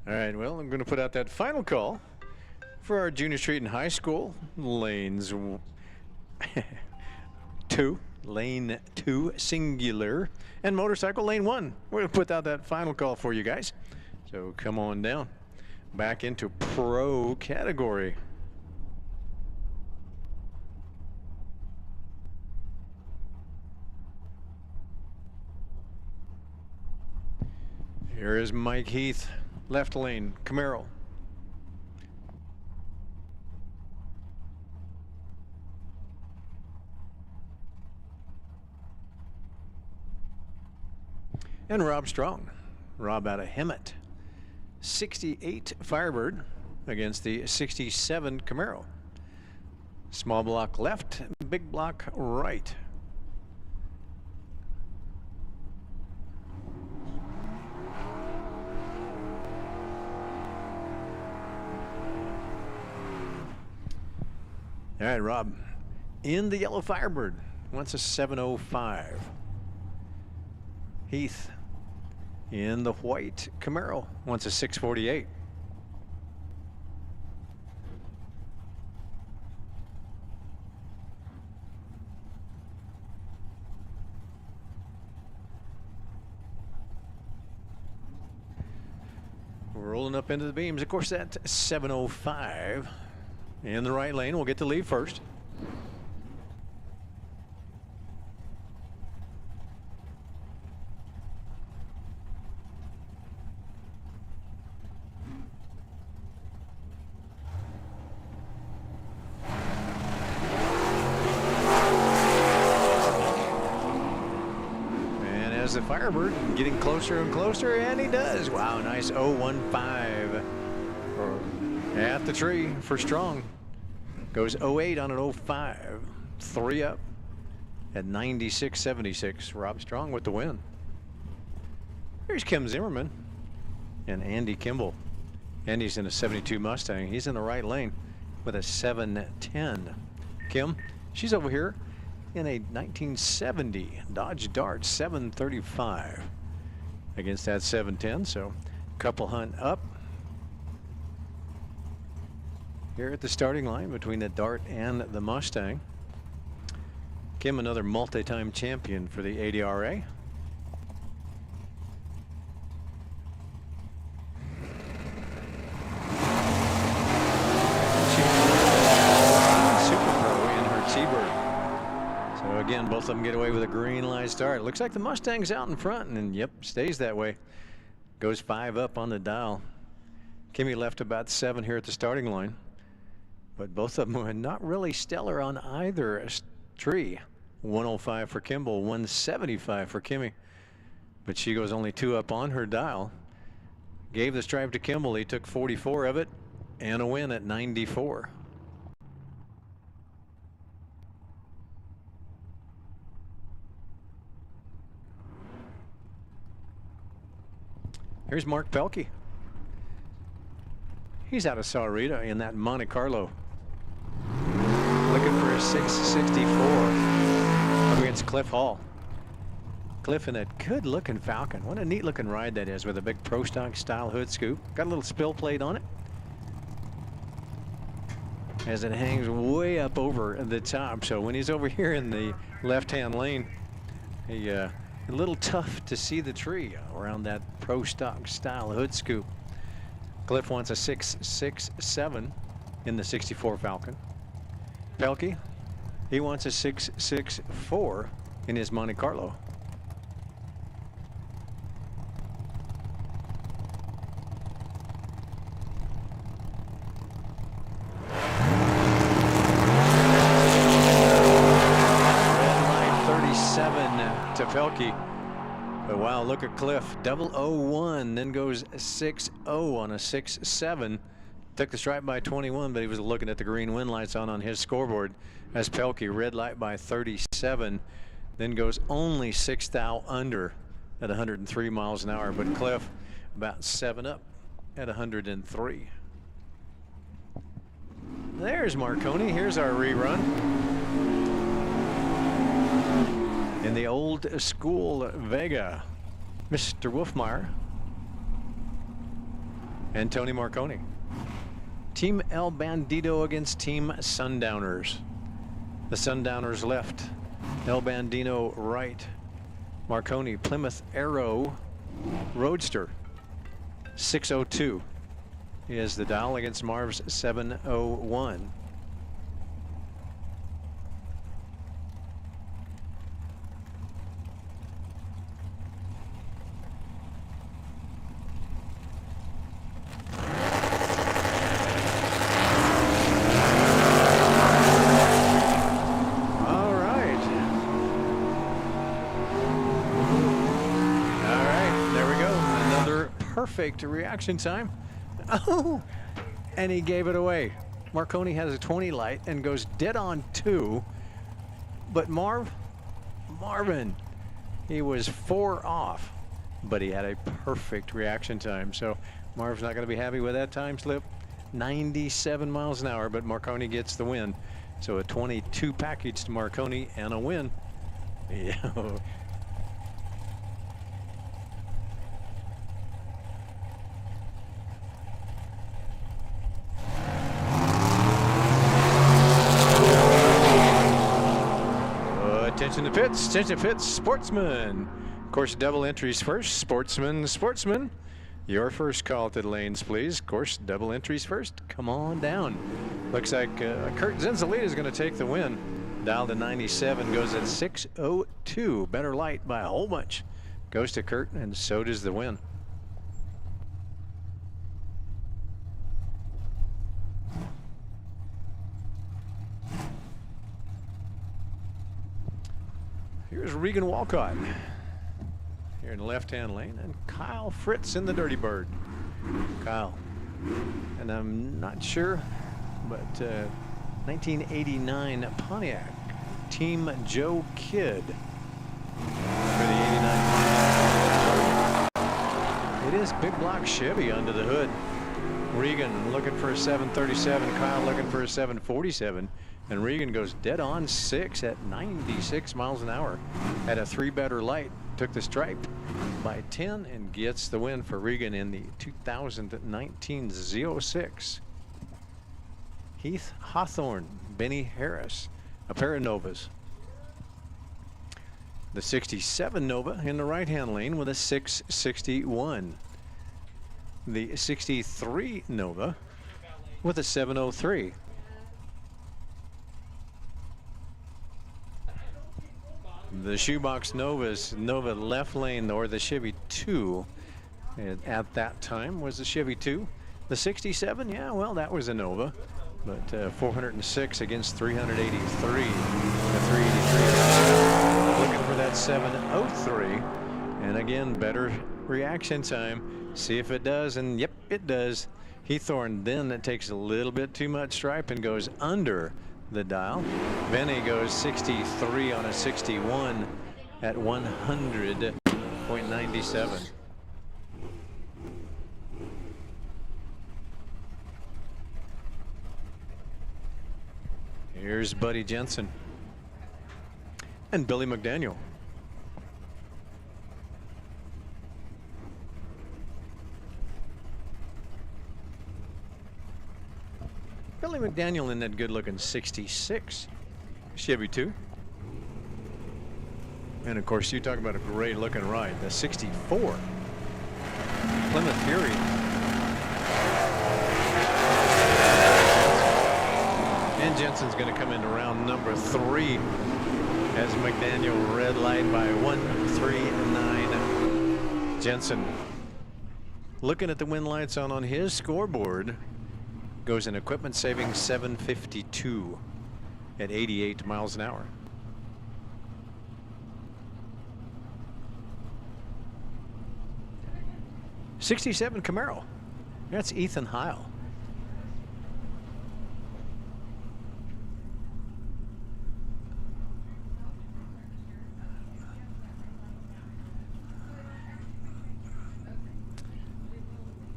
All right, well, I'm going to put out that final call for our junior street and high school lanes 2, lane 2 singular, and motorcycle lane 1. We're going to put out that final call for you guys. So come on down back into pro category. Here is Mike Heath, left lane, Camaro. And Rob Strong, Rob out of Hemet. 68 Firebird against the 67 Camaro. Small block left, big block right. All right, Rob, in the yellow Firebird, wants a 705. Heath, in the white Camaro, wants a 648. Rolling up into the beams, of course, that 705. In the right lane, we'll get to leave first. And as the Firebird getting closer and closer, and he does. Wow, nice 015 at the tree for Strong. Goes 08 on an 05. 3 up at 96.76. Rob Strong with the win. Here's Kim Zimmerman and Andy Kimball. Andy's in a 72 Mustang. He's in the right lane with a 710. Kim, she's over here in a 1970 Dodge Dart 735 against that 710. So couple hunt up here at the starting line between the Dart and the Mustang. Kim, another multi-time champion for the ADRA. Super Pro in her T-Bird. So again, both of them get away with a green light start. It looks like the Mustang's out in front, and yep, stays that way. Goes 5 up on the dial. Kimmy left about 7 here at the starting line. But both of them were not really stellar on either tree. 105 for Kimball, 175 for Kimmy. But she goes only 2 up on her dial. Gave the stripe to Kimball. He took 44 of it and a win at 94. Here's Mark Pelkey. He's out of Sahuarita in that Monte Carlo. Looking for a 664 against Cliff Hall. Cliff in that good looking Falcon. What a neat looking ride that is with a big Pro Stock style hood scoop. Got a little spill plate on it as it hangs way up over the top. So when he's over here in the left hand lane, a little tough to see the tree around that Pro Stock style hood scoop. Cliff wants a 667 in the 64 Falcon. Pelkey, he wants a 664 in his Monte Carlo. Red line 37 to Pelkey. But wow, look at Cliff, 001, then goes 6-0 on a 6-7. Took the stripe by 21, but he was looking at the green wind lights on his scoreboard. As Pelkey, red light by 37, then goes only 6 thou under at 103 miles an hour. But Cliff about 7 up at 103. There's Marconi. Here's our rerun. In the old school Vega, Mr. Wolfmeyer and Tony Marconi. Team El Bandito against Team Sundowners. The Sundowners left, El Bandito right. Marconi, Plymouth Arrow Roadster, 602 is the dial against Marv's 701. Perfect reaction time. Oh, and he gave it away. Marconi has a 20 light and goes dead on 2. But Marvin, he was 4 off, but he had a perfect reaction time. So Marv's not going to be happy with that time slip. 97 miles an hour, but Marconi gets the win. So a 22 package to Marconi and a win. Yeah. Attention to pits, attention to pits, Sportsman. Of course, double entries first, Sportsman. Your first call to the lanes, please. Of course, double entries first. Come on down. Looks like Kurt Zenzalita is going to take the win. Dial to 97, goes at 602. Better light by a whole bunch. Goes to Kurt, and so does the win. Here's Regan Walcott here in the left-hand lane, and Kyle Fritz in the Dirty Bird. Kyle, and I'm not sure, but 1989 Pontiac Team Joe Kidd for the 89 Pontiac. It is big block Chevy under the hood. Regan looking for a 737, Kyle looking for a 747. And Regan goes dead on 6 at 96 miles an hour. Had a 3 better light, took the stripe by 10 and gets the win for Regan in the 2019 Z06. Heath Hawthorne, Benny Harris, a pair of Novas. The 67 Nova in the right-hand lane with a 661. The 63 Nova with a 703. The shoebox Nova left lane, or the Chevy 2 at that time was the Chevy 2. The 67, yeah, well, that was a Nova, but 406 against 383. The 383 looking for that 703, and again, better reaction time. See if it does, and yep, it does. Hawthorne then it takes a little bit too much stripe and goes under the dial. Benny goes 63 on a 61 at 100.97. Here's Buddy Jensen and Billy McDaniel. Billy McDaniel in that good-looking 66 Chevy 2. And of course, you talk about a great-looking ride, the 64 Plymouth Fury. And Jensen's going to come into round number 3 as McDaniel red light by 139. Jensen looking at the win lights on his scoreboard. Goes in equipment saving 752 at 88 miles an hour. '67 Camaro. That's Ethan Heil.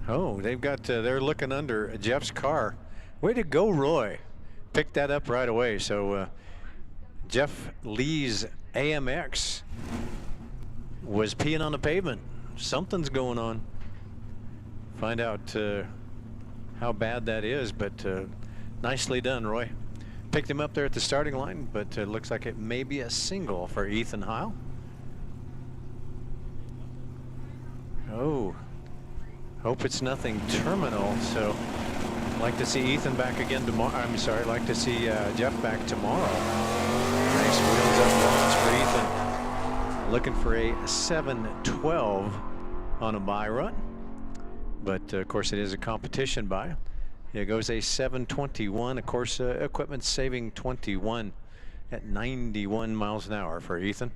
Oh, they've got, they're looking under Jeff's car. Way to go, Roy. Picked that up right away. So Jeff Lee's AMX was peeing on the pavement. Something's going on. find out how bad that is, but nicely done, Roy. Picked him up there at the starting line, but looks like it may be a single for Ethan Heil. Oh, hope it's nothing terminal. So like to see Ethan back again tomorrow. I'm sorry, like to see Jeff back tomorrow. Nice wheels up launch for Ethan. Looking for a 7-12 on a buy run. But of course it is a competition buy. Here goes a 7:21. Of course, equipment saving 21 at 91 miles an hour for Ethan.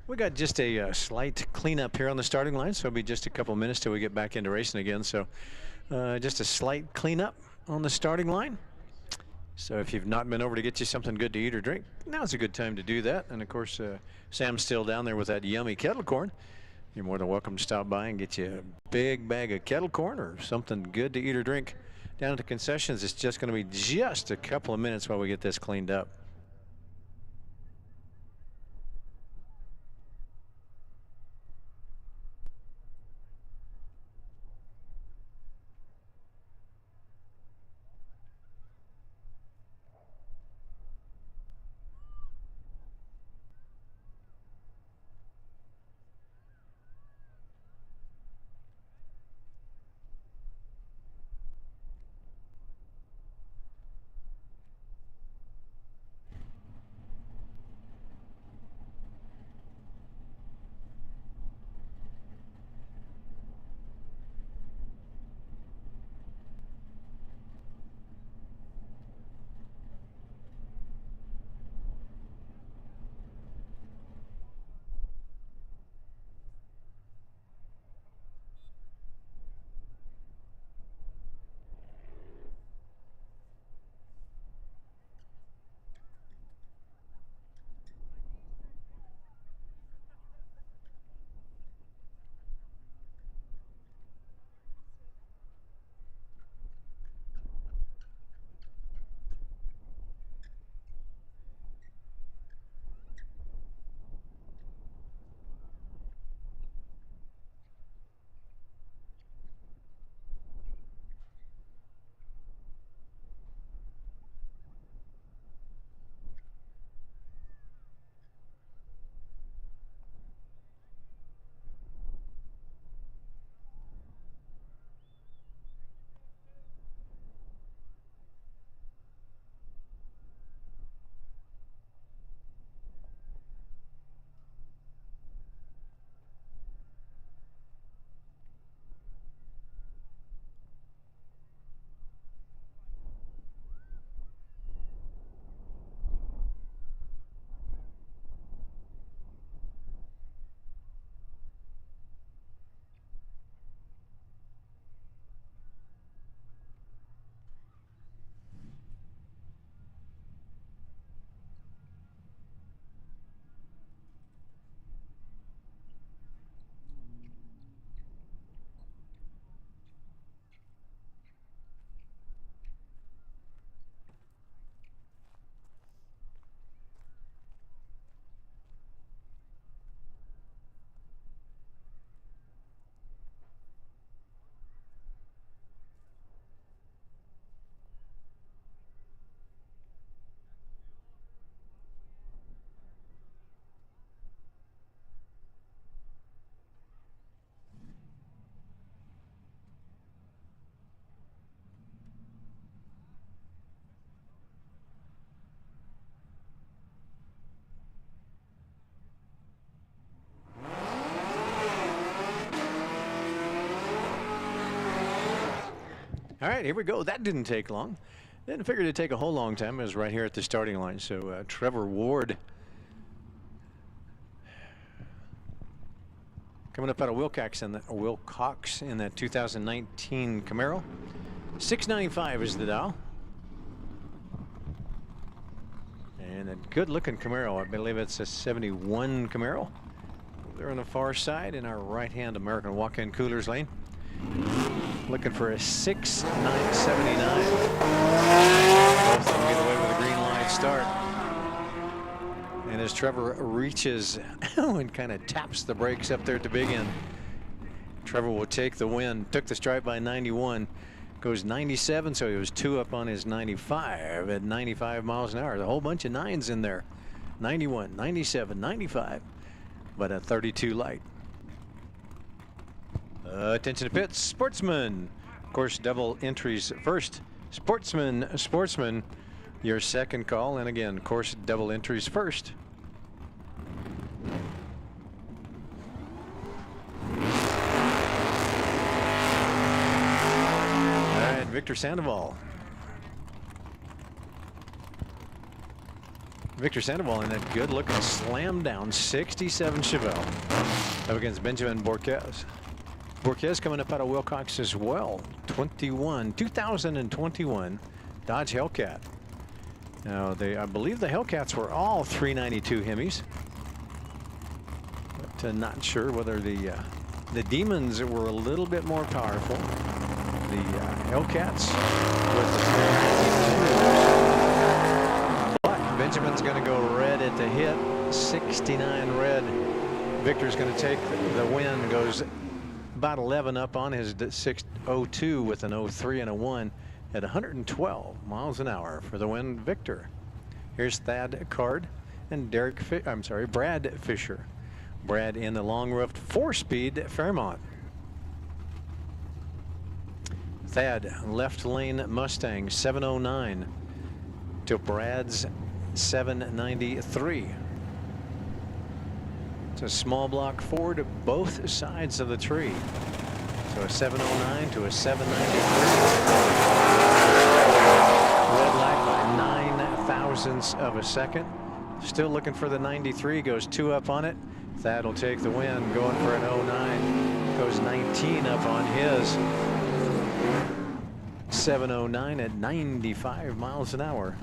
We got just a slight cleanup here on the starting line, so it'll be just a couple minutes till we get back into racing again. So just a slight cleanup on the starting line. So if you've not been over to get you something good to eat or drink, now's a good time to do that. And of course, Sam's still down there with that yummy kettle corn. You're more than welcome to stop by and get you a big bag of kettle corn or something good to eat or drink down at the concessions. It's just going to be just a couple of minutes while we get this cleaned up. All right, here we go. That didn't take long. Didn't figure it'd take a whole long time. It was right here at the starting line. So Trevor Ward coming up out of Wilcox in that 2019 Camaro. 695 is the dial. And a good-looking Camaro. I believe it's a 71 Camaro. They're on the far side in our right-hand American walk-in coolers lane. Looking for a 6.979. Both will get away with a green light start. And as Trevor reaches and kind of taps the brakes up there at the big end, Trevor will take the win. Took the stripe by 91. Goes 97, so he was 2 up on his 95 at 95 miles an hour. A whole bunch of 9s in there. 91, 97, 95, but a 32 light. Attention to pits. Sportsman. Of course, double entries first. Sportsman, your second call. And again, of course, double entries first. Victor Sandoval. Victor Sandoval in that good-looking slam down 67 Chevelle up against Benjamin Borquez. Borquez coming up out of Wilcox as well. 2021 Dodge Hellcat. Now I believe the Hellcats were all 392 Hemis, but not sure whether the Demons were a little bit more powerful. The Hellcats with the 392. But Benjamin's going to go red at the hit. 69 red. Victor's going to take the win. Goes about 11 up on his 602 with an 03 and a 1 at 112 miles an hour for the win. Victor. Here's Thad Card and Brad Fisher. Brad in the long roughed 4-speed Fairmont. Thad left lane Mustang 709 to Brad's 793. It's a small block Ford both sides of the tree. So a 709 to a 793. Red light by 9 thousandths of a second. Still looking for the 93. Goes 2 up on it. Thad will take the win. Going for an 09. Goes 19 up on his. 709 at 95 miles an hour.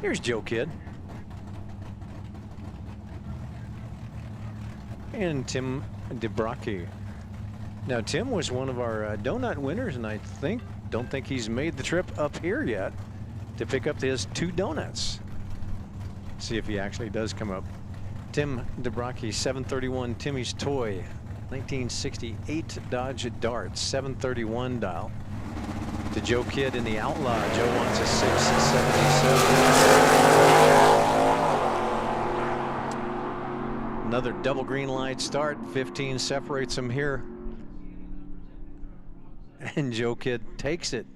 Here's Joe Kidd. And Tim DeBrocchi. Now Tim was one of our donut winners, and I don't think he's made the trip up here yet to pick up his 2 donuts. See if he actually does come up. Tim DeBrocchi, 731 Timmy's Toy. 1968 Dodge Dart, 731 dial. To Joe Kidd in the Outlaw. Joe wants a 677. Another double green light start. 15 separates him here. And Joe Kidd takes it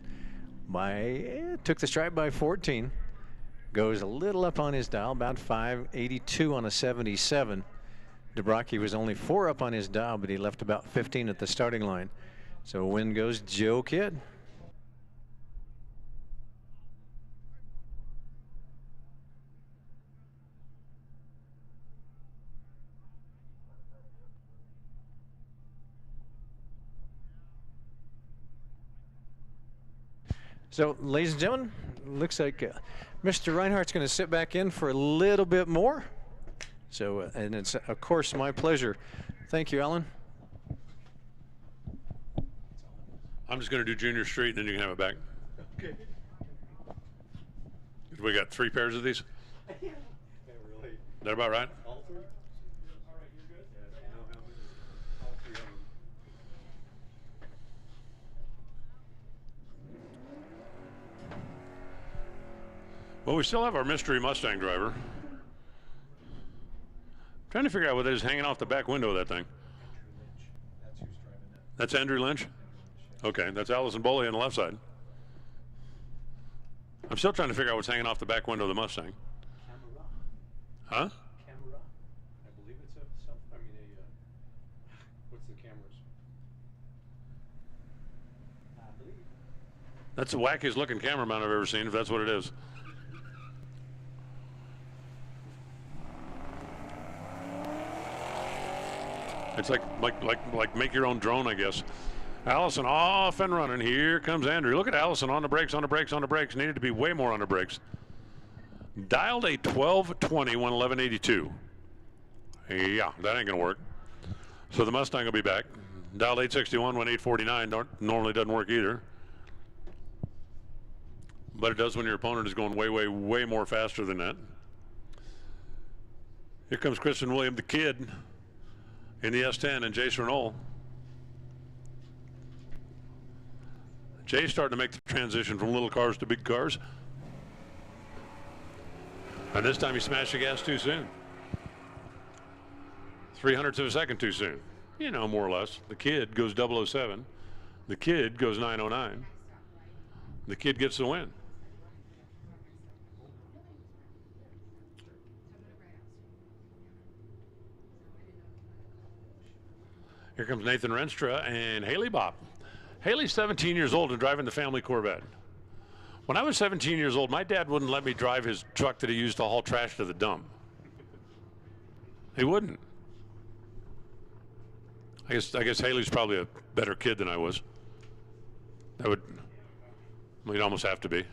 took the stripe by 14. Goes a little up on his dial, about 582 on a 77. DeBrocchi was only 4 up on his dial, but he left about 15 at the starting line. So win goes Joe Kidd. So, ladies and gentlemen, looks like Mr. Reinhardt's going to sit back in for a little bit more. So, and it's, of course, my pleasure. Thank you, Alan. I'm just going to do Junior Street, and then you can have it back. Okay. We got 3 pairs of these? Yeah, really. Is that about right? All 3? All right, you're good? Yeah, I know how many. All 3 of them. Well, we still have our mystery Mustang driver. Trying to figure out what it is hanging off the back window of that thing. That's who's driving that. That's Andrew Lynch? Okay, that's Allison Boley on the left side. I'm still trying to figure out what's hanging off the back window of the Mustang. Camera. Huh? Camera. I believe it's what's the cameras? That's the wackiest looking camera mount I've ever seen, if that's what it is. It's like make your own drone, I guess. Allison off and running. Here comes Andrew. Look at Allison on the brakes, on the brakes, on the brakes. Needed to be way more on the brakes. Dialed a 1220, 11182. Yeah, that ain't gonna work. So the Mustang will be back. Dialed 861, 1849. Normally doesn't work either. But it does when your opponent is going way, way, way more faster than that. Here comes Kristen William, the kid, in the S10, and Jace Renault. Jay's starting to make the transition from little cars to big cars. And this time he smashed the gas too soon. 300ths of a second too soon. You know, more or less. The kid goes 007. The kid goes 909. The kid gets the win. Here comes Nathan Renstra and Haley Bopp. Haley's 17 years old and driving the family Corvette. When I was 17 years old, my dad wouldn't let me drive his truck that he used to haul trash to the dump. He wouldn't. I guess Haley's probably a better kid than I was. We'd almost have to be.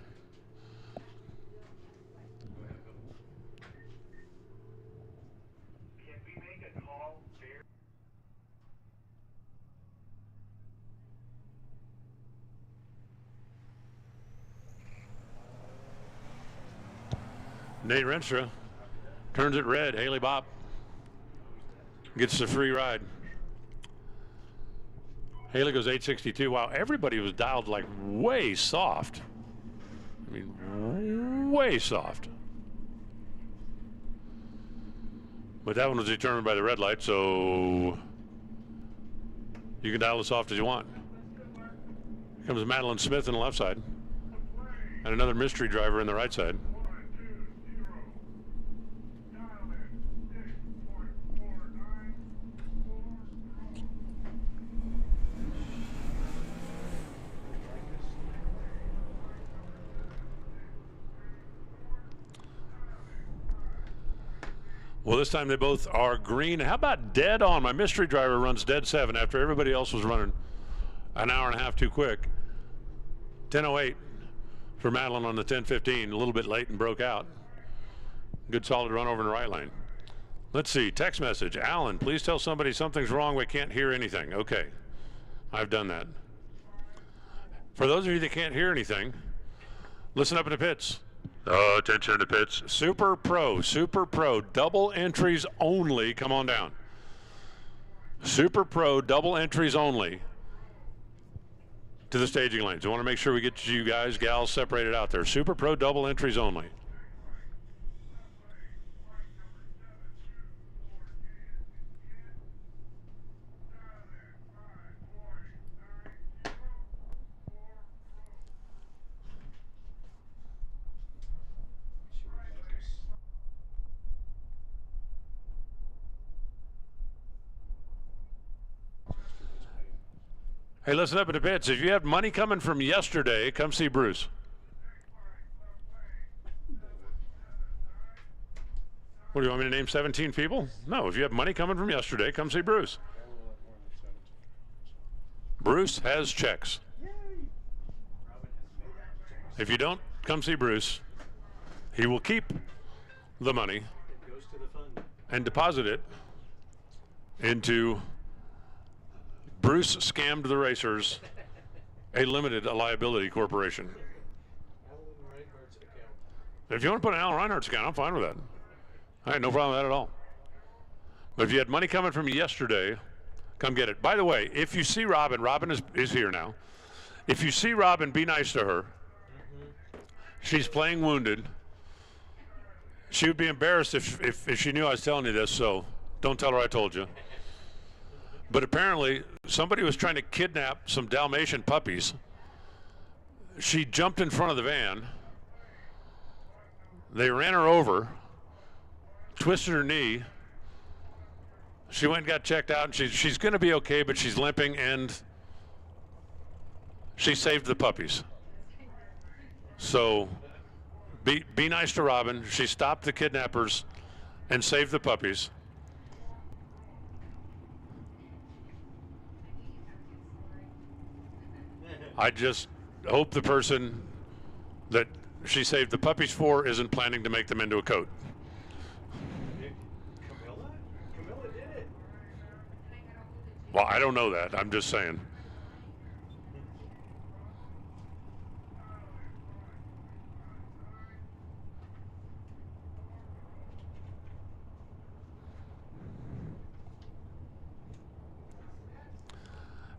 Nate Renstra turns it red. Haley Bopp gets the free ride. Haley goes 862. Wow, everybody was dialed like way soft. I mean, way soft. But that one was determined by the red light, so you can dial as soft as you want. Here comes Madeline Smith on the left side, and another mystery driver on the right side. Well, this time they both are green. How about dead on? My mystery driver runs dead 7 after everybody else was running an hour and a half too quick. 10:08 for Madeline on the 10:15. A little bit late and broke out. Good solid run over in the right lane. Let's see. Text message. Alan, please tell somebody something's wrong. We can't hear anything. Okay. I've done that. For those of you that can't hear anything, listen up in the pits. Attention in the pits. Super Pro, double entries only. Come on down. Super Pro, double entries only to the staging lanes. I want to make sure we get you guys, gals, separated out there. Super Pro, double entries only. Hey, listen up in the pits. If you have money coming from yesterday, come see Bruce. What, do you want me to name 17 people? No, if you have money coming from yesterday, come see Bruce. Bruce has checks. If you don't come see Bruce, he will keep the money and deposit it into Bruce Scammed the Racers, a limited liability corporation. If you want to put an Alan Reinhardt's account, I'm fine with that. I had no problem with that at all. But if you had money coming from yesterday, come get it. By the way, if you see Robin, Robin is here now. If you see Robin, be nice to her. She's playing wounded. She would be embarrassed if she knew I was telling you this, so don't tell her I told you. But apparently, somebody was trying to kidnap some Dalmatian puppies. She jumped in front of the van. They ran her over, twisted her knee. She went and got checked out, and she's going to be okay, but she's limping, and she saved the puppies. So be nice to Robin. She stopped the kidnappers and saved the puppies. I just hope the person that she saved the puppies for isn't planning to make them into a coat. Camilla did it. Well, I don't know that. I'm just saying.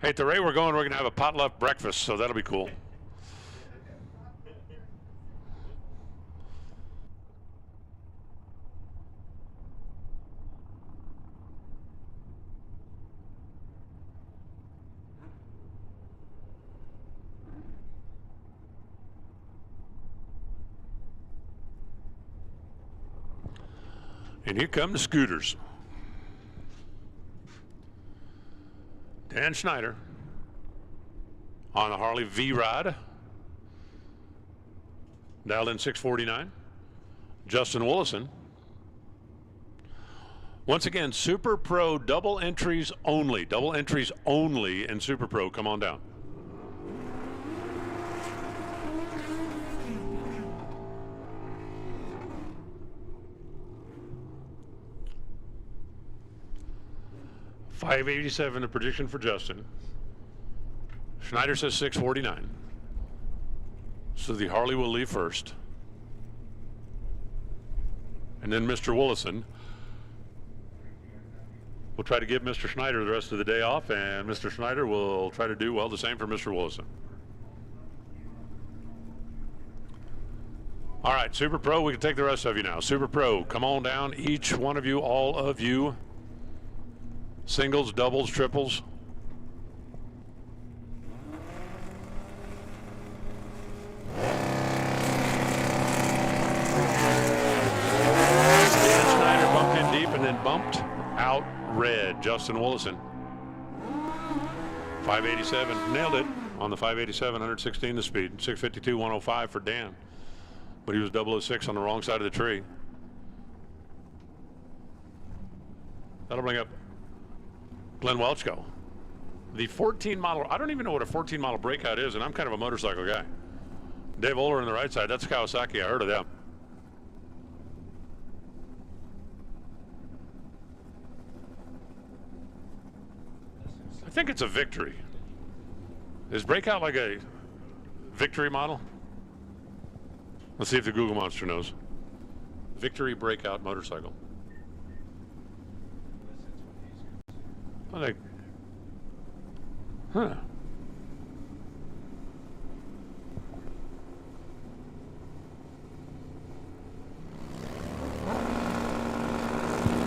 Hey, at the rate we're going, we're going to have a potluck breakfast, so that'll be cool. And here come the scooters. Dan Schneider on the Harley V-Rod, dialed in 649. Justin Willison. Once again, Super Pro double entries only in Super Pro. Come on down. $587, the prediction for Justin. Schneider says 649. So the Harley will leave first. And then Mr. Willison will try to give Mr. Schneider the rest of the day off, and Mr. Schneider will try to do, well, the same for Mr. Willison. All right, Super Pro, we can take the rest of you now. Super Pro, come on down, each one of you, all of you. Singles, doubles, triples. Dan Schneider bumped in deep and then bumped out red. Justin Willison. 587, nailed it on the 587, 116 the speed. 652, 105 for Dan. But he was 006 on the wrong side of the tree. That'll bring up Glenn Welchko. The 14 model, I don't even know what a 14 model breakout is, and I'm kind of a motorcycle guy. Dave Oler on the right side, that's Kawasaki, I heard of them. I think it's a Victory. Is breakout like a Victory model? Let's see if the Google Monster knows. Victory breakout motorcycle. I think, huh.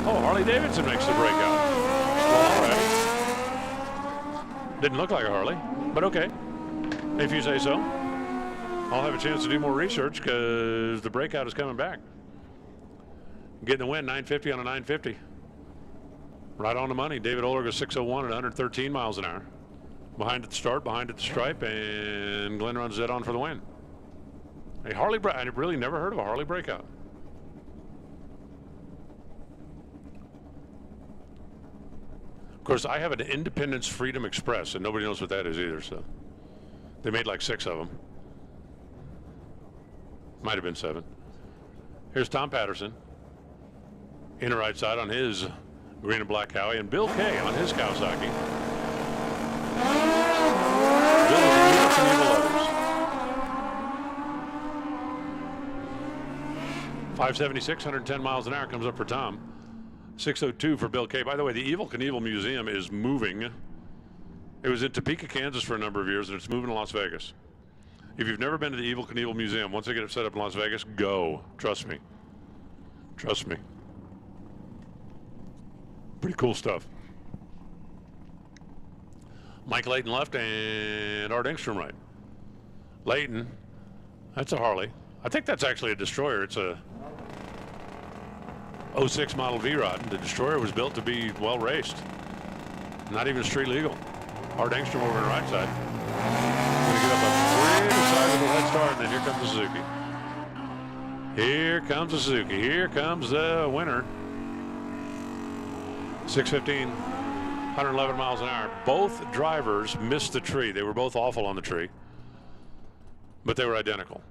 Oh, Harley Davidson makes the breakout. Well, all right. Didn't look like a Harley, but okay. If you say so. I'll have a chance to do more research because the breakout is coming back. Getting the win, 950 on a 950. Right on the money. David Oler goes 601 at 113 miles an hour. Behind at the start, behind at the stripe, and Glenn runs that on for the win. A Harley, I really never heard of a Harley breakout. Of course, I have an Independence Freedom Express, and nobody knows what that is either, so. They made like 6 of them. Might have been 7. Here's Tom Patterson. Inner right side on his green and black Howie, and Bill Kay on his Kawasaki. Bill is the evil letters. 576, 110 miles an hour comes up for Tom. 602 for Bill Kay. By the way, the Evil Knievel Museum is moving. It was in Topeka, Kansas for a number of years, and it's moving to Las Vegas. If you've never been to the Evil Knievel Museum, once they get it set up in Las Vegas, go. Trust me. Trust me. Pretty cool stuff. Mike Layton left and Art Engstrom right. Layton, that's a Harley. I think that's actually a Destroyer. It's a 06 model V-Rod. The Destroyer was built to be well raced. Not even street legal. Art Engstrom over on the right side. Going to get up a pretty sizable head start, and then here comes the Suzuki. Here comes the Suzuki. Here comes the winner. 615, 111 miles an hour. Both drivers missed the tree. They were both awful on the tree, but they were identical.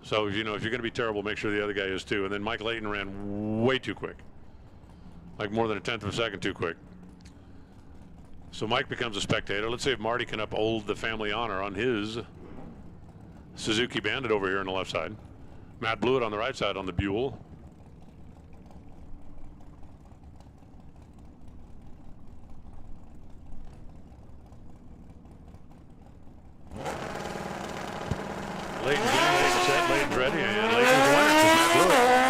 So, you know, if you're going to be terrible, make sure the other guy is too. And then Mike Layton ran way too quick, like more than a tenth of a second too quick. So Mike becomes a spectator. Let's see if Marty can uphold the family honor on his Suzuki Bandit over here on the left side. Matt Blewett on the right side on the Buell. Layton's in, Layton's set, Layton's ready, and Layton's the winner. Matt Blewett.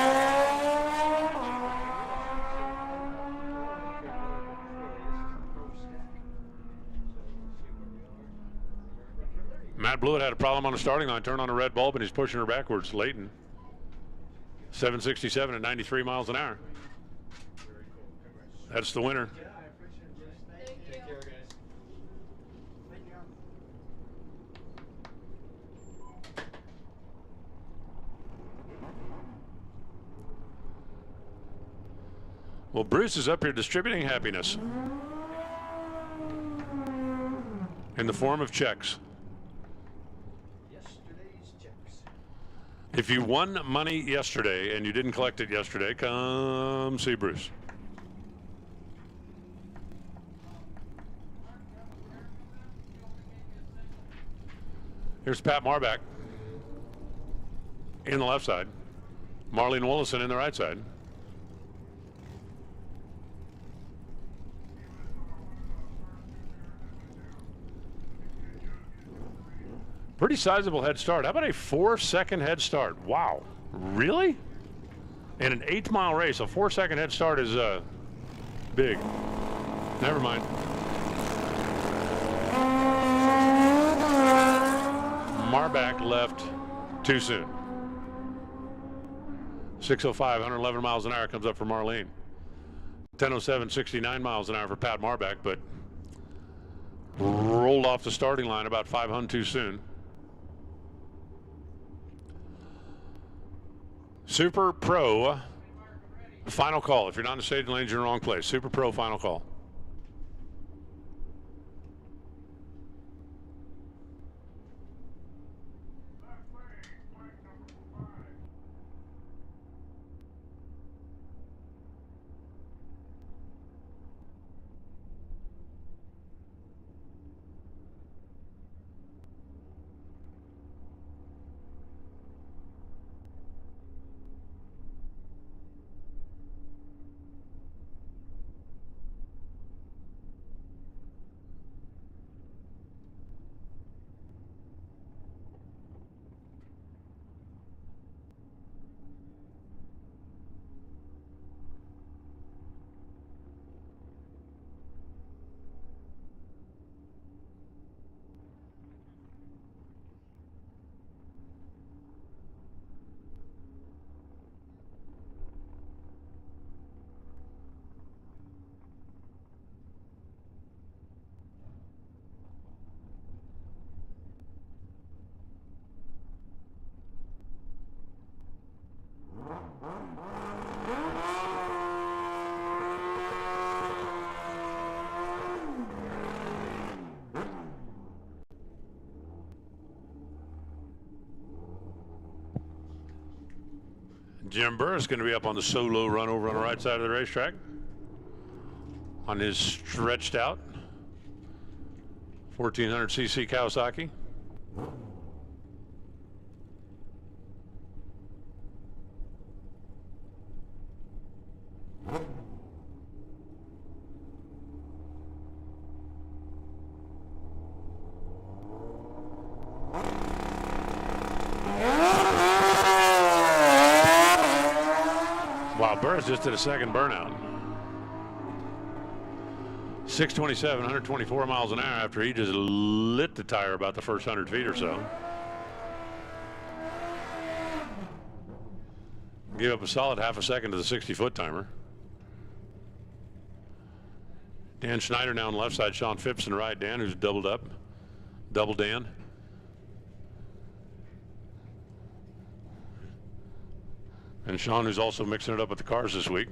Matt Blewett had a problem on the starting line, turned on a red bulb, and he's pushing her backwards. Layton, 767 at 93 miles an hour. That's the winner. Well, Bruce is up here distributing happiness in the form of checks. Yesterday's checks. If you won money yesterday and you didn't collect it yesterday, come see Bruce. Here's Pat Marback in the left side. Marlene Willison in the right side. Pretty sizable head start. How about a 4-second head start? Wow, really? In an 8-mile race, a 4-second head start is big. Never mind. Marback left too soon. 605, 111 miles an hour comes up for Marlene. 1007, 69 miles an hour for Pat Marback, but rolled off the starting line about 500 too soon. Super Pro final call. If you're not in the staging lanes, you're in the wrong place. Super Pro final call. Jim Burr is going to be up on the solo run over on the right side of the racetrack on his stretched out 1400cc Kawasaki. Burris just did a second burnout. 627, 124 miles an hour after he just lit the tire about the first 100 feet or so. Gave up a solid half a second to the 60-foot timer. Dan Schneider now on the left side, Sean Phipps on the right. Dan, who's doubled up. Double Dan. And Sean, who's also mixing it up with the cars this week.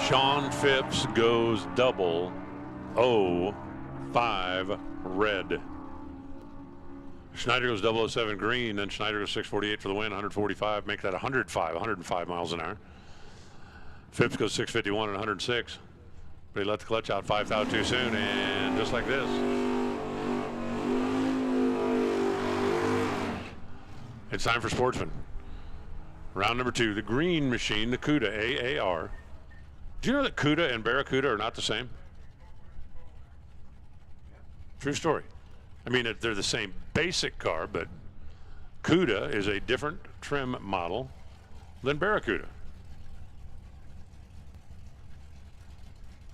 Sean Phipps goes double 0-5 red. Schneider goes 007 green, then Schneider goes 648 for the win, 145, make that 105 miles an hour. Phipps goes 651 and 106, but he let the clutch out 5,000 too soon, and just like this. It's time for Sportsman. Round number 2, the green machine, the Cuda AAR. Do you know that Cuda and Barracuda are not the same? True story. I mean, they're the same basic car, but Cuda is a different trim model than Barracuda.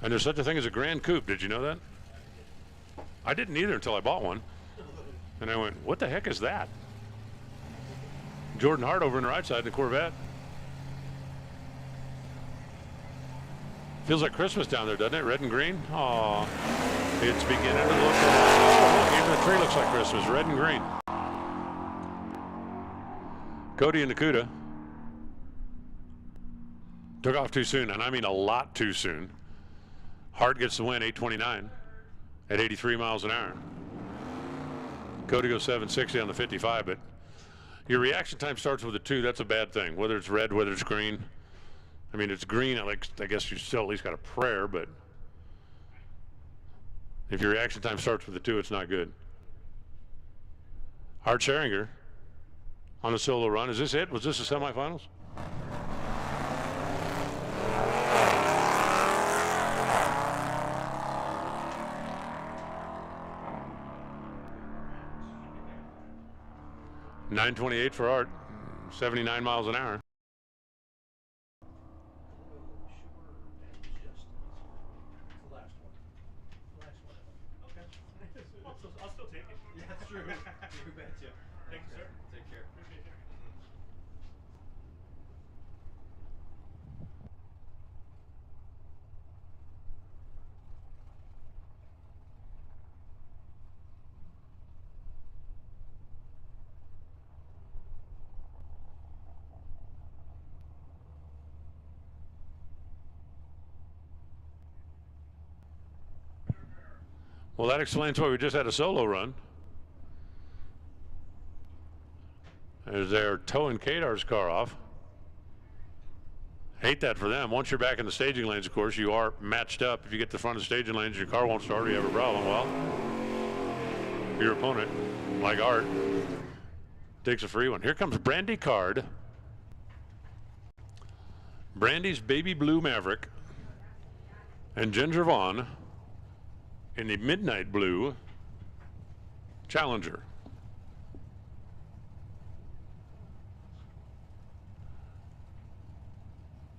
And there's such a thing as a Grand Coupe. Did you know that? I didn't either until I bought one. And I went, what the heck is that? Jordan Hart over on the right side in the Corvette. Feels like Christmas down there, doesn't it? Red and green. Oh, it's beginning to look. Oh, look, even the tree looks like Christmas. Red and green. Cody and the Cuda took off too soon, and I mean a lot too soon. Hart gets the win, 829 at 83 miles an hour. Cody goes 760 on the 55, but your reaction time starts with a 2. That's a bad thing. Whether it's red, whether it's green. I mean, it's green, I guess you still at least got a prayer, but if your reaction time starts with a 2, it's not good. Art Scheringer on a solo run. Is this it? Was this the semifinals? .928 for Art, 79 miles an hour. I'll still take it. Yeah, that's true. You betcha. Thank you, sir. Take care. Appreciate it. Well, that explains why we just had a solo run. As they're towing Kadar's car off. Hate that for them. Once you're back in the staging lanes, of course, you are matched up. If you get to the front of the staging lanes, your car won't start or you have a problem. Well, your opponent, like Art, takes a free one. Here comes Brandy Card. Brandy's baby blue Maverick and Ginger Vaughn in the midnight blue Challenger.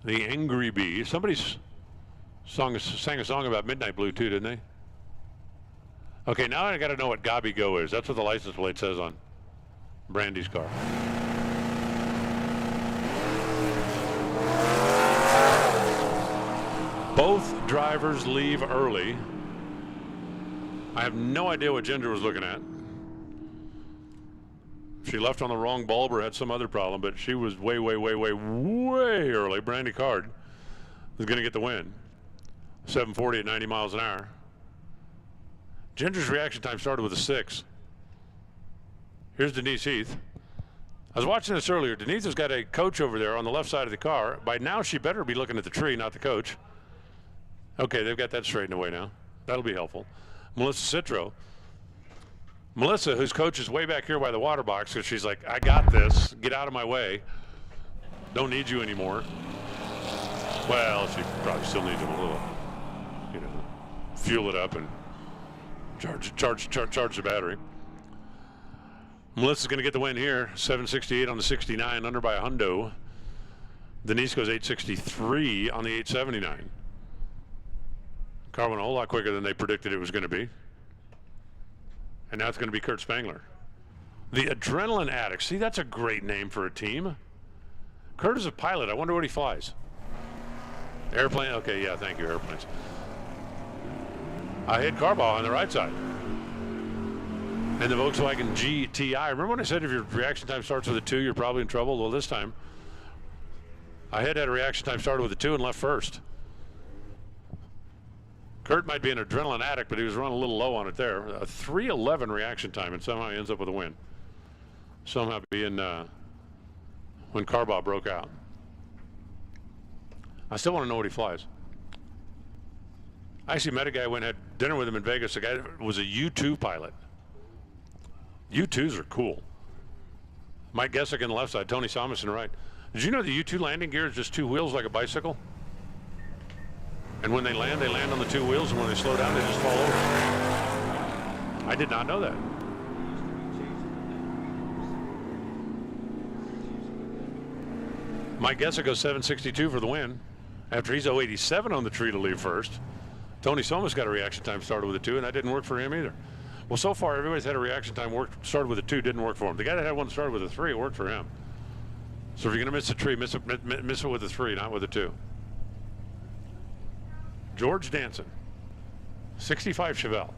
The Angry Bee. Somebody sang a song about midnight blue too, didn't they? Okay, now I got to know what Gobby Go is. That's what the license plate says on Brandy's car. Both drivers leave early. I have no idea what Ginger was looking at. She left on the wrong bulb or had some other problem, but she was way early. Brandy Card was going to get the win. 740 at 90 miles an hour. Ginger's reaction time started with a 6. Here's Denise Heath. I was watching this earlier. Denise has got a coach over there on the left side of the car. By now, she better be looking at the tree, not the coach. Okay, they've got that straightened away now. That'll be helpful. Melissa Citro. Melissa, whose coach is way back here by the water box, because she's like, I got this. Get out of my way. Don't need you anymore. Well, she probably still needs him a little. You know, fuel it up and charge the battery. Melissa's going to get the win here. 768 on the 69, under by a hundo. Denise goes 863 on the 879. Car went a whole lot quicker than they predicted it was going to be. And now it's going to be Kurt Spangler. The Adrenaline Addicts. See, that's a great name for a team. Kurt is a pilot. I wonder what he flies. Airplane? Okay, yeah, thank you, airplanes. I hit Carbaugh on the right side. And the Volkswagen GTI. Remember when I said if your reaction time starts with a 2, you're probably in trouble? Well, this time, I had a reaction time started with a 2 and left first. Kurt might be an adrenaline addict, but he was running a little low on it there. A 3:11 reaction time, and somehow he ends up with a win. Somehow being when Carbaugh broke out. I still want to know what he flies. I actually met a guy when I had dinner with him in Vegas. The guy was a U2 pilot. U2s are cool. Mike Gessick on the left side, Tony Somus on the right. Did you know the U2 landing gear is just 2 wheels like a bicycle? And when they land on the 2 wheels, and when they slow down, they just fall over. I did not know that. Mike Gessick goes 762 for the win. After he's 087 on the tree to leave first. Tony Somas got a reaction time started with a 2, and that didn't work for him either. Well, so far, everybody's had a reaction time started with a 2, didn't work for him. The guy that had one started with a 3, it worked for him. So if you're going to miss a tree, miss it with a 3, not with a 2. George Danson, 65 Chevelle.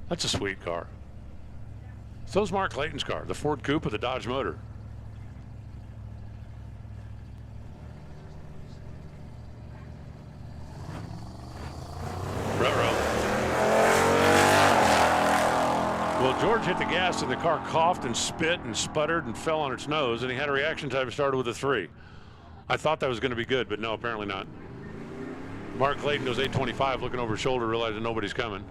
That's a sweet car. So's Mark Clayton's car, the Ford Coupe with the Dodge motor. Well, George hit the gas and the car coughed and spit and sputtered and fell on its nose, and he had a reaction time started with a 3. I thought that was going to be good, but no, apparently not. Mark Clayton goes 825, looking over his shoulder, realizing nobody's coming.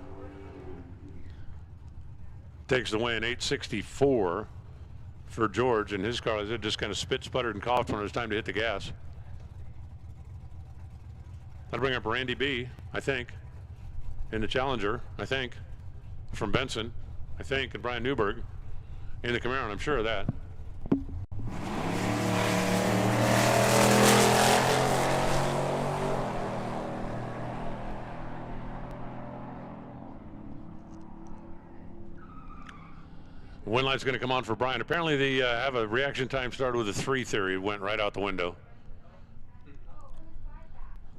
Takes the win, 864 for George, and his car it just kind of spit, sputtered, and coughed when it was time to hit the gas. That'll bring up Randy B, I think, in the Challenger, I think, from Benson, I think, and Brian Newberg in the Camaro, and I'm sure of that. Win light's going to come on for Brian. Apparently they have a reaction time started with a 3 theory. It went right out the window.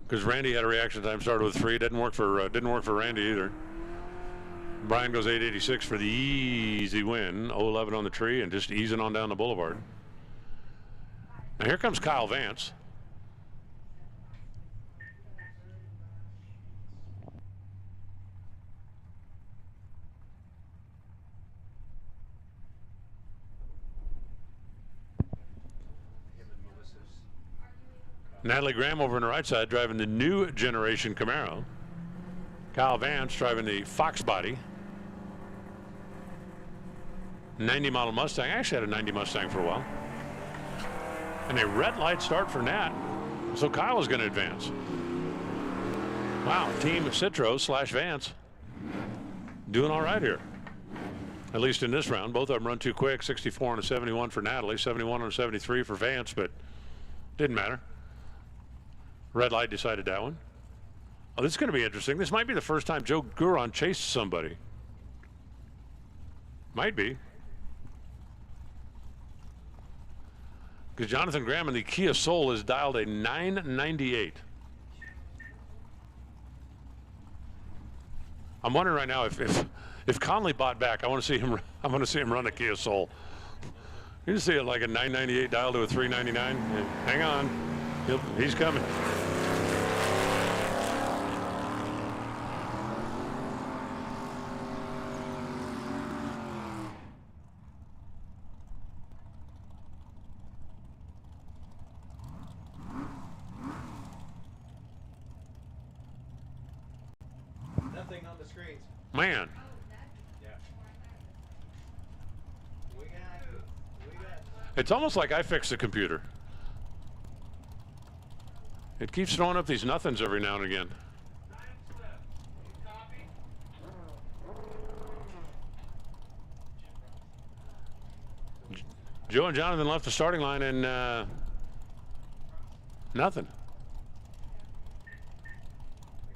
Because Randy had a reaction time started with 3. Didn't work for Randy either. Brian goes 886 for the easy win. 011 on the tree and just easing on down the boulevard. Now here comes Kyle Vance. Natalie Graham over on the right side driving the new generation Camaro. Kyle Vance driving the Fox body. 90 model Mustang. I actually had a 90 Mustang for a while. And a red light start for Nat. So Kyle is going to advance. Wow, Team Citro / Vance doing all right here. At least in this round. Both of them run too quick. 64 on a 71 for Natalie. 71 on a 73 for Vance, but didn't matter. Red light decided that one. Oh, this is going to be interesting. This might be the first time Joe Guron chased somebody. Might be. Because Jonathan Graham in the Kia Soul has dialed a 998. I'm wondering right now if Conley bought back. I want to see him. I want to see him run a Kia Soul. You just see it like a 998 dialed to a 399. Hang on, he's coming. Nothing on the screens. Man. Yeah. We got. It's almost like I fixed the computer. It keeps throwing up these nothings every now and again. Joe and Jonathan left the starting line, and Nothing. I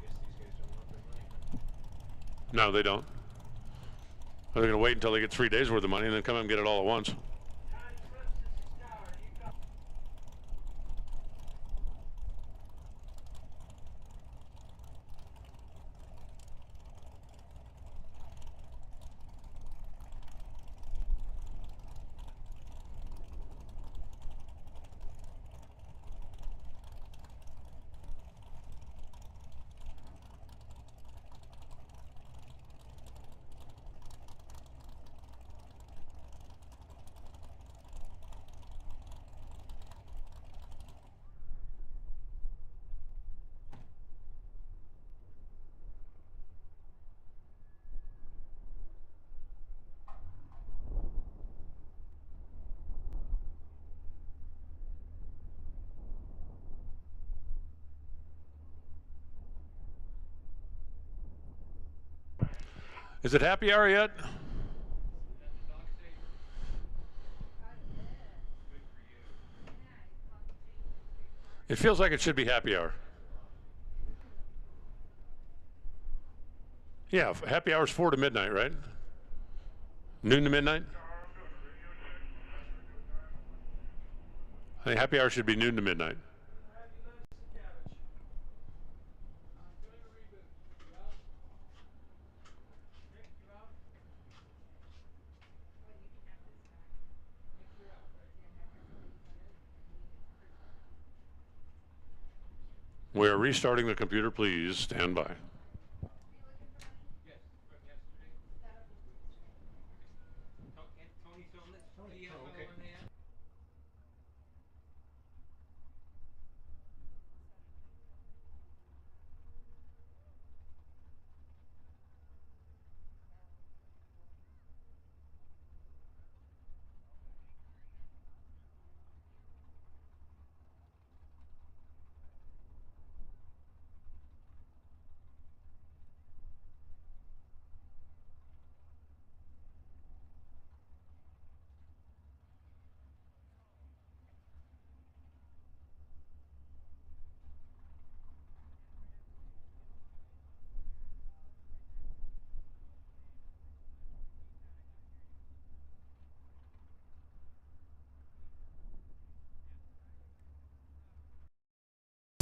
guess these guys don't want their money. No, they don't. They're going to wait until they get 3 days worth of money and then come and get it all at once. Is it happy hour yet? It feels like it should be happy hour. Yeah, happy hour is 4 to midnight, right? Noon to midnight? I think happy hour should be noon to midnight. We are restarting the computer. Please stand by.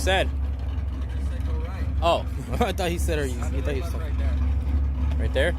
Said. Oh, I thought he said, you thought he was right there.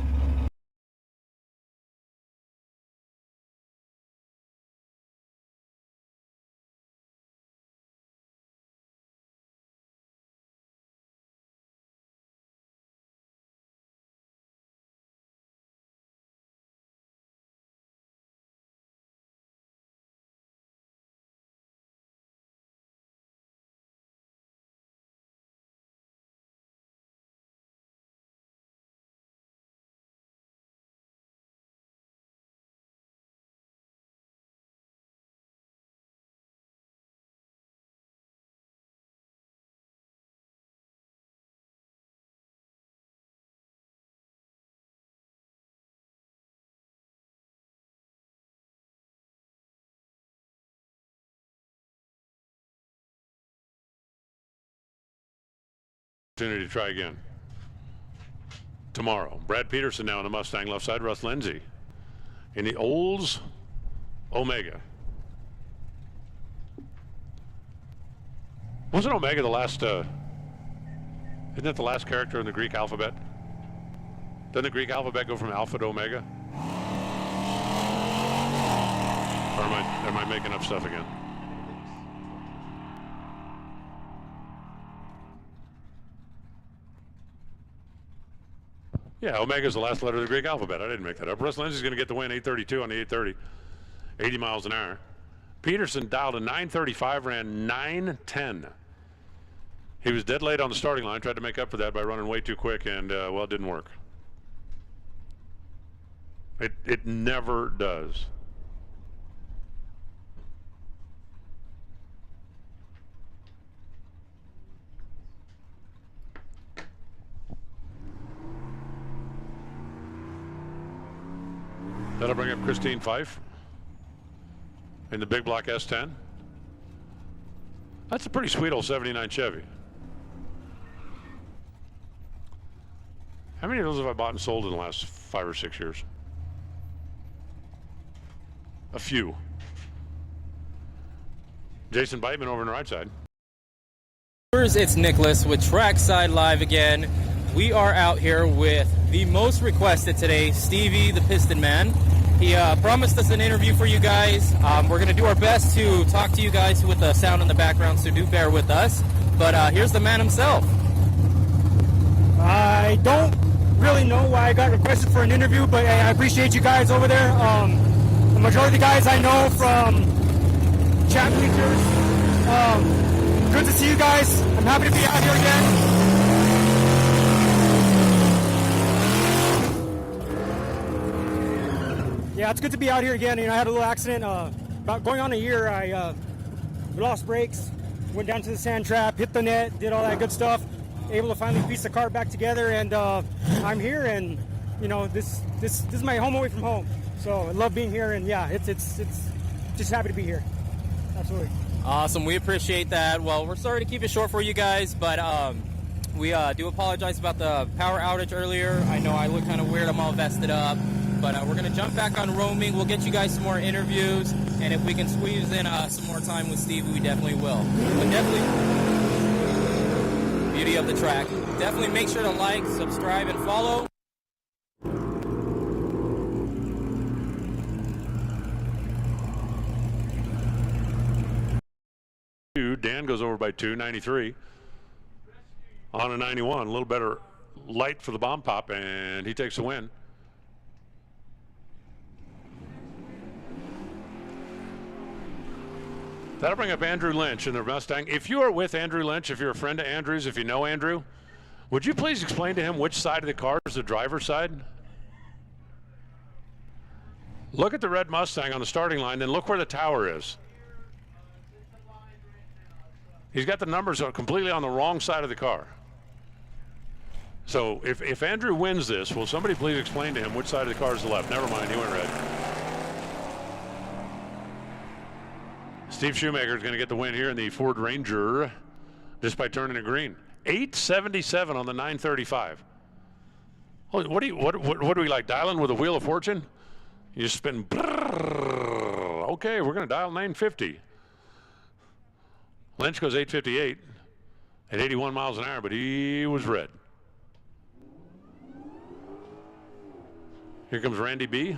Opportunity to try again. Tomorrow, Brad Peterson now in the Mustang left side, Russ Lindsay in the Olds Omega. Wasn't Omega the last, isn't that the last character in the Greek alphabet? Doesn't the Greek alphabet go from Alpha to Omega? Or am I making up stuff again? Yeah, Omega is the last letter of the Greek alphabet. I didn't make that up. Russ Lindsay's going to get the win, 832 on the 830, 80 miles an hour. Peterson dialed a 935, ran 910. He was dead late on the starting line, tried to make up for that by running way too quick, and, well, it didn't work. It never does. That'll bring up Christine Fife in the big block S10. That's a pretty sweet old 79 Chevy. How many of those have I bought and sold in the last 5 or 6 years? A few. Jason Beitman over on the right side. It's Nicholas with Trackside Live again. We are out here with the most requested today, Stevie the Piston Man. He promised us an interview for you guys. We're going to do our best to talk to you guys with the sound in the background, so do bear with us. But here's the man himself. I don't really know why I got requested for an interview, but I appreciate you guys over there. The majority of the guys I know from chat features. Good to see you guys. I'm happy to be out here again. Yeah, it's good to be out here again. You know, I had a little accident about going on a year. I lost brakes, went down to the sand trap, hit the net, did all that good stuff. Able to finally piece the car back together, and I'm here. And you know, this is my home away from home. So I love being here, and yeah, it's just happy to be here. Absolutely. Awesome, we appreciate that. Well, we're sorry to keep it short for you guys, but we do apologize about the power outage earlier. I know I look kind of weird. I'm all vested up. But we're going to jump back on roaming. We'll get you guys some more interviews. And if we can squeeze in some more time with Steve, we definitely will. But definitely, beauty of the track. Definitely make sure to like, subscribe, and follow. Dan goes over by 293 on a 91. A little better light for the bomb pop, and he takes the win. That'll bring up Andrew Lynch in the Mustang. If you are with Andrew Lynch, if you're a friend of Andrew's, if you know Andrew, would you please explain to him which side of the car is the driver's side? Look at the red Mustang on the starting line, then look where the tower is. He's got the numbers completely on the wrong side of the car. So if Andrew wins this, will somebody please explain to him which side of the car is the left? Never mind, he went red. Steve Shoemaker is going to get the win here in the Ford Ranger just by turning it green. 877 on the 935. What do we like, dialing with a wheel of fortune? You just spin. Brrr. Okay, we're going to dial 950. Lynch goes 858 at 81 miles an hour, but he was red. Here comes Randy B.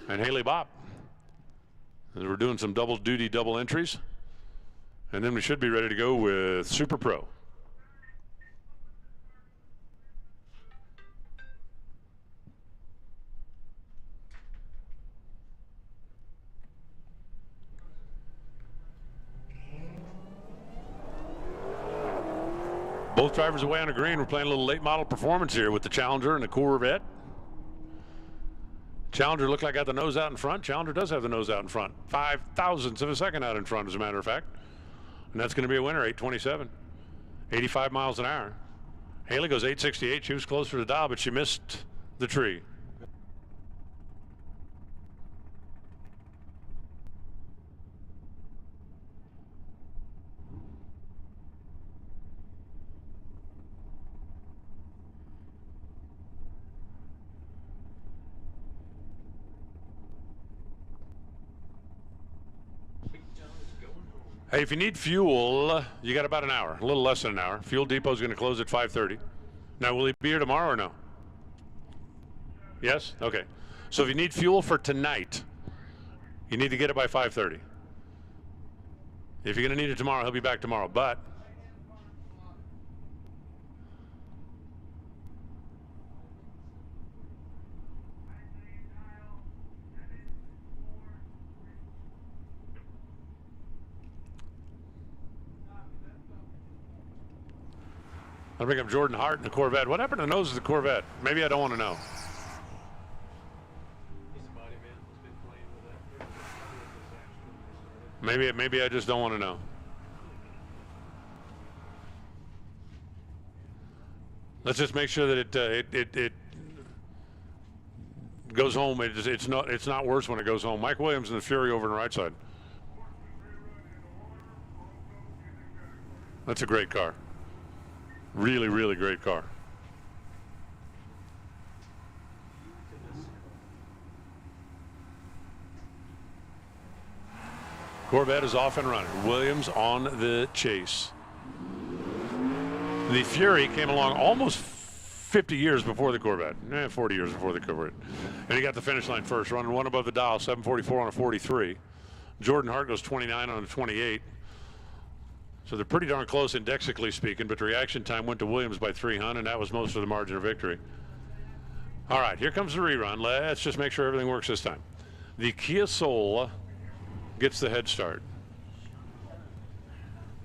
and Haley Bopp. We're doing some double duty, double entries. And then we should be ready to go with Super Pro. Both drivers away on a green. We're playing a little late model performance here with the Challenger and the Corvette. Challenger looked like got the nose out in front. Challenger does have the nose out in front. 0.005 of a second out in front, as a matter of fact. And that's going to be a winner, 827. 85 miles an hour. Haley goes 868. She was closer to dial, but she missed the tree. Hey, if you need fuel, you got about an hour, a little less than an hour. Fuel Depot is going to close at 5:30. Now, will he be here tomorrow or no? Yes? Okay. So if you need fuel for tonight, you need to get it by 5:30. If you're going to need it tomorrow, he'll be back tomorrow. But I'll bring up Jordan Hart in the Corvette. What happened to the nose of the Corvette? Maybe I don't want to know. He's a body man. He's been playing with that. Maybe I just don't want to know. Let's just make sure that it goes home. It's not worse when it goes home. Mike Williams in the Fury over on the right side. That's a great car. Really, really great car. Corvette is off and running. Williams on the chase. The Fury came along almost 50 years before the Corvette. 40 years before the Corvette. And he got the finish line first, running one above the dial, 744 on a 43. Jordan Hart goes 29 on a 28. So they're pretty darn close indexically speaking, but the reaction time went to Williams by 300, and that was most of the margin of victory. All right, here comes the rerun. Let's just make sure everything works this time. The Kia Soul gets the head start.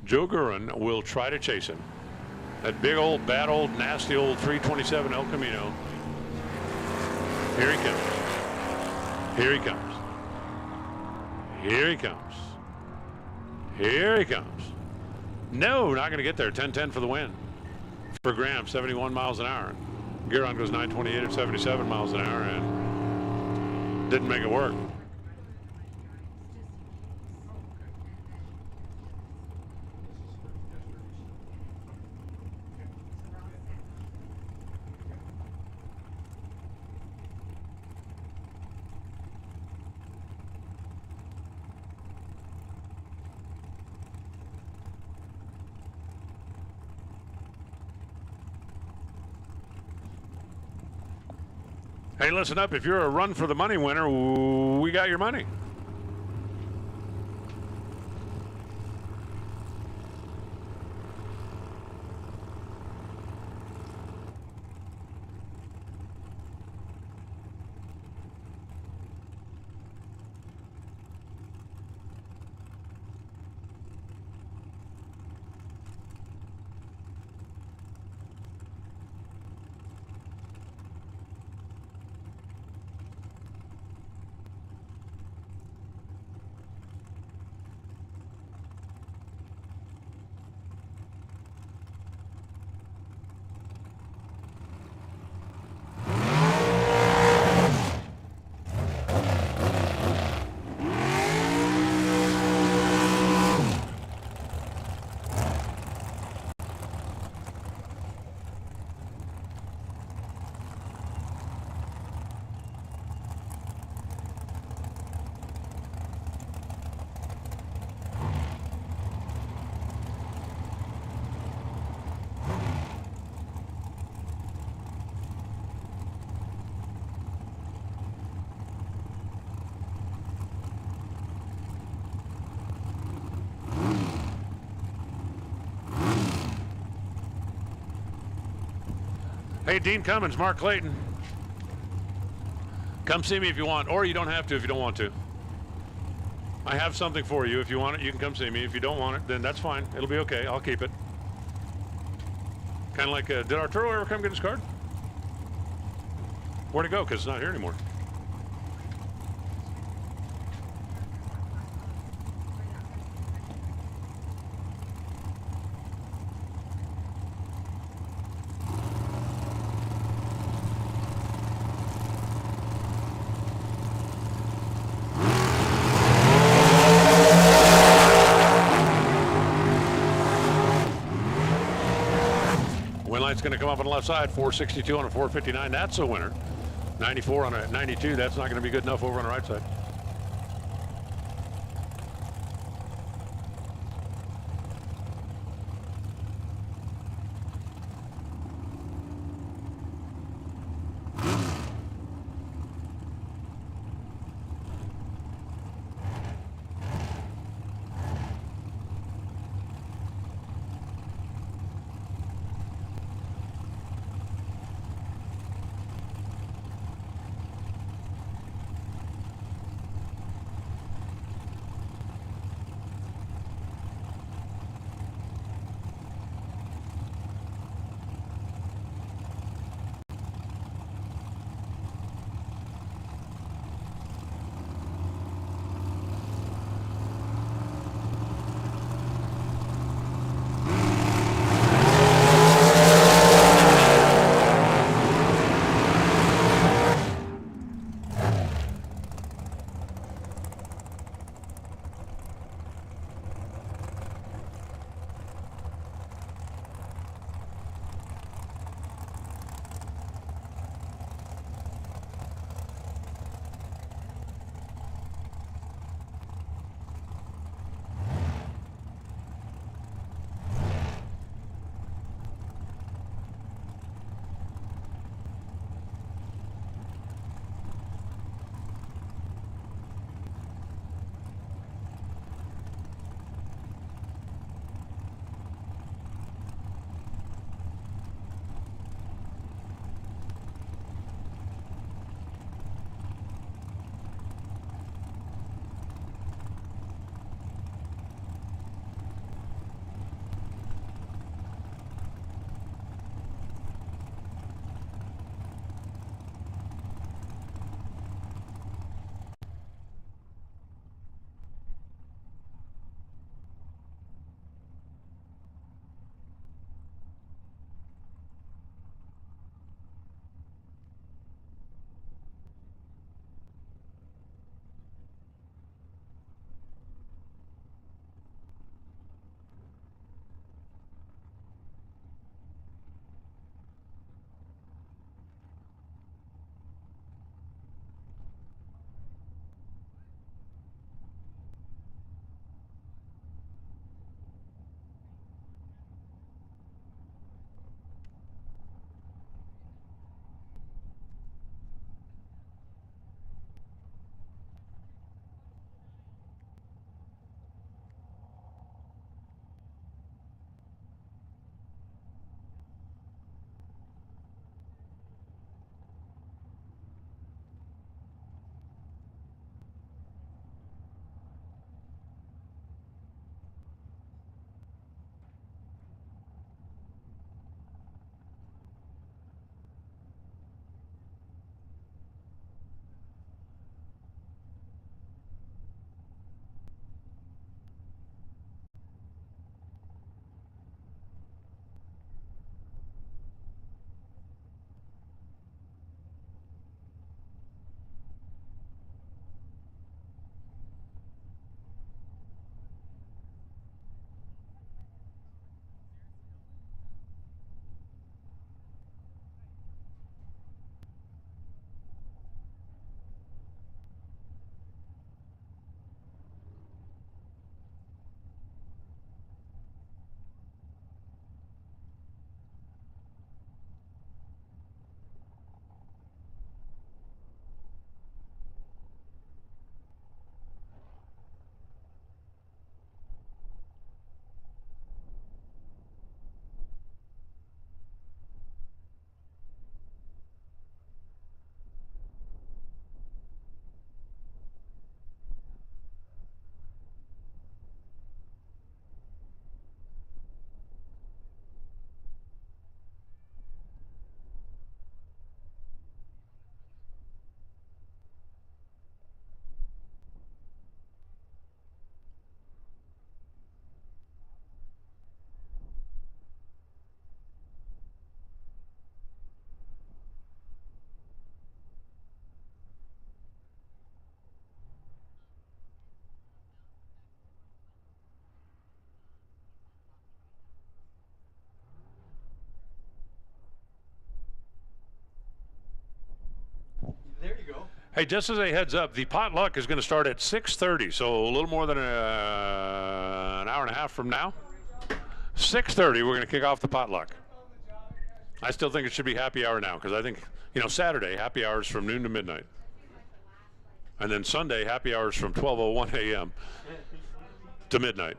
Joe Guerin will try to chase him. That big old, bad old, nasty old 327 El Camino. Here he comes. Here he comes. Here he comes. Here he comes. No, not going to get there. 10-10 for the win. For Graham, 71 miles an hour. Guerin goes 928 at 77 miles an hour and didn't make it work. Hey, listen up. If you're a run for the money winner, we got your money. Hey, Dean Cummins, Mark Clayton. Come see me if you want, or you don't have to if you don't want to. I have something for you. If you want it, you can come see me. If you don't want it, then that's fine. It'll be okay. I'll keep it. Kind of like, did Arturo ever come get his card? Where'd it go? Because it's not here anymore. It's going to come up on the left side, 462 on a 459. That's a winner. 94 on a 92. That's not going to be good enough over on the right side. Hey, just as a heads up, the potluck is going to start at 6:30, so a little more than an hour and a half from now. 6:30, we're going to kick off the potluck. I still think it should be happy hour now, because I think, you know, Saturday, happy hours from noon to midnight. And then Sunday, happy hours from 12:01 a.m. to midnight.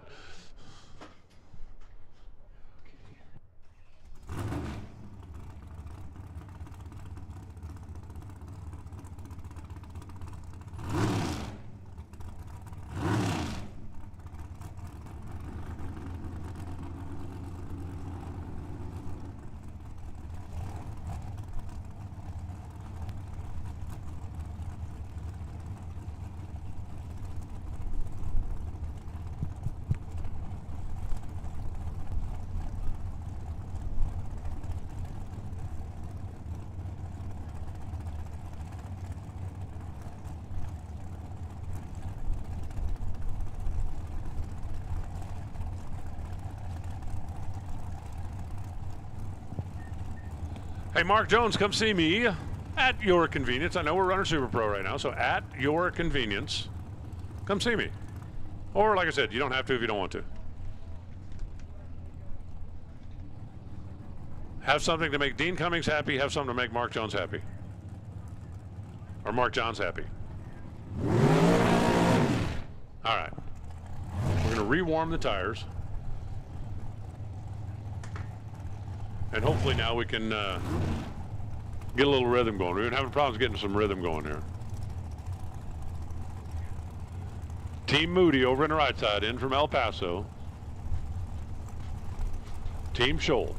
Hey, Mark Jones, come see me at your convenience. I know we're running Super Pro right now, so at your convenience, come see me. Or, like I said, you don't have to if you don't want to. Have something to make Dean Cummings happy, have something to make Mark Jones happy. Or Mark Johns happy. All right. We're going to rewarm the tires. And hopefully now we can get a little rhythm going. We've been having problems getting some rhythm going here. Team Moody over in the right side, in from El Paso. Team Scholl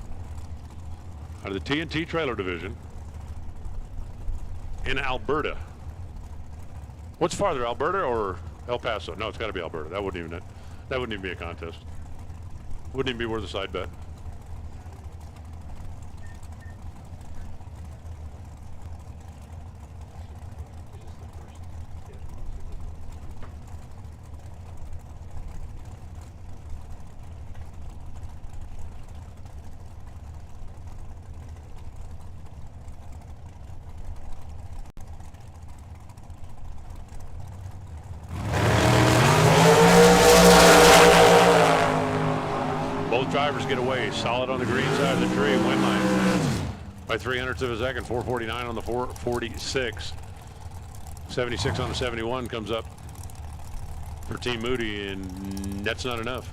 out of the TNT trailer division in Alberta. What's farther, Alberta or El Paso? No, it's got to be Alberta. That wouldn't even be a contest. Wouldn't even be worth a side bet. Drivers get away solid on the green side of the tree. Win line by 0.03 of a second. 449 on the 446. 76 on the 71 comes up for Team Moody, and that's not enough.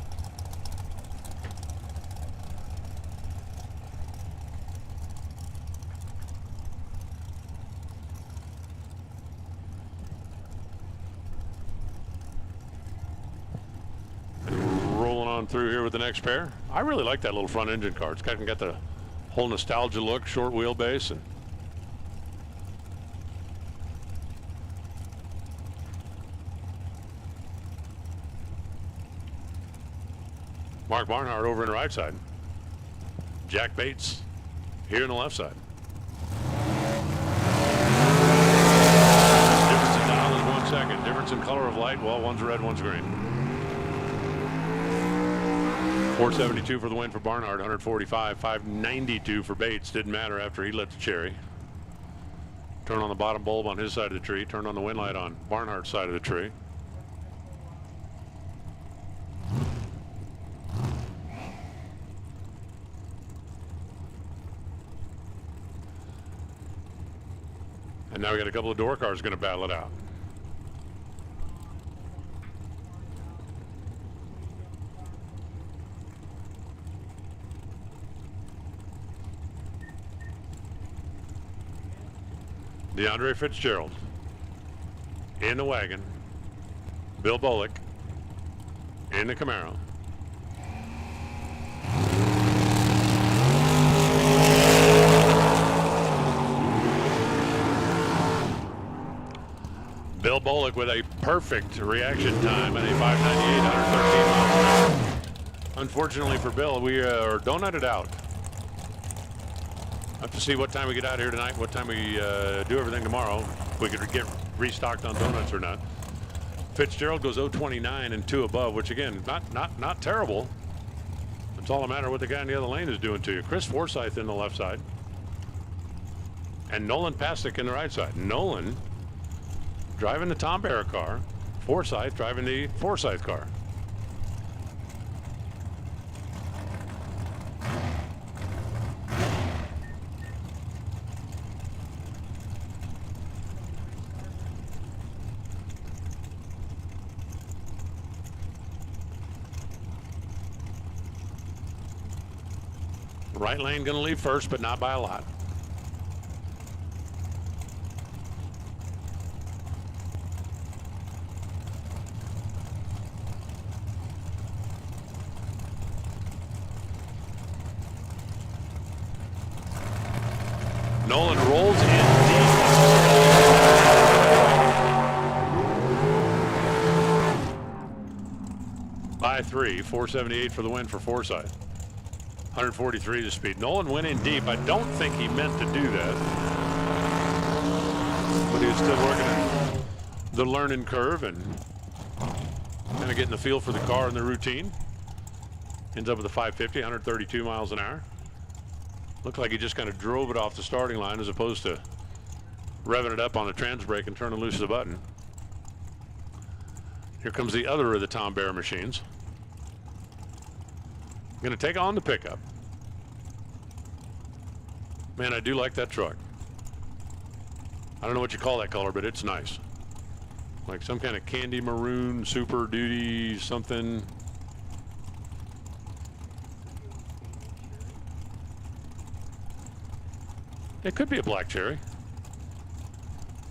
Through here with the next pair. I really like that little front engine car. It's kind of got the whole nostalgia look, short wheelbase, and Mark Barnhart over in the right side. Jack Bates here in the left side. Difference in dial is 1 second. Difference in color of light, well, one's red, one's green. 472 for the win for Barnhart, 145, 592 for Bates. Didn't matter after he lit the cherry. Turn on the bottom bulb on his side of the tree. Turn on the wind light on Barnhart's side of the tree. And now we got a couple of door cars going to battle it out. DeAndre Fitzgerald in the wagon. Bill Bullock in the Camaro. Bill Bullock with a perfect reaction time at a 598, 113 miles an hour. Unfortunately for Bill, we are donutted out. Have to see what time we get out here tonight, what time we do everything tomorrow, if we could get restocked on donuts or not. Fitzgerald goes 029 and 2 above, which again, not terrible. It's all a matter of what the guy in the other lane is doing to you. Chris Forsyth in the left side. And Nolan Pasek in the right side. Nolan driving the Tom Bear car. Forsyth driving the Forsyth car. Right lane going to leave first, but not by a lot. Nolan rolls in deep. By 3, 478 for the win for Forsyth. 143 to speed. Nolan went in deep. I don't think he meant to do that. But he was still working at the learning curve and kind of getting the feel for the car and the routine. Ends up with a 550, 132 miles an hour. Looked like he just kind of drove it off the starting line as opposed to revving it up on the trans brake and turning loose the button. Here comes the other of the Tom Bear machines. Going to take on the pickup. Man, I do like that truck. I don't know what you call that color, but it's nice. Like some kind of candy maroon, Super Duty, something. It could be a black cherry.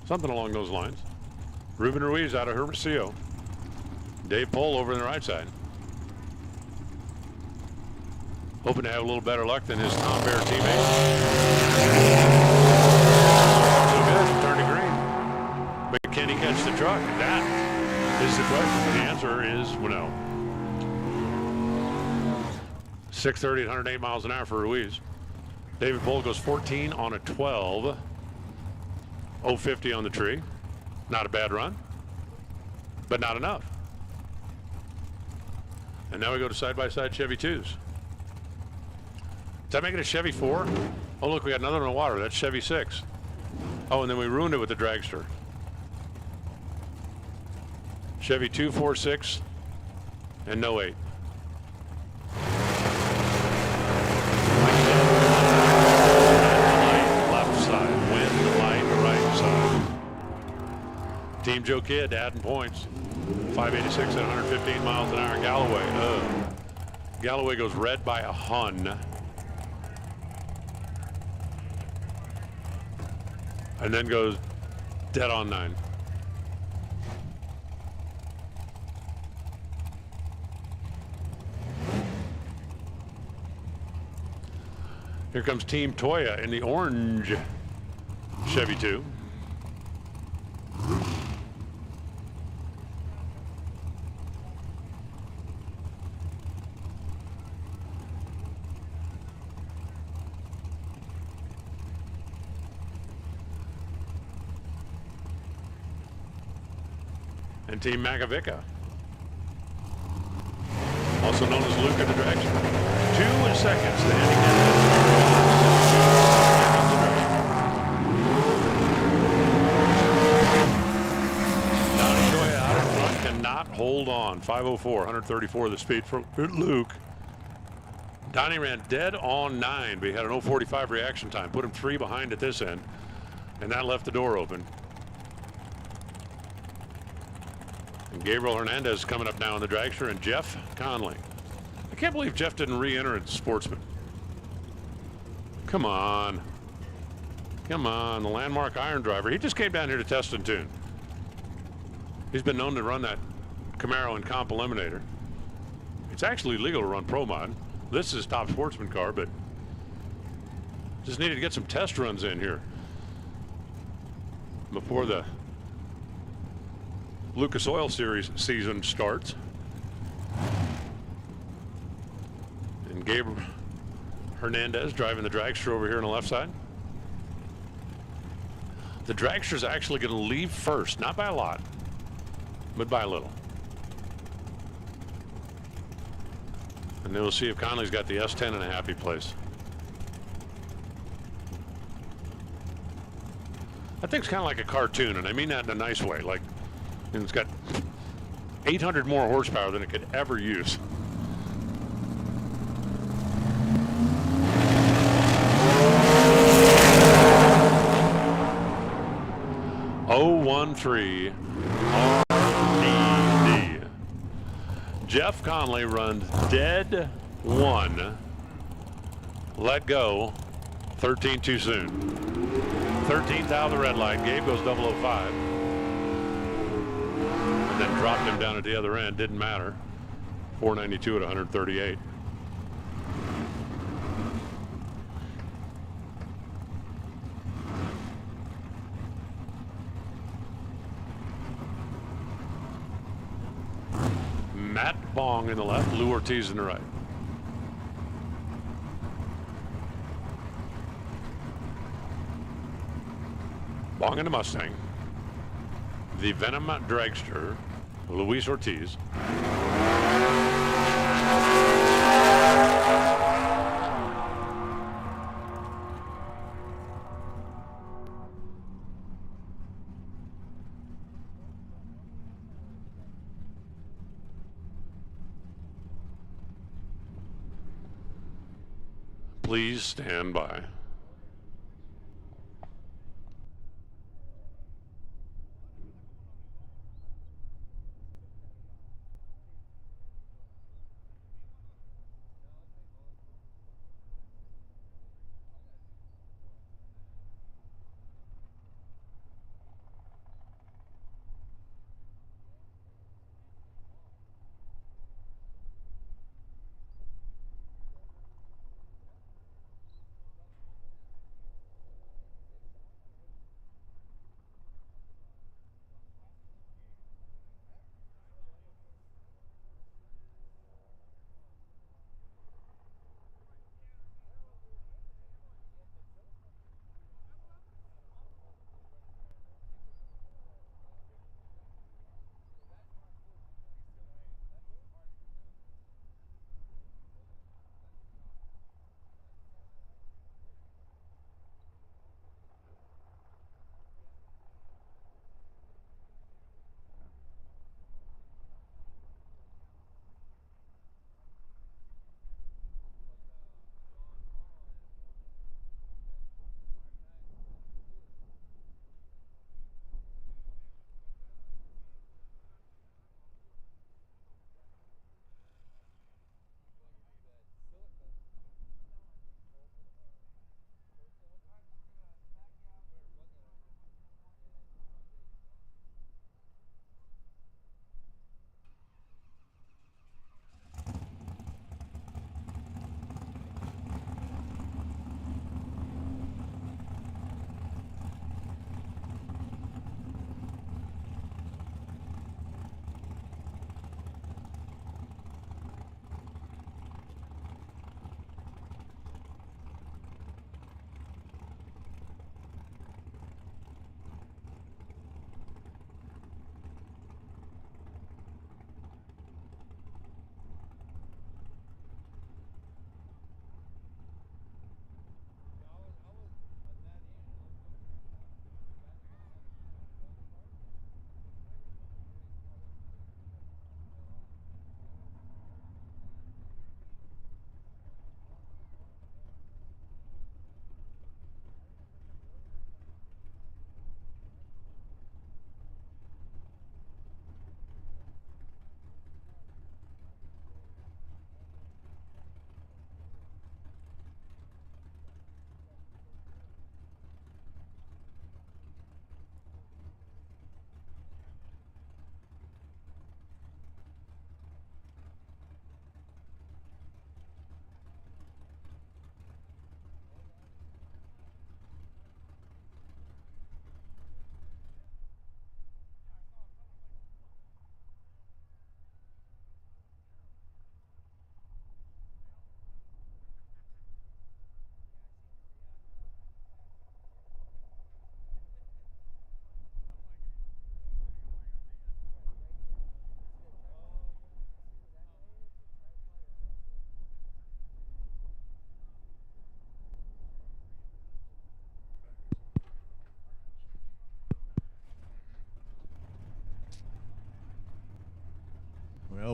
Something along those lines. Ruben Ruiz out of Hermosillo. Dave Pohl over on the right side. Hoping to have a little better luck than his Tom Bear teammate. So good, turning green. But can he catch the truck? That is the question. The answer is well, no. 630 at 108 miles an hour for Ruiz. David Pohl goes 14 on a 12. 050 on the tree. Not a bad run, but not enough. And now we go to side-by-side Chevy 2s. Does that make it a Chevy 4? Oh, look, we got another one in the water. That's Chevy 6. Oh, and then we ruined it with the Dragster. Chevy 2, 4, 6, and no 8. Left side, wind, light, right side. Team Joe Kidd adding points. 586 at 115 miles an hour. Galloway. Galloway goes red by a Hun. And then goes dead on 9. Here comes Team Toya in the orange Chevy 2. And Team Magovica, also known as Luca the Dragster. 2 seconds to handicap. Donnie Toya out in front, cannot hold on. 504, 134 the speed for Luke. Donnie ran dead on 9, but he had an 045 reaction time. Put him 3 behind at this end, and that left the door open. And Gabriel Hernandez coming up now in the Dragster, and Jeff Conley. I can't believe Jeff didn't re-enter as Sportsman. Come on. Come on, the landmark iron driver. He just came down here to test and tune. He's been known to run that Camaro and Comp Eliminator. It's actually legal to run Pro Mod. This is top Sportsman car, but just needed to get some test runs in here before the Lucas Oil Series season starts. And Gabriel Hernandez driving the Dragster over here on the left side. The Dragster's actually going to leave first, not by a lot, but by a little. And then we'll see if Conley's got the S10 in a happy place. That thing's kind of like a cartoon, and I mean that in a nice way. Like, and it's got 800 more horsepower than it could ever use. Oh, 13 RDD. Jeff Conley runs dead 1. Let go 13 too soon. 13th out of the red line. Gabe goes 005. And then dropped him down at the other end. Didn't matter. 492 at 138. Matt Bong in the left, Lou Ortiz in the right. Bong in the Mustang. The Venom Dragster, Luis Ortiz. Please stand by.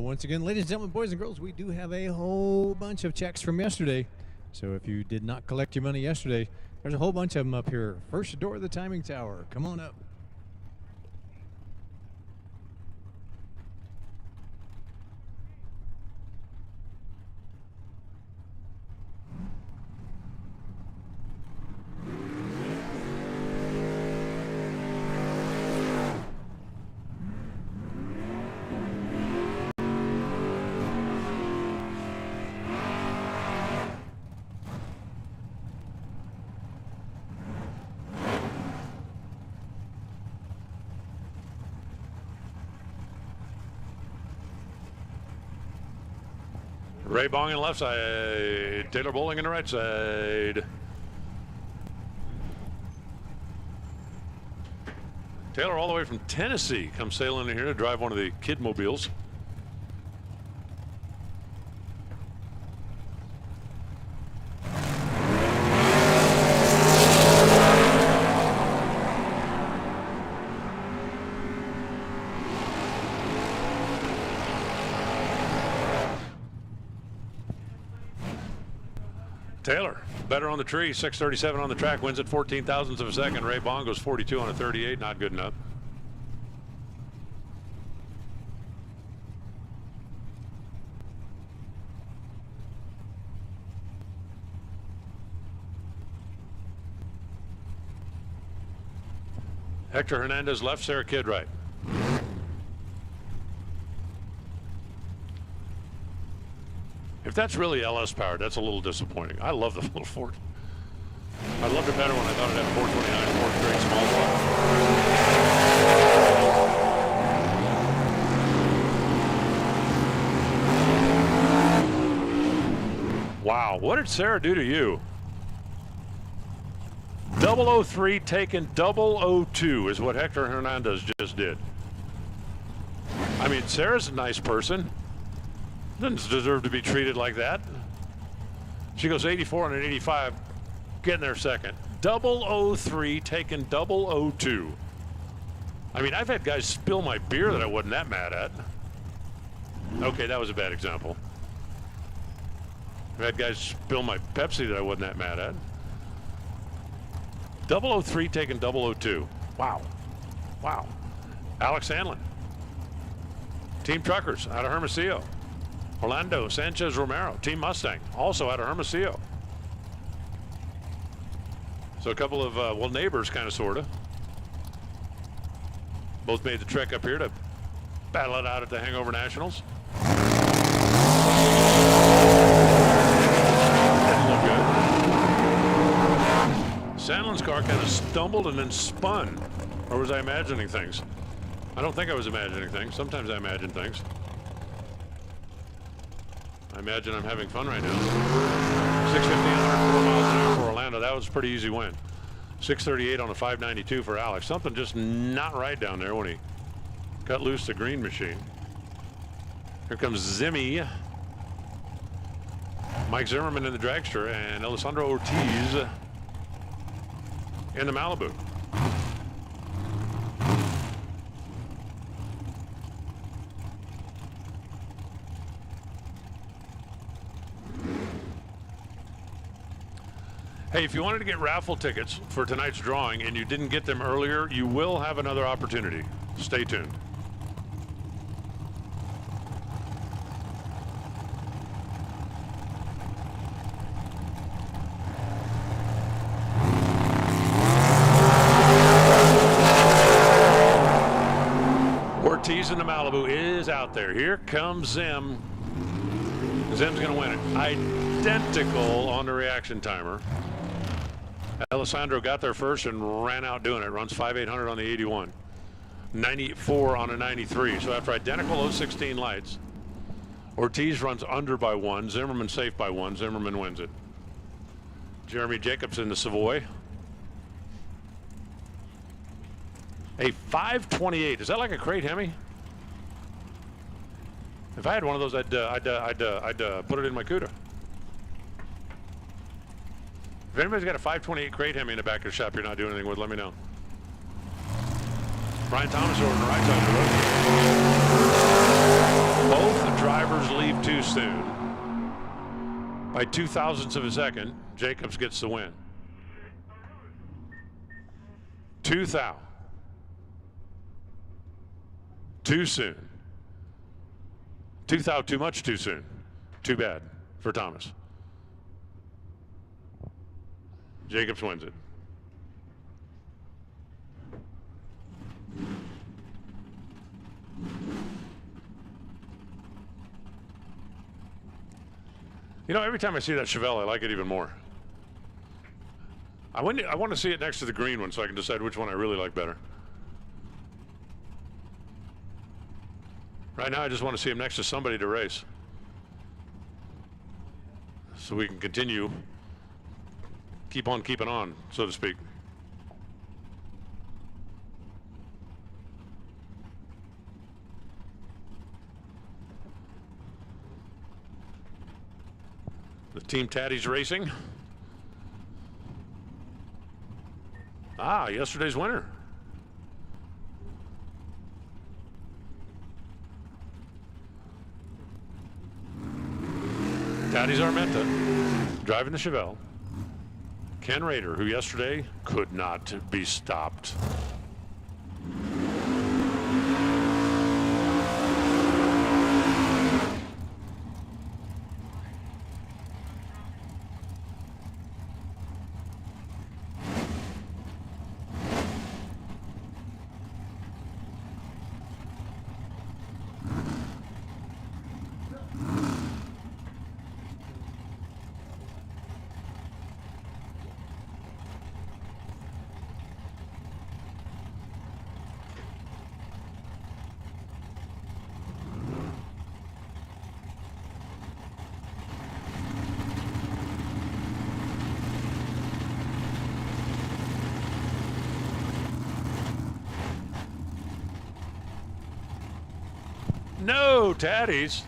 Once again, ladies and gentlemen, boys and girls, we do have a whole bunch of checks from yesterday. So if you did not collect your money yesterday, there's a whole bunch of them up here. First door of the timing tower. Come on up. Ray Bong in the left side. Taylor Bowling in the right side. Taylor all the way from Tennessee comes sailing in here to drive one of the kid mobiles. Taylor, better on the tree, 637 on the track, wins at 14 thousandths of a second. Ray Bong goes 42 on a 38, not good enough. Hector Hernandez left, Sarah Kidd right. If that's really LS powered, that's a little disappointing. I love the little Ford. I loved it better when I thought it had 429 small block. Wow, what did Sarah do to you? 003 taken 002 is what Hector Hernandez just did. I mean, Sarah's a nice person. Doesn't deserve to be treated like that. She goes 84 and an 85, getting there second. 003 taken 002. I mean, I've had guys spill my beer that I wasn't that mad at. Okay, that was a bad example. I've had guys spill my Pepsi that I wasn't that mad at. 003 taken 002. Wow. Wow. Alex Hanlon. Team Truckers out of Hermosillo. Orlando Sanchez Romero, Team Mustang, also out of Hermosillo. So a couple of, well, neighbors, kind of, sort of. Both made the trek up here to battle it out at the Hangover Nationals. Didn't look good. Sandlin's car kind of stumbled and then spun. Or was I imagining things? I don't think I was imagining things. Sometimes I imagine things. I imagine I'm having fun right now. 650 and 104 miles an hour for Orlando. That was a pretty easy win. 638 on a 592 for Alex. Something just not right down there when he cut loose the green machine. Here comes Zimmy. Mike Zimmerman in the Dragster and Alessandro Ortiz in the Malibu. Hey, if you wanted to get raffle tickets for tonight's drawing and you didn't get them earlier, you will have another opportunity. Stay tuned. Ortiz in the Malibu is out there. Here comes Zim. Zim's going to win it. Identical on the reaction timer. Alessandro got there first and ran out doing it. Runs 5,800 on the 81. 94 on a 93. So after identical 016 lights, Ortiz runs under by 1. Zimmerman safe by 1. Zimmerman wins it. Jeremy Jacobs in the Savoy. A 528. Is that like a crate Hemi? If I had one of those, I'd put it in my Cuda. If anybody's got a 528 crate Hemi in the back of the shop you're not doing anything with, let me know. Brian Thomas over on the right side of the road. Both drivers leave too soon. By 0.02 of a second, Jacobs gets the win. 2 thou. Too soon. 2 thou too much too soon. Too bad for Thomas. Jacobs wins it. You know, every time I see that Chevelle, I like it even more. I want to see it next to the green one so I can decide which one I really like better. Right now, I just want to see him next to somebody to race, so we can continue, keep on keeping on, so to speak. The Team Taddy's racing. Ah, yesterday's winner. Taddy's Armenta, driving the Chevelle. Ken Rader, who yesterday could not be stopped. No, Taddy's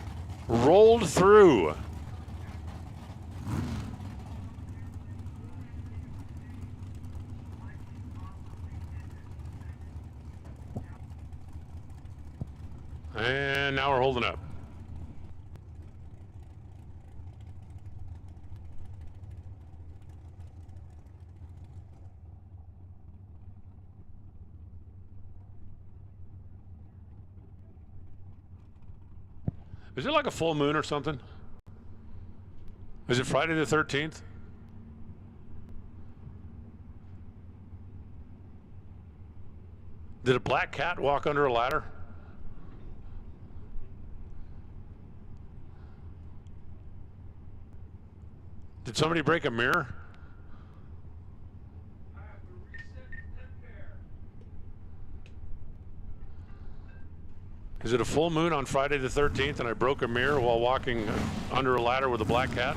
rolled through. And now we're holding up. Is it like a full moon or something? Is it Friday the 13th? Did a black cat walk under a ladder? Did somebody break a mirror? Is it a full moon on Friday the 13th and I broke a mirror while walking under a ladder with a black cat?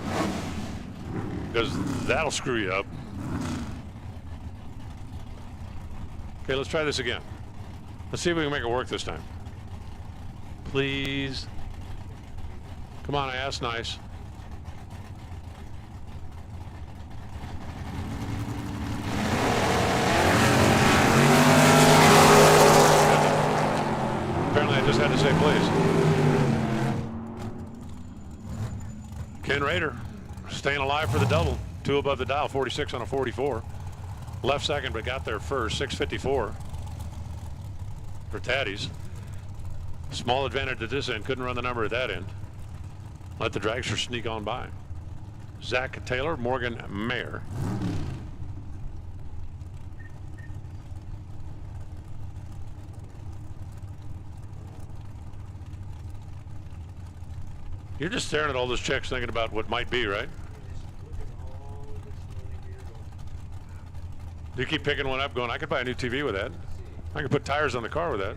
Because that'll screw you up. Okay, let's try this again. Let's see if we can make it work this time. Please. Come on, I asked nice. Apparently I just had to say please. Ken Rader staying alive for the double. 2 above the dial, 46 on a 44. Left second, but got there first, 654 for Taddy's. Small advantage at this end, couldn't run the number at that end. Let the dragster sneak on by. Zach Taylor, Morgan Mayer. You're just staring at all those checks thinking about what might be, right? You keep picking one up going, I could buy a new TV with that. I could put tires on the car with that.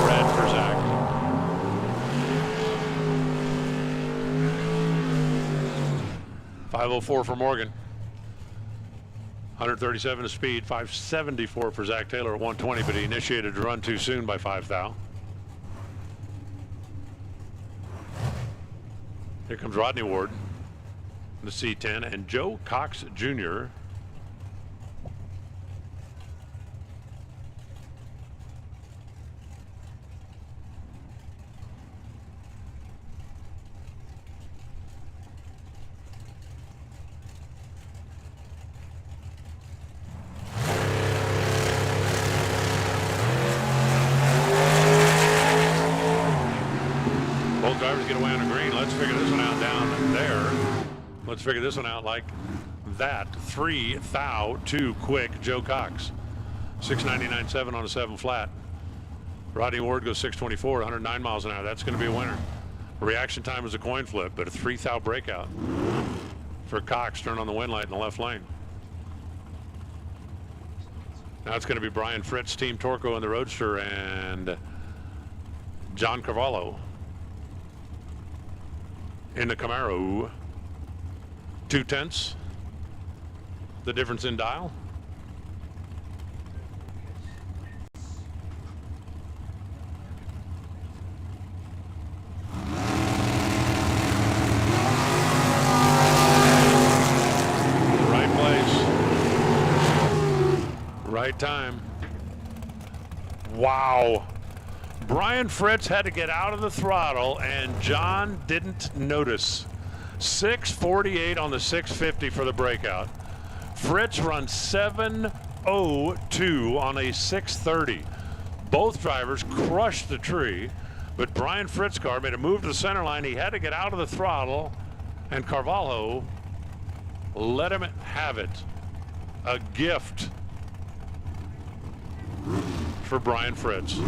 Red for Zach. .504 for Morgan. 137 of speed, 574 for Zach Taylor at 120, but he initiated to run too soon by 5 thou. Here comes Rodney Ward, the C10, and Joe Cox Jr. Both drivers get away on the green. Let's figure this one out down there. Let's figure this one out like that. 3,002 quick Joe Cox. 699.7 on a 7 flat. Rodney Ward goes 624, 109 miles an hour. That's going to be a winner. Reaction time was a coin flip, but a 3,000 breakout for Cox. Turn on the wind light in the left lane. Now it's going to be Brian Fritz, Team Torco in the Roadster, and John Carvalho in the Camaro. 2/10. The difference in dial. Right place. Right time. Wow. Brian Fritz had to get out of the throttle, and John didn't notice. 648 on the 650 for the breakout. Fritz runs 702 on a 630. Both drivers crushed the tree, but Brian Fritz's car made a move to the center line. He had to get out of the throttle, and Carvalho let him have it. A gift for Brian Fritz.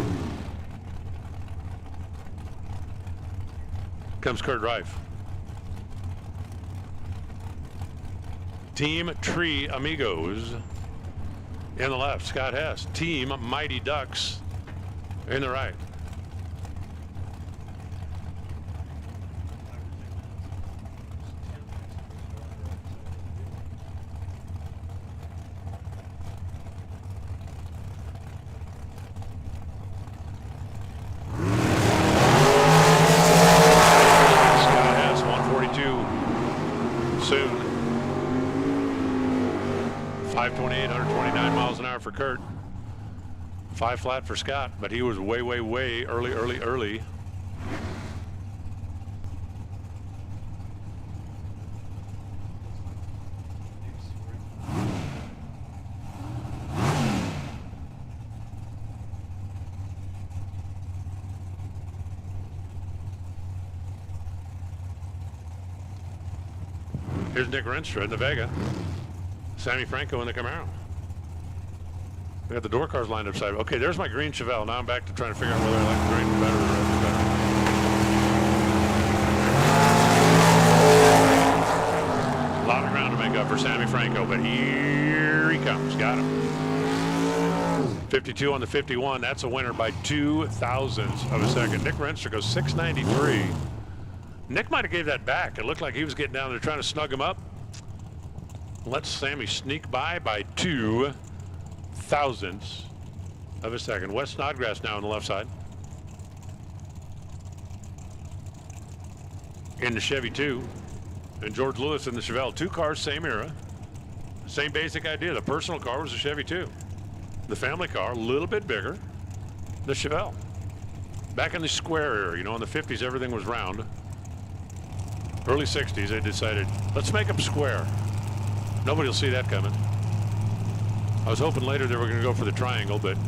Comes Kurt Reif. Team Tree Amigos in the left. Scott Hess. Team Mighty Ducks in the right. Scott Hess, 142 soon. 528, 129 miles an hour for Kurt. 5 flat for Scott, but he was way early. Here's Nick Renstra in the Vega. Sammy Franco in the Camaro. We got the door cars lined up side. Okay, there's my green Chevelle. Now I'm back to trying to figure out whether I like the green better or the red better. A lot of ground to make up for Sammy Franco, but here he comes. Got him. 52 on the 51. That's a winner by 0.02 of a second. Nick Renstra goes 693. Nick might have gave that back. It looked like he was getting down there trying to snug him up. Let Sammy sneak by 0.02 of a second. Wes Snodgrass now on the left side. In the Chevy 2. And George Lewis in the Chevelle. 2 cars, same era. Same basic idea. The personal car was the Chevy 2. The family car, a little bit bigger. The Chevelle. Back in the square era, you know, in the 50s, everything was round. Early 60s, they decided, let's make them square. Nobody will see that coming. I was hoping later they were going to go for the triangle, but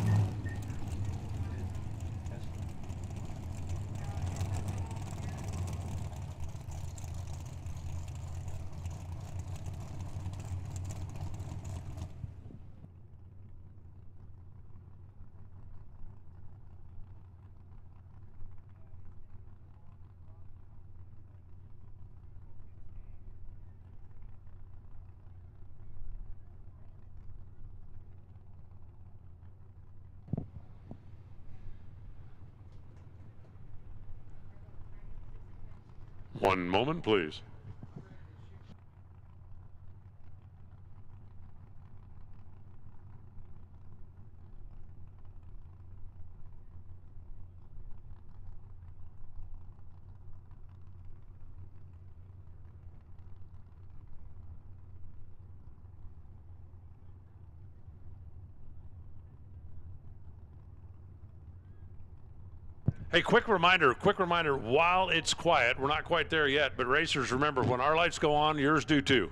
one moment, please. Hey, quick reminder, while it's quiet, we're not quite there yet, but racers, remember, when our lights go on, yours do too.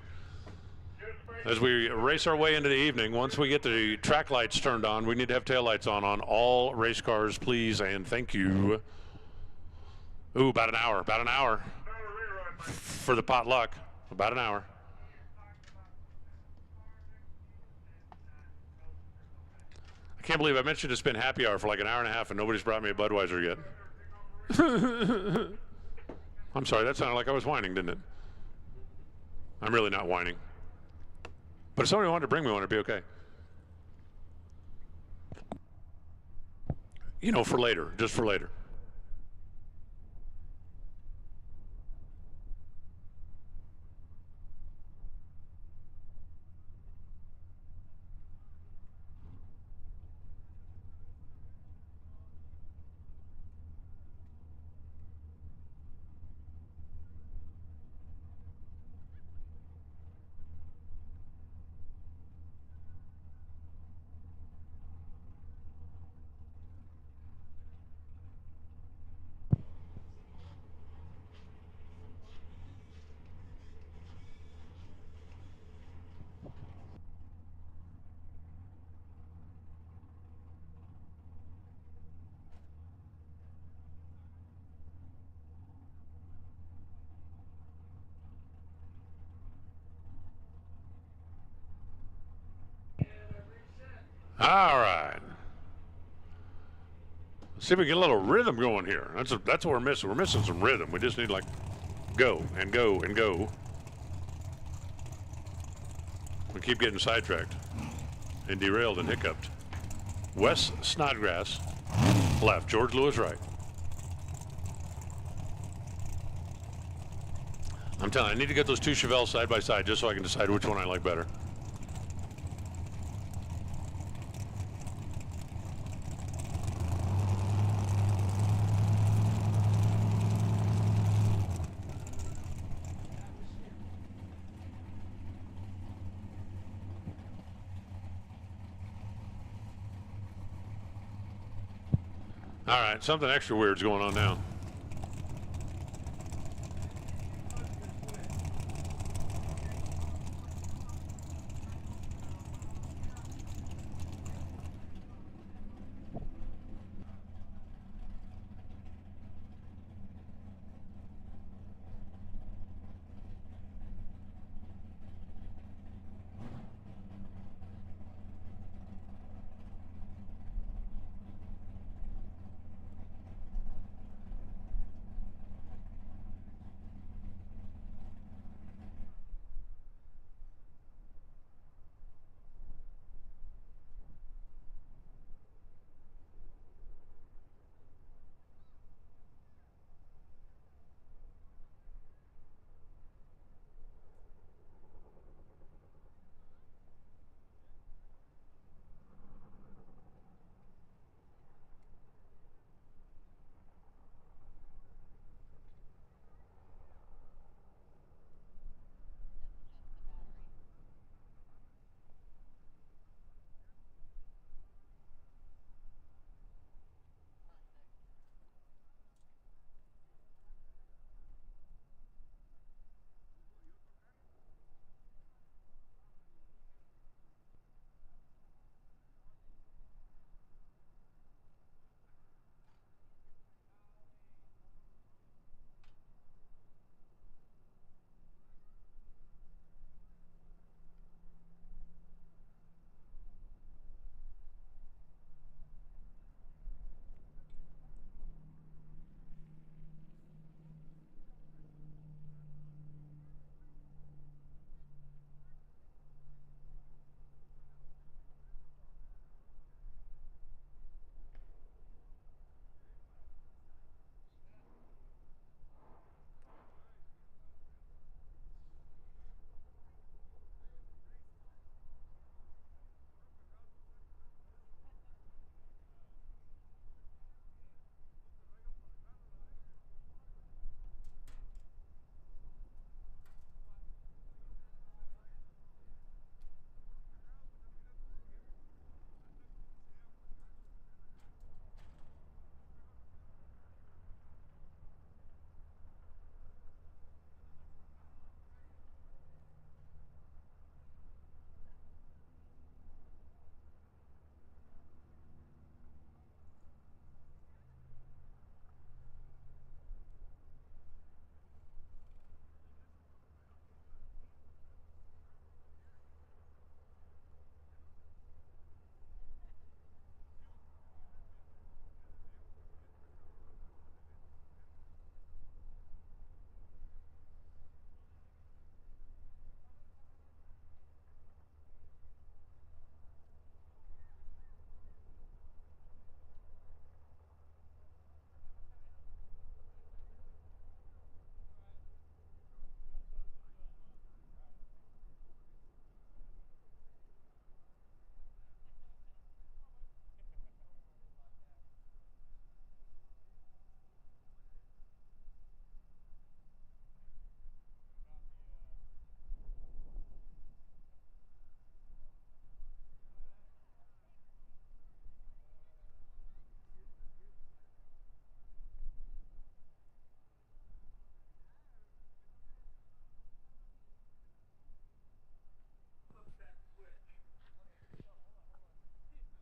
As we race our way into the evening, once we get the track lights turned on, we need to have tail lights on all race cars, please, and thank you. Ooh, about an hour for the potluck, about an hour. I can't believe I mentioned it's been happy hour for like an hour and a half and nobody's brought me a Budweiser yet. I'm sorry, that sounded like I was whining, didn't it? I'm really not whining. But if somebody wanted to bring me one, it'd be okay. You know, for later, just for later. All right. Let's see if we get a little rhythm going here. That's what we're missing. We're missing some rhythm. We just need like go and go and go. We keep getting sidetracked and derailed and hiccuped. Wes Snodgrass left. George Lewis right. I'm telling you, I need to get those two Chevelles side by side just so I can decide which one I like better. All right, something extra weird's going on now.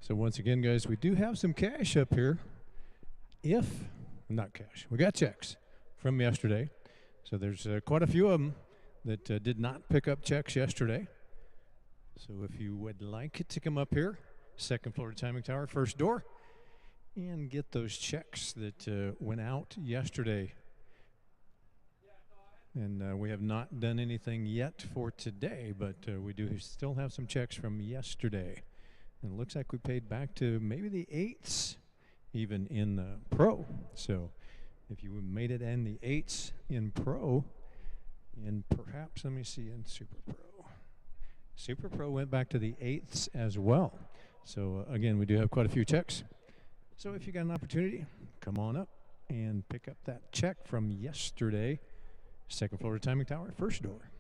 So once again, guys, we do have some cash up here. Not cash, we got checks from yesterday. So there's quite a few of them that did not pick up checks yesterday. So if you would like to come up here, second floor timing tower, first door, and get those checks that went out yesterday. And we have not done anything yet for today, but we do still have some checks from yesterday. And it looks like we paid back to maybe the 8s, even in Pro. So if you made it in the 8s in Pro, and perhaps, let me see, in Super Pro. Super Pro went back to the 8s as well. So again, we do have quite a few checks. So if you got an opportunity, come on up and pick up that check from yesterday. Second floor timing tower, first door.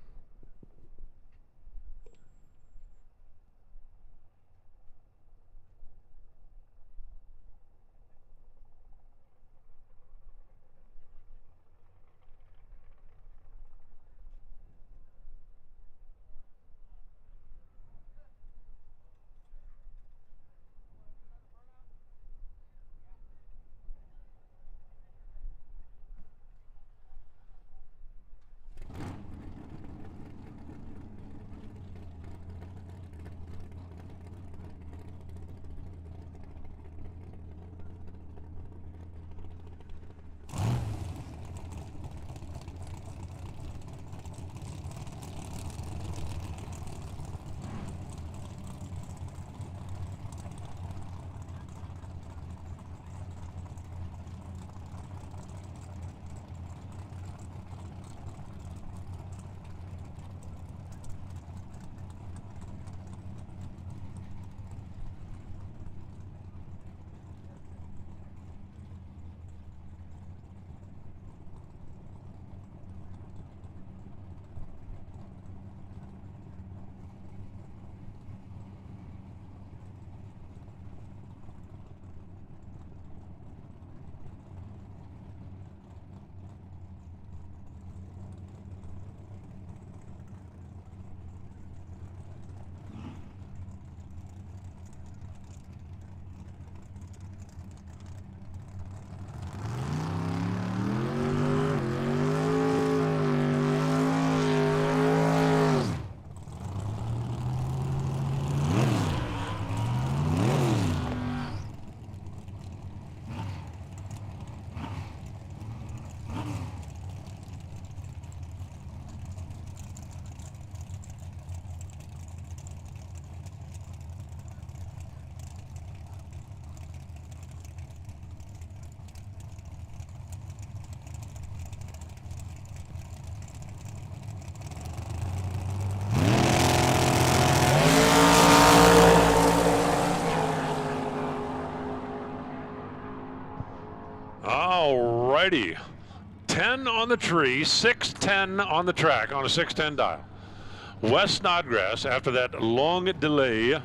Alrighty, 10 on the tree, 610 on the track on a 610 dial. Wes Snodgrass, after that long delay,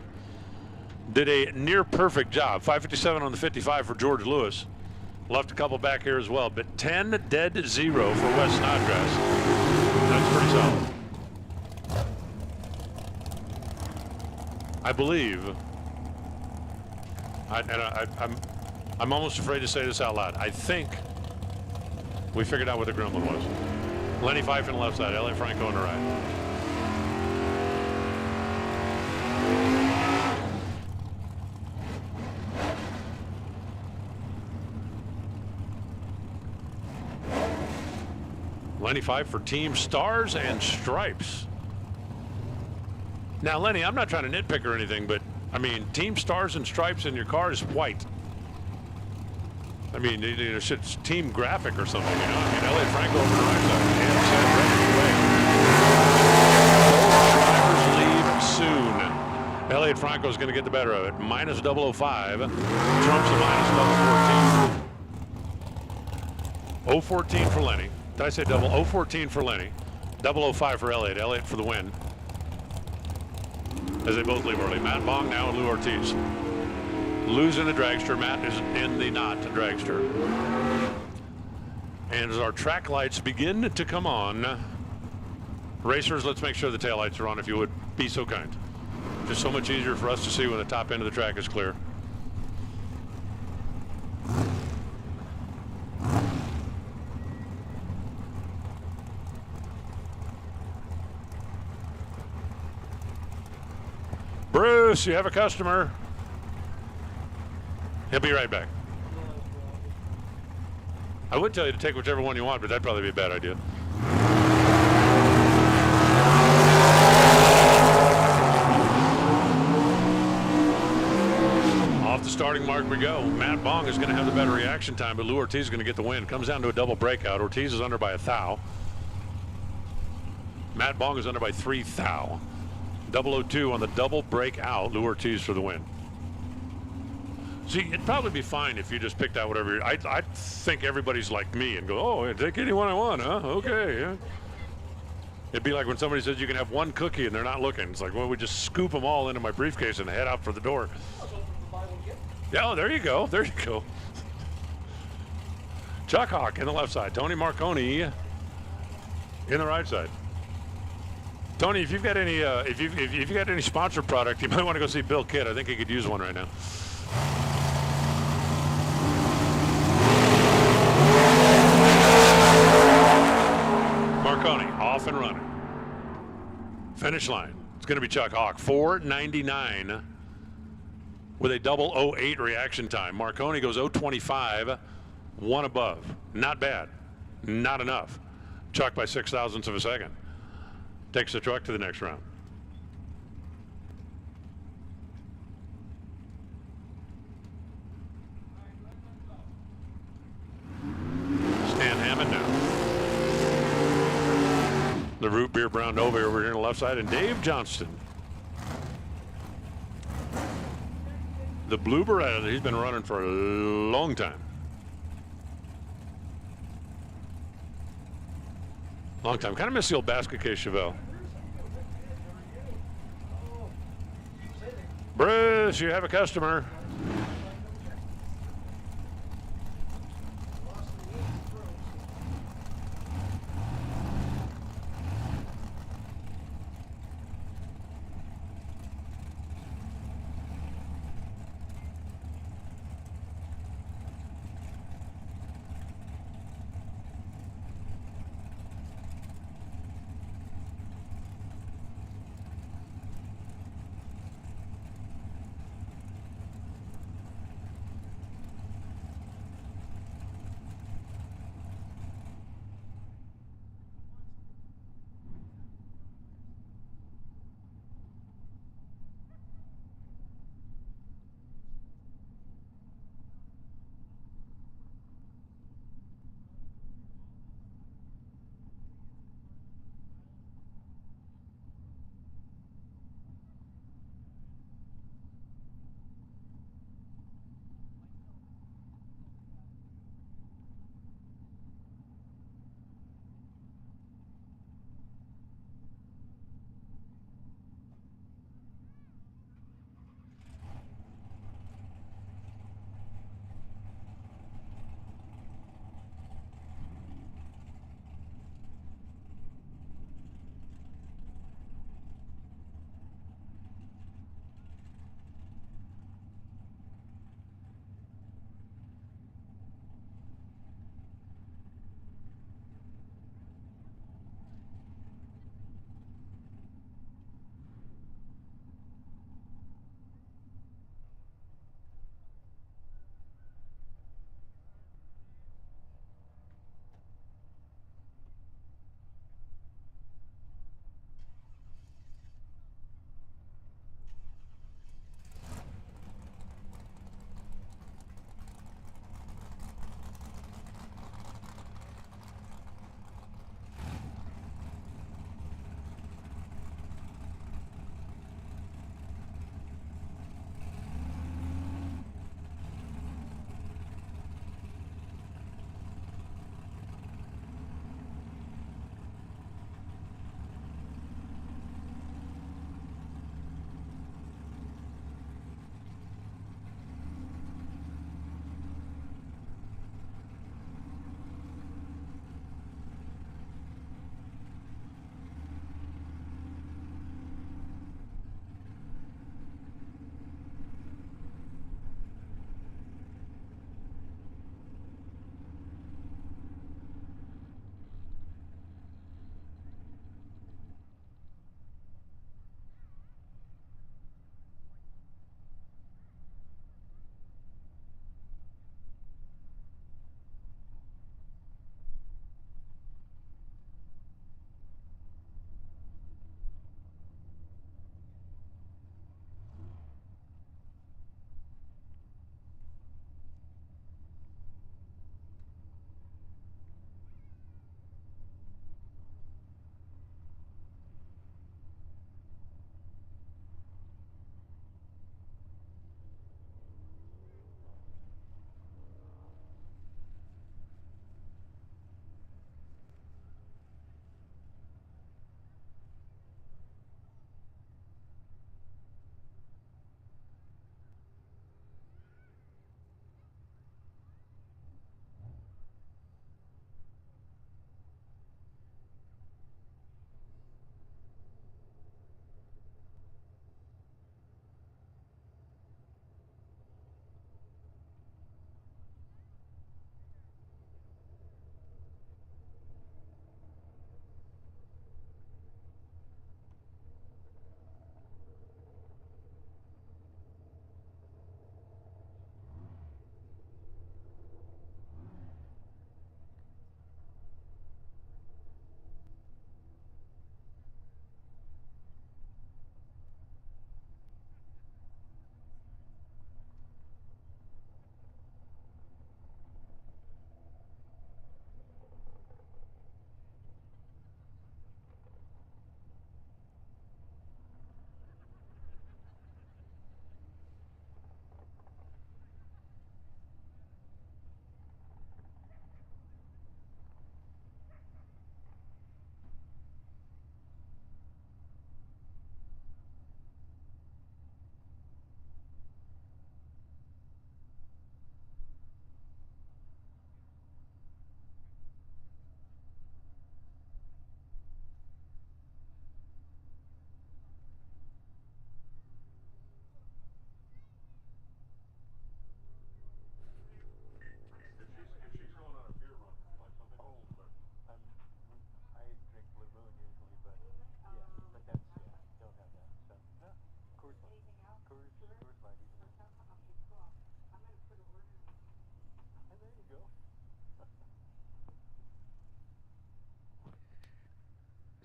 did a near perfect job. 557 on the 55 for George Lewis. Left a couple back here as well, but 10 dead 0 for Wes Snodgrass. That's pretty solid. I believe, I'm almost afraid to say this out loud. I think we figured out what the gremlin was. Lenny Fife on the left side, Elliot Franco on the right. Lenny Fife for Team Stars and Stripes. Now, Lenny, I'm not trying to nitpick or anything, but I mean, Team Stars and Stripes in your car is white. I mean, it's team graphic or something, you know? I mean, Elliot Franco over the right side. And set, ready to win. Both drivers leave soon. Elliot Franco is going to get the better of it. Minus 005. Trump's a minus 014. 014 for Lenny. Did I say double? 014 for Lenny. 005 for Elliot. Elliot for the win. As they both leave early. Matt Bong now and Lou Ortiz. Lou's in the dragster. Matt is in the not dragster. And as our track lights begin to come on, racers, let's make sure the taillights are on if you would be so kind. Just so much easier for us to see when the top end of the track is clear. Bruce, you have a customer. He'll be right back. I would tell you to take whichever one you want, but that'd probably be a bad idea. Off the starting mark we go. Matt Bong is going to have the better reaction time, but Lou Ortiz is going to get the win. Comes down to a double breakout. Ortiz is under by a thou. Matt Bong is under by 3 thou. 002 on the double breakout. Lou Ortiz for the win. See, it'd probably be fine if you just picked out whatever. I think everybody's like me and go, oh, take anyone I want, huh? Okay, yeah. It'd be like when somebody says you can have one cookie and they're not looking. It's like, well, we just scoop them all into my briefcase and head out for the door. Yeah, oh, there you go. There you go. Chuck Hawk in the left side. Tony Marconi in the right side. Tony, if you've got any, if you've got any sponsored product, you might want to go see Bill Kidd. I think he could use one right now. Marconi off and running. Finish line. It's going to be Chuck Hawk. 4:99 with a double 08 reaction time. Marconi goes 0:25, one above. Not bad. Not enough. Chuck by 6 thousandths of a second. Takes the truck to the next round. Stan Hammond now. The root beer brown Nova over here on the left side, and Dave Johnston. The blue Beretta, he's been running for a long time. Long time. Kind of miss the old basket case Chevelle. Bruce, you have a customer.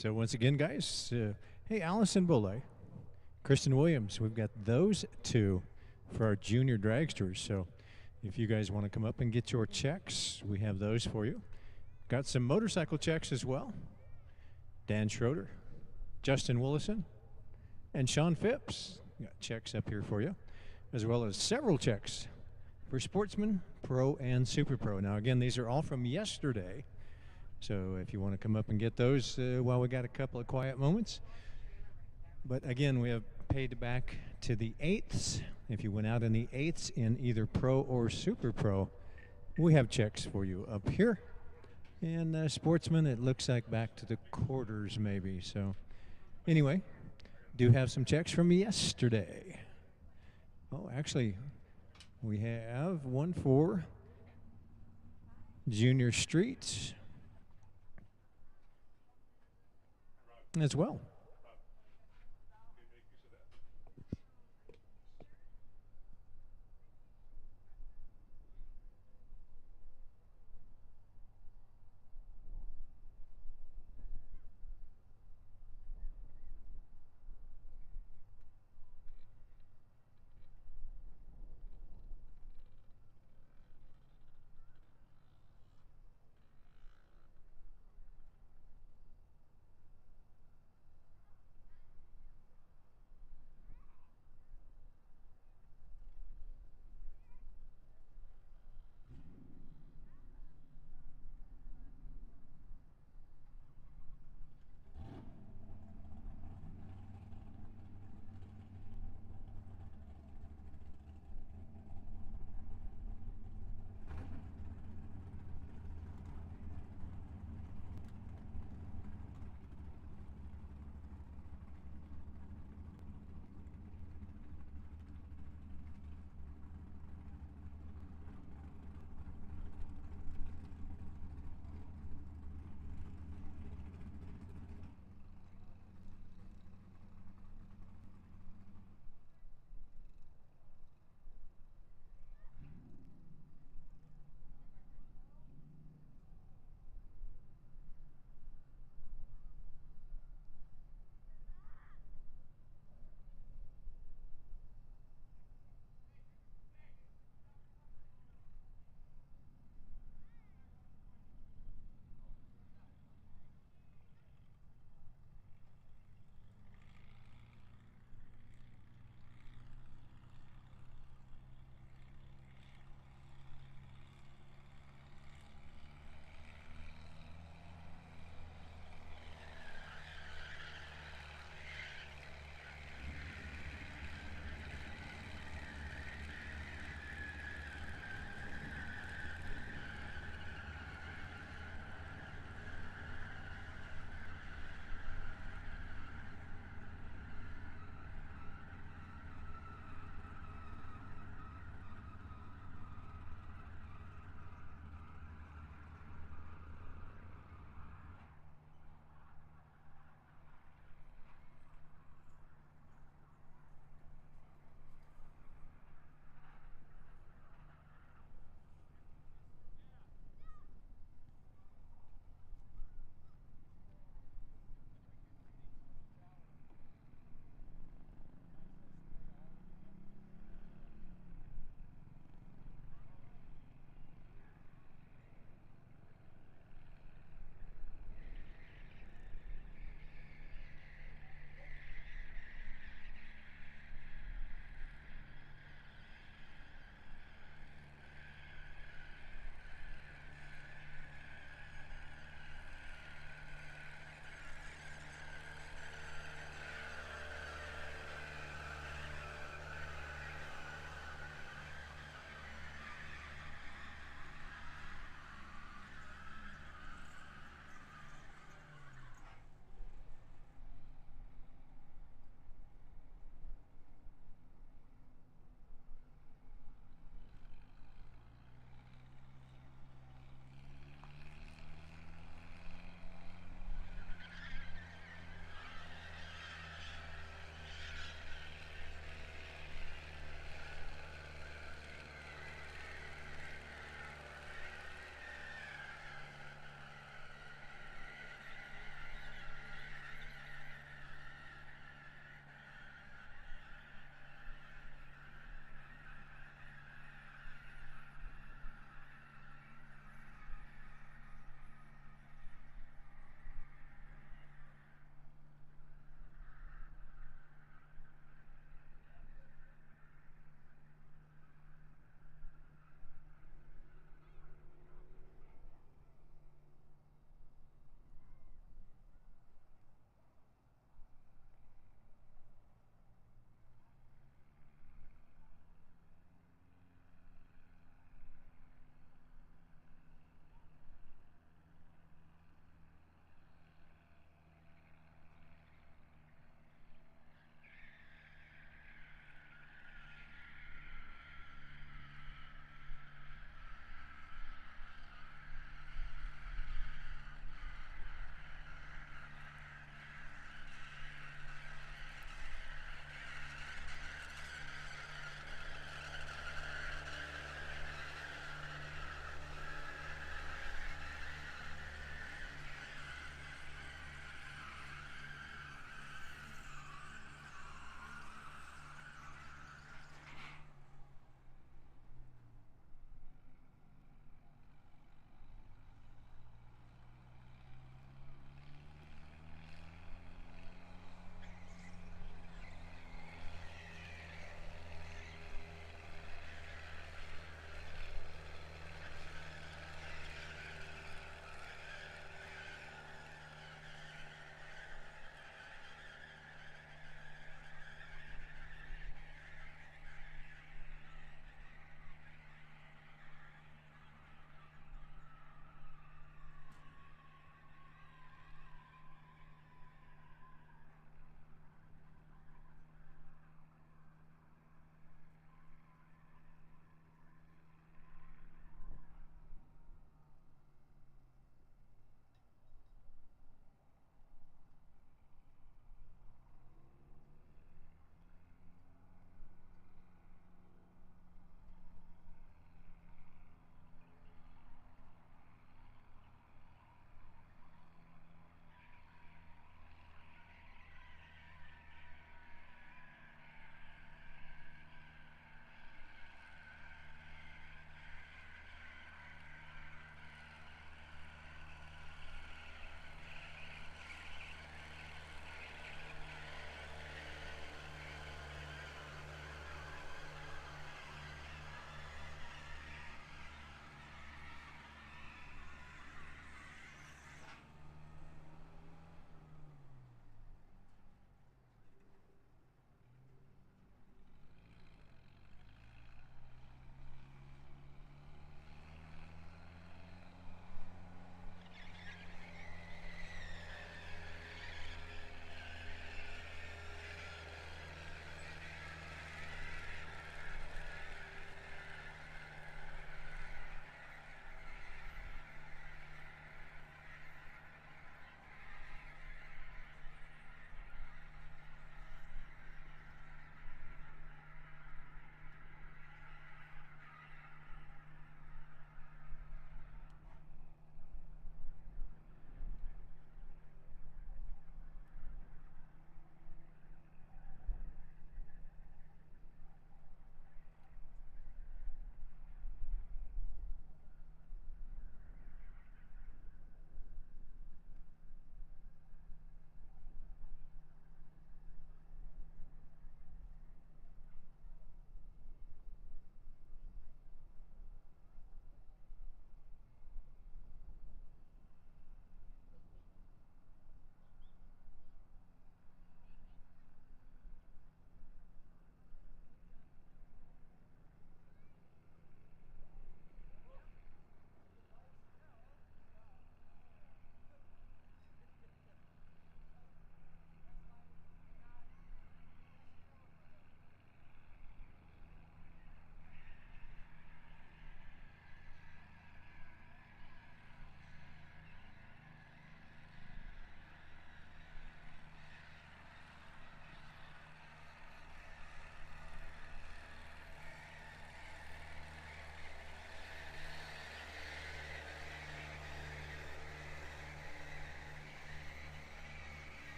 So once again, guys, hey, Allison Bolle, Kristen Williams, we've got those two for our junior dragsters. So if you guys want to come up and get your checks, we have those for you. Got some motorcycle checks as well. Dan Schroeder, Justin Willison, and Sean Phipps. Got checks up here for you, as well as several checks for Sportsman, Pro, and Super Pro. Now, again, these are all from yesterday. So if you want to come up and get those while we got a couple of quiet moments. But again, we have paid back to the eighths. If you went out in the eighths in either Pro or Super Pro, we have checks for you up here. And Sportsman, it looks like back to the quarters maybe. So anyway, do have some checks from yesterday. Oh, actually, we have one for Junior Street as well.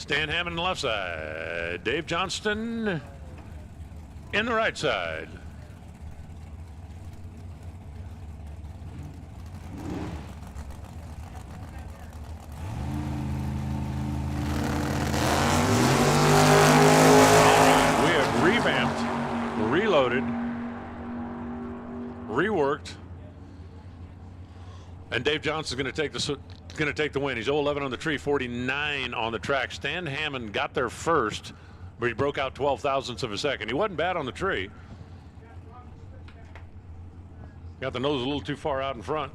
Stan Hammond on the left side. Dave Johnston in the right side. We have revamped, reloaded, reworked, and Dave Johnston's going to take the win. He's 0-11 on the tree, 49 on the track. Stan Hammond got there first, but he broke out 12 thousandths of a second. He wasn't bad on the tree. Got the nose a little too far out in front.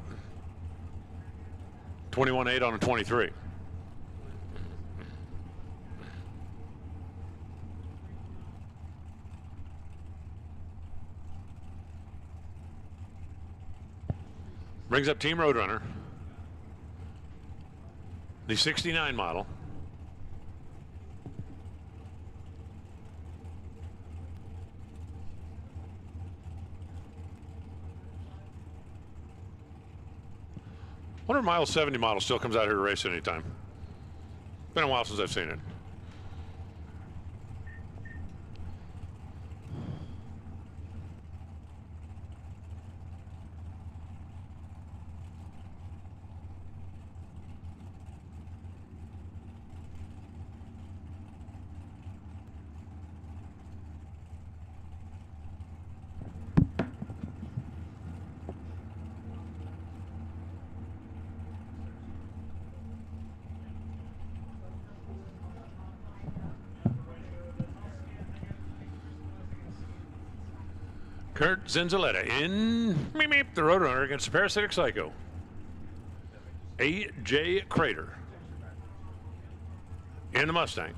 21.8 on a 23. Brings up Team Road Runner. The 69 model. Wonder if Miles 70 model still comes out here to race anytime. Been a while since I've seen it. Kurt Zenzaletta in the Road Runner against the Parasitic Psycho. A.J. Crater in the Mustang.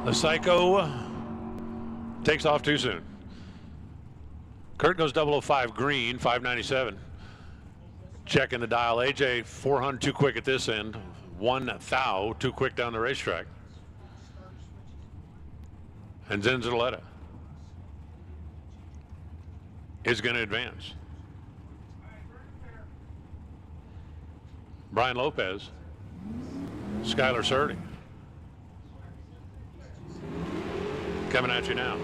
The Psycho takes off too soon. Kurt goes 005 green, 597. Checking the dial. AJ 400 too quick at this end. 1,000 too quick down the racetrack. And Zenzaletta is going to advance. Brian Lopez, Skylar Surdy. Coming at you now.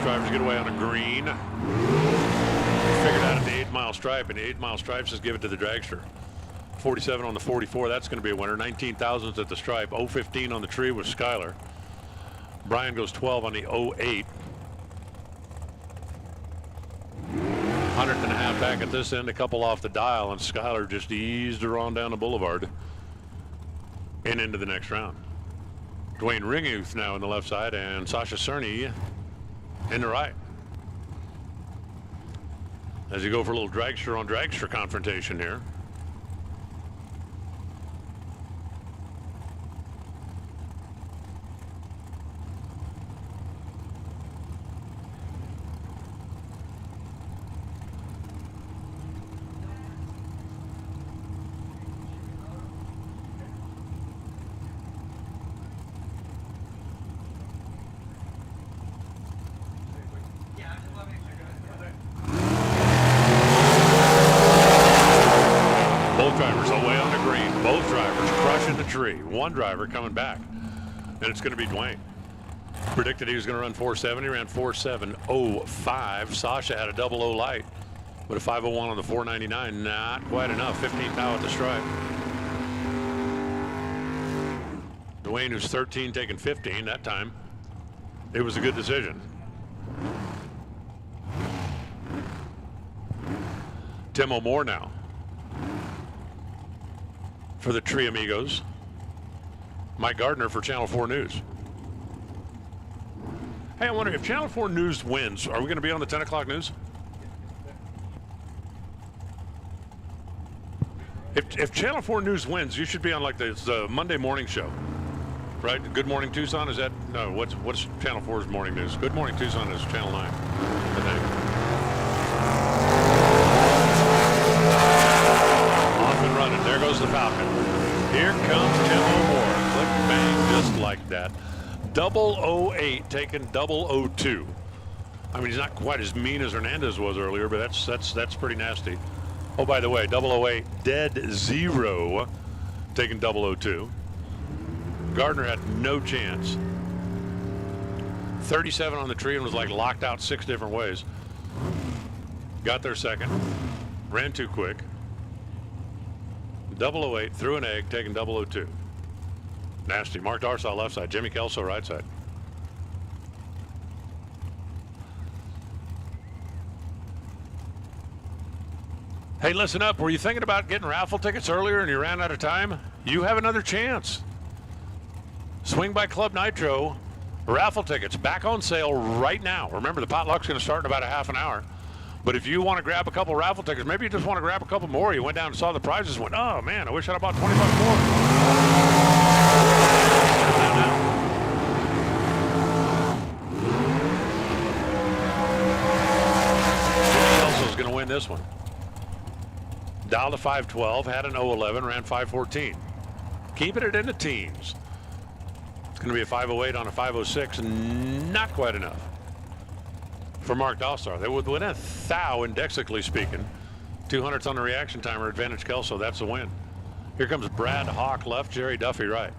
Drivers get away on a green. Figured out at the 8 mile stripe, and the 8 mile stripe says give it to the dragster. 47 on the 44. That's going to be a winner. 19 thousandths at the stripe. 015 on the tree with Skyler. Brian goes 12 on the 08. 100th and a half back at this end, a couple off the dial, and Skyler just eased her on down the boulevard and into the next round. Dwayne Ringuth now in the left side, and Sasha Cerny in the right. As you go for a little dragster on dragster confrontation here. One driver coming back, and it's going to be Dwayne. Predicted he was going to run 470, ran 4.705. Sasha had a 00 light, but a 501 on the 499, not quite enough. 15th out at the stripe. Dwayne, who's 13, taking 15 that time. It was a good decision. Tim O'More now for the Tree Amigos. Mike Gardner for Channel 4 News. Hey, I wonder if Channel 4 News wins, are we going to be on the 10 o'clock news? If Channel 4 News wins, you should be on like the Monday morning show, right? Good Morning Tucson, is that? No, what's Channel 4's morning news? Good Morning Tucson is Channel 9, I think. Off and running. There goes the Falcon. Here comes Tim O'More. Click, bang, just like that. 008 taking 002. I mean, he's not quite as mean as Hernandez was earlier, but that's pretty nasty. Oh, by the way, 008 dead 0 taking 002. Gardner had no chance. 37 on the tree and was like locked out 6 different ways. Got there second. Ran too quick. 008 threw an egg, taking 002. Nasty. Mark Darsaw left side. Jimmy Kelso right side. Hey, listen up. Were you thinking about getting raffle tickets earlier and you ran out of time? You have another chance. Swing by Club Nitro. Raffle tickets back on sale right now. Remember, the potluck's going to start in about a half an hour. But if you want to grab a couple raffle tickets, maybe you just want to grab a couple more. You went down and saw the prizes and went, oh, man, I wish I'd bought 20 bucks more. Jimmy Kelso's going to win this one. Dialed to 512, had an 011, ran 514. Keeping it in the teens. It's going to be a 508 on a 506, not quite enough for Mark Dahlstar. They would win a thou, indexically speaking. 200s on the reaction timer, advantage Kelso. That's a win. Here comes Brad Hawk left, Jerry Duffy right.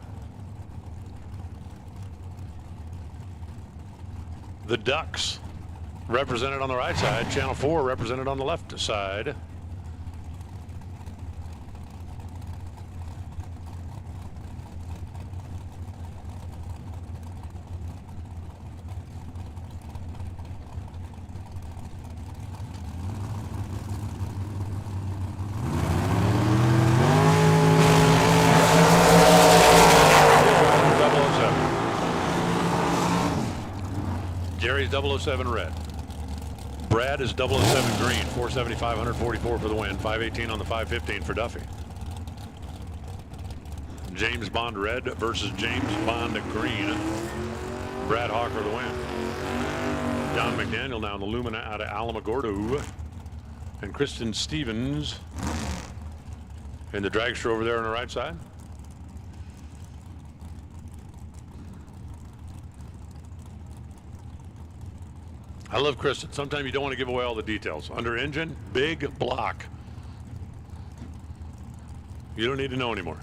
The Ducks represented on the right side. Channel 4 represented on the left side. Jerry's 007 red. Brad is 007 green. 475, 144 for the win. 518 on the 515 for Duffy. James Bond red versus James Bond green. Brad Hawk for the win. Don McDaniel now in the Lumina out of Alamogordo. And Kristen Stevens in the dragster over there on the right side. I love Kristen. Sometimes you don't want to give away all the details. Under engine, big block. You don't need to know anymore.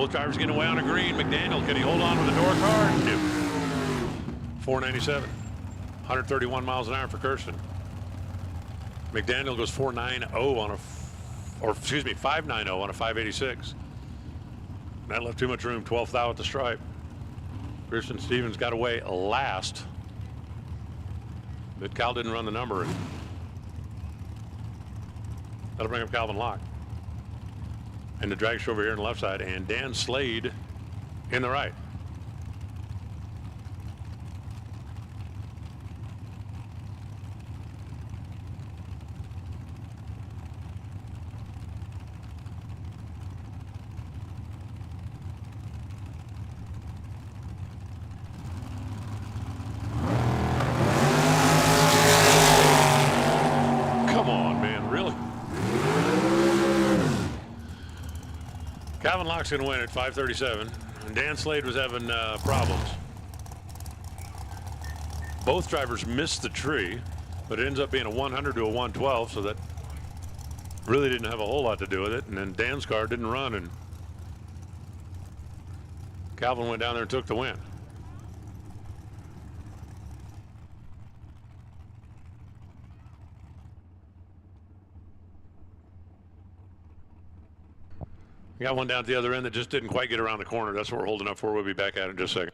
Both drivers getting away on a green. McDaniel, can he hold on with the door car? No. 497. 131 miles an hour for Kirsten. McDaniel goes 490 on a, or excuse me, 590 on a 586. That left too much room. 12th out at the stripe. Kirsten Stevens got away last, but Cal didn't run the number. That'll bring up Calvin Locke. And the dragster over here on the left side, and Dan Slade in the right. Calvin Locke's going to win at 537, and Dan Slade was having problems. Both drivers missed the tree, but it ends up being a 100 to a 112, so that really didn't have a whole lot to do with it. And then Dan's car didn't run, and Calvin went down there and took the win. We got one down at the other end that just didn't quite get around the corner. That's what we're holding up for. We'll be back at it in just a second.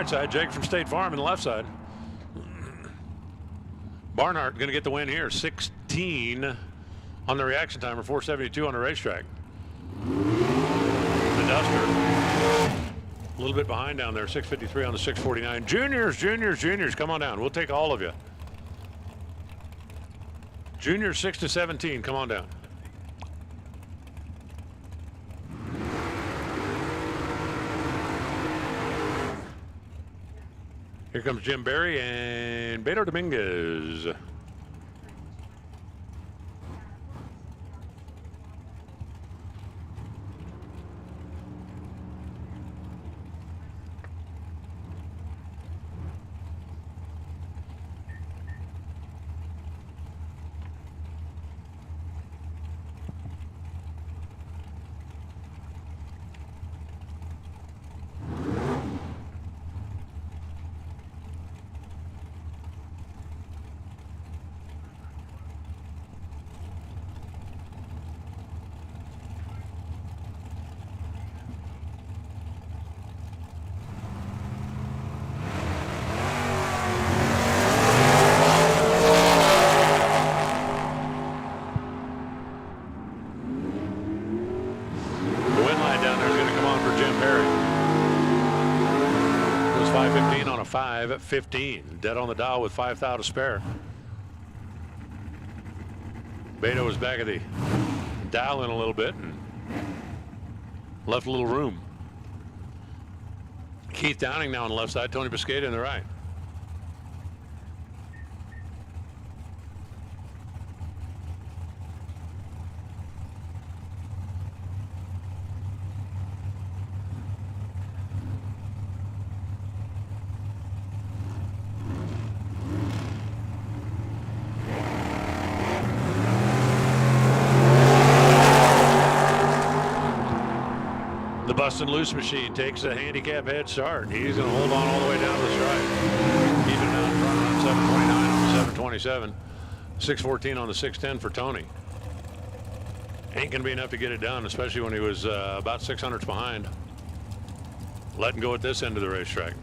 Side, Jake from State Farm in the left side. Barnhart going to get the win here. 16 on the reaction timer, 472 on the racetrack. The Duster a little bit behind down there, 653 on the 649. Juniors, come on down. We'll take all of you. Juniors 6 to 17, come on down. Here comes Jim Berry and Beto Dominguez. At 15, dead on the dial with 5,000 to spare. Beto was back at the dial in a little bit and left a little room. Keith Downing now on the left side, Tony Biscata in the right. Bustin' Loose Machine takes a handicap head start. He's going to hold on all the way down to the stripe. Keeping it out in front around 729 on the 727. 614 on the 610 for Tony. Ain't going to be enough to get it done, especially when he was about 600s behind. Letting go at this end of the racetrack.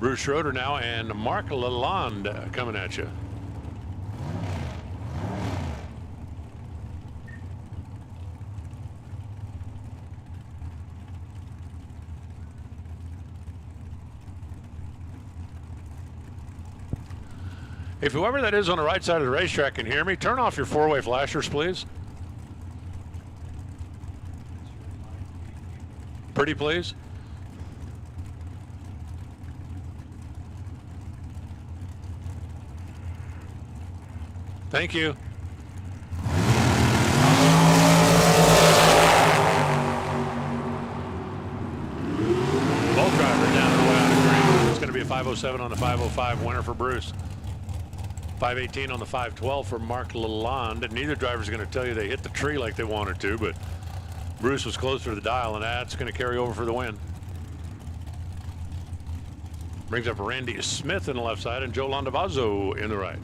Bruce Schroeder now and Mark Lalonde coming at you. If whoever that is on the right side of the racetrack can hear me, turn off your four-way flashers, please. Pretty please. Thank you. Both drivers down and away on the green. It's going to be a 507 on the 505 winner for Bruce. 518 on the 512 for Mark Lalonde. And neither driver's going to tell you they hit the tree like they wanted to, but Bruce was closer to the dial, and that's going to carry over for the win. Brings up Randy Smith in the left side and Joe Landavazzo in the right.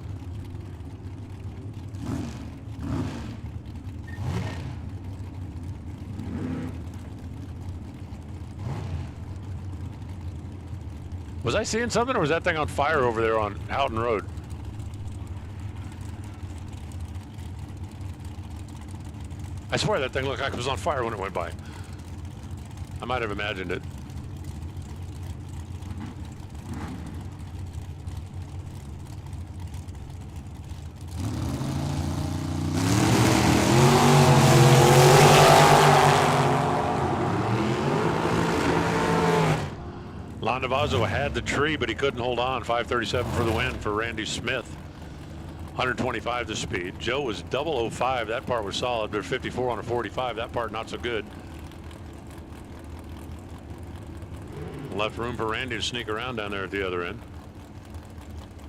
Was I seeing something, or was that thing on fire over there on Houghton Road? I swear that thing looked like it was on fire when it went by. I might have imagined it. Landavazzo had the tree, but he couldn't hold on. 537 for the win for Randy Smith. 125 the speed. Joe was 005. That part was solid, but 54 on a 45. That part not so good. Left room for Randy to sneak around down there at the other end.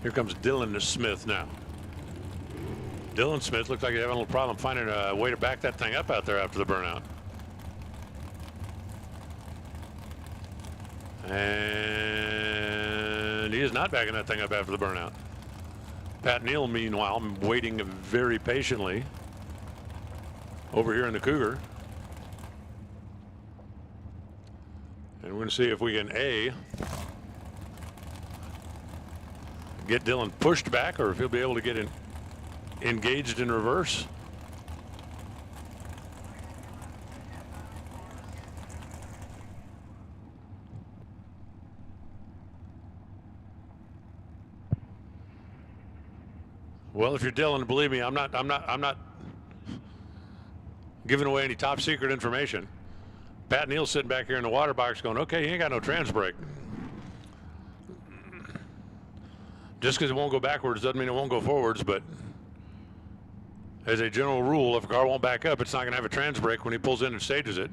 Here comes Dylan Smith now. Dylan Smith looks like he's having a little problem finding a way to back that thing up out there after the burnout. And he is not backing that thing up after the burnout. Pat Neal, meanwhile, waiting very patiently over here in the Cougar. And we're going to see if we can, A, get Dylan pushed back, or if he'll be able to get engaged in reverse. Well, if you're Dylan, believe me, I'm not giving away any top secret information. Pat Neal's sitting back here in the water box going, okay, he ain't got no trans brake. Just because it won't go backwards doesn't mean it won't go forwards, but as a general rule, if a car won't back up, it's not going to have a trans brake when he pulls in and stages it.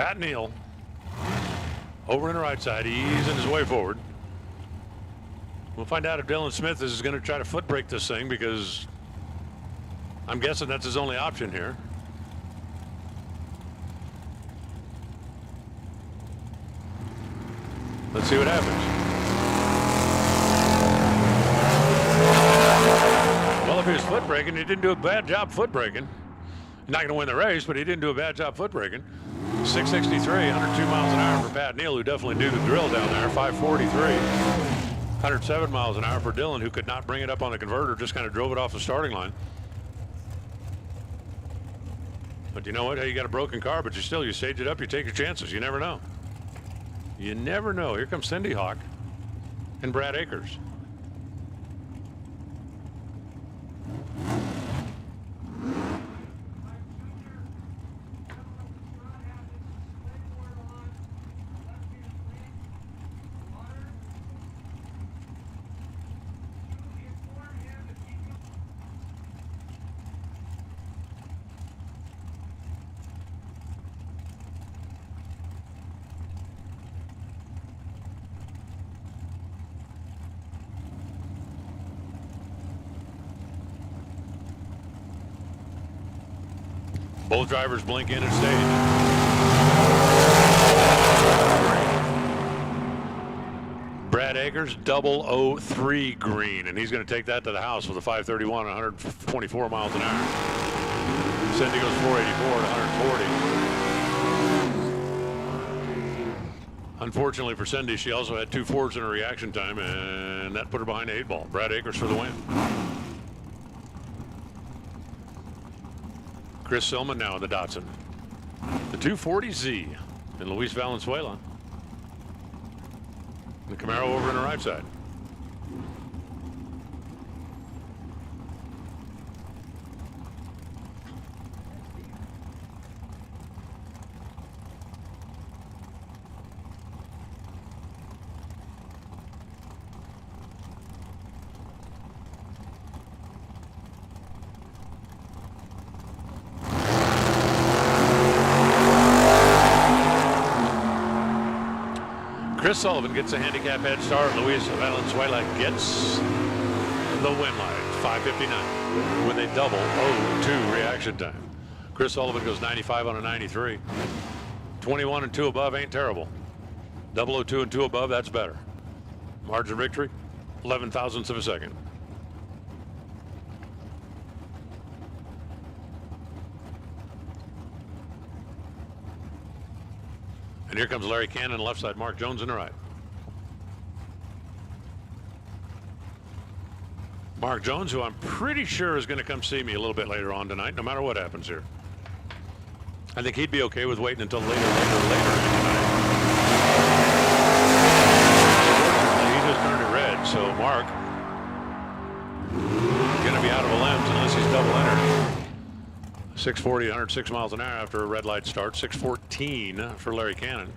Pat Neal over in the right side, easing his way forward. We'll find out if Dylan Smith is going to try to foot brake this thing, because I'm guessing that's his only option here. Let's see what happens. Well, if he was foot braking, he didn't do a bad job foot braking. He's not going to win the race, but he didn't do a bad job foot braking. 663, 102 miles an hour for Pat Neal, who definitely do the drill down there. 543, 107 miles an hour for Dylan, who could not bring it up on the converter, just kind of drove it off the starting line. But you know what? Hey, you got a broken car, but you stage it up, you take your chances. You never know. You never know. Here comes Cindy Hawk and Brad Akers. Both drivers blink in and stage. Brad Akers, 003 green, and he's going to take that to the house with a 531 and 124 miles an hour. Cindy goes 484 to 140. Unfortunately for Cindy, she also had 2 4s in her reaction time, and that put her behind the 8 ball. Brad Akers for the win. Chris Silman now in the Datsun. The 240Z in Luis Valenzuela. The Camaro over on the right side. Chris Sullivan gets a handicap head start. Luis Valenzuela gets the win light, 5:59, with a 002 reaction time. Chris Sullivan goes 95 on a 93. 21 and 2 above ain't terrible. 002 and 2 above, that's better. Margin of victory, 11 thousandths of a second. And here comes Larry Cannon, left side, Mark Jones in the right. Mark Jones, who I'm pretty sure is going to come see me a little bit later on tonight, no matter what happens here. I think he'd be okay with waiting until later tonight. He just turned it red, so Mark going to be out of a lens unless he's double entered. 640, 106 miles an hour after a red light start. 614 for Larry Cannon.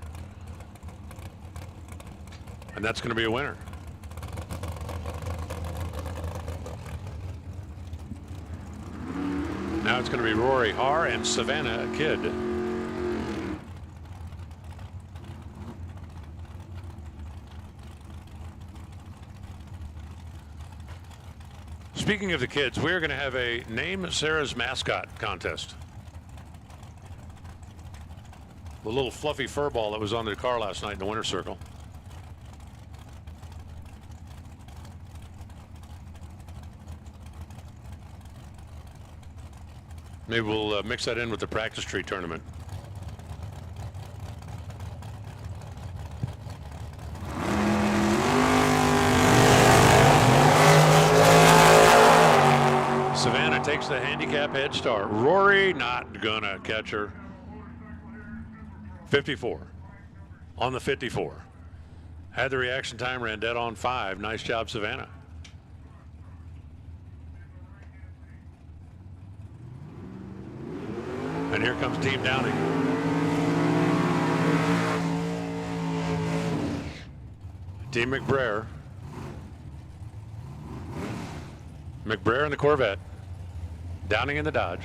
And that's going to be a winner. Now it's going to be Rory Haar and Savannah Kidd. Speaking of the kids, we're going to have a Name Sarah's Mascot contest. The little fluffy fur ball that was on the car last night in the winner's circle. Maybe we'll mix that in with the practice tree tournament. Savannah takes the handicap head start. Rory not gonna catch her. 54 on the 54. Had the reaction time, ran dead on 5. Nice job, Savannah. And here comes Team Downing. Team McBrayer. McBrayer in the Corvette. Downing in the Dodge.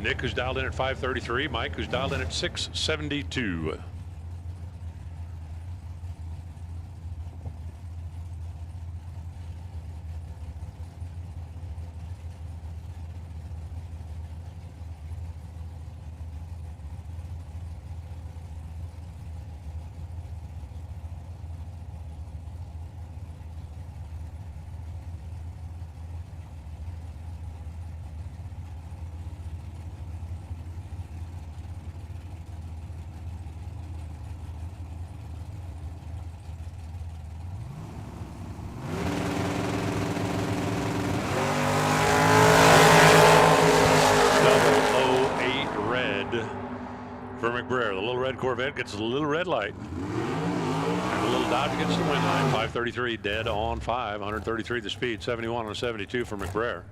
Nick, who's dialed in at 533. Mike, who's dialed in at 672. Corvette gets a little red light. And the little Dodge gets the win line. 533 dead on 5. 133 the speed. 71 on 72 for McBrayer.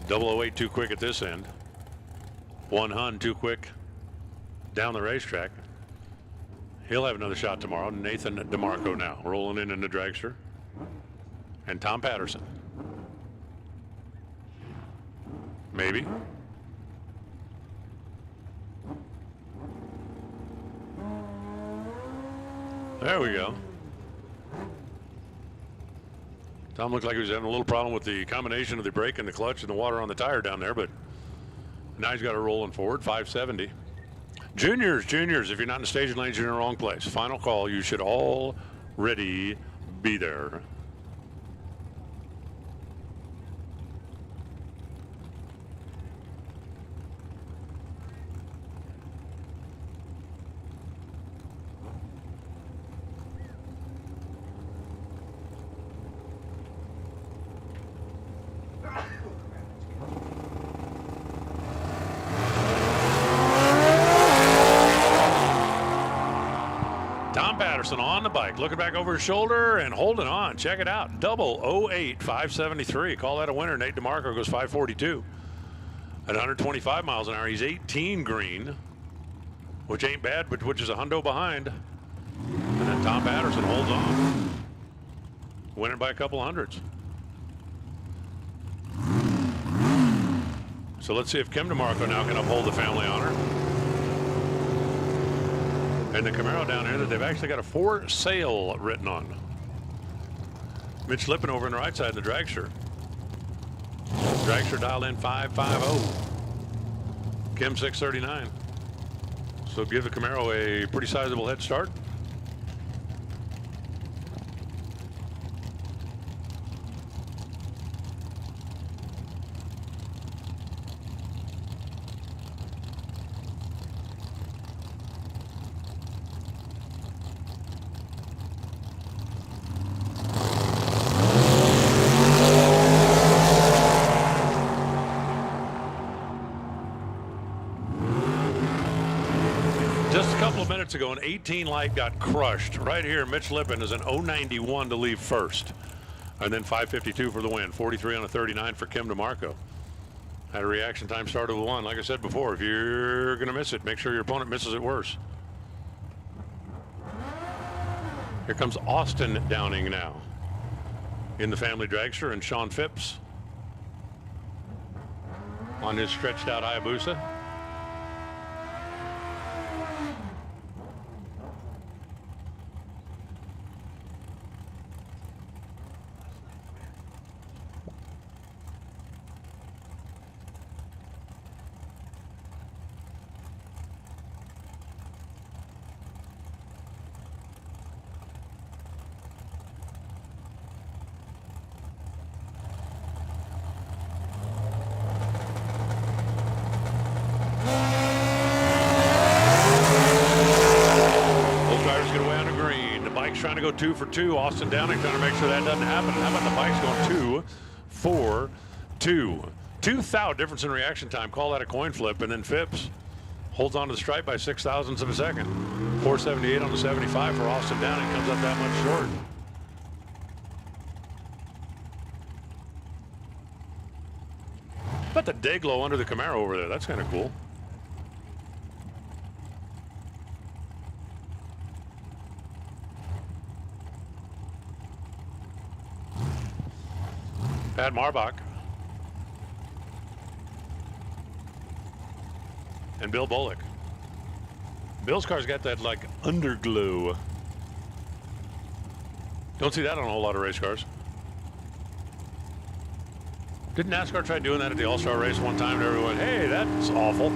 008 too quick at this end. 100 too quick down the racetrack. He'll have another shot tomorrow. Nathan DeMarco now rolling in the Dragster. And Tom Patterson. Maybe. There we go. Tom looked like he was having a little problem with the combination of the brake and the clutch and the water on the tire down there, but now he's got it rolling forward, 570. Juniors, if you're not in the staging lanes, you're in the wrong place. Final call, you should already be there. On the bike, looking back over his shoulder and holding on. Check it out. 008 573. Call that a winner. Nate DeMarco goes 542 at 125 miles an hour. He's 18 green, which ain't bad, but which is a hundo behind. And then Tom Patterson holds on, winning by a couple hundreds. So let's see if Kim DeMarco now can uphold the family honor. And the Camaro down here that they've actually got a for sale written on. Mitch Lippin over on the right side of the Dragster. Dragster dialed in 550. Kim 639. So give the Camaro a pretty sizable head start. Ago, an 18 light got crushed. Right here, Mitch Lippin is an 091 to leave first. And then 552 for the win. 43 on a 39 for Kim DeMarco. Had a reaction time started with 1. Like I said before, if you're going to miss it, make sure your opponent misses it worse. Here comes Austin Downing now in the family Dragster, and Sean Phipps on his stretched out Hayabusa. Trying to go 2 for 2. Austin Downing trying to make sure that doesn't happen. How about the bikes going 2 for 2? 2 thou difference in reaction time. Call that a coin flip. And then Phipps holds on to the stripe by 0.06 of a second. 478 on the 75 for Austin Downing. Comes up that much short. How about the day glow under the Camaro over there? That's kind of cool. Pat Marbach and Bill Bullock. Bill's car's got that like underglow. Don't see that on a whole lot of race cars. Didn't NASCAR try doing that at the All-Star race one time and everyone went, hey, that's awful.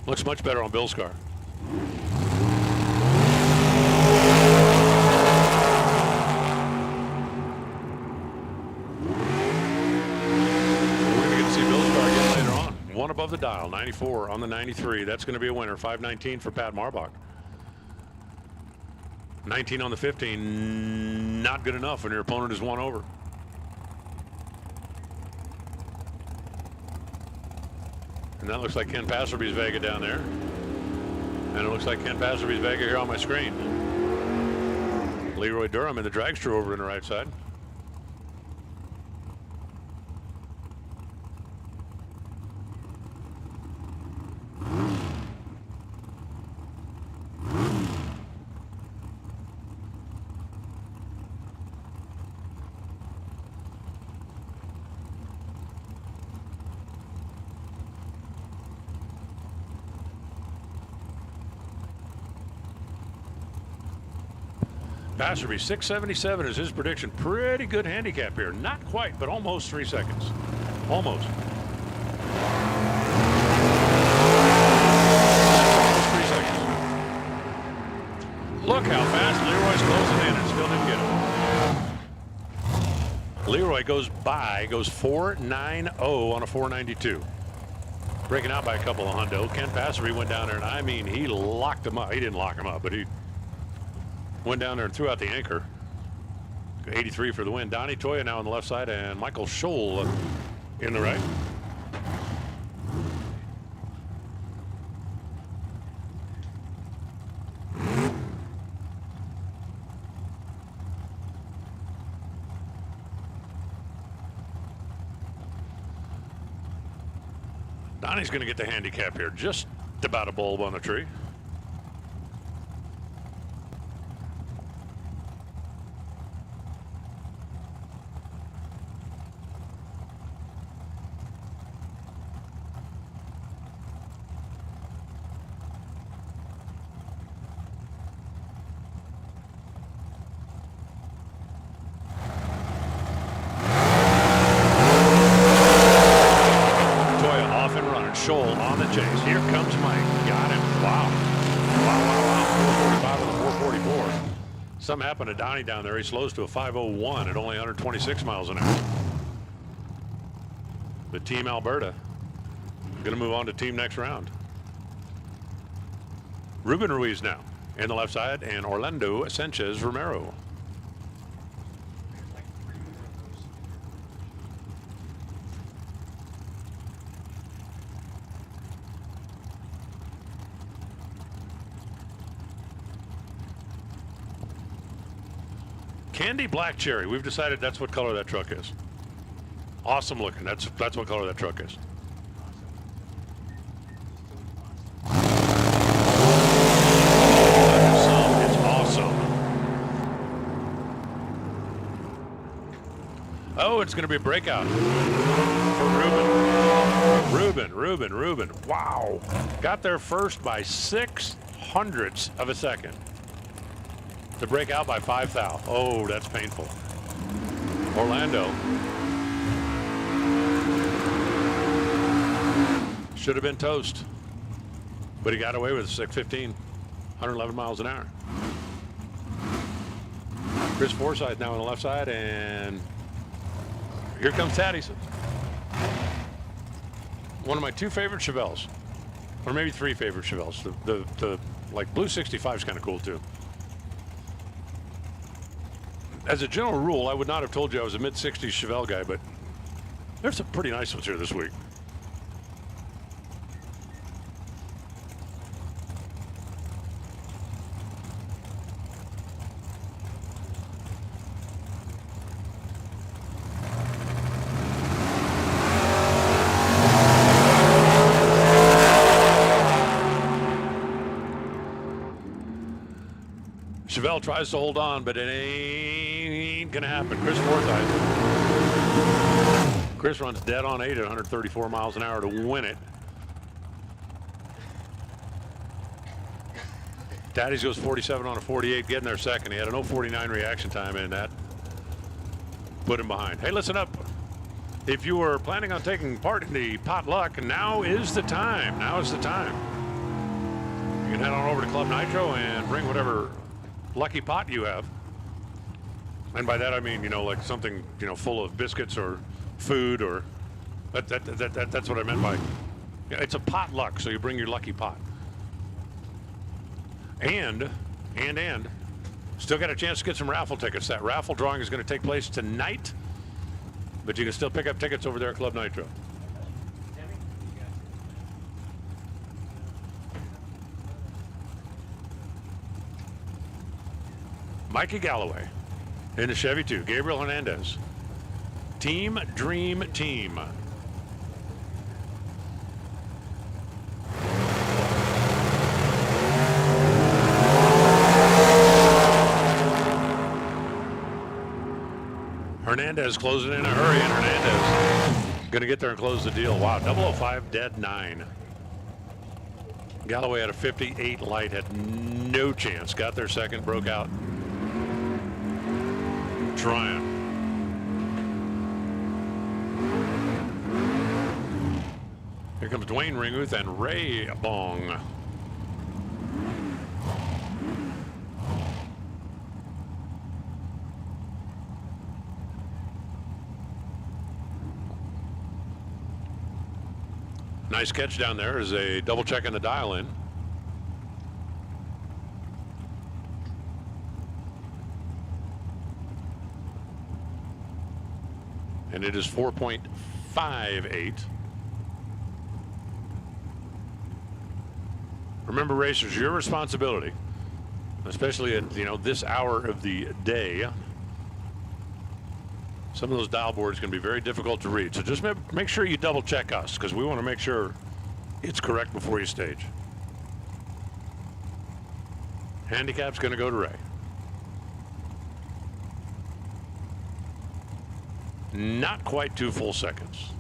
Looks much better on Bill's car. One above the dial, 94 on the 93. That's going to be a winner. 519 for Pat Marbach. 19 on the 15, not good enough when your opponent is one over. And that looks like Ken Passerby's Vega down there. And it looks like Ken Passerby's Vega here on my screen. Leroy Durham in the dragster over in the right side. Passerby, 677 is his prediction. Pretty good handicap here. Not quite, but almost 3 seconds. Almost. Almost 3 seconds. Look how fast Leroy's closing in and still didn't get him. Leroy goes 4.90 on a 492. Breaking out by a couple of hundo. Ken Passerby went down there, and I mean, he locked him up. He didn't lock him up, but he went down there and threw out the anchor. 83 for the win. Donnie Toya now on the left side, and Michael Scholl in the right. Donnie's going to get the handicap here. Just about a bulb on the tree. On the chase. Here comes Mike. Got him. Wow. Wow. 445 with a 444. Something happened to Donnie down there. He slows to a 501 at only 126 miles an hour. The Team Alberta going to move on to team next round. Ruben Ruiz now in the left side, and Orlando Sanchez Romero. Candy Black Cherry. We've decided that's what color that truck is. Awesome looking. That's what color that truck is. It's awesome. Oh, it's going to be a breakout for Ruben. Wow. Got there first by 0.06 of a second. To break out by 5 thou. Oh, that's painful. Orlando. Should have been toast. But he got away with 615. 111 miles an hour. Chris Forsyth now on the left side, and here comes Thaddeus. One of my 2 favorite Chevelles. Or maybe 3 favorite Chevelles. The like Blue 65 is kind of cool too. As a general rule, I would not have told you I was a mid-60s Chevelle guy, but there's some pretty nice ones here this week. Chevelle tries to hold on, but it ain't gonna happen. Chris Forsyth. Chris runs dead on 8 at 134 miles an hour to win it. Daddy's goes 47 on a 48, getting there second. He had an 0.49 reaction time, and that put him behind. Hey, listen up. If you were planning on taking part in the potluck, now is the time. Now is the time. You can head on over to Club Nitro and bring whatever lucky pot you have. And by that I mean, you know, like something, you know, full of biscuits or food, or that's what I meant by. Yeah, it's a potluck, so you bring your lucky pot. And still got a chance to get some raffle tickets. That raffle drawing is going to take place tonight, but you can still pick up tickets over there at Club Nitro. Mikey Galloway in the Chevy 2. Gabriel Hernandez. Team Dream Team. Hernandez closing in a hurry, and Hernandez going to get there and close the deal. Wow, 005 dead 9. Galloway had a 58 light, had no chance. Got there second, broke out. Trying. Here comes Dwayne Ringmuth and Ray Bong. Nice catch down there as a double check in the dial in. And it is 4.58. Remember, racers, your responsibility, especially at, you know, this hour of the day. Some of those dial boards can be very difficult to read. So just make sure you double check us, because we want to make sure it's correct before you stage. Handicap's going to go to Ray. Not quite 2 full seconds.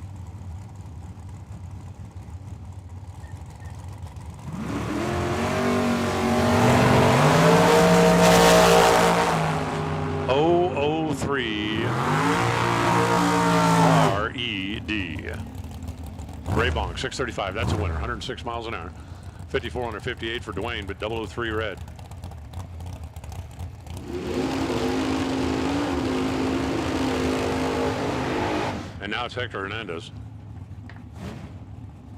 Ray Bong, 635. That's a winner. 106 miles an hour. 54 on a 58 for Dwayne, but 003 red. And now it's Hector Hernandez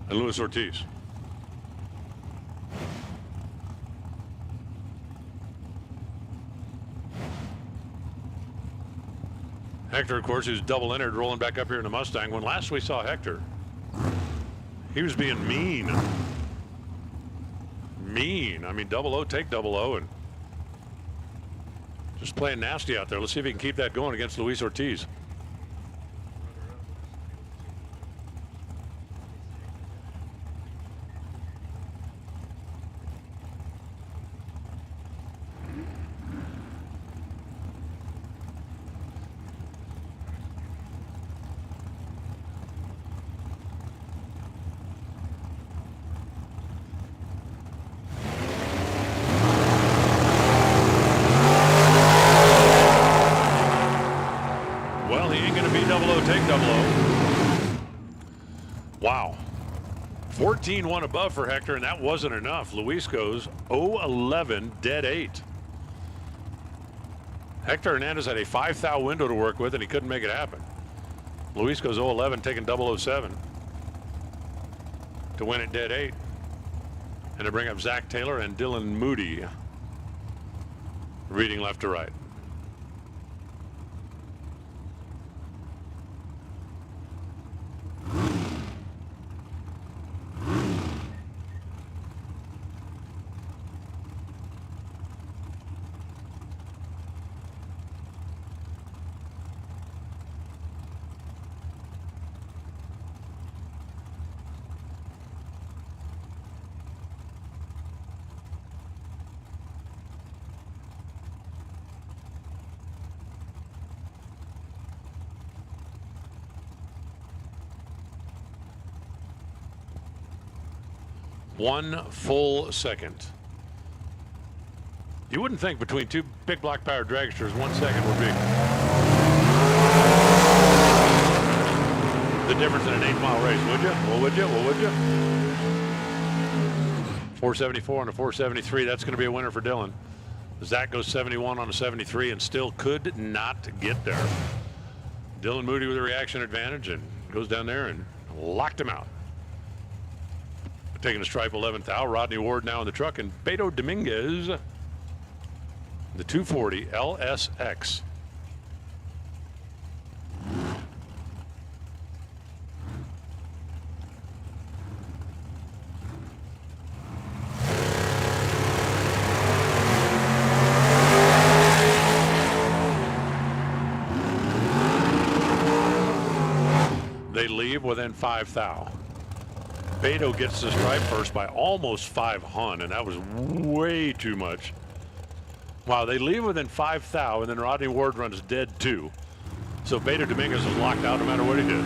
and Luis Ortiz. Hector, of course, who's double entered, rolling back up here in the Mustang. When last we saw Hector, he was being mean. Mean. I mean, 00, take 00, and just playing nasty out there. Let's see if he can keep that going against Luis Ortiz. Wow. 14-1 above for Hector, and that wasn't enough. Luis goes 0-11, dead 8. Hector Hernandez had a 5-thou window to work with, and he couldn't make it happen. Luis goes 0-11, taking 007 to win at dead 8. And to bring up Zach Taylor and Dylan Moody, reading left to right. 1 full second. You wouldn't think between two big block powered dragsters 1 second would be the difference in an 8-mile race, would you? Well, would you? Well, would you? 474 and a 473. That's going to be a winner for Dylan. Zach goes 71 on a 73 and still could not get there. Dylan Moody with a reaction advantage and goes down there and locked him out. Taking a stripe 11th out. Rodney Ward now in the truck, and Beto Dominguez, the 240 LSX. They leave within 5 thou. Beto gets the stripe first by almost 5 hun, and that was way too much. Wow, they leave within 5 thou, and then Rodney Ward runs dead 2. So Beto Dominguez was locked out no matter what he did.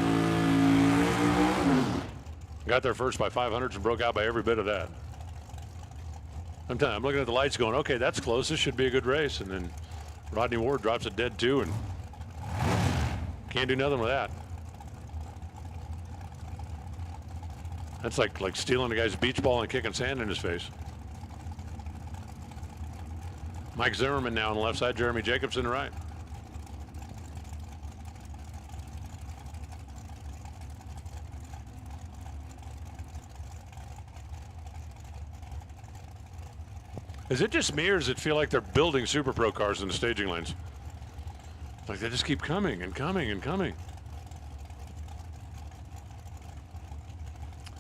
Got there first by 500s and broke out by every bit of that. I'm looking at the lights going, okay, that's close. This should be a good race. And then Rodney Ward drops a dead 2 and can't do nothing with that. That's like stealing a guy's beach ball and kicking sand in his face. Mike Zimmerman now on the left side, Jeremy Jacobs in the right. Is it just me, or does it feel like they're building Super Pro cars in the staging lanes? Like they just keep coming and coming and coming.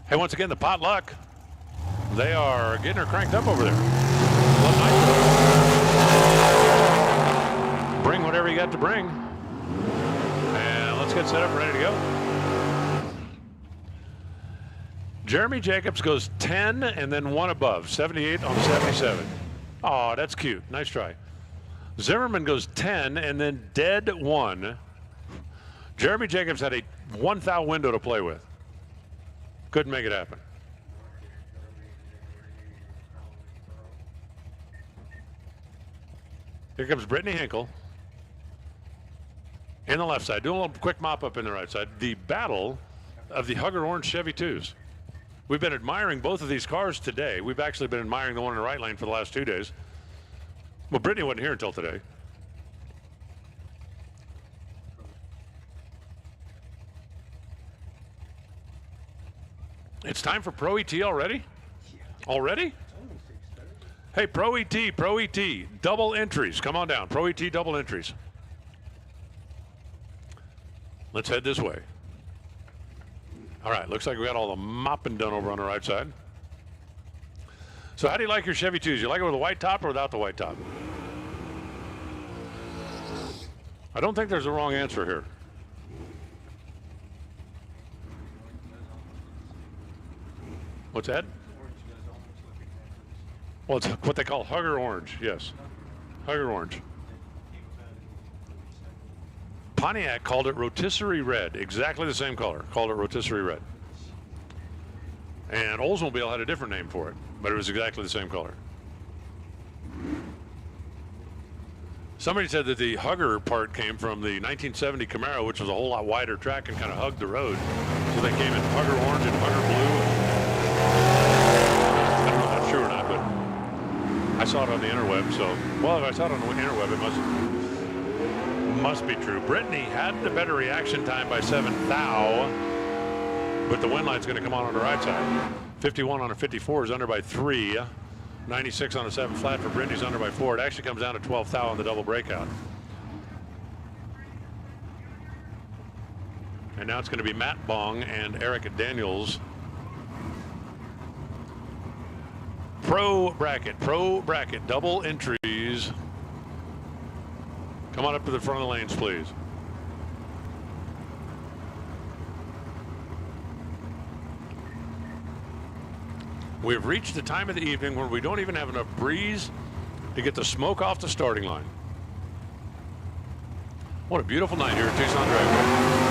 Hey, once again, the potluck. They are getting her cranked up over there. One night. Bring whatever you got to bring. And let's get set up and ready to go. Jeremy Jacobs goes 10 and then 1 above, 78 on 77. Oh, that's cute. Nice try. Zimmerman goes 10 and then dead 1. Jeremy Jacobs had a 1 thou window to play with. Couldn't make it happen. Here comes Brittany Hinkle in the left side. Doing a little quick mop up in the right side. The battle of the Hugger Orange Chevy 2s. We've been admiring both of these cars today. We've actually been admiring the one in the right lane for the last 2 days. Well, Brittany wasn't here until today. It's time for Pro ET already? Already? Hey, Pro ET, double entries. Come on down. Pro ET, double entries. Let's head this way. All right, looks like we got all the mopping done over on the right side. So how do you like your Chevy 2s? You like it with a white top or without the white top? I don't think there's a wrong answer here. What's that? Well, it's what they call Hugger Orange, yes. Hugger Orange. Pontiac called it rotisserie red, exactly the same color, called it rotisserie red. And Oldsmobile had a different name for it, but it was exactly the same color. Somebody said that the Hugger part came from the 1970 Camaro, which was a whole lot wider track and kind of hugged the road. So they came in Hugger Orange and Hugger Blue. I don't know if that's true or not, but I saw it on the interweb, so, well, if I saw it on the interweb, it must be true. Brittany had the better reaction time by 7 thou, but the wind light's going to come on the right side. 51 on a 54 is under by 3. 96 on a 7 flat for Brittany's under by 4. It actually comes down to 12 thou on the double breakout. And now it's going to be Matt Bong and Eric Daniels. Pro bracket, double entries. Come on up to the front of the lanes, please. We've reached the time of the evening where we don't even have enough breeze to get the smoke off the starting line. What a beautiful night here at Tucson Dragway.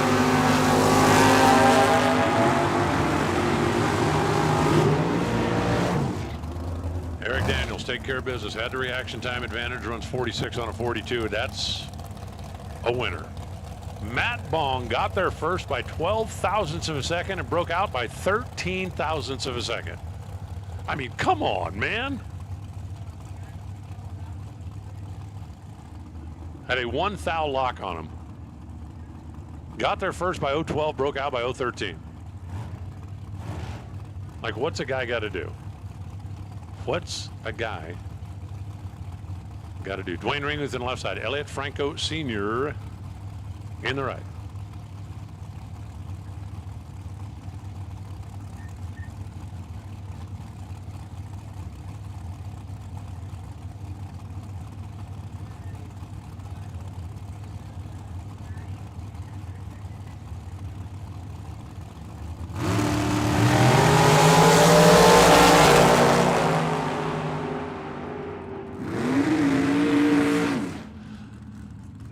Eric Daniels, take care of business. Had the reaction time advantage, runs 46 on a 42. That's a winner. Matt Bong got there first by 12 thousandths of a second and broke out by 13 thousandths of a second. I mean, come on, man. Had a 1 thou lock on him. Got there first by 012, broke out by 013. Like, what's a guy got to do? What's a guy got to do? Dwayne Ringwith in the left side. Elliot Franco Sr. in the right.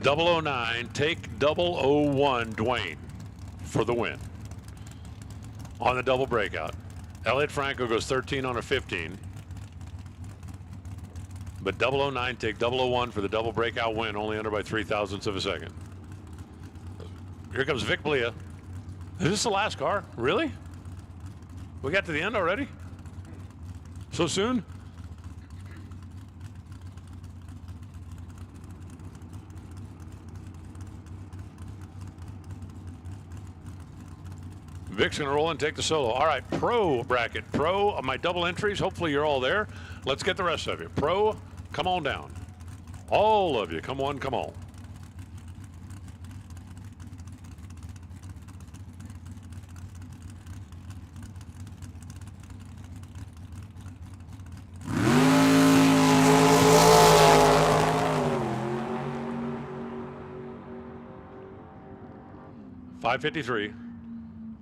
.009, take 001, Dwayne, for the win. On the double breakout. Elliot Franco goes 13 on a 15. But 009, take 001 for the double breakout win, only under by 3 thousandths of a second. Here comes Vic Blia. Is this the last car? Really? We got to the end already? So soon? Vic's going to roll and take the solo. All right, pro bracket. Pro, my double entries. Hopefully you're all there. Let's get the rest of you. Pro, come on down. All of you, come on, come on. .553.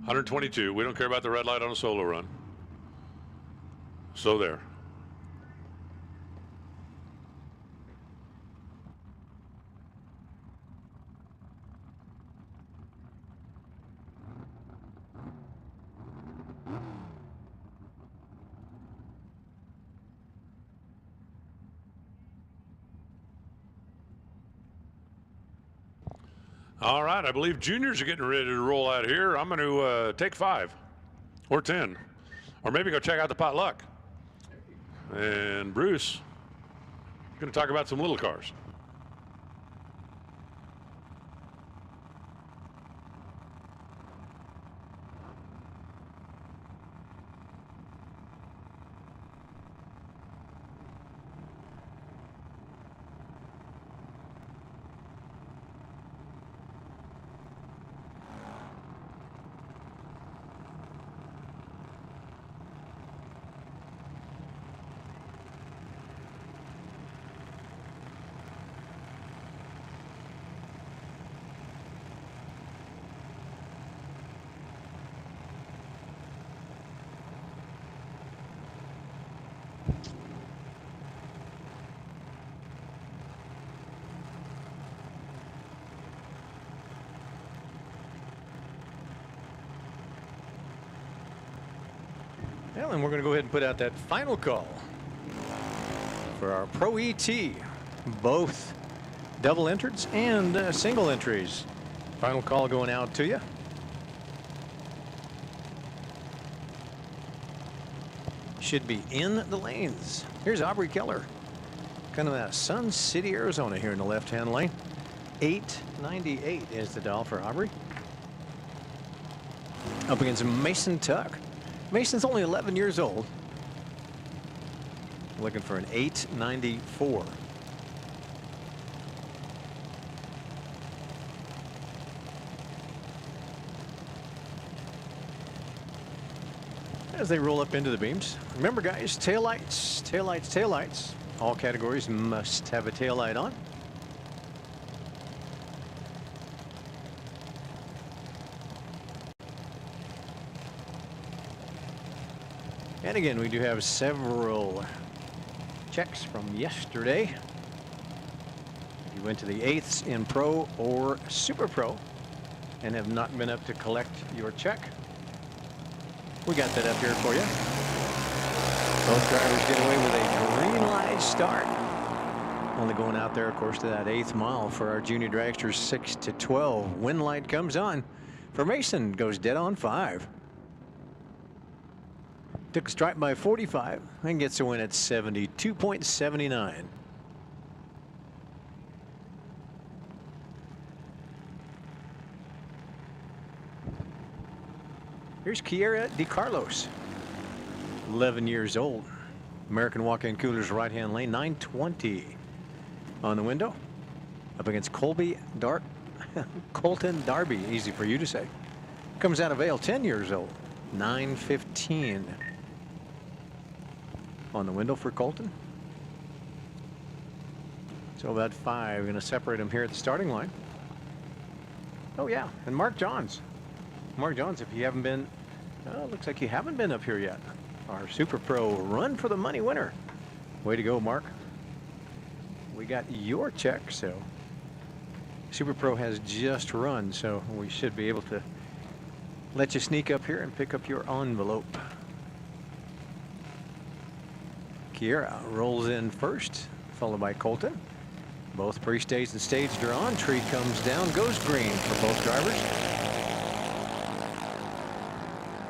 122. We don't care about the red light on a solo run. So there. All right, I believe juniors are getting ready to roll out here. I'm going to take 5 or 10, or maybe go check out the potluck. And Bruce is going to talk about some little cars. Well, and we're going to go ahead and put out that final call for our Pro ET, both double entrants and single entries. Final call going out to you. Should be in the lanes. Here's Aubrey Keller, kind of that Sun City, Arizona here in the left-hand lane. 898 is the dial for Aubrey. Up against Mason Tuck. Mason's only 11 years old. Looking for an 894. As they roll up into the beams. Remember, guys, taillights, taillights, taillights. All categories must have a taillight on. And again, we do have several checks from yesterday. If you went to the 8ths in Pro or Super Pro and have not been up to collect your check, we got that up here for you. Both drivers get away with a green light start. Only going out there, of course, to that 8th mile for our junior dragsters, 6 to 12. Wind light comes on for Mason, goes dead on 5. Took a strike by 45 and gets a win at 72.79. Here's Kiera DeCarlos, 11 years old. American walk-in coolers right-hand lane, 920 on the window. Up against Colton Darby, easy for you to say. Comes out of Vail, 10 years old, 915 on the window for Colton. So about 5, going to separate him here at the starting line. Oh yeah, and Mark Johns. Mark Johns, if you haven't been, looks like you haven't been up here yet. Our Super Pro Run for the Money winner. Way to go, Mark. We got your check, so Super Pro has just run, so we should be able to let you sneak up here and pick up your envelope. Kiera rolls in first, followed by Colton. Both pre-staged and staged are on. Tree comes down, goes green for both drivers.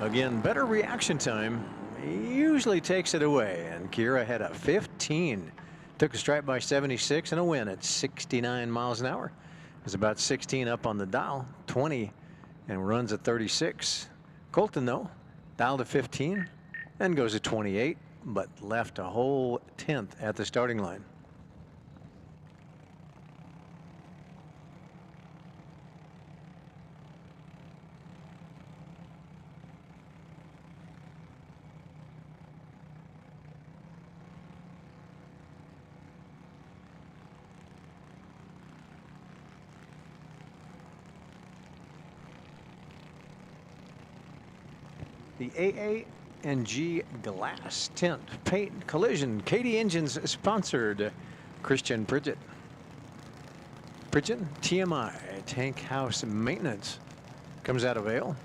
Again, better reaction time usually takes it away, and Kiera had a 15. Took a strike by 76 and a win at 69 miles an hour. Is about 16 up on the dial, 20, and runs at 36. Colton, though, dialed to 15 and goes at 28, but left a whole 10th at the starting line. The AA&G Glass Tint Paint Collision Katie Engines sponsored Christian Pridgett. Pridgett TMI Tank House Maintenance comes out of Vail.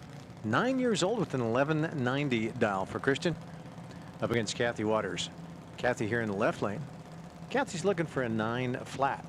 9 years old with an 1190 dial for Christian. Up against Kathy Waters. Kathy here in the left lane. Kathy's looking for a 9 flat.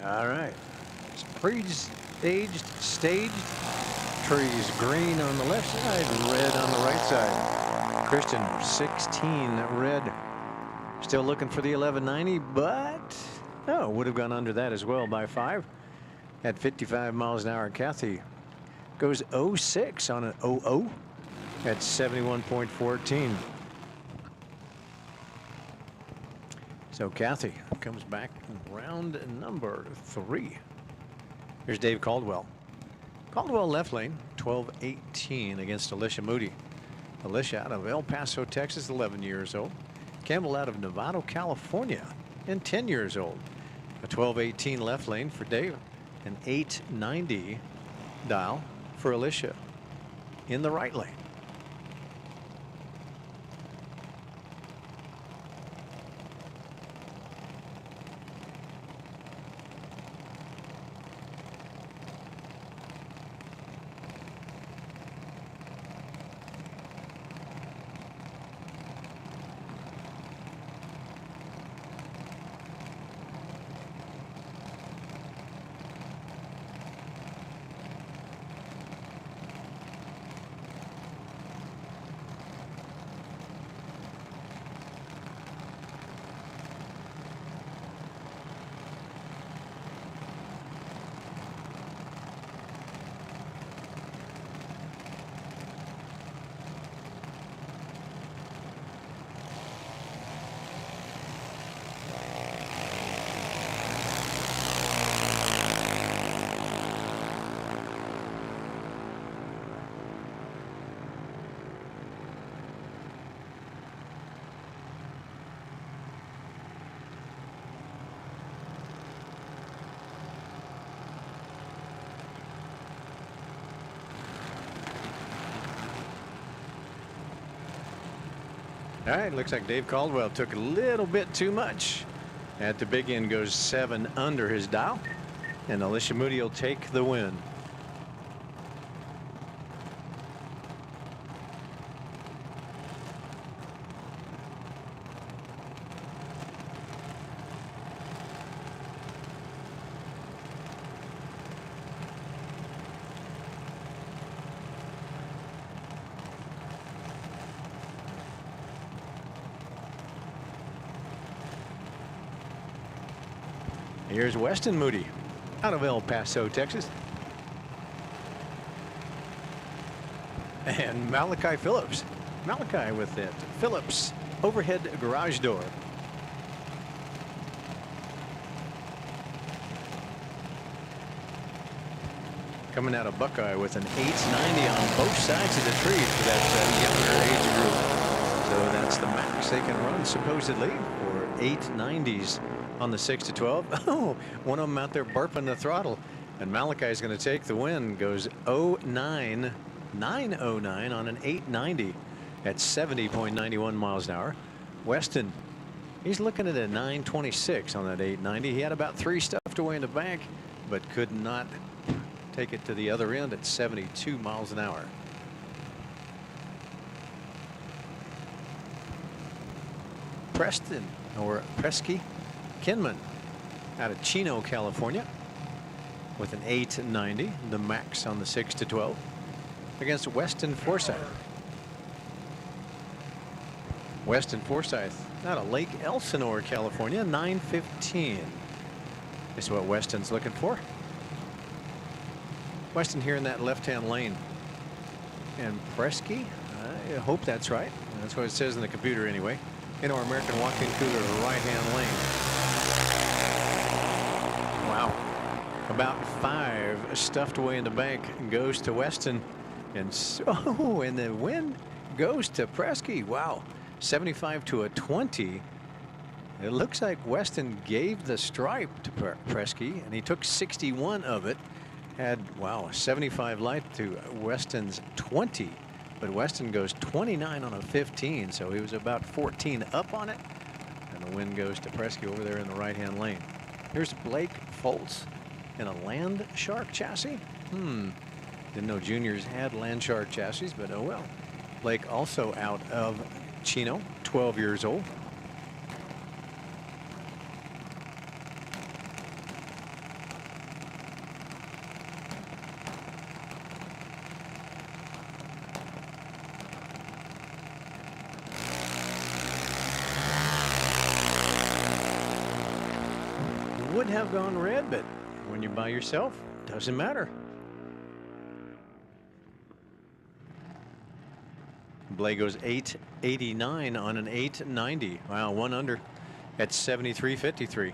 All right, it's pre-staged, staged. Trees green on the left side, red on the right side. Christian 16 red. Still looking for the 1190, but would have gone under that as well by 5 at 55 miles an hour. Kathy goes 06 on an 00 at 71.14. So Kathy comes back in round number 3. Here's Dave Caldwell. Caldwell left lane, 12:18 against Alicia Moody. Alicia out of El Paso, Texas, 11 years old. Campbell out of Novato, California, and 10 years old. A 12:18 left lane for Dave, an 890 dial for Alicia in the right lane. All right, looks like Dave Caldwell took a little bit too much. At the big end goes 7 under his dial. And Alicia Moody will take the win. Here's Weston Moody out of El Paso, Texas. And Malachi Phillips. Malachi with it. Phillips overhead garage door. Coming out of Buckeye with an 890 on both sides of the tree for that younger age group. So that's the max they can run supposedly for 890s. On the 6 to 12. Oh, one of them out there burping the throttle. And Malachi is going to take the win. Goes 09, 909 on an 890 at 70.91 miles an hour. Weston, he's looking at a 926 on that 890. He had about 3 stuffed away in the bank, but could not take it to the other end at 72 miles an hour. Preston or Presky Kinman out of Chino, California with an 890, the max on the 6 to 12 against Weston Forsyth. Weston Forsyth out of Lake Elsinore, California, 915 is what Weston's looking for. Weston here in that left-hand lane. And Presky, I hope that's right. That's what it says in the computer anyway. In our American walk-in cooler right-hand lane. Wow. About 5 stuffed away in the bank goes to Weston. And so, and the win goes to Presky. Wow. 75 to a 20. It looks like Weston gave the stripe to Presky, and he took 61 of it. Had, wow, 75 light to Weston's 20. But Weston goes 29 on a 15, so he was about 14 up on it. And the win goes to Presky over there in the right-hand lane. Here's Blake Foltz in a Land Shark chassis. Didn't know juniors had Land Shark chassis, but oh well. Blake also out of Chino, 12 years old. Would have gone red, but when you're by yourself, doesn't matter. Blake goes 889 on an 890. Wow, 1 under at 73.53.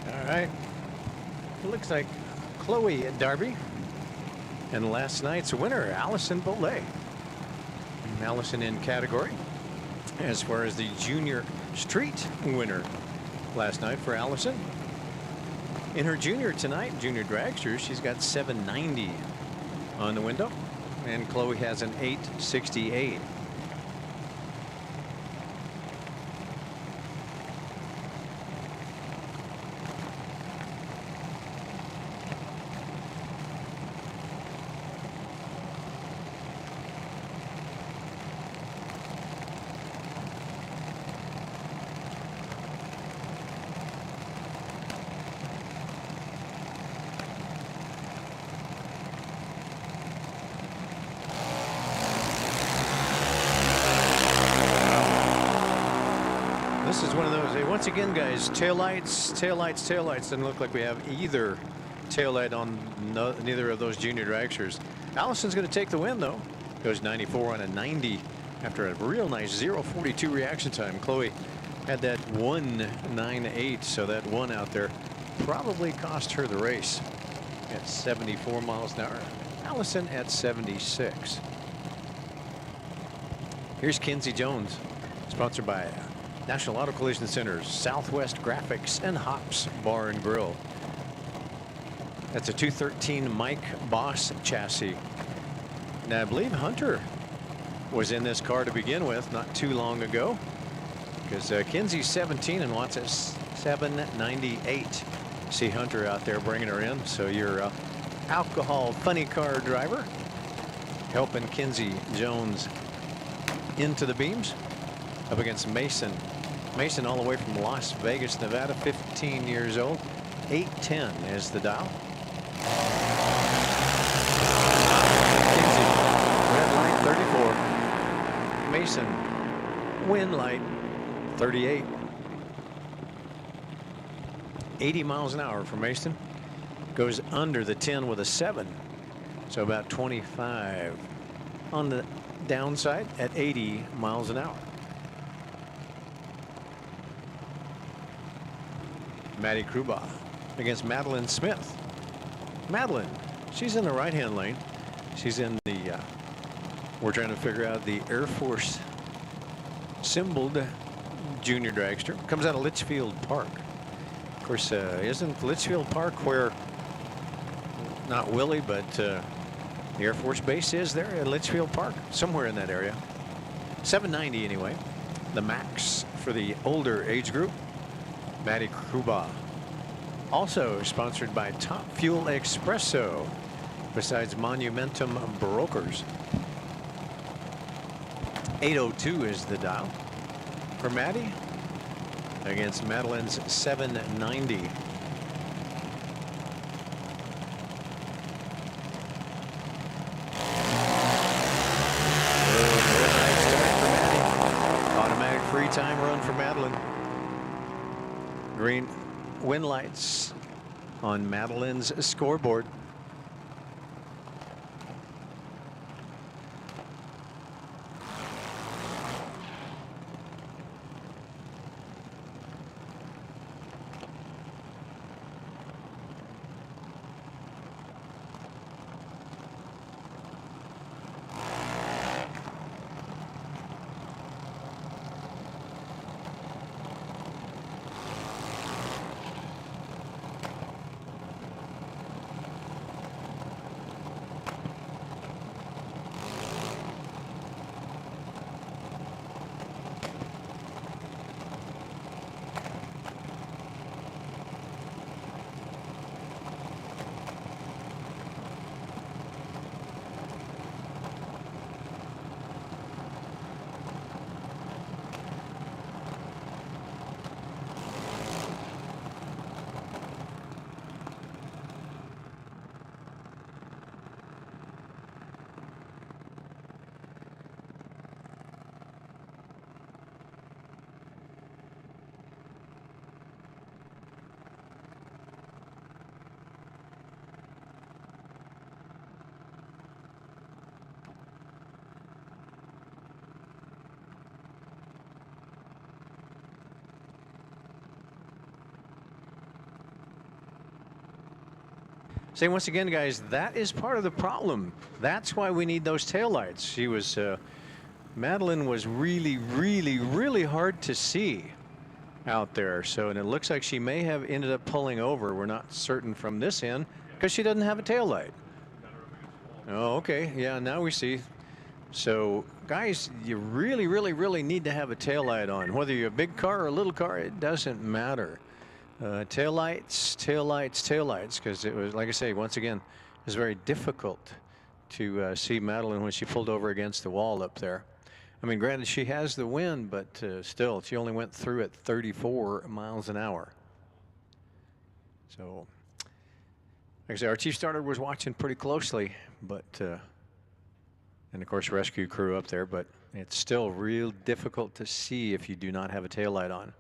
All right. It looks like Chloe Darby and last night's winner, Allison Bollet. Allison in category. As far as the junior street winner last night for Allison, In her junior tonight, junior dragster, she's got 790 on the window, and Chloe has an 868. This is one of those, once again, guys, taillights. Doesn't look like we have either taillight on neither of those junior dragsters. Allison's going to take the win, though. Goes 94 on a 90 after a real nice 0.42 reaction time. Chloe had that 1.98, so that one out there probably cost her the race at 74 miles an hour. Allison at 76. Here's Kinsey Jones, sponsored by National Auto Collision Centers, Southwest Graphics, and Hops Bar and Grill. That's a 213 Mike Boss chassis. Now, I believe Hunter was in this car to begin with not too long ago, because Kinsey's 17 and wants a 798. See Hunter out there bringing her in. So your alcohol funny car driver helping Kinsey Jones into the beams up against Mason. Mason all the way from Las Vegas, Nevada, 15 years old. 810 is the dial. Kinsey, red light 34. Mason, wind light 38. 80 miles an hour for Mason. Goes under the 10 with a 7. So about 25 on the downside at 80 miles an hour. Maddie Kruba against Madeline Smith. Madeline, she's in the right-hand lane. She's in the, we're trying to figure out the Air Force symboled junior dragster. Comes out of Litchfield Park. Of course, isn't Litchfield Park where, not Willie, but the Air Force Base is there at Litchfield Park? Somewhere in that area. 790 anyway. The max for the older age group. Maddie Kruba. Also sponsored by Top Fuel Espresso, besides Monumentum Brokers. 802 is the dial for Maddie against Madeline's 790. Automatic free time run for Madeline. Green wind lights on Madeline's scoreboard. Say once again, guys, that is part of the problem. That's why we need those taillights. She was, Madeline was really hard to see out there. So, and it looks like she may have ended up pulling over. We're not certain from this end because she doesn't have a tail light. Oh, okay. Yeah, now we see. So, guys, you really need to have a tail light on. Whether you're a big car or a little car, it doesn't matter. Tail lights, because it was, like I say, once again, it was very difficult to see Madeline when she pulled over against the wall up there. I mean, granted, she has the wind, but still, she only went through at 34 miles an hour. So, like I say, our chief starter was watching pretty closely, but, and of course, rescue crew up there, but it's still real difficult to see if you do not have a tail light on.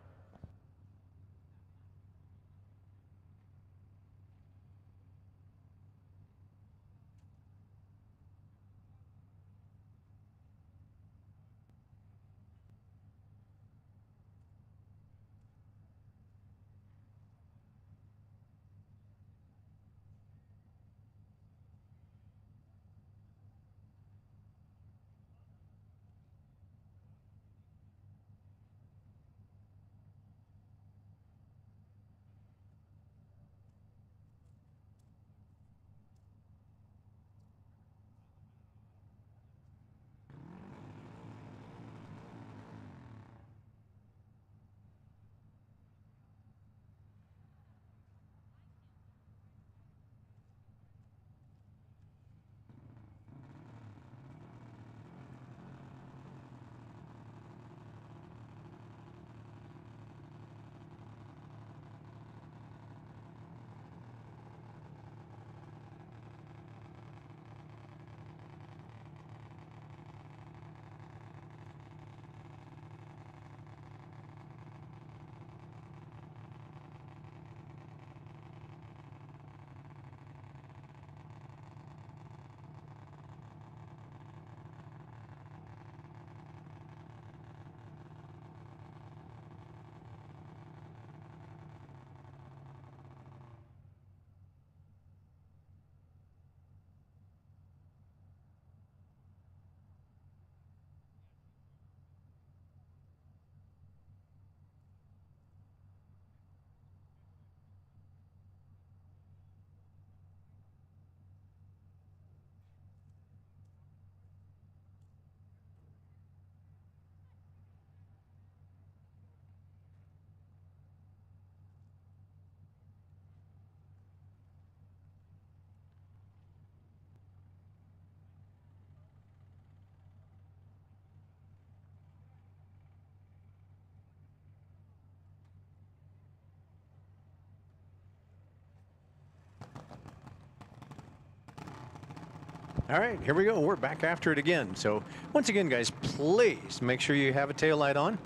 All right, here we go. We're back after it again. So once again, guys, please make sure you have a tail light on.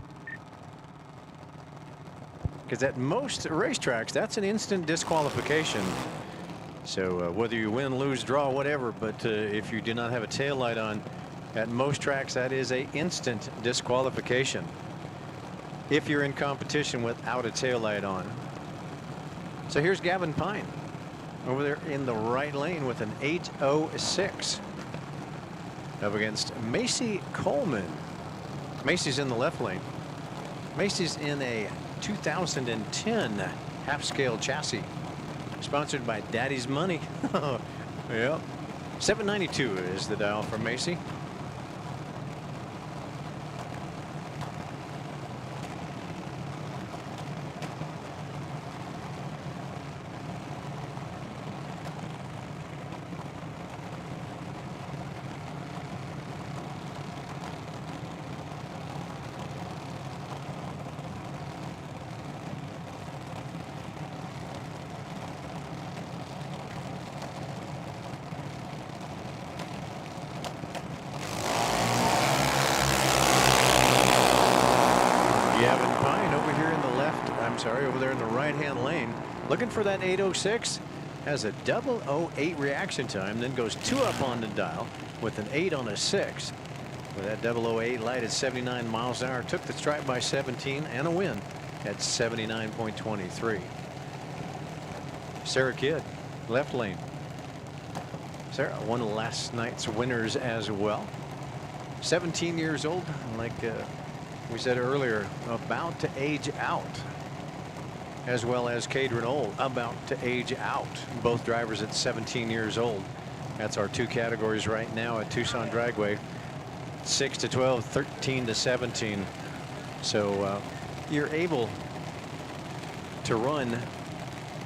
Because at most racetracks, that's an instant disqualification. So whether you win, lose, draw, whatever, but if you do not have a tail light on, at most tracks, that is an instant disqualification. If you're in competition without a tail light on. So here's Gavin Pine over there in the right lane with an 8.06 up against Macy Coleman. Macy's in the left lane. Macy's in a 2010 half-scale chassis, sponsored by Daddy's Money. Yep. 792 is the dial for Macy. Over there in the right-hand lane, looking for that 806, has a 008 reaction time, then goes 2 up on the dial with an 8 on a 6. With that 008 light at 79 miles an hour, took the stripe by 17 and a win at 79.23. Sarah Kidd, left lane. Sarah, one of last night's winners as well. 17 years old, like we said earlier, about to age out, as well as Cade Renault about to age out. Both drivers at 17 years old. That's our two categories right now at Tucson Dragway. 6 to 12, 13 to 17. So you're able to run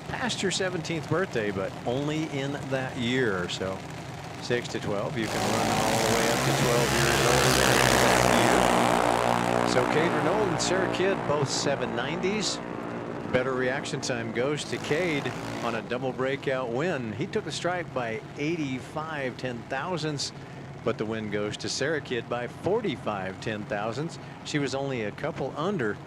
past your 17th birthday, but only in that year. So 6 to 12, you can run all the way up to 12 years old that year. So Cade Renault and Sarah Kidd, both 790s. Better reaction time goes to Cade on a double breakout win. He took the stripe by 85 10,000ths, but the win goes to Sarah Kidd by 45 10,000ths. She was only a couple under,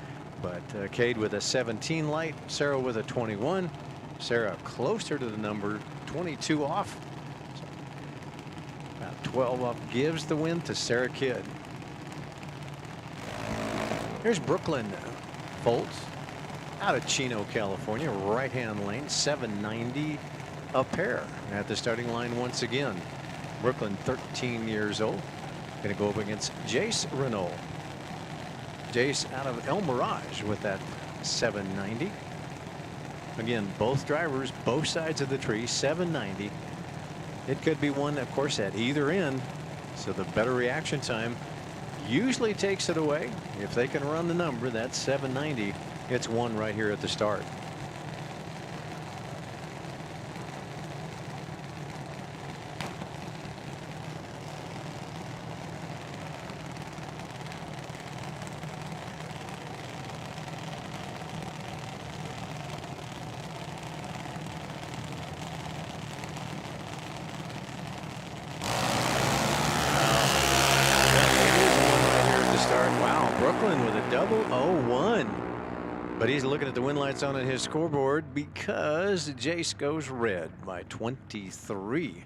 but Cade with a 17 light, Sarah with a 21. Sarah closer to the number, 22 off. So about 12 up gives the win to Sarah Kidd. Here's Brooklyn Foltz out of Chino, California, right-hand lane, 790 a pair at the starting line once again. Brooklyn, 13 years old, going to go up against Jace Renault. Jace out of El Mirage with that 790. Again, both drivers, both sides of the tree, 790. It could be one, of course, at either end. So the better reaction time usually takes it away. If they can run the number, that's 790. It's one right here at the start. Brooklyn with a double 0-1. But he's looking at the win lights on his scoreboard because Jace goes red by 23.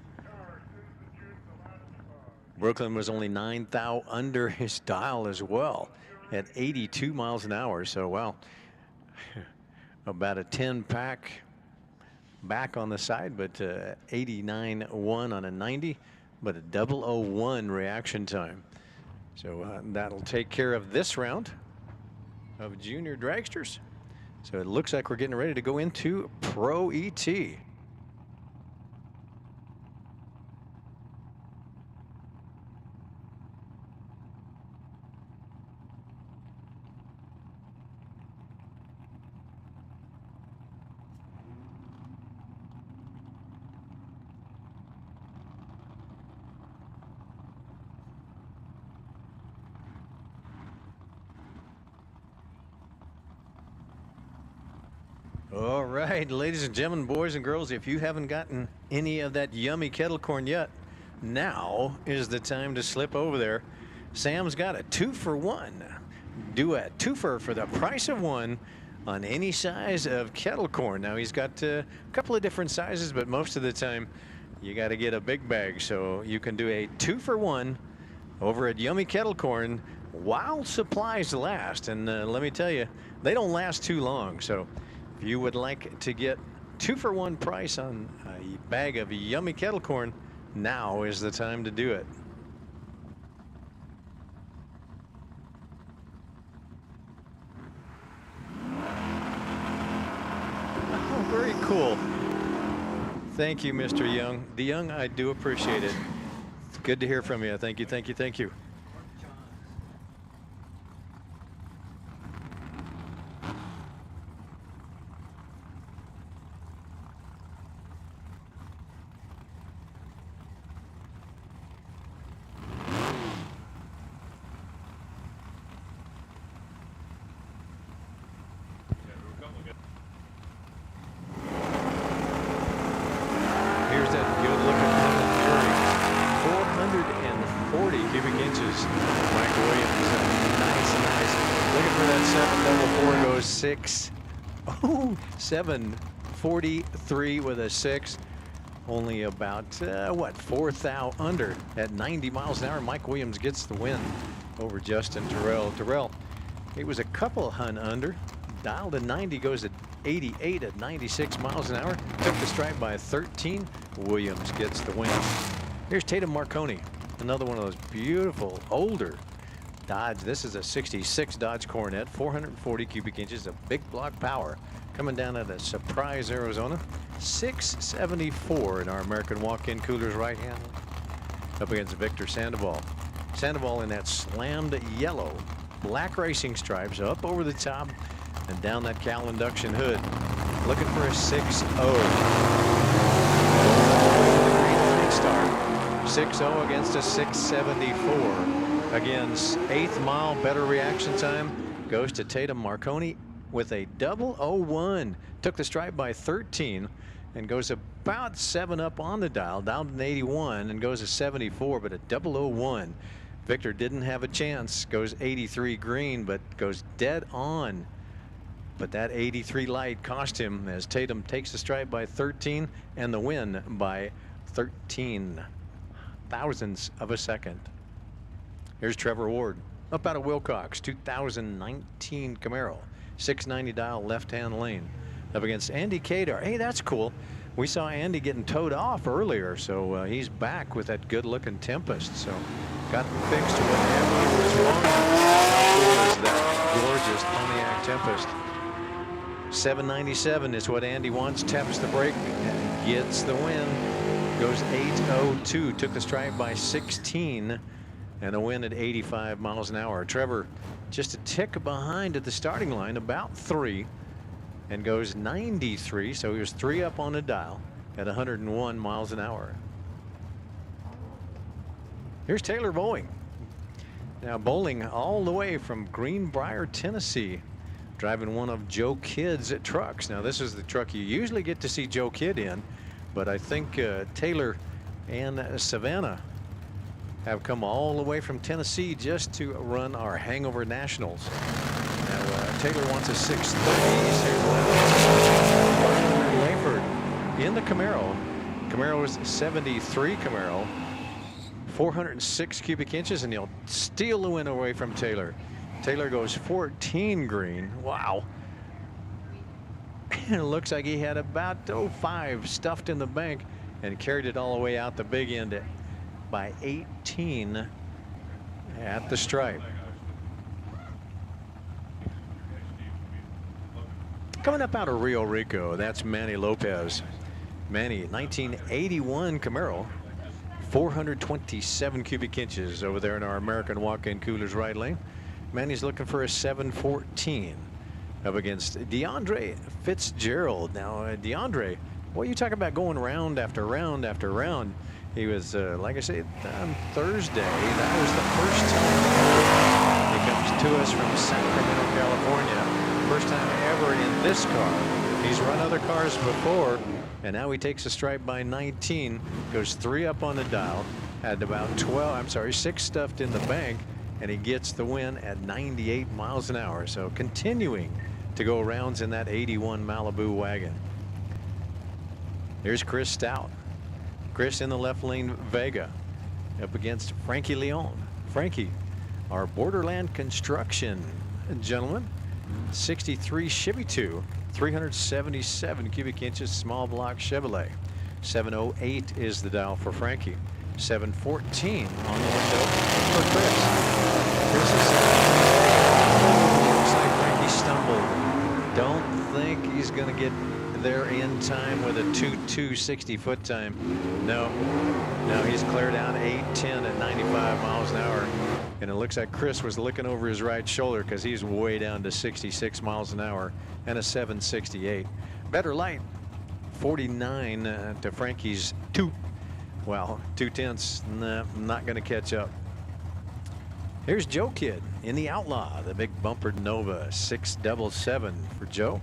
Brooklyn was only 9 thou under his dial as well at 82 miles an hour. So, well, about a 10 pack back on the side, but 89.1 on a 90, but a double 0-1 reaction time. So that'll take care of this round of junior dragsters. So it looks like we're getting ready to go into Pro ET. All right, ladies and gentlemen, boys and girls, if you haven't gotten any of that yummy kettle corn yet, now is the time to slip over there. Sam's got a 2-for-1 duet, twofer for the price of one on any size of kettle corn. Now he's got a couple of different sizes, but most of the time you got to get a big bag. So you can do a 2-for-1 over at Yummy Kettle Corn while supplies last. And let me tell you, they don't last too long. So if you would like to get 2-for-1 price on a bag of Yummy Kettle Corn, now is the time to do it. Oh, very cool. Thank you, Mr. Young. The Young, I do appreciate it. It's good to hear from you. Thank you, thank you, thank you. Oh, 743 with a 6. Only about, what, 4 thou under at 90 miles an hour. Mike Williams gets the win over Justin Terrell. Terrell, he was a couple hun under. Dialed to 90, goes at 88 at 96 miles an hour. Took the stripe by 13. Williams gets the win. Here's Tatum Marconi, another one of those beautiful older Dodge. This is a 66 Dodge Coronet, 440 cubic inches of big block power, coming down out of Surprise, Arizona. 674 in our American walk-in coolers right hand. Up against Victor Sandoval. Sandoval in that slammed yellow, black racing stripes up over the top and down that cowl induction hood. Looking for a 6-0. Start. 6-0 against a 674. Again, 8th mile, better reaction time goes to Tatum Marconi with a 001. Took the stripe by 13 and goes about 7 up on the dial, down to an 81 and goes to 74, but a 001. Victor didn't have a chance, goes 83 green, but goes dead on. But that 83 light cost him as Tatum takes the stripe by 13 and the win by 13 thousandths of a second. Here's Trevor Ward up out of Wilcox, 2019 Camaro, 690 dial left-hand lane. Up against Andy Kadar. Hey, that's cool. We saw Andy getting towed off earlier, so he's back with that good-looking Tempest. So got fixed whatever was wrong. How cool is that gorgeous Pontiac Tempest? 797 is what Andy wants. Taps the brake and gets the win. Goes 802. Took the stripe by 16 and a win at 85 miles an hour. Trevor just a tick behind at the starting line, about 3, and goes 93. So he was 3 up on the dial at 101 miles an hour. Here's Taylor Bowling. Now bowling all the way from Greenbrier, Tennessee, driving one of Joe Kidd's trucks. Now this is the truck you usually get to see Joe Kidd in, but I think Taylor and Savannah have come all the way from Tennessee just to run our Hangover Nationals. Now Taylor wants a 630. Langford in the Camaro. Camaro is 73 Camaro, 406 cubic inches, and he'll steal the win away from Taylor. Taylor goes 14 green. Wow. And it looks like he had about 5 stuffed in the bank and carried it all the way out the big end by 18 at the stripe. Coming up out of Rio Rico, that's Manny Lopez. Manny, 1981 Camaro, 427 cubic inches over there in our American walk-in coolers right lane. Manny's looking for a 714 up against DeAndre Fitzgerald. Now DeAndre, boy, you talk about going round after round after round. He was like I said on Thursday, that was the first time he comes to us from Sacramento, California. First time ever in this car. He's run other cars before, and now he takes a stripe by 19, goes 3 up on the dial, had about 6 stuffed in the bank, and he gets the win at 98 miles an hour. So continuing to go rounds in that 81 Malibu wagon. Here's Chris Stout. Chris in the left lane Vega up against Frankie Leon. Frankie, our Borderland Construction gentleman. 63 Chevy 2, 377 cubic inches small block Chevrolet. 708 is the dial for Frankie. 714 on the window for Chris. Chris is looks like Frankie stumbled. Don't think he's going to get there in time with a 2.2 60-foot time. No, he's cleared down 810 at 95 miles an hour. And it looks like Chris was looking over his right shoulder because he's way down to 66 miles an hour and a 768. Better light, 49 to Frankie's 2. Well, 2/10, nah, not going to catch up. Here's Joe Kidd in the Outlaw, the big bumpered Nova, 677 for Joe.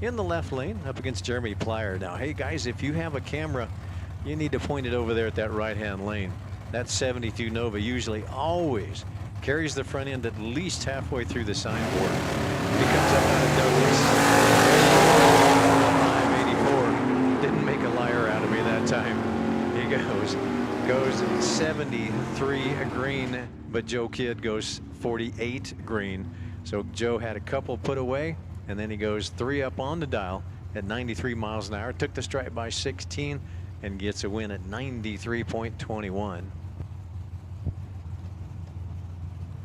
In the left lane up against Jeremy Plyer. Now, hey guys, if you have a camera, you need to point it over there at that right-hand lane. That 72 Nova usually always carries the front end at least halfway through the signboard. He comes up out of Douglas. 584. Didn't make a liar out of me that time. He goes 73 green, but Joe Kidd goes 48 green. So Joe had a couple put away, and then he goes 3 up on the dial at 93 miles an hour. Took the stripe by 16 and gets a win at 93.21.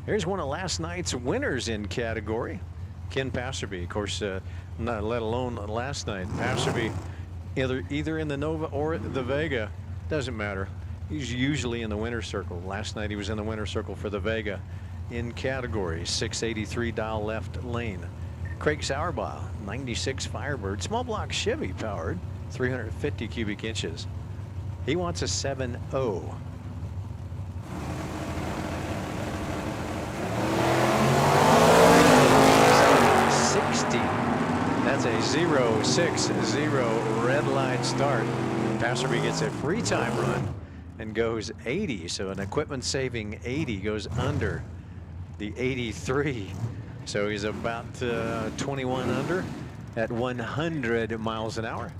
Here's one of last night's winners in category, Ken Passerby. Of course, not let alone last night. Passerby, either in the Nova or the Vega, doesn't matter. He's usually in the winner's circle. Last night he was in the winner's circle for the Vega in category. 683 dial left lane. Craig Sauerbaugh, 96 Firebird, small block Chevy powered, 350 cubic inches. He wants a 7-0. That's a 0.60 red line start. Passerby gets a free time run and goes 80. So an equipment saving 80 goes under the 83. So he's about 21 under at 100 miles an hour.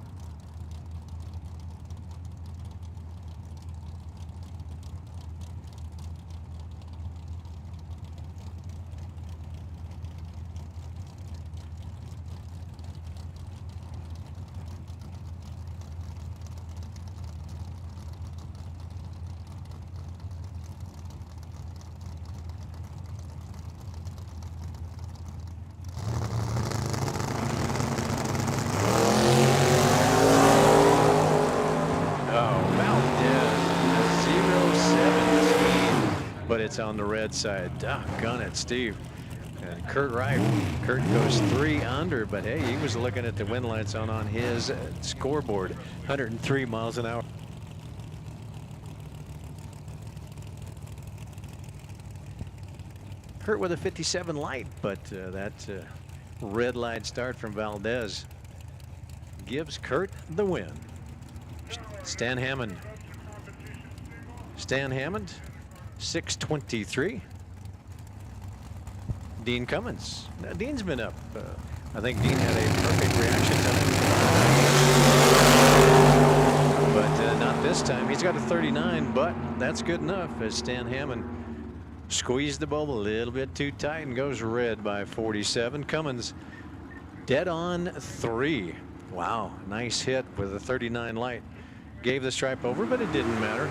It's on the red side. Doggone it, Steve. And Kurt Wright. Kurt goes 3 under, but hey, he was looking at the wind lights on his scoreboard. 103 miles an hour. Kurt with a 57 light, but that red light start from Valdez gives Kurt the win. Stan Hammond. 623. Dean Cummins. Now, Dean's been up. I think Dean had a perfect reaction time. But not this time. He's got a 39, but that's good enough as Stan Hammond squeezed the bulb a little bit too tight and goes red by 47. Cummins dead on 3. Wow, nice hit with a 39 light. Gave the stripe over, but it didn't matter.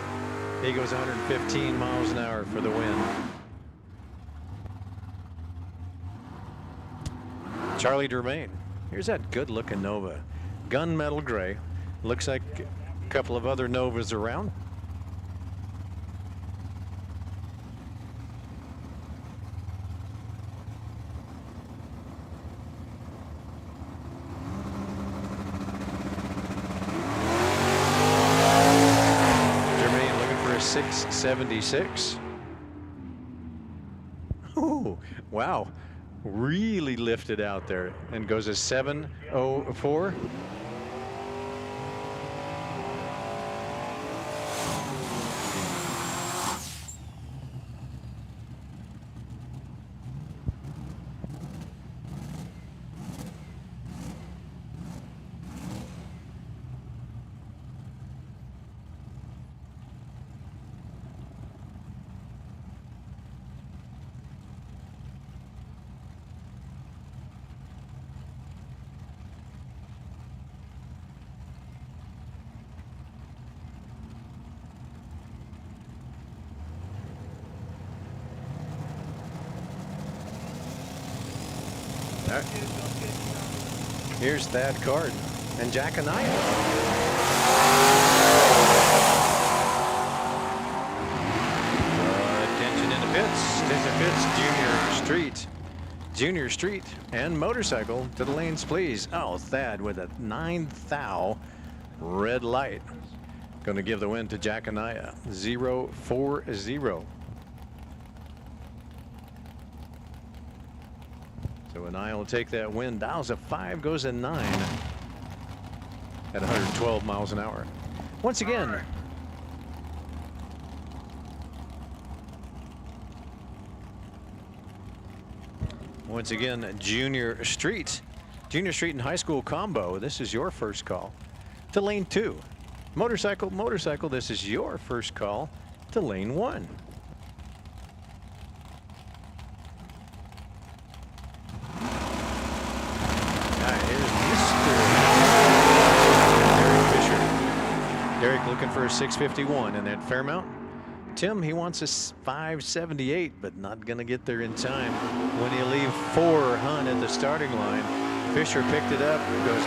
He goes 115 miles an hour for the win. Charlie Dermain. Here's that good looking Nova. Gunmetal gray. Looks like a couple of other Novas around. Dermain looking for a 676. Oh, wow. Really lifted out there and goes a 704. Here's Thad Card and Jack Anaya. Attention in the pits. Junior Street and motorcycle to the lanes, please. Oh, Thad with a 9,000 red light. Going to give the win to Jack Anaya. 040. So Anaya will take that win. Dials a 5, goes a 9 at 112 miles an hour. Once again, Junior Street and high school combo. This is your first call to lane 2. Motorcycle. This is your first call to lane 1. Derek looking for a 651, and then Fairmount Tim, he wants a 578, but not going to get there in time. When you leave 4 Hunt at the starting line, Fisher picked it up, goes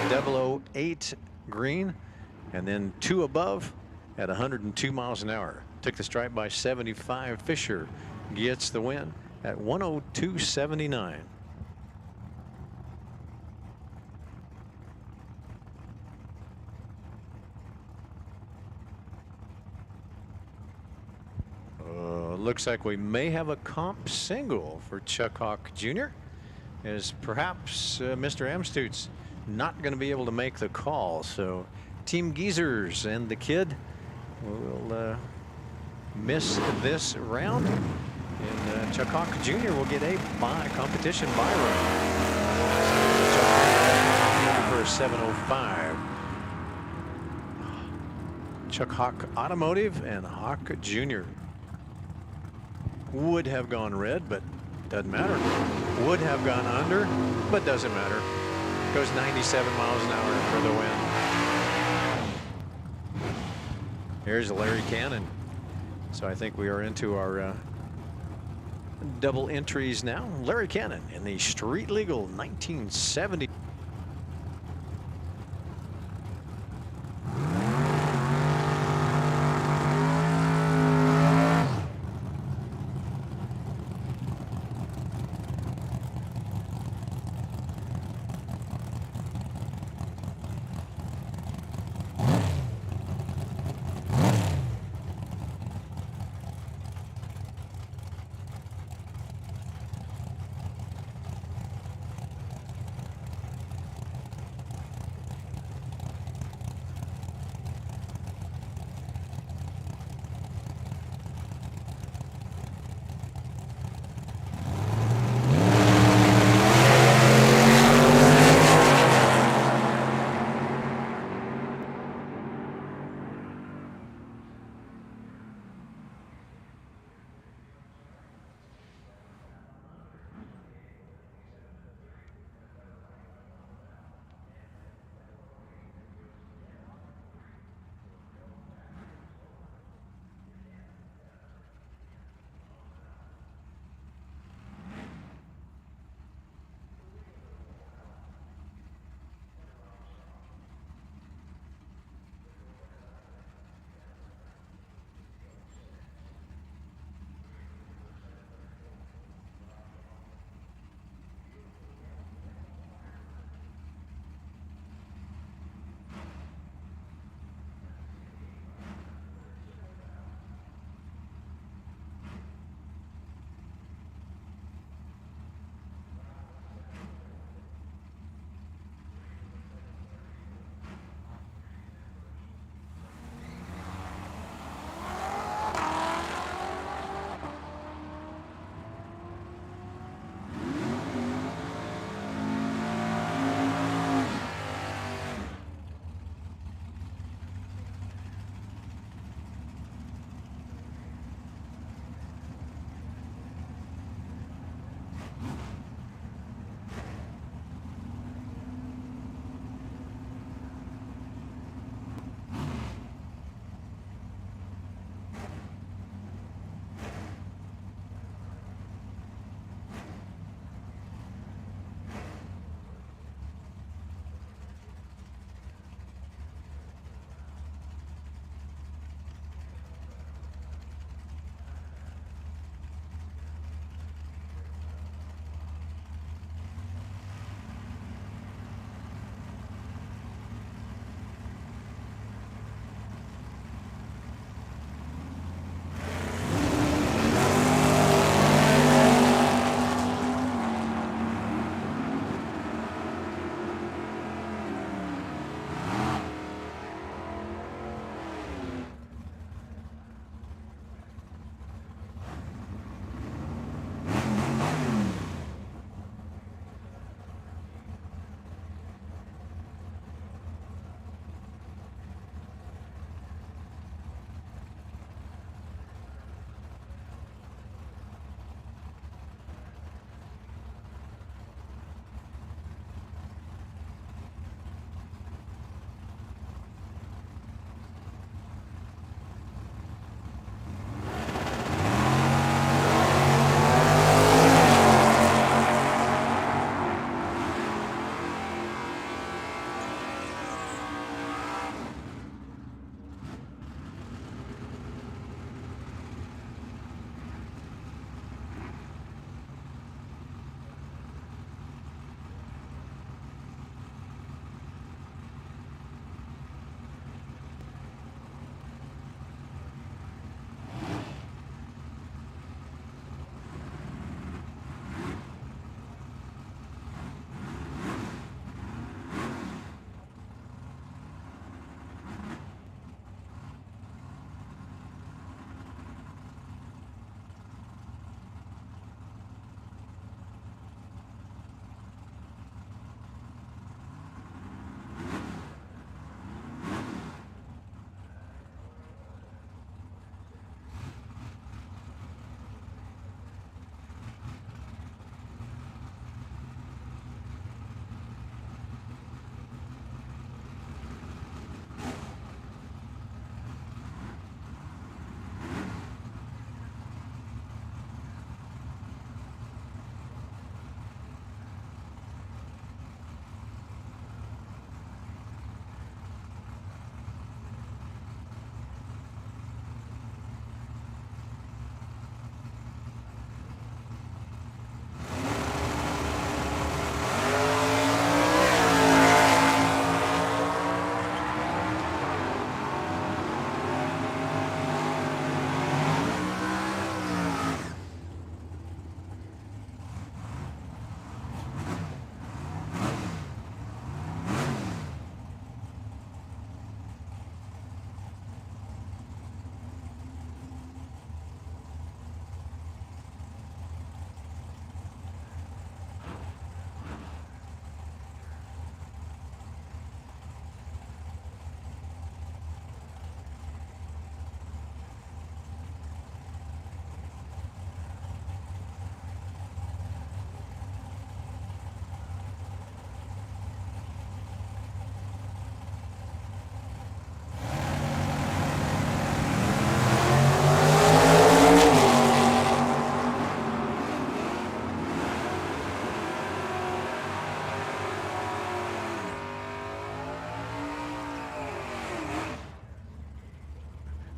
008 green, and then 2 above at 102 miles an hour. Took the stripe by 75. Fisher gets the win at 102.79. Looks like we may have a comp single for Chuck Hawk Jr. as perhaps Mr. Amstutz not going to be able to make the call. So Team Geezers and the kid will miss this round. And Chuck Hawk Jr. will get a competition buy run. For a 705. Chuck Hawk Automotive and Hawk Jr. would have gone red, but doesn't matter. Would have gone under, but doesn't matter. Goes 97 miles an hour for the win. Here's Larry Cannon. So I think we are into our double entries now. Larry Cannon in the street legal 1970.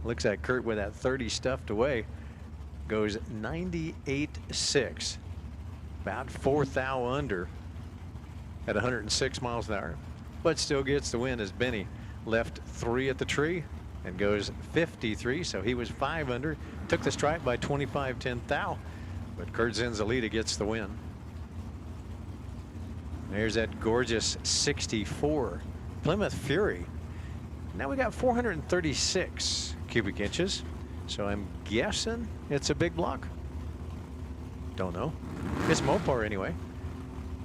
Looks like Kurt with that 30 stuffed away goes 98.6, about 4 thou under at 106 miles an hour, but still gets the win as Benny left 3 at the tree and goes 53. So he was 5 under, took the stripe by 25 thou, but Kurt Zenzalita gets the win. There's that gorgeous 64 Plymouth Fury. Now we got 436 cubic inches. So I'm guessing it's a big block. Don't know. It's Mopar anyway.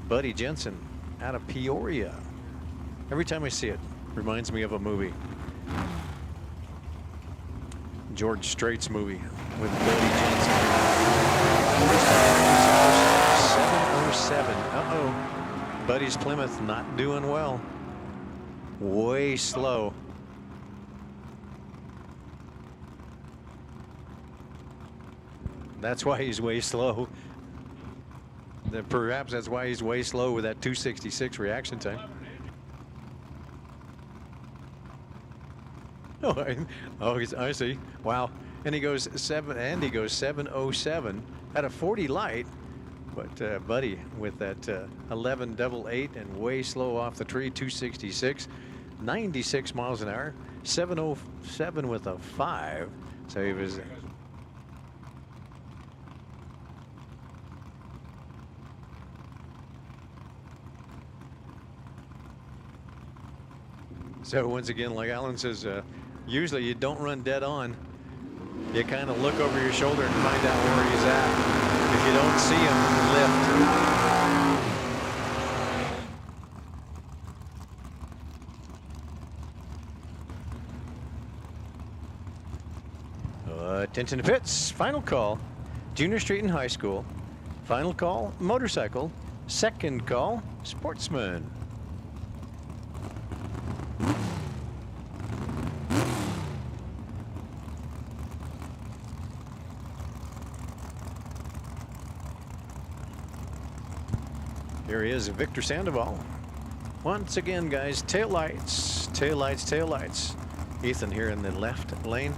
Buddy Jensen out of Peoria. Every time I see it, reminds me of a movie. George Strait's movie with Buddy Jensen. 707. Uh-oh. Buddy's Plymouth not doing well. Way slow. That's why he's way slow. Perhaps that's why he's way slow with that 266 reaction time. I see. Wow. And he goes 707 at a 40 light. But Buddy with that 11.88 and way slow off the tree, 266, 96 miles an hour, 707 with a 5. So he was. So once again, like Alan says, usually you don't run dead on. You kind of look over your shoulder and find out where he's at. If you don't see him, lift. Attention to pits. Final call. Junior Street and High School. Final call. Motorcycle. Second call. Sportsman. Here he is, Victor Sandoval. Once again, guys, tail lights, tail lights, tail lights. Ethan here in the left lane.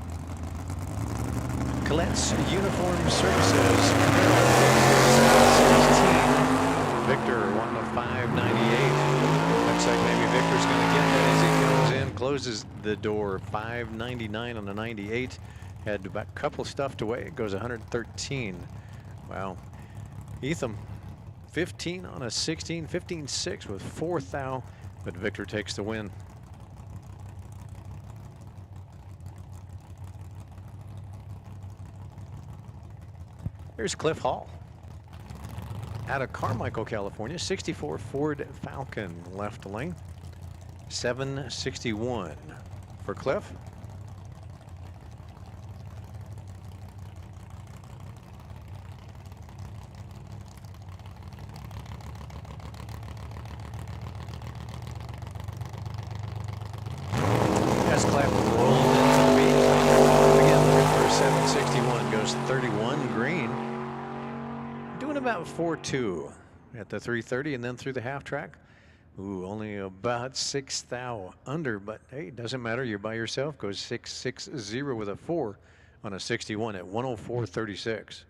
Colette's Uniform Services. 16. Victor wanting a 598. Looks like maybe Victor's going to get that as he comes in, closes the door. 599 on the 98. Had about a couple stuffed away. It goes 113. Wow. Ethan. 15 on a 16, 15.6 with 4 thou, but Victor takes the win. Here's Cliff Hall out of Carmichael, California. 64 Ford Falcon left lane. 761 for Cliff. Goes 31 green, doing about 4.2 at the 330 and then through the half track. Ooh, only about 6 thou under, but hey, it doesn't matter. You're by yourself. Goes 660 with a 4 on a 61 at 104.36.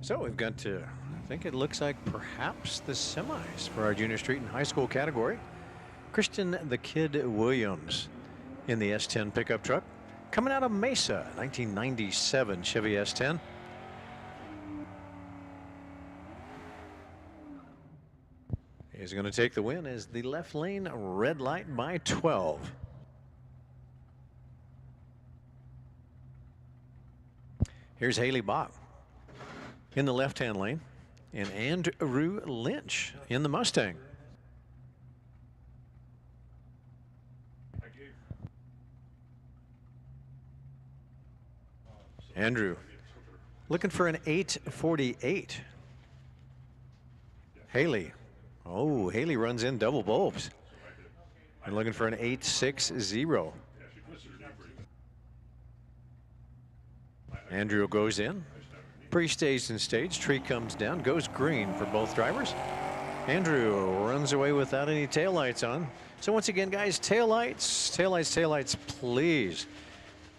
So we've got to, I think it looks like perhaps the semis for our junior street and high school category. Christian the Kid Williams in the S10 pickup truck. Coming out of Mesa, 1997 Chevy S10. He's going to take the win as the left lane red light by 12. Here's Haley Bach. in the left-hand lane, and Andrew Lynch in the Mustang. Andrew looking for an 848. Haley. Oh, Haley runs in double bulbs. And looking for an 860. Andrew goes in. Pre-staged and stage. Tree comes down. Goes green for both drivers. Andrew runs away without any taillights on. So once again, guys, taillights, please.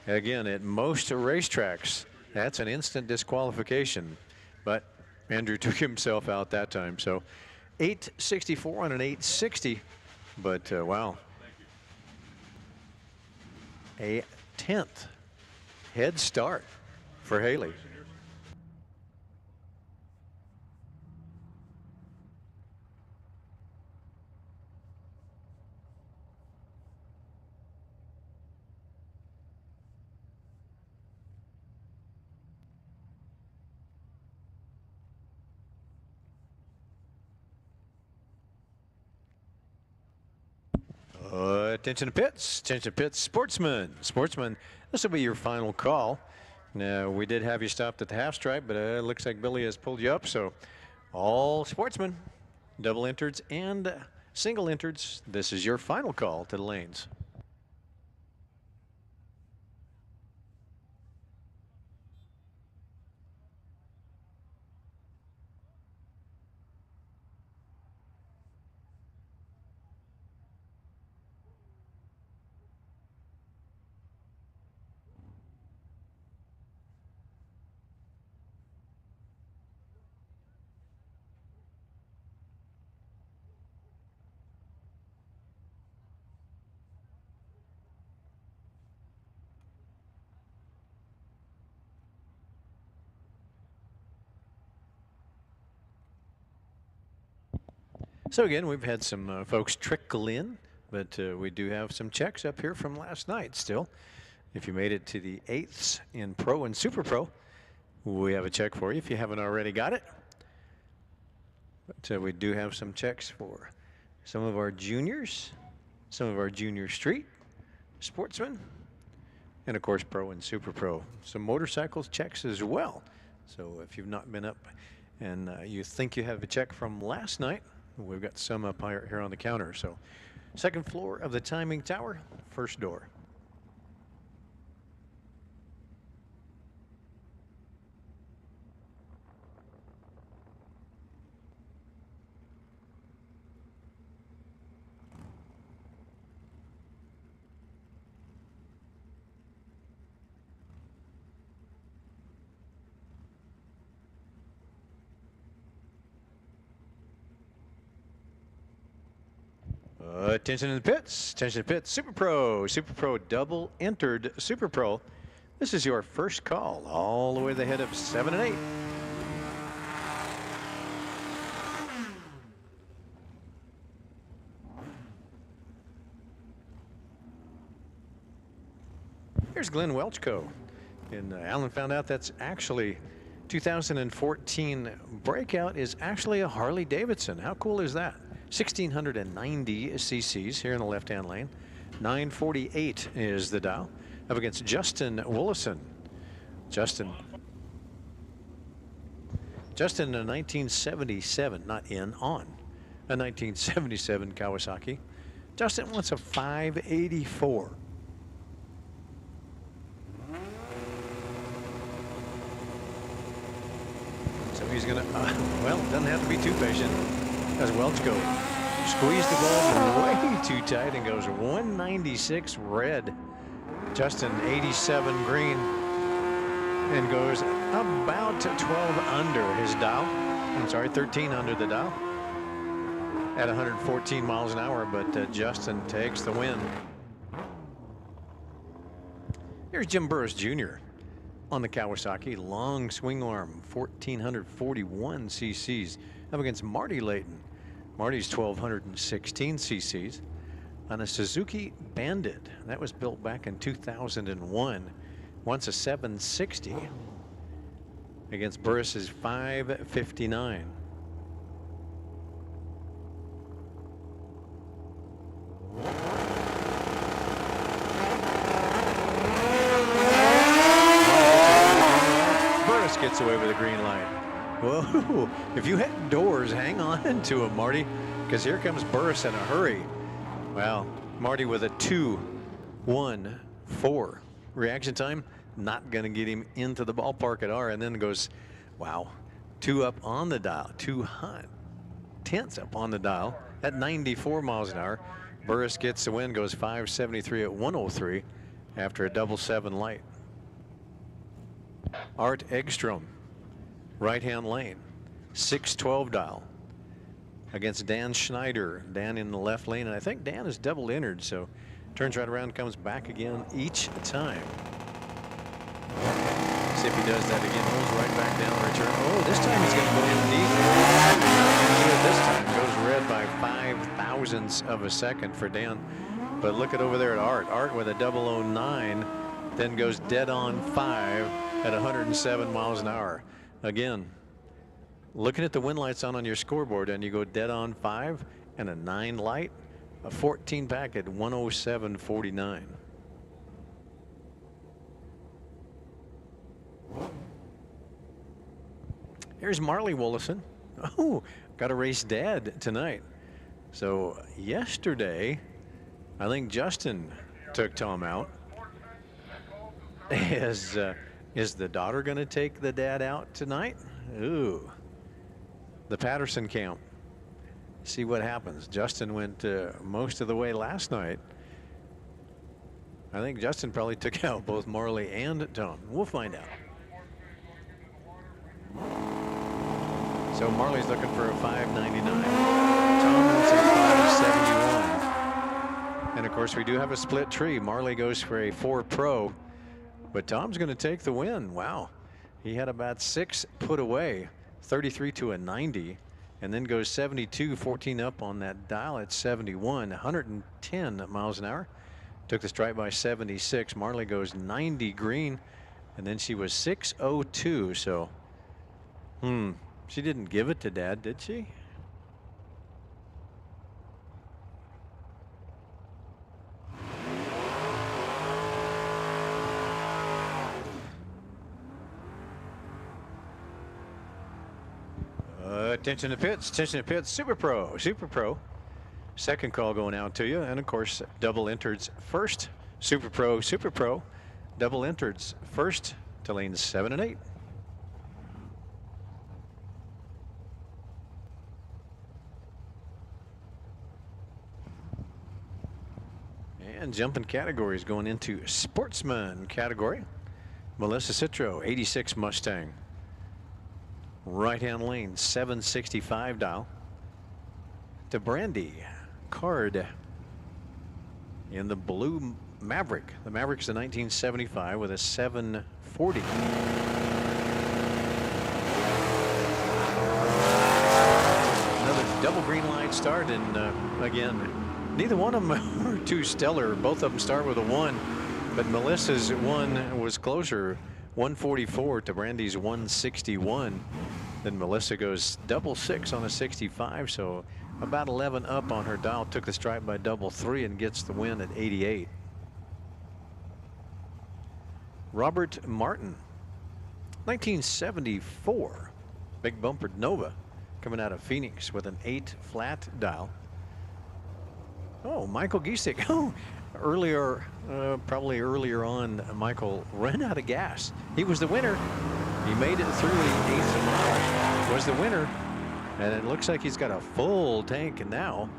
Again, at most racetracks, that's an instant disqualification. But Andrew took himself out that time. So 864 on an 860. But wow. A 10th head start for Haley. Attention to pits, Sportsman. Sportsman, this will be your final call. Now, we did have you stopped at the half stripe, but it looks like Billy has pulled you up, so all Sportsman, double entereds and single entereds, this is your final call to the lanes. So again, we've had some folks trickle in, but we do have some checks up here from last night still. If you made it to the 8ths in Pro and Super Pro, we have a check for you if you haven't already got it. But we do have some checks for some of our juniors, some of our junior street sportsmen, and of course Pro and Super Pro. Some motorcycles checks as well. So if you've not been up and you think you have a check from last night, we've got some up here on the counter. So second floor of the timing tower, first door. Attention in the pits, Super Pro, double entered Super Pro. This is your first call, all the way to the head of 7 and 8. Here's Glenn Welchco. And Alan found out that's actually 2014 Breakout is actually a Harley Davidson. How cool is that? 1,690 cc's here in the left-hand lane. 948 is the dial. Up against Justin Willison. Justin in a 1977, not in, on. A 1977 Kawasaki. Justin wants a 584. So he's gonna, well, doesn't have to be too patient. As Welchco squeezed the ball way too tight and goes 196 red. Justin 87 green and goes about 12 under his dial. I'm sorry, 13 under the dial at 114 miles an hour, but Justin takes the win. Here's Jim Burris Jr. on the Kawasaki, long swing arm, 1,441 cc's, up against Marty Layton. Marty's 1,216 cc's on a Suzuki Bandit. That was built back in 2001. Wants a 760. against Burris's 5:59. Burris gets away with a green light. Whoa, if you hit doors, hang on to them, Marty, because here comes Burris in a hurry. Well, Marty with a 2-1-4 reaction time, not going to get him into the ballpark at R, and then goes, wow, 2 up on the dial, 2/10 up on the dial at 94 miles an hour. Burris gets the win, goes 573 at 103 after a 7-7 light. Art Eggstrom, right-hand lane, 612 dial against Dan Schneider. Dan in the left lane, and I think Dan is double entered, so turns right around, comes back again each time. See if he does that again. Rolls right back down the return. Oh, this time he's going to go in deep. Not going to do it this time. Goes red by 0.005 of a second for Dan. But look at over there at Art. Art with a 009, then goes dead on 5 at 107 miles an hour. Again, looking at the win lights on your scoreboard, and you go dead on 5 and a 9 light, a 14 pack at 107.49. Here's Marley Willison. Oh, got a race dad tonight. So yesterday, I think Justin took Tom out. Is the daughter going to take the dad out tonight? Ooh. The Patterson camp. See what happens. Justin went most of the way last night. I think Justin probably took out both Marley and Tom. We'll find out. So Marley's looking for a 599. Tom wants a 571. And of course, we do have a split tree. Marley goes for a 4 Pro, but Tom's going to take the win. Wow. He had about 6 put away, 33 to a 90, and then goes 72, 14 up on that dial at 71, 110 miles an hour. Took the stripe by 76. Marley goes 90 green, and then she was 602. So, she didn't give it to Dad, did she? Attention to pits, Super Pro, Super Pro. Second call going out to you, and of course, double entered's first, Super Pro, double entered's first to lanes 7 and 8. And jumping categories going into Sportsman category. Melissa Citro, 86 Mustang. Right-hand lane, 765 dial. To Brandy Card in the blue Maverick. The Maverick's a 1975 with a 740. Another double green light start, and again, neither one of them are too stellar. Both of them start with a 1, but Melissa's 1 was closer, 144 to Brandy's 161. Then Melissa goes 6 on a 65, so about 11 up on her dial. Took the stripe by 3 and gets the win at 88. Robert Martin, 1974, big bumpered Nova, coming out of Phoenix with an 8 flat dial. Oh, Michael Giesick. Oh, earlier, probably earlier on, Michael ran out of gas. He was the winner. He made it through the 8th mile, was the winner, and it looks like he's got a full tank now.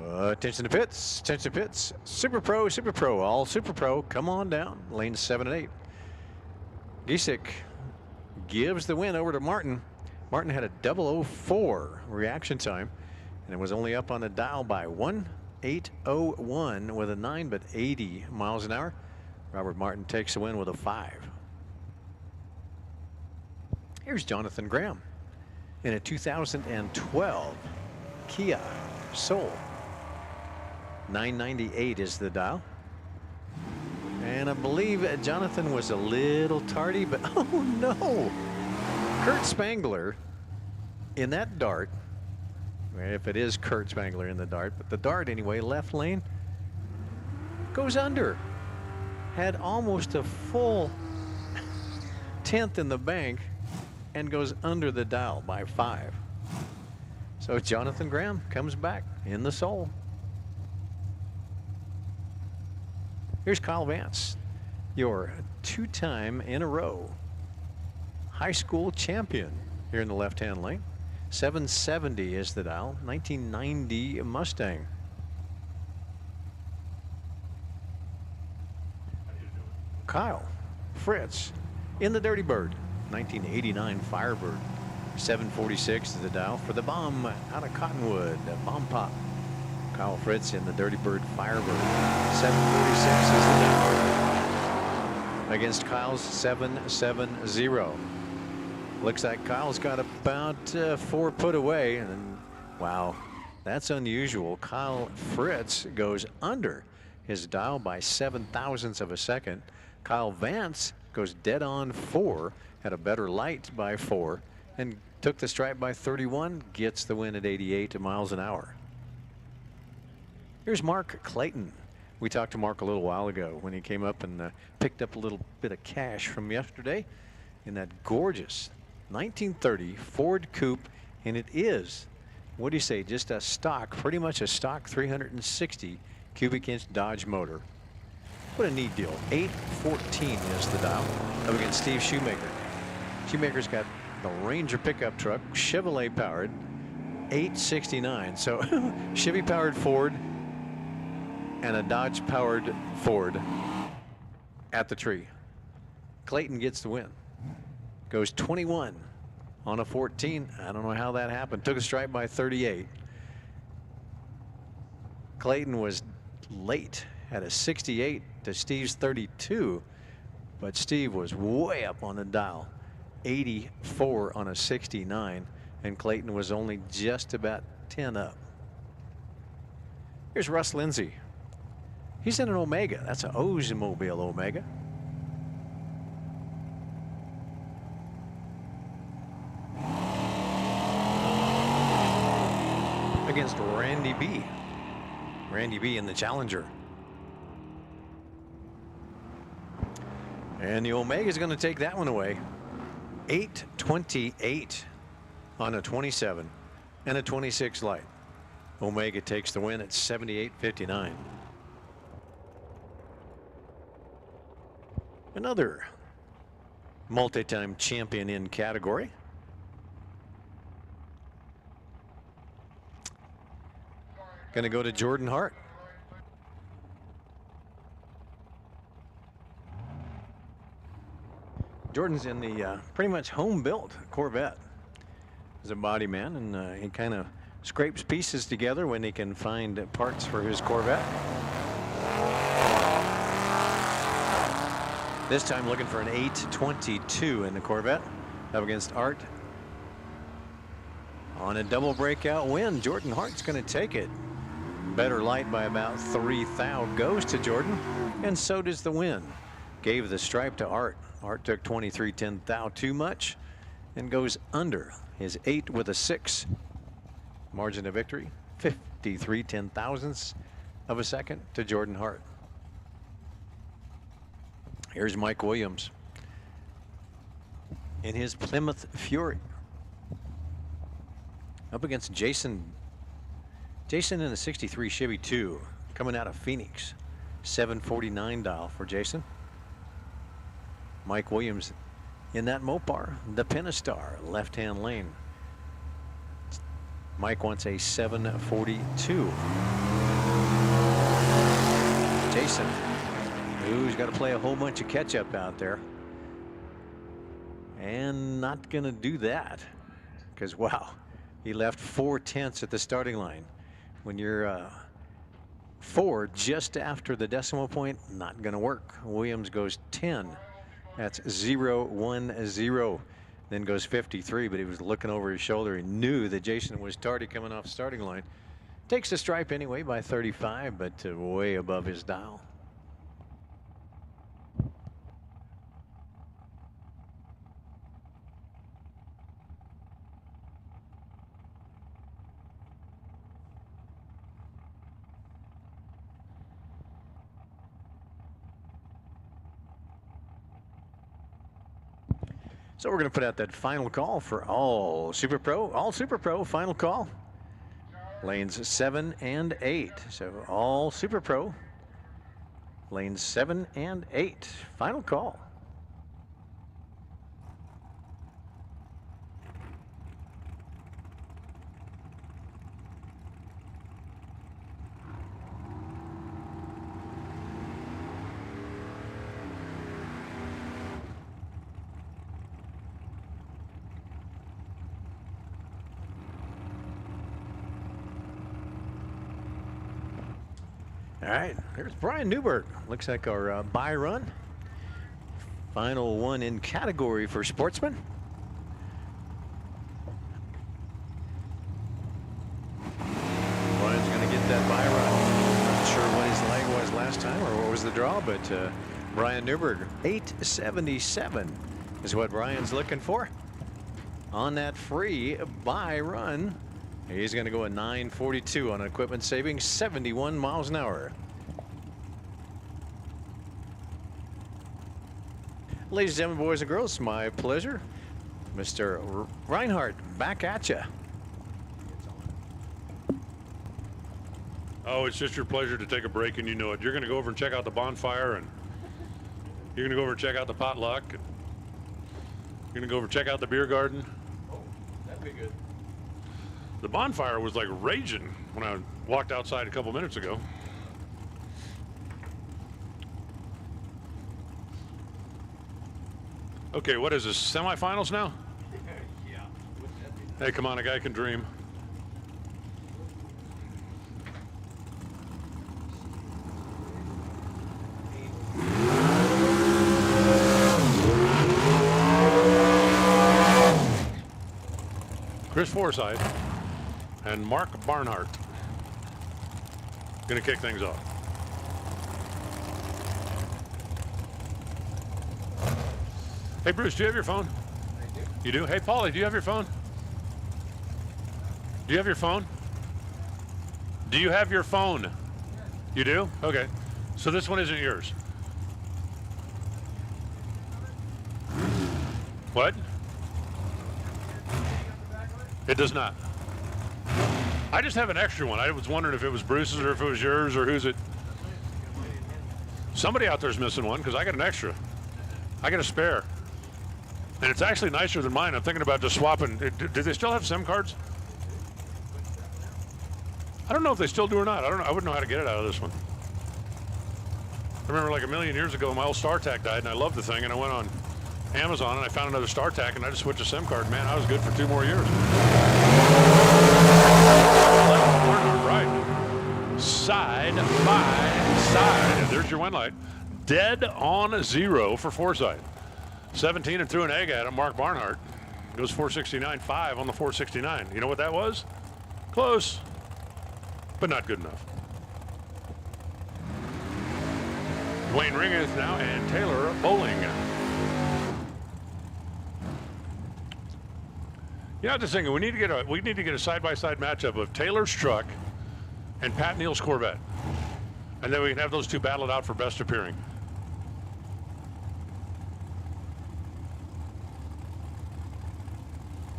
Attention to pits, Super Pro, all Super Pro, come on down, lanes 7 and 8. Giesick gives the win over to Martin. Martin had a 004 reaction time, and it was only up on the dial by 1,801 with a 9, but 80 miles an hour. Robert Martin takes the win with a 5. Here's Jonathan Graham, in a 2012 Kia Soul. 998 is the dial. And I believe Jonathan was a little tardy, but oh no! Kurt Spangler in that Dart, if it is Kurt Spangler in the Dart, but the Dart anyway, left lane, goes under. Had almost a full 10th in the bank and goes under the dial by 5. So Jonathan Graham comes back in the Soul. Here's Kyle Vance, your 2-time in a row high school champion here in the left-hand lane. 770 is the dial, 1990 Mustang. Kyle Fritz in the Dirty Bird, 1989 Firebird. 746 is the dial for the bomb out of Cottonwood, Bomb Pop. Kyle Fritz in the Dirty Bird Firebird. 746 is the dial against Kyle's 770. Looks like Kyle's got about 4 put away, and wow, that's unusual. Kyle Fritz goes under his dial by 0.07 of a second. Kyle Vance goes dead on 4, had a better light by 4, and took the stripe by 31, gets the win at 88 miles an hour. Here's Mark Clayton. We talked to Mark a little while ago when he came up and picked up a little bit of cash from yesterday in that gorgeous 1930 Ford Coupe, and it is, what do you say, just a stock, pretty much a stock 360 cubic inch Dodge motor. What a neat deal. 814 is the dial up against Steve Shoemaker. Shoemaker's got the Ranger pickup truck, Chevrolet powered, 869. So Chevy powered Ford and a Dodge powered Ford at the tree. Clayton gets the win. Goes 21 on a 14. I don't know how that happened. Took a stripe by 38. Clayton was late, had a 68 to Steve's 32, but Steve was way up on the dial. 84 on a 69, and Clayton was only just about 10 up. Here's Russ Lindsay. He's in an Omega. That's an Oldsmobile Omega. Against Randy B. Randy B in the Challenger. And the Omega is going to take that one away. 828 on a 27 and a 26 light. Omega takes the win at 78.59. Another multi-time champion in category. Going to go to Jordan Hart. Jordan's in the pretty much home-built Corvette. He's a body man, and he kind of scrapes pieces together when he can find parts for his Corvette. This time looking for an 822 in the Corvette up against Art. On a double breakout win, Jordan Hart's going to take it. Better light by about 3 thou goes to Jordan, and so does the win. Gave the stripe to Art. Art took 23 thou too much and goes under his 8 with a 6. Margin of victory 53 10,000ths of a second to Jordan Hart. Here's Mike Williams in his Plymouth Fury up against Jason. Jason in the 63 Chevy 2 coming out of Phoenix. 749 dial for Jason. Mike Williams in that Mopar, the Pentastar, left-hand lane. Mike wants a 742. Jason, who's got to play a whole bunch of catch-up out there. And not going to do that because, wow, he left 4/10 at the starting line. When you're 4 just after the decimal point, not going to work. Williams goes 10. That's 0-1-0. then goes 53, but he was looking over his shoulder. He knew that Jason was tardy coming off starting line. Takes the stripe anyway by 35, but way above his dial. So we're going to put out that final call for all Super Pro final call. Lanes 7 and 8. So all Super Pro, lanes 7 and 8. Final call. All right, there's Brian Newberg. Looks like our buy run. Final one in category for Sportsman. Brian's going to get that buy run. Not sure what his leg was last time or what was the draw, but Brian Newberg, 877 is what Brian's looking for on that free buy run. He's going to go at 942 on equipment savings, 71 miles an hour. Ladies and gentlemen, boys and girls, my pleasure. Mr. Reinhardt, back at you. Oh, it's just your pleasure to take a break, and you know it. You're going to go over and check out the bonfire, and you're going to go over and check out the potluck. And you're going to go over and check out the beer garden. Oh, that'd be good. The bonfire was like raging when I walked outside a couple minutes ago. Okay, what is this, semifinals now? Yeah. Hey, come on, a guy can dream. Chris Forsythe and Mark Barnhart gonna kick things off. Hey Bruce, do you have your phone? I do. You do? Hey Paulie, do you have your phone? Do you have your phone? Do you have your phone? You do? Okay. So this one isn't yours. What? It does not. I just have an extra one. I was wondering if it was Bruce's or if it was yours or whose it. Somebody out there's missing one because I got an extra. I got a spare. And it's actually nicer than mine. I'm thinking about just swapping. Do they still have SIM cards? I don't know if they still do or not. I don't know. I wouldn't know how to get it out of this one. I remember like a million years ago, my old StarTAC died, and I loved the thing, and I went on Amazon and I found another StarTAC, and I just switched a SIM card. Man, I was good for 2 more years. Right. Side by side. And there's your win light. Dead on 0 for Forsythe. 17 and threw an egg at him. Mark Barnhart goes 469.5 on the 469. You know what that was? Close, but not good enough. Dwayne Ringeth now and Taylor Bowling. You know, I'm just thinking we need to get a side-by-side matchup of Taylor's truck and Pat Neal's Corvette, and then we can have those two battle it out for best appearing.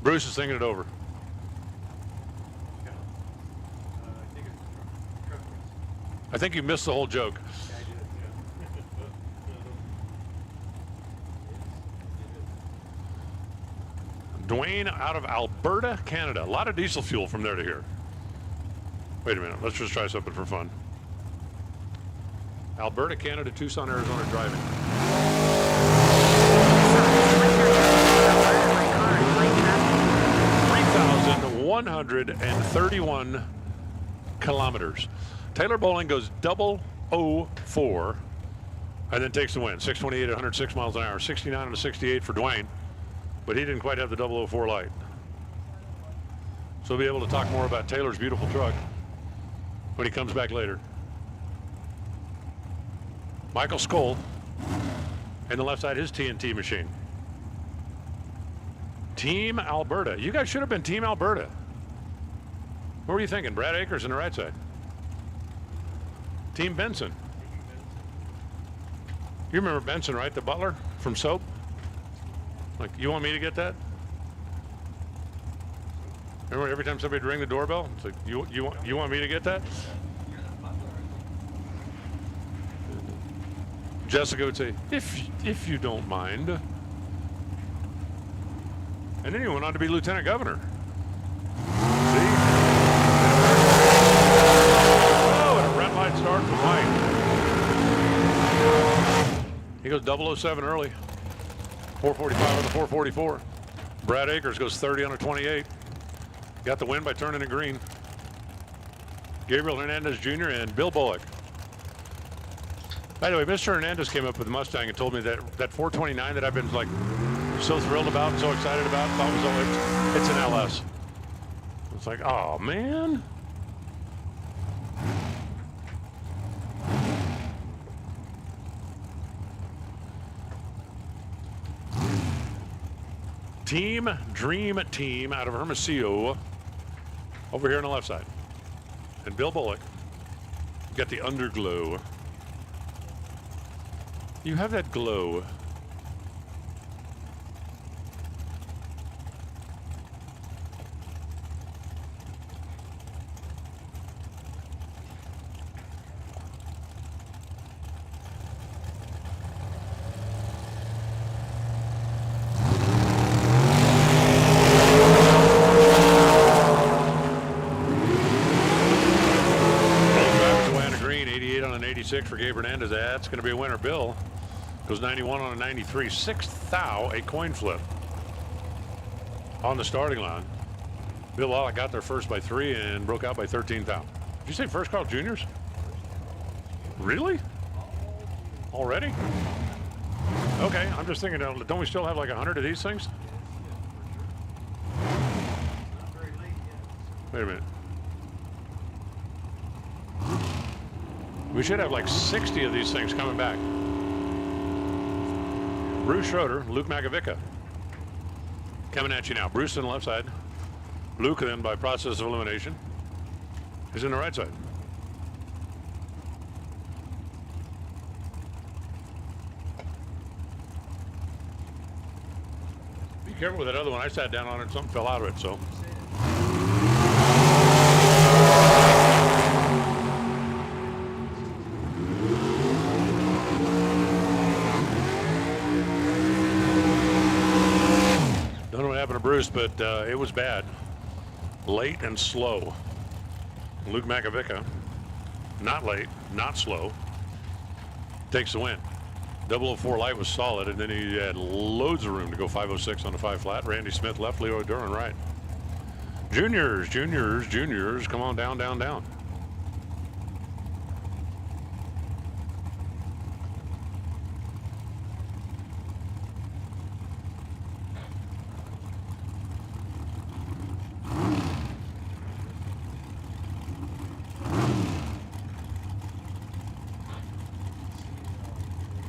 Bruce is thinking it over. I think you missed the whole joke. Dwayne out of Alberta, Canada. A lot of diesel fuel from there to here. Wait a minute. Let's just try something for fun. Alberta, Canada, Tucson, Arizona driving. 3,131 kilometers. Taylor Bowling goes 004 and then takes the win. 628 at 106 miles an hour. 69 and a 68 for Dwayne. but he didn't quite have the 004 light. So we'll be able to talk more about Taylor's beautiful truck when he comes back later. Michael Skoll, and the left side, his TNT machine. Team Alberta. You guys should have been Team Alberta. What were you thinking? Brad Akers on the right side. Team Benson. You remember Benson, right? The butler from Soap? Like, you want me to get that? Remember every time somebody would ring the doorbell? It's like, you want me to get that? Jessica would say, if you don't mind. And then he went on to be lieutenant governor. See? Oh, and a red light start from Mike. He goes 007 early. 445 on the 444. Brad Akers goes 30 on a 28. Got the win by turning it green. Gabriel Hernandez Jr. and Bill Bullock. By the way, Mr. Hernandez came up with the Mustang and told me that 429 that I've been like so thrilled about and so excited about, thought was always, it's an LS. It's like, oh man. Team Dream Team out of Hermosillo over here on the left side. And Bill Bullock got the underglow. You have that glow. For Gabe Hernandez. That's going to be a winner. Bill goes 91 on a 93. 6th thou, a coin flip on the starting line. Bill Wallach got there first by 3 and broke out by 13 thou. Did you say first Carl Juniors? Really? Already? Okay, I'm just thinking, don't we still have like 100 of these things? Wait a minute. We should have like 60 of these things coming back. Bruce Schroeder, Luke Magavica. Coming at you now. Bruce on the left side. Luke then by process of elimination is in the right side. Be careful with that other one. I sat down on it and something fell out of it, so. Bruce, but it was bad. Late and slow. Luke Magavica, not late, not slow, takes the win. 004 light was solid, and then he had loads of room to go 506 on the 5 flat. Randy Smith left, Leroy Duran right. Juniors, come on down, down, down.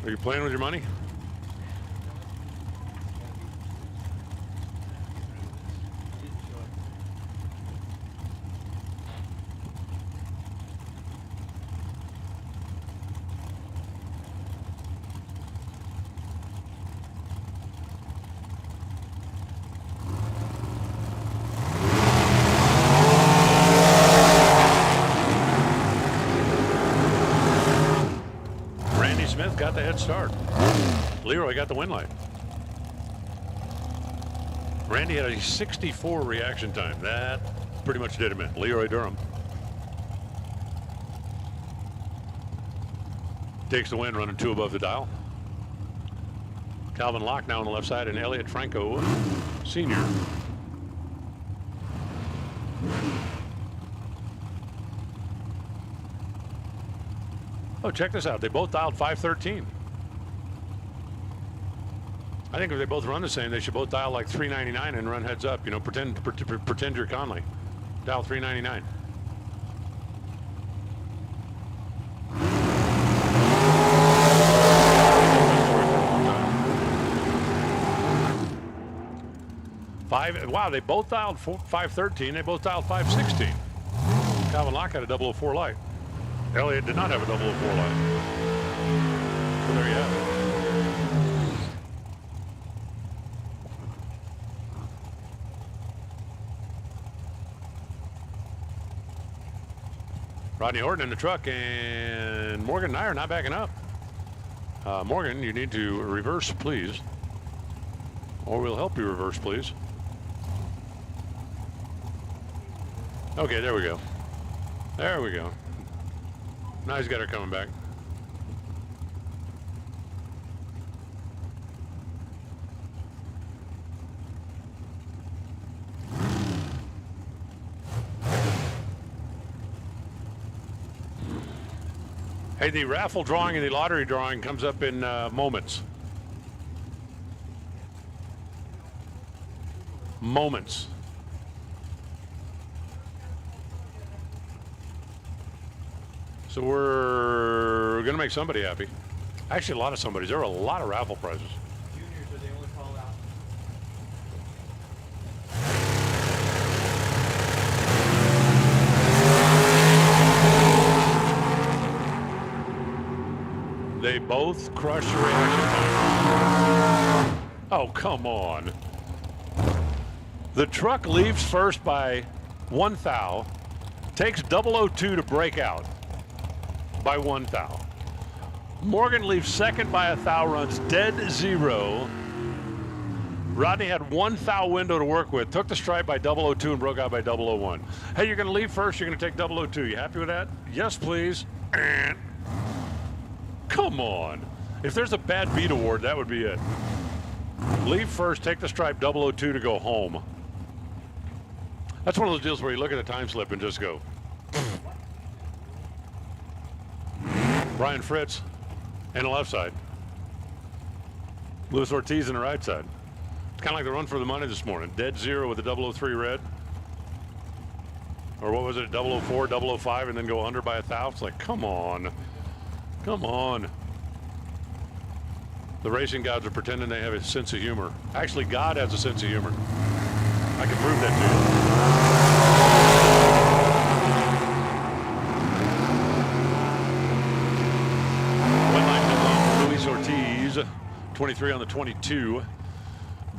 Are you playing with your money? Got the head start. Leroy got the win light. Randy had a 64 reaction time. That pretty much did him in. Leroy Durham takes the win, running 2 above the dial. Calvin Locke now on the left side, and Elliot Franco Sr. Oh, check this out. They both dialed 513. I think if they both run the same, they should both dial like 399 and run heads up. You know, pretend you're Conley. Dial 399. Wow, they both dialed 513. They both dialed 516. Calvin Locke had a 004 light. Elliott did not have a 004 light. So there you have it. Rodney Horton in the truck, and Morgan and I are not backing up. Morgan, you need to reverse, please. Or we'll help you reverse, please. Okay, there we go. There we go. Now he's got her coming back. Hey, the raffle drawing and the lottery drawing comes up in moments. Moments. So we're going to make somebody happy. Actually, a lot of somebody's. There were a lot of raffle prizes. Juniors are the only call out. They both crush the reaction time. Oh, come on. The truck leaves first by 1 thou, takes 002 to break out by 1 thou. Morgan leaves second by 1 thou, runs dead zero. Rodney had 1 thou window to work with, took the stripe by 002 and broke out by 001. Hey, you're going to leave first, you're going to take 002. You happy with that? Yes, please. Come on. If there's a bad beat award, that would be it. Leave first, take the stripe 002 to go home. That's one of those deals where you look at the time slip and just go. Brian Fritz on the left side. Luis Ortiz on the right side. It's kind of like the run for the money this morning. Dead zero with the 003 red. Or what was it, 004, 005, and then go under by 1 thou? It's like, come on. Come on. The racing gods are pretending they have a sense of humor. Actually, God has a sense of humor. I can prove that to you. 1 line Luis Ortiz, 23 on the 22.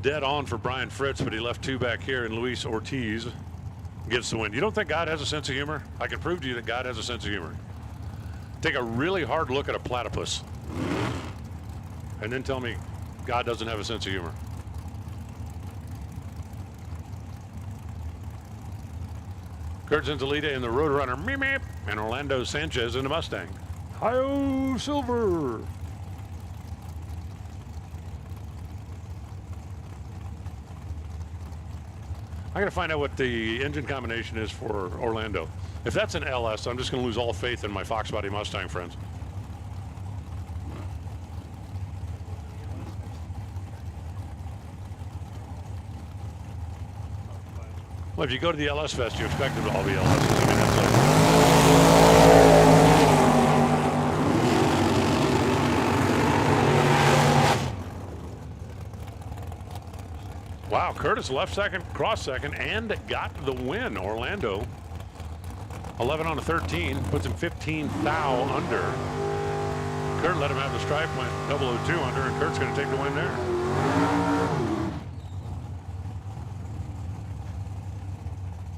Dead on for Brian Fritz, but he left 2 back here, and Luis Ortiz gets the win. You don't think God has a sense of humor? I can prove to you that God has a sense of humor. Take a really hard look at a platypus and then tell me God doesn't have a sense of humor. Kurt Zinzalita in the Road Runner, meep, meep, and Orlando Sanchez in the Mustang. Hi-oh, Silver. I gotta find out what the engine combination is for Orlando. If that's an LS, I'm just gonna lose all faith in my Fox Body Mustang friends. Well, if you go to the LS Fest, you expect them to all be LSs. I mean, that's like... Wow, Curtis left second, cross second, and got the win. Orlando, 11 on the 13, puts him 15 thou under. Kurt let him have the stripe, went 002 under, and Kurt's going to take the win there.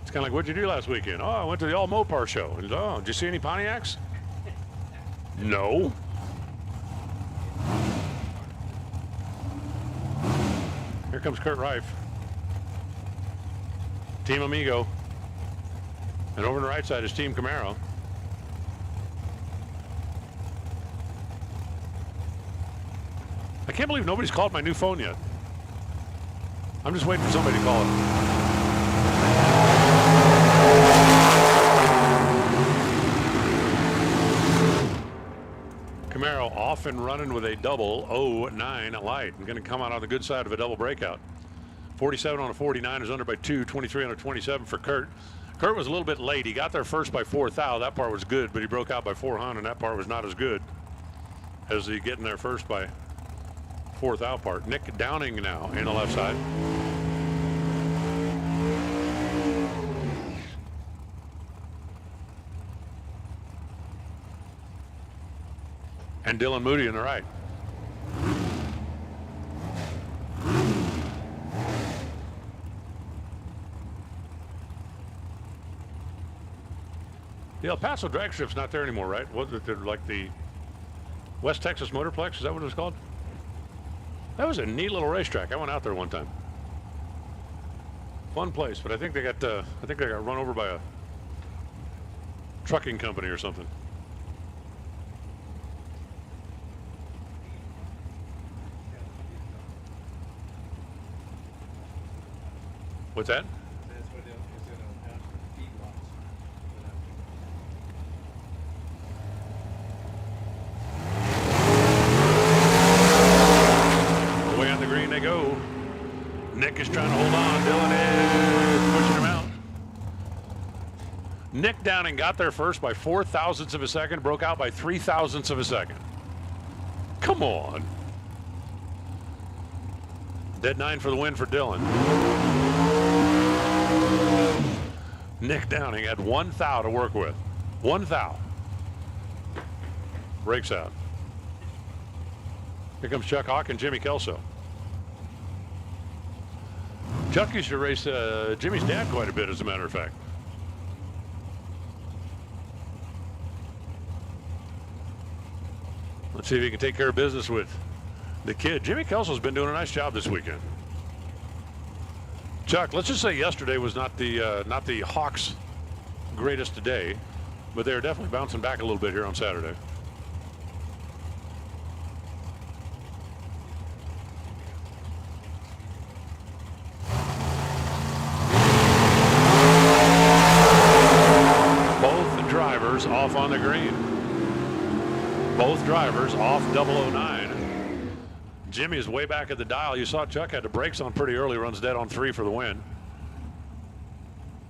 It's kind of like, what'd you do last weekend? Oh, I went to the All Mopar show. And, oh, did you see any Pontiacs? No. Here comes Kurt Reif. Team Amigo. And over on the right side is Team Camaro. I can't believe nobody's called my new phone yet. I'm just waiting for somebody to call it. Camaro Arrow off and running with a double 09 light. And going to come out on the good side of a double breakout. 47 on a 49 is under by 2. 23 on a 27 for Kurt. Kurt was a little bit late. He got there first by 4 thou. That part was good, but he broke out by 400, and that part was not as good as the getting there first by 4 thou part. Nick Downing now in the left side. And Dylan Moody in the right. The El Paso drag strip's not there anymore, right? Was it like the West Texas Motorplex? Is that what it was called? That was a neat little racetrack. I went out there one time. Fun place, but I think they got run over by a trucking company or something. What's that? That's what it's going to have for feedlots. Away on the green they go. Nick is trying to hold on. Dylan is pushing him out. Nick Downing got there first by 4 thousandths of a second, broke out by 3 thousandths of a second. Come on. Dead 9 for the win for Dylan. Nick Downing had 1 thou to work with. 1 thou. Breaks out. Here comes Chuck Hawk and Jimmy Kelso. Chuck used to race Jimmy's dad quite a bit, as a matter of fact. Let's see if he can take care of business with the kid. Jimmy Kelso's been doing a nice job this weekend. Chuck, let's just say yesterday was not the Hawks' greatest day, but they're definitely bouncing back a little bit here on Saturday. Both drivers off on the green. Both drivers off 009. Jimmy is way back at the dial. You saw Chuck had the brakes on pretty early, runs dead on 3 for the win.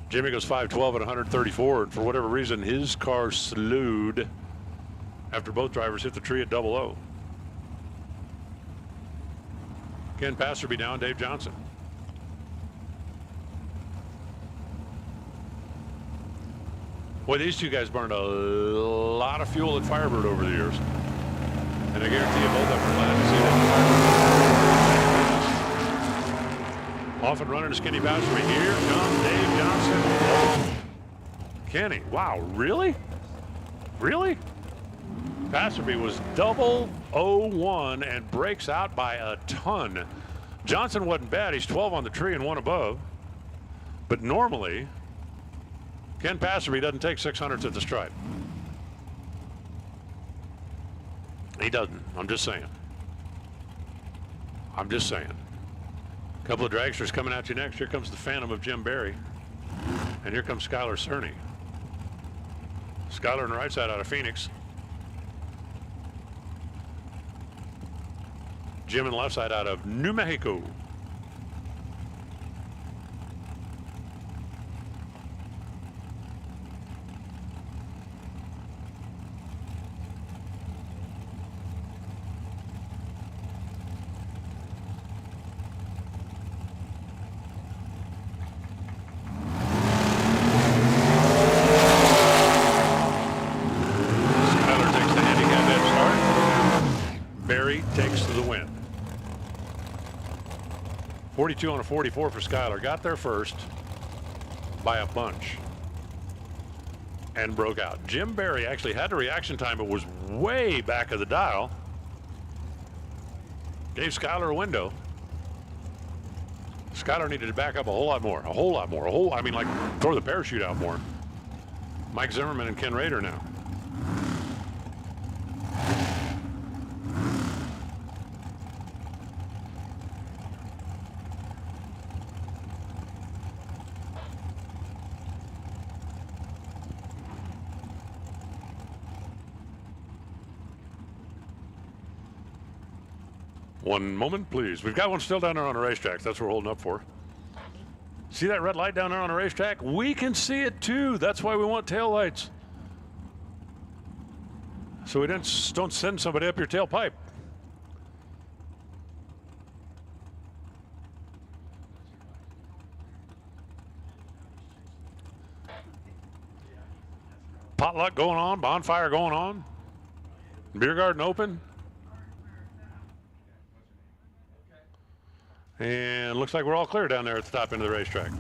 Jimmy goes 512 at 134, and for whatever reason, his car slewed after both drivers hit the tree at 00. Ken Passerby down, Dave Johnson. Boy, these two guys burned a lot of fuel at Firebird over the years. And I guarantee you both of them are glad to see that. Off and running to Skinny Passerby. Here comes Dave Johnson. Oh. Kenny, wow, really? Really? Passerby was 001 and breaks out by a ton. Johnson wasn't bad. He's 12 on the tree and 1 above. But normally, Ken Passerby doesn't take 600s at the stripe. He doesn't. I'm just saying. I'm just saying. A couple of dragsters coming at you next. Here comes the Phantom of Jim Barry. And here comes Skylar Cerny. Skylar on the right side out of Phoenix. Jim on the left side out of New Mexico. Takes to the win. 42 on a 44 for Skylar. Got there first by a bunch and broke out. Jim Barry actually had the reaction time, but was way back of the dial. Gave Skylar a window. Skylar needed to back up a whole lot more. I mean, like throw the parachute out more. Mike Zimmerman and Ken Rader now. One moment, please. We've got one still down there on the racetrack. That's what we're holding up for. See that red light down there on the racetrack? We can see it too. That's why we want tail lights. So we don't send somebody up your tailpipe. Potluck going on, bonfire going on, beer garden open. And looks like we're all clear down there at the top end of the racetrack.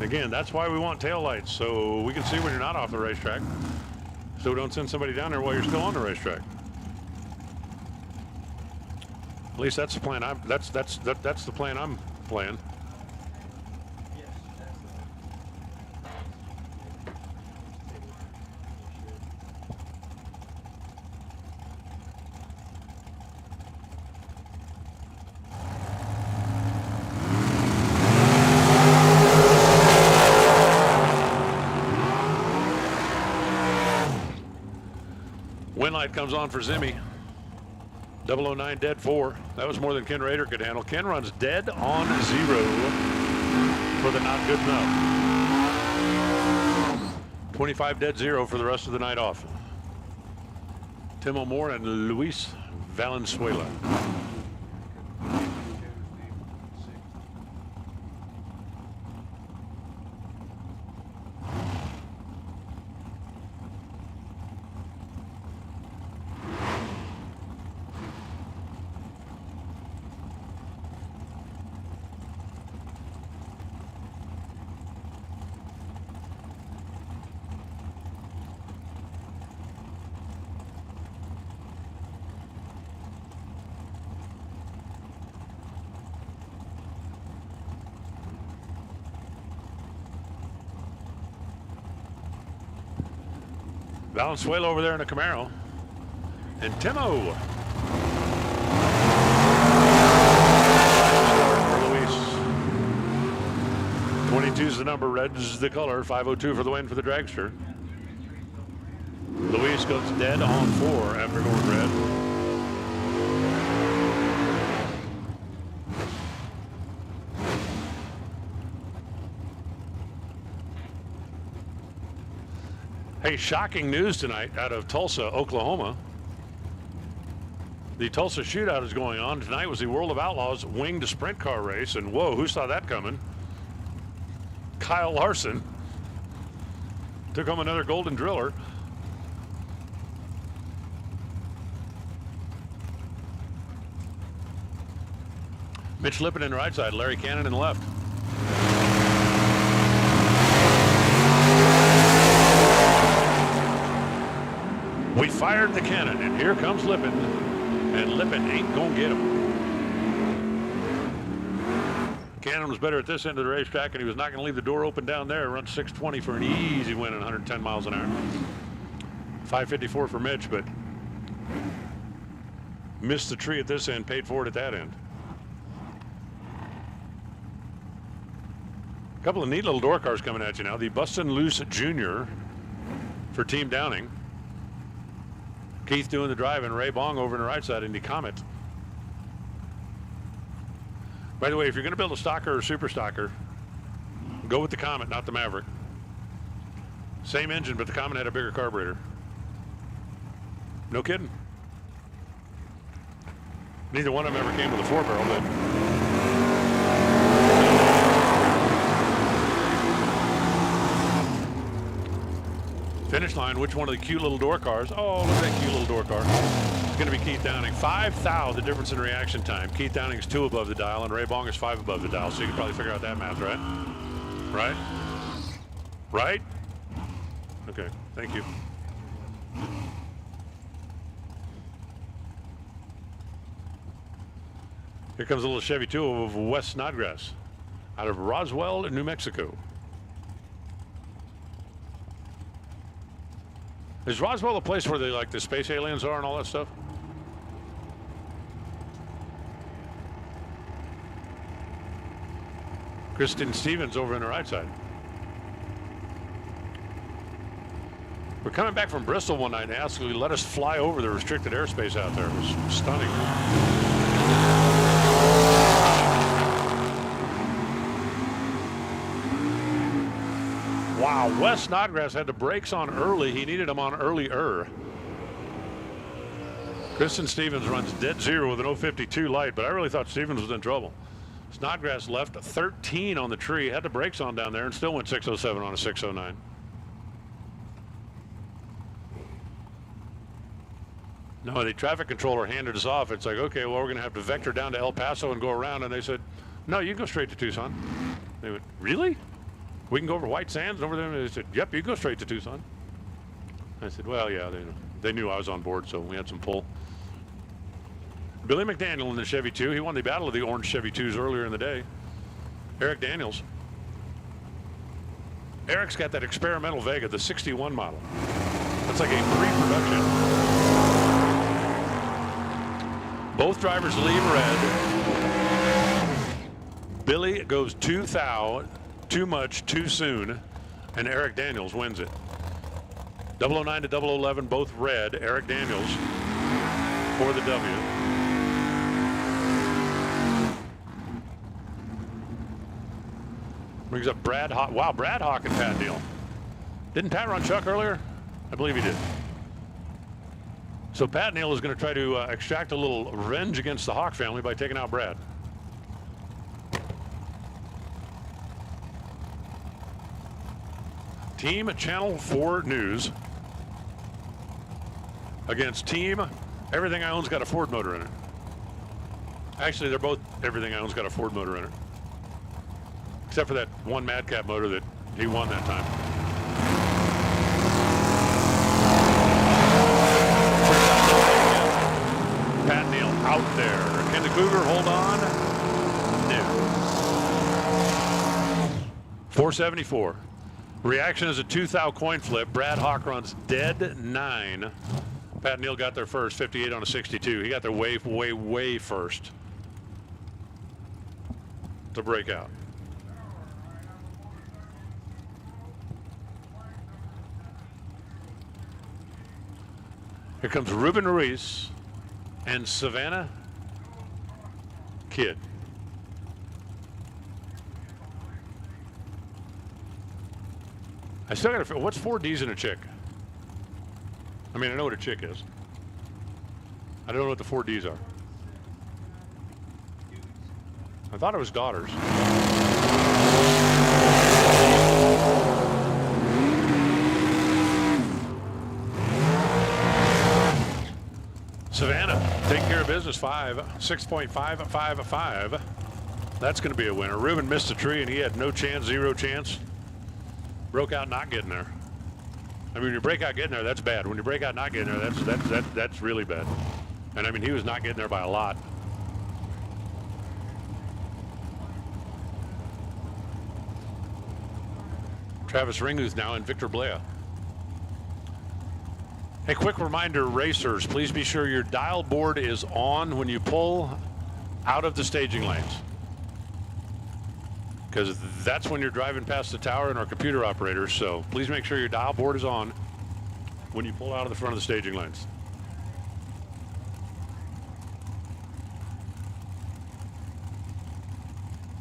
Again, that's why we want tail lights, so we can see when you're not off the racetrack. So we don't send somebody down there while you're still on the racetrack. At least that's the plan. That's the plan I'm playing. Wind light comes on for Zimmy. 009 dead 4. That was more than Ken Rader could handle. Ken runs dead on 0 for the not good enough. 25 dead 0 for the rest of the night off. Tim O'More and Luis Valenzuela. Valenzuela over there in a Camaro. And Timo. For Luis. 22 is the number, red's the color. 502 for the win for the Dragster. Luis goes dead on 4 after going red. Hey, shocking news tonight out of Tulsa, Oklahoma. The Tulsa shootout is going on. Tonight was the World of Outlaws winged sprint car race, and whoa, who saw that coming? Kyle Larson took home another golden driller. Mitch Lippin in the right side, Larry Cannon in the left. We fired the cannon, and here comes Lippin, and Lippin ain't gonna get him. Cannon was better at this end of the racetrack, and he was not gonna leave the door open down there. Run 620 for an easy win at 110 miles an hour. 554 for Mitch, but missed the tree at this end, paid for it at that end. A couple of neat little door cars coming at you now. The Bustin' Loose Jr. for Team Downing. Keith doing the drive and Ray Bong over on the right side in the Comet. By the way, if you're going to build a stocker or super stocker, go with the Comet, not the Maverick. Same engine, but the Comet had a bigger carburetor. No kidding. Neither one of them ever came with a 4-barrel, but finish line, which one of the cute little door cars? Oh, look at that cute little door car. It's going to be Keith Downing. 5 thou, the difference in reaction time. Keith Downing is 2 above the dial, and Ray Bong is 5 above the dial, so you can probably figure out that math, right? Right? Right? Okay, thank you. Here comes a little Chevy 2 of Wes Snodgrass out of Roswell, New Mexico. Is Roswell a place where they like the space aliens are and all that stuff? Kristen Stevens over on the right side. We're coming back from Bristol one night and they asked if we let us fly over the restricted airspace out there. It was stunning. Wow, Wes Snodgrass had the brakes on early. He needed them on earlier. Kristen Stevens runs dead zero with an 052 light, but I really thought Stevens was in trouble. Snodgrass left a 13 on the tree, had the brakes on down there, and still went 607 on a 609. No, the traffic controller handed us off. It's like, okay, well, we're going to have to vector down to El Paso and go around. And they said, no, you can go straight to Tucson. They went, really? We can go over White Sands and over there? And they said, yep, you can go straight to Tucson. I said, well, yeah, they knew I was on board, so we had some pull. Billy McDaniel in the Chevy 2. He won the battle of the orange Chevy 2s earlier in the day. Eric Daniels. Eric's got that experimental Vega, the 61 model. That's like a pre-production. Both drivers leave red. Billy goes too much, too soon, and Eric Daniels wins it. 009 to 011, both red. Eric Daniels for the W. Brings up Brad Hawk. Wow, Brad Hawk and Pat Neal. Didn't Pat run Chuck earlier? I believe he did. So Pat Neal is going to try to extract a little revenge against the Hawk family by taking out Brad. Team Channel 4 News against Team Everything I Own's got a Ford motor in it. Actually, they're both Everything I Own's got a Ford motor in it. Except for that one Madcap motor that he won that time. Pat Neal out there. Can the Cougar hold on? No. 474. Reaction is a 2,000 coin flip. Brad Hawk runs dead 9. Pat Neal got there first, 58 on a 62. He got there way, way, way first to break out. Here comes Ruben Ruiz and Savannah Kidd. I still got to. What's 4 Ds in a chick? I mean, I know what a chick is. I don't know what the 4 Ds are. I thought it was daughters. Savannah taking care of business. 6.555. That's going to be a winner. Ruben missed a tree and he had no chance, 0 chance. Broke out not getting there. I mean, when you break out getting there, that's bad. When you break out not getting there, that's really bad. And I mean, he was not getting there by a lot. Travis Ringu's now in Victor Blea. Hey, quick reminder, racers, please be sure your dial board is on when you pull out of the staging lanes. Because that's when you're driving past the tower and our computer operators. So please make sure your dial board is on when you pull out of the front of the staging lanes.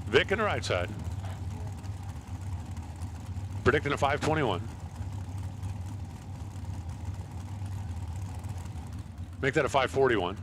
Vic in the right side. Predicting a 521. Make that a 541.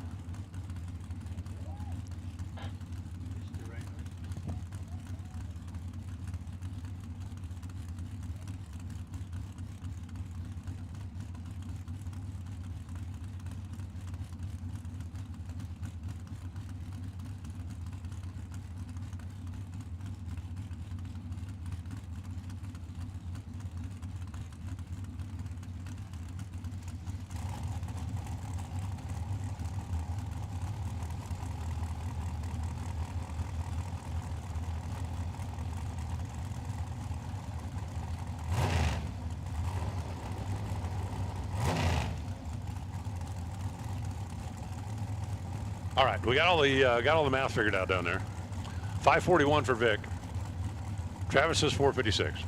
All right, we got all the math figured out down there. 541 for Vic. Travis says 456.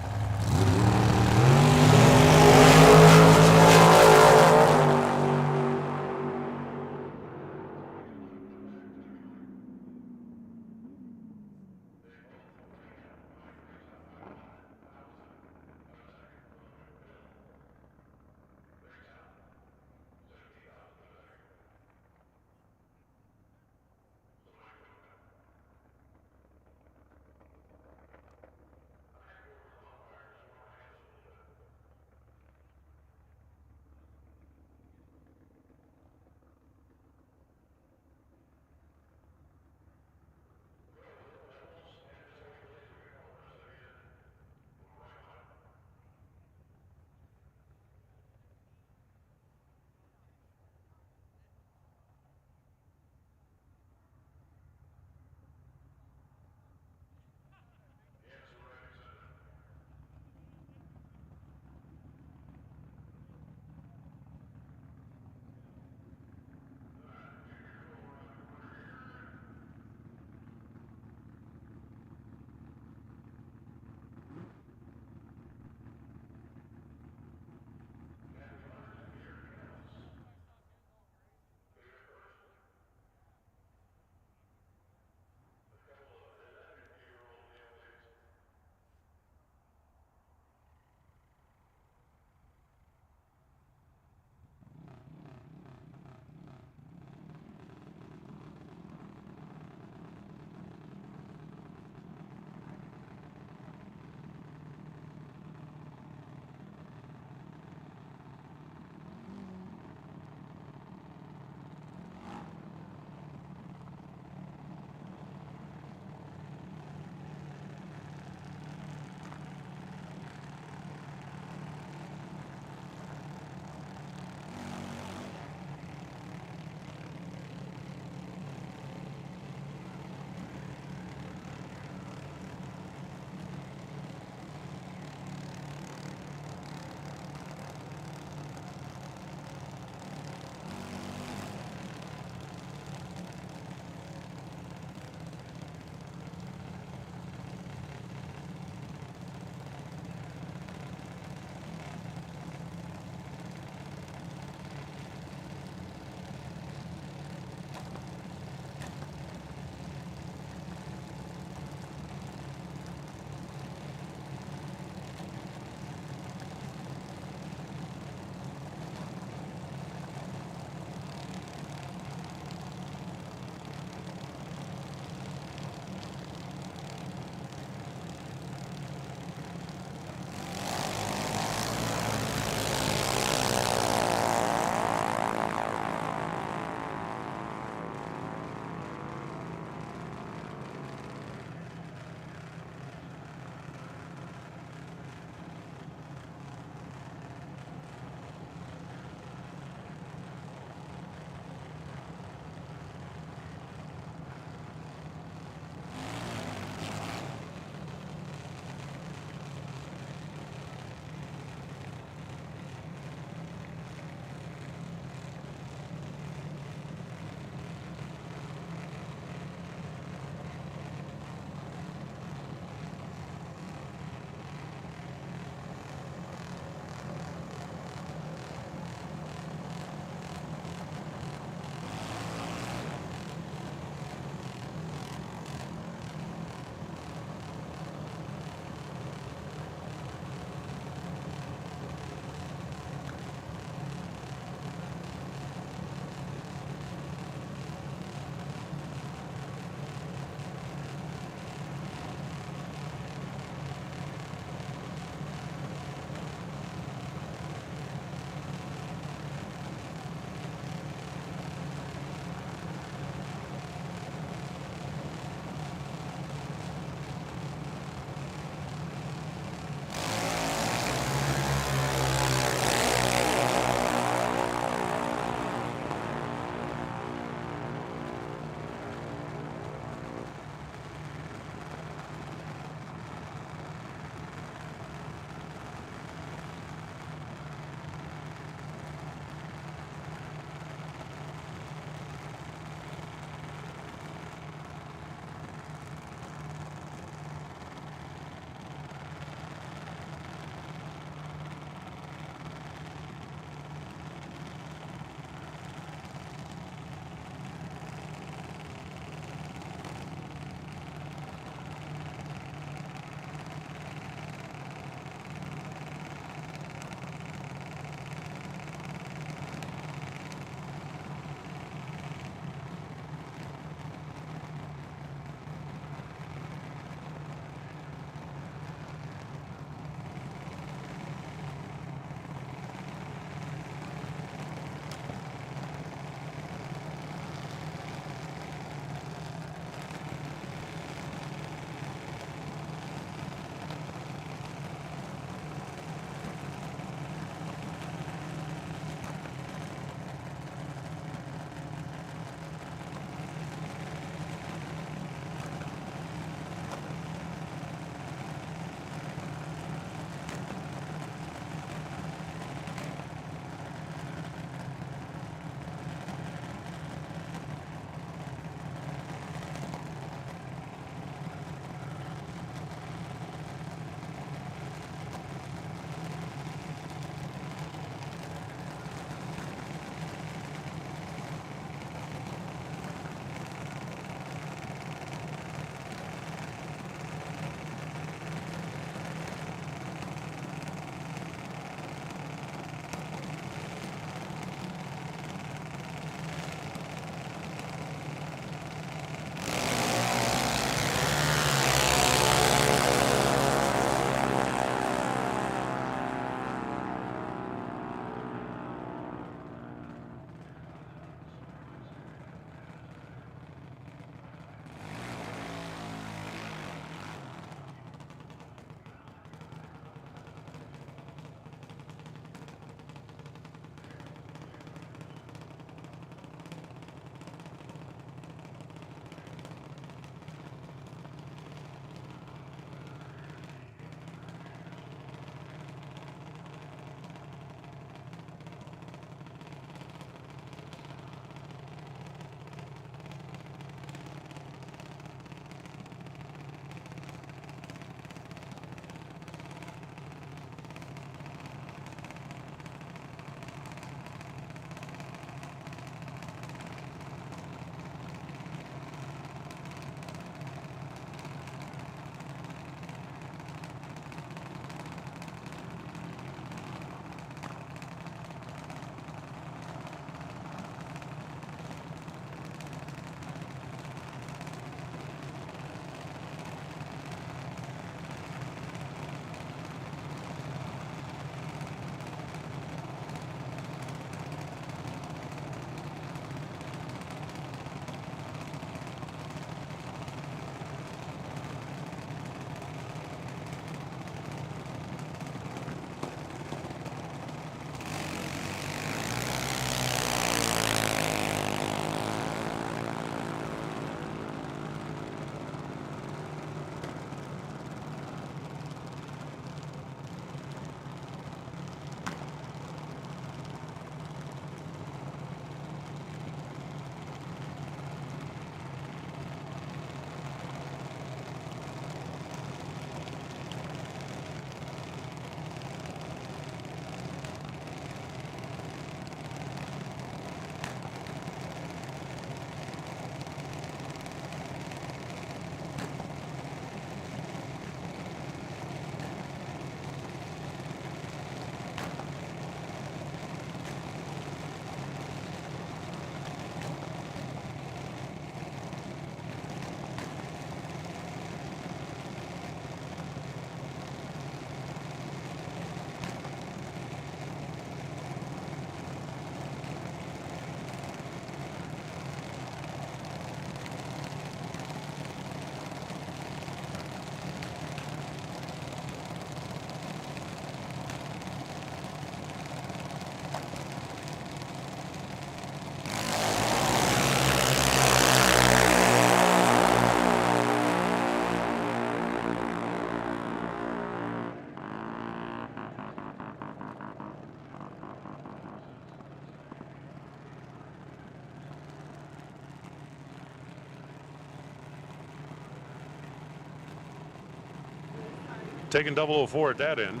taking 004 at that end.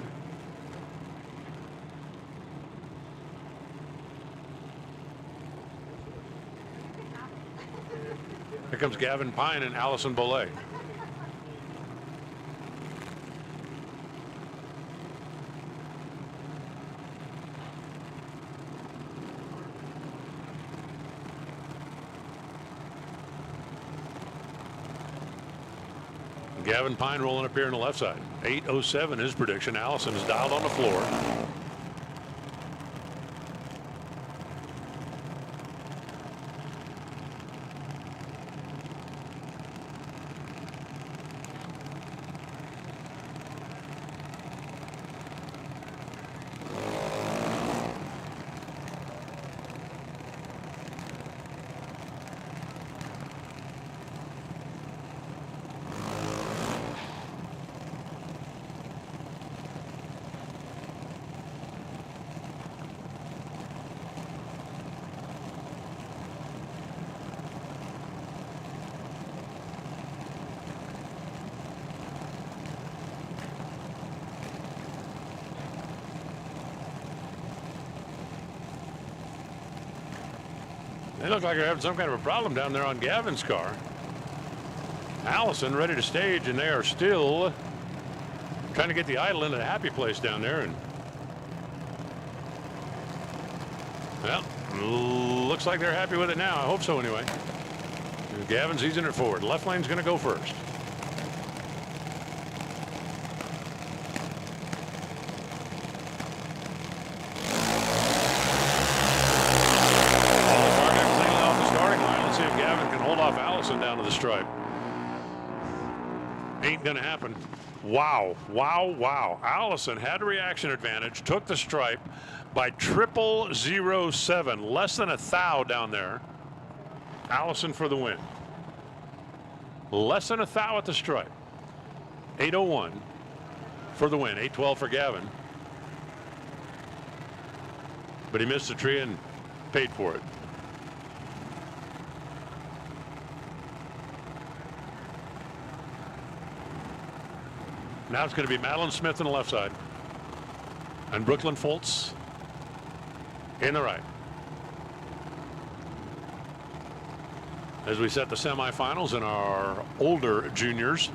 Here comes Gavin Pine and Allison Bollet. Gavin Pine rolling up here on the left side. 8:07 his prediction. Allison is dialed on the floor. They look like they're having some kind of a problem down there on Gavin's car. Allison ready to stage, and they are still trying to get the idle into a happy place down there. And well, looks like they're happy with it now. I hope so anyway. Gavin's easing it forward. Left lane's going to go first. Down to the stripe. Ain't gonna happen. Wow, wow, wow. Allison had a reaction advantage, took the stripe by 0007, less than a thou down there. Allison for the win. Less than a thou at the stripe. 8:01 for the win. 8:12 for Gavin. But he missed the tree and paid for it. Now it's going to be Madeline Smith on the left side and Brooklyn Foltz in the right. As we set the semifinals in our older juniors.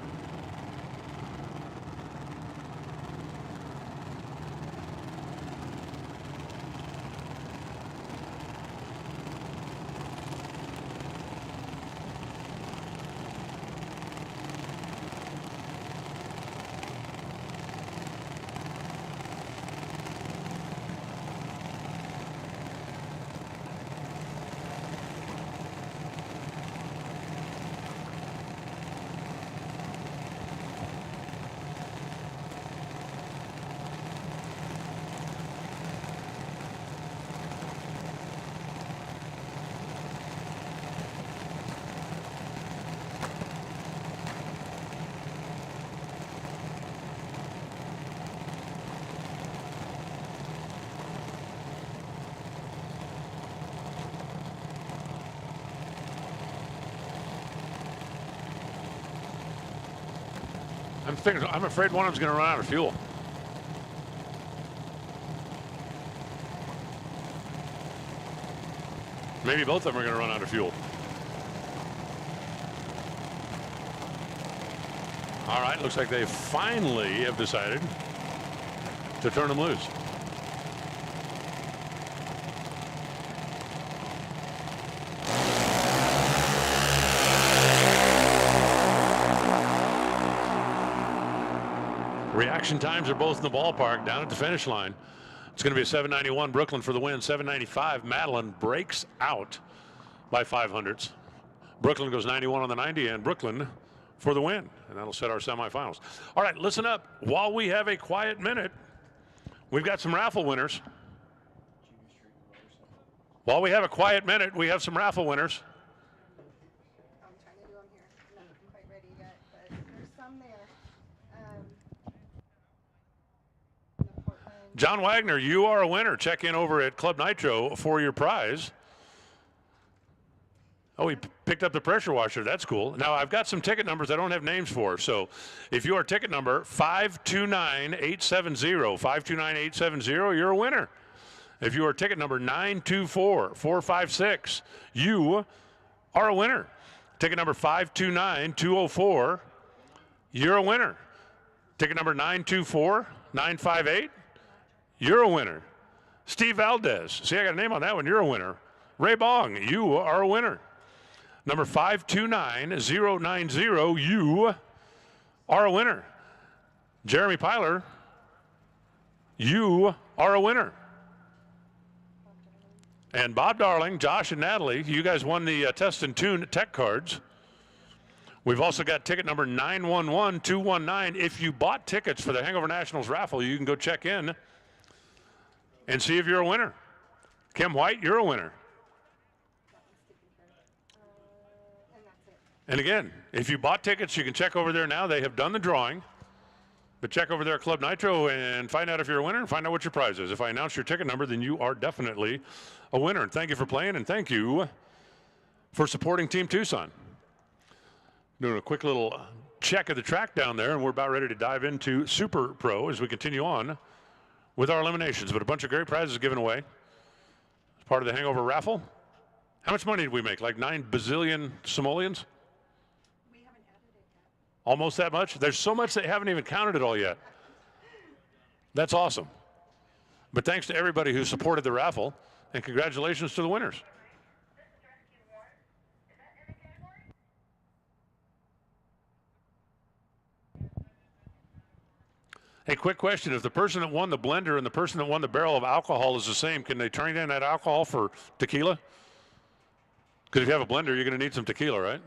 I'm afraid one of them's going to run out of fuel. Maybe both of them are going to run out of fuel. All right, looks like they finally have decided to turn them loose. Reaction times are both in the ballpark down at the finish line. It's going to be a 791 Brooklyn for the win. 795 Madeline breaks out by 500ths. Brooklyn goes 91 on the 90 and Brooklyn for the win. And that'll set our semifinals. All right, listen up. While we have a quiet minute, we've got some raffle winners. While we have a quiet minute, we have some raffle winners. I'm trying to do them here. I'm not quite ready yet, but there's some there. John Wagner, you are a winner. Check in over at Club Nitro for your prize. Oh, he picked up the pressure washer. That's cool. Now, I've got some ticket numbers I don't have names for. So if you are ticket number 529870, 529870, you're a winner. If you are ticket number 924456, you are a winner. Ticket number 529204, you're a winner. Ticket number 924958, you're a winner. Steve Valdez, see, I got a name on that one, you're a winner. Ray Bong, you are a winner. Number 529090, you are a winner. Jeremy Pyler, you are a winner. And Bob Darling, Josh, and Natalie, you guys won the Test and Tune Tech cards. We've also got ticket number 911219. If you bought tickets for the Hangover Nationals raffle, you can go check in and see if you're a winner. Kim White, you're a winner. And again, if you bought tickets, you can check over there now. They have done the drawing. But check over there at Club Nitro and find out if you're a winner and find out what your prize is. If I announce your ticket number, then you are definitely a winner. And thank you for playing, and thank you for supporting Team Tucson. Doing a quick little check of the track down there, and we're about ready to dive into Super Pro as we continue on with our eliminations. But a bunch of great prizes given away as part of the Hangover raffle. How much money did we make? Like 9 bazillion simoleons? Almost that much? There's so much they haven't even counted it all yet. That's awesome. But thanks to everybody who supported the raffle, and congratulations to the winners. Hey, quick question. If the person that won the blender and the person that won the barrel of alcohol is the same, can they turn in that alcohol for tequila? Because if you have a blender, you're going to need some tequila, right?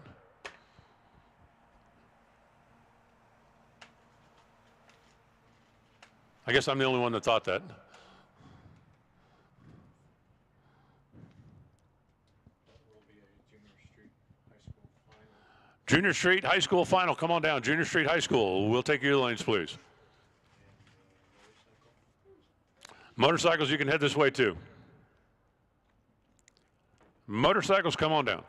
I guess I'm the only one that thought that. Junior Street High School final. Come on down. Junior Street High School. We'll take you to the lanes, please. Motorcycles, you can head this way too. Motorcycles, come on down.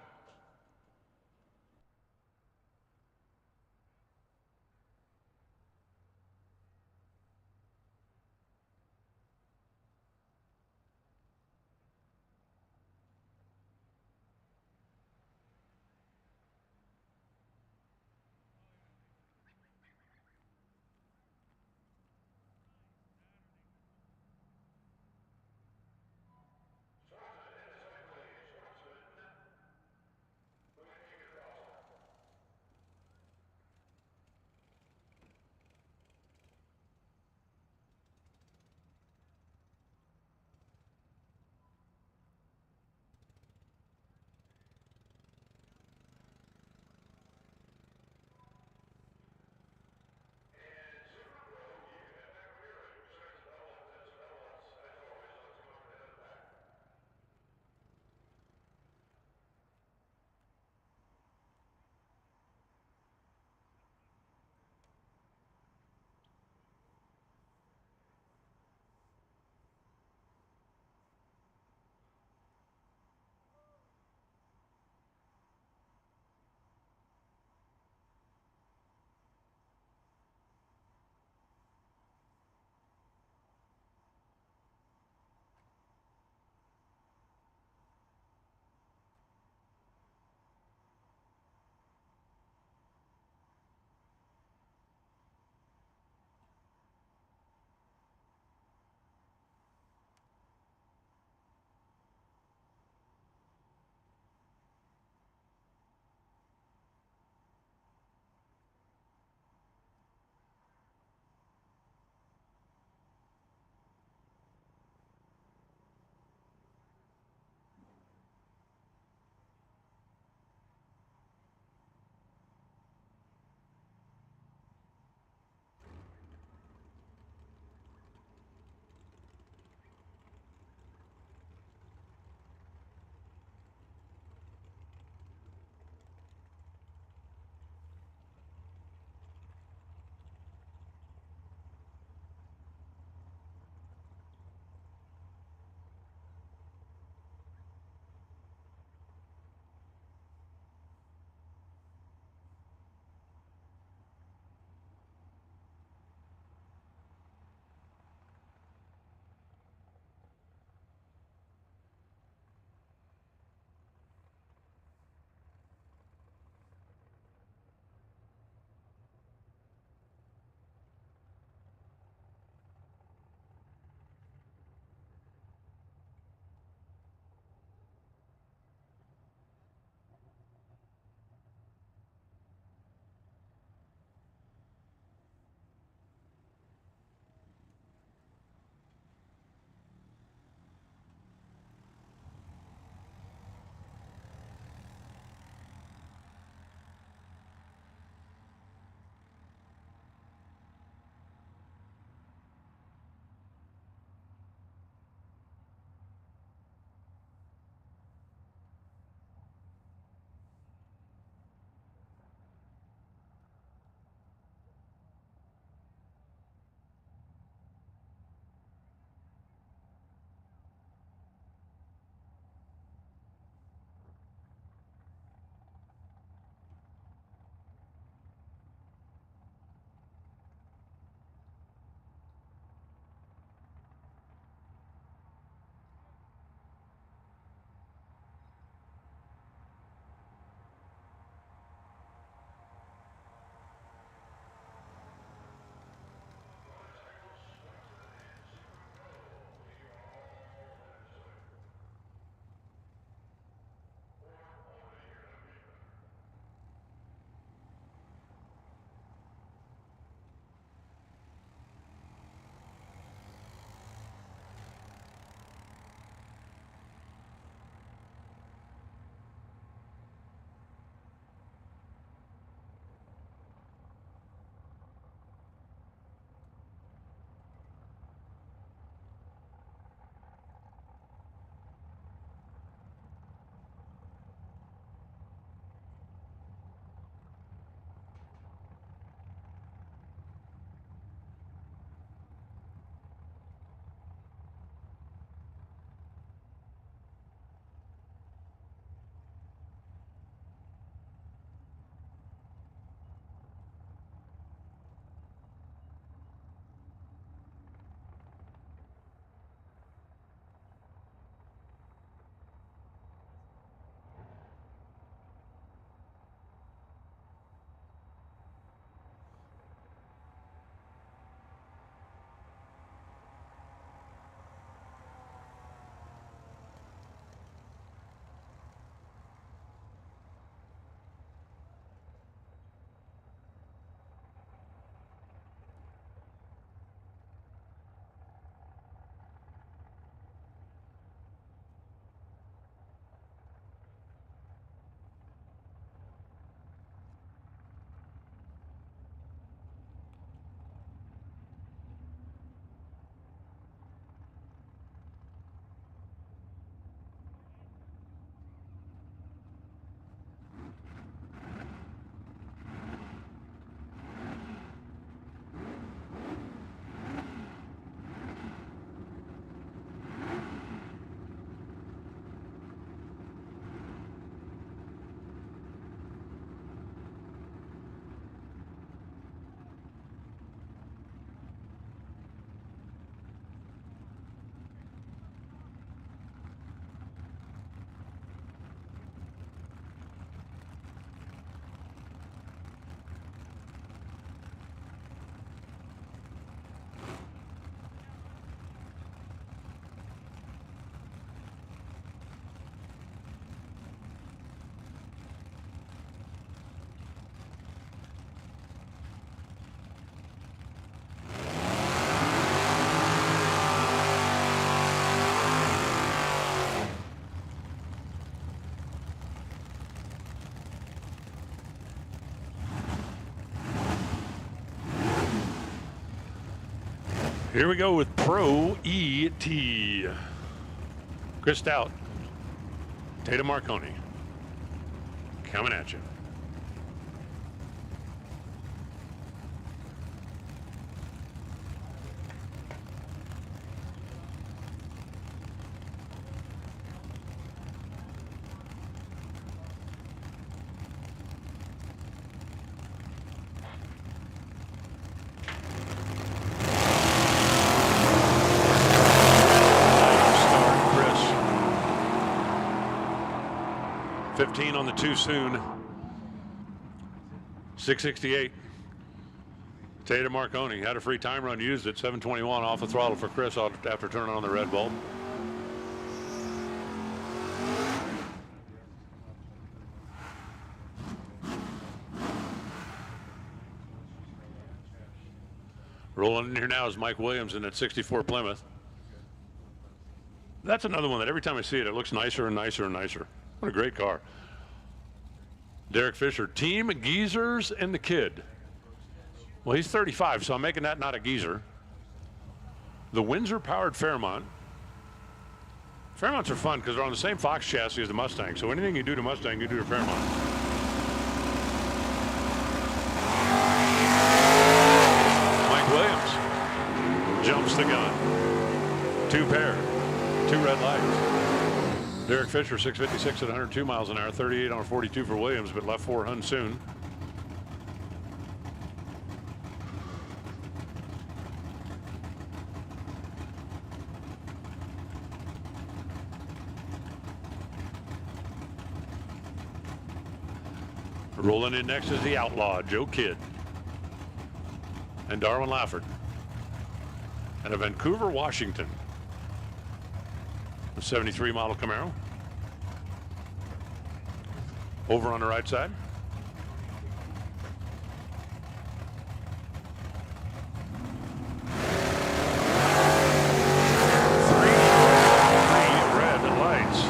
Here we go with Pro ET. Chris Stout, Tatum Marconi, coming at you. Start, Chris. 15 on the too soon. 668. Tatum Marconi had a free time run, used it. 721 off the throttle for Chris after turning on the red bulb. Rolling in here now is Mike Williams in that 64 Plymouth. That's another one that every time I see it, it looks nicer and nicer and nicer. What a great car. Derek Fisher, Team Geezers and the Kid. Well, he's 35, so I'm making that not a geezer. The Windsor-powered Fairmont. Fairmonts are fun because they're on the same Fox chassis as the Mustang, so anything you do to Mustang, you do to Fairmont. Mike Williams jumps the gun. Two pair, two red lights. Derek Fisher, 656 at 102 miles an hour, 38 on 42 for Williams, but left for Hun soon. Rolling in next is the Outlaw, Joe Kidd. And Darwin Lafford. And a Vancouver, Washington. A 73 model Camaro. Over on the right side. Three red lights.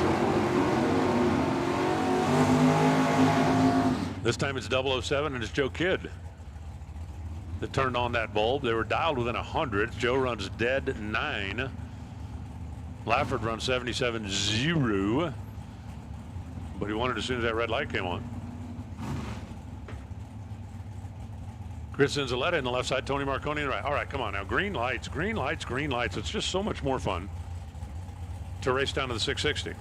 This time it's 007 and it's Joe Kidd that turned on that bulb. They were dialed within 100. Joe runs dead 9. Lafford runs 77-0. But he won it as soon as that red light came on. Chris Cinzaletta in the left side, Tony Marconi in the right. All right, come on now. Green lights, green lights, green lights. It's just so much more fun to race down to the 660.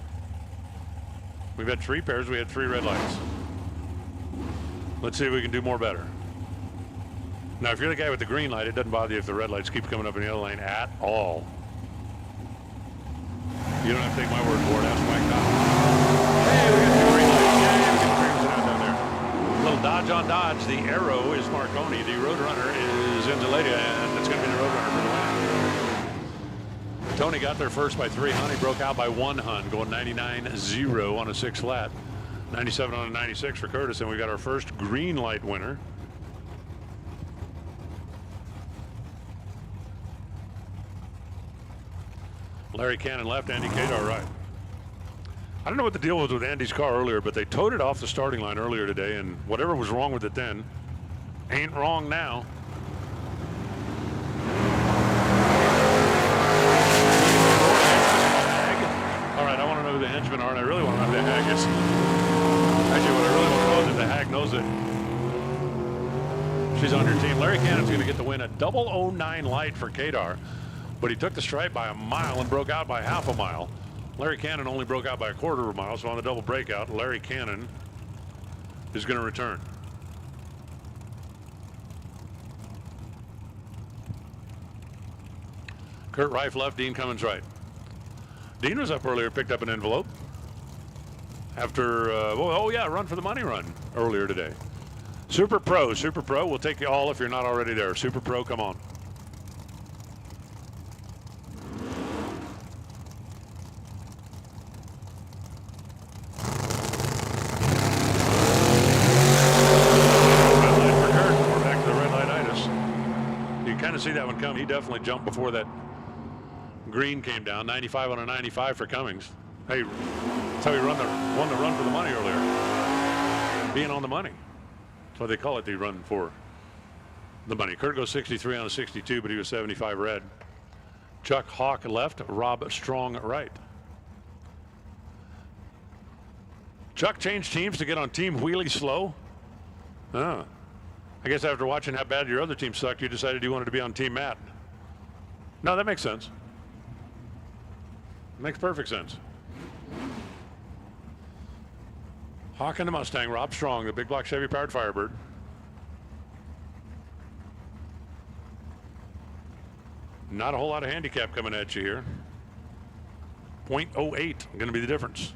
We've had 3 pairs. We had 3 red lights. Let's see if we can do more better. Now, if you're the guy with the green light, it doesn't bother you if the red lights keep coming up in the other lane at all. You don't have to take my word for it. Ask Mike Dodd. Hey, we got 2 green lights. Yeah, we got crimson out down there. Little dodge on dodge. The Arrow is Marconi. The Road Runner is Inzaleta, and it's going to be the Road Runner for the win. Tony got there first by 3 Hun. He broke out by 1 Hun, going 99-0 on a 6 flat. 97 on a 96 for Curtis, and we got our first green light winner. Larry Cannon left, Andy Kadar right. I don't know what the deal was with Andy's car earlier, but they towed it off the starting line earlier today, and whatever was wrong with it then ain't wrong now. All right, I want to know who the henchmen are, and I really want to know who the hag is. Actually, what I really want to know is if the hag knows it. She's on your team. Larry Cannon's going to get the win. A 009 light for Kadar, but he took the stripe by a mile and broke out by half a mile. Larry Cannon only broke out by a quarter of a mile, so on the double breakout, Larry Cannon is going to return. Kurt Reif left, Dean Cummins right. Dean was up earlier, picked up an envelope after, run for the money run earlier today. Super Pro, we'll take you all if you're not already there. Super Pro, come on. See that one come. He definitely jumped before that green came down. 95 on a 95 for Cummings. Hey, that's how he won the run for the money earlier. Being on the money. That's why they call it the run for the money. Kurt goes 63 on a 62, but he was 75 red. Chuck Hawk left, Rob Strong right. Chuck changed teams to get on Team Wheelie Slow. Oh. I guess after watching how bad your other team sucked, you decided you wanted to be on Team Matt. No, that makes sense. Makes perfect sense. Hawk and the Mustang, Rob Strong, the big block Chevy powered Firebird. Not a whole lot of handicap coming at you here. 0.08 going to be the difference.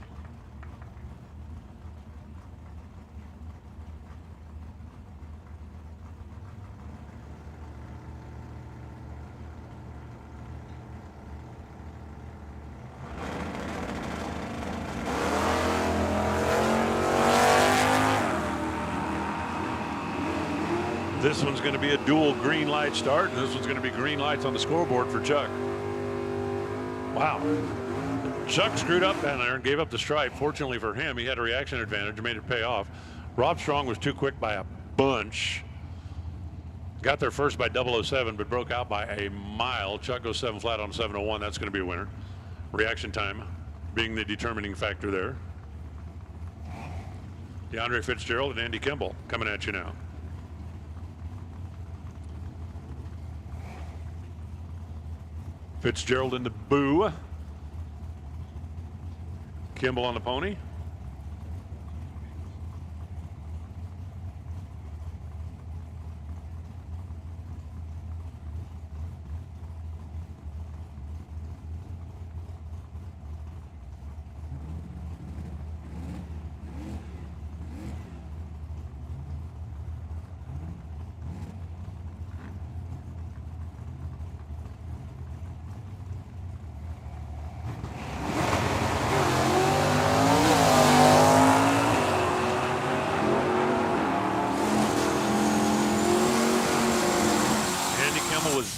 This one's going to be a dual green light start, and this one's going to be green lights on the scoreboard for Chuck. Wow. Chuck screwed up down there and gave up the stripe. Fortunately for him, he had a reaction advantage, made it pay off. Rob Strong was too quick by a bunch. Got there first by 007, but broke out by a mile. Chuck goes 7 flat on 701. That's going to be a winner. Reaction time being the determining factor there. DeAndre Fitzgerald and Andy Kimball coming at you now. Fitzgerald in the boo. Kimball on the pony.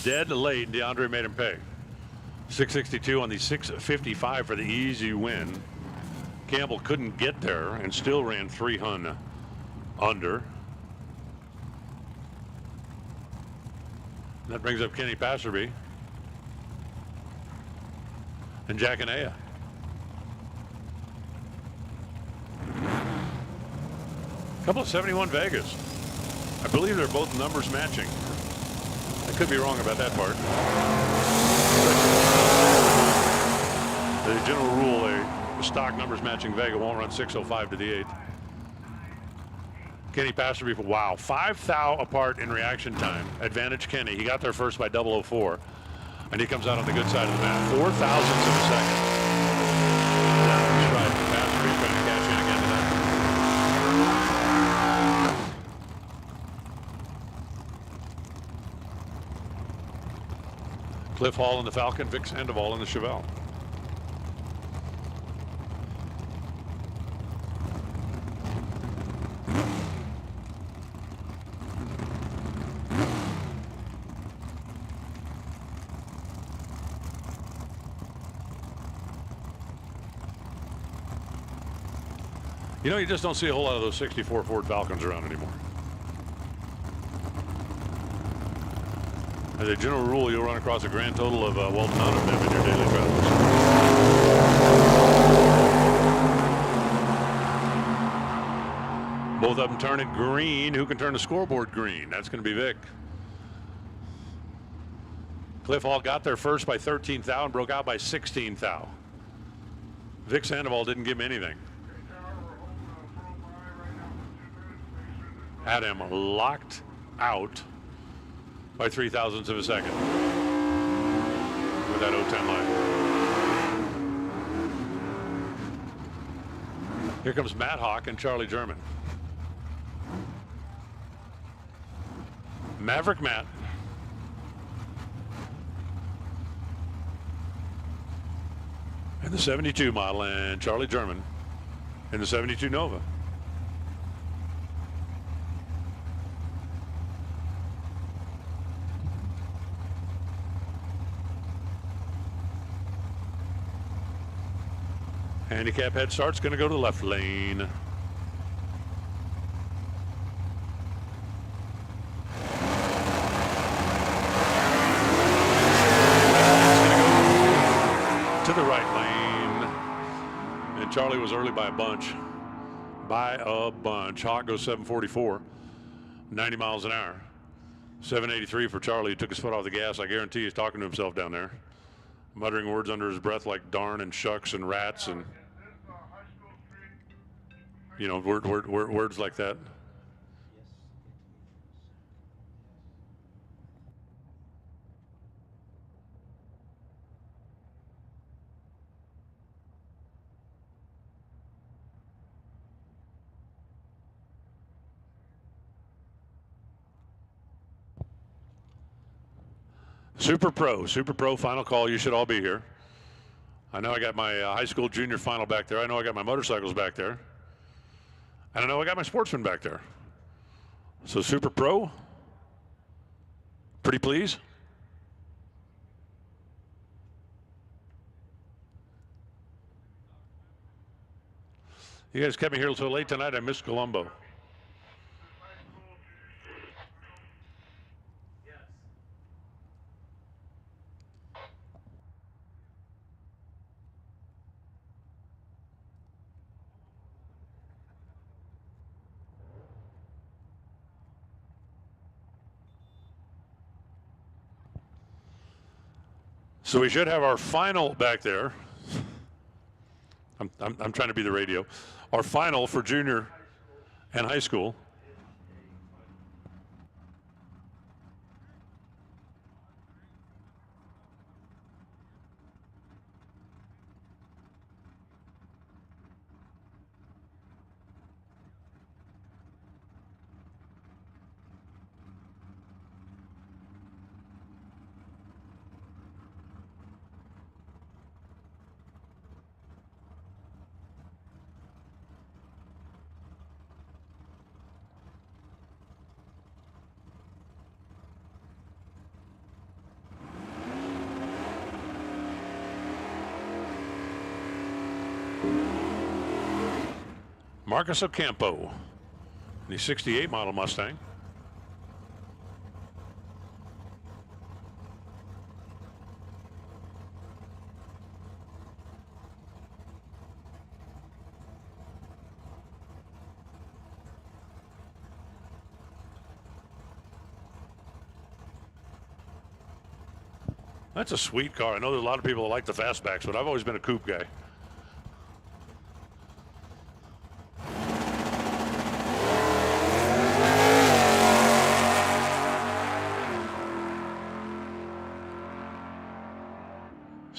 Dead late, DeAndre made him pay. 662 on the 655 for the easy win. Campbell couldn't get there and still ran 300 under. That brings up Kenny Passerby and Jack and Aya. Couple of 71 Vegas. I believe they're both numbers matching. I could be wrong about that part. The general rule, a stock numbers matching Vega won't run 605 to the 8th. Kenny Passerby, wow, 5 thou apart in reaction time. Advantage Kenny. He got there first by 004, and he comes out on the good side of the map. 4 thousandths of a second. That's right. Passerby's trying to cash in again tonight. Cliff Hall in the Falcon, Vic Sandoval in the Chevelle. You know, you just don't see a whole lot of those 64 Ford Falcons around anymore. As a general rule, you'll run across a grand total of, well, none of them in your daily travels. Both of them turn it green. Who can turn the scoreboard green? That's going to be Vic. Cliff Hall got there first by 13 thou and broke out by 16 thou. Vic Sandoval didn't give him anything. Had him locked out by 3 thousandths of a second with that 010 line. Here comes Matt Hawk and Charlie German. Maverick Matt. In the 72 model, and Charlie German in the 72 Nova. Handicap head start's going to go to the left lane. It's going to go Charlie was early by a bunch. Hawk goes 744, 90 miles an hour. 783 for Charlie. He took his foot off the gas. I guarantee he's talking to himself down there, muttering words under his breath like darn and shucks and rats and, you know, words like that. Super Pro final call. You should all be here. I know I got my high school junior final back there. I know I got my motorcycles back there. And I know I got my Sportsman back there. So Super Pro, pretty please. You guys kept me here so late tonight, I missed Colombo. So we should have our final back there. I'm trying to be the radio. Our final for junior and high school. Marcus Ocampo, the 68 model Mustang. That's a sweet car. I know there's a lot of people that like the fastbacks, but I've always been a coupe guy.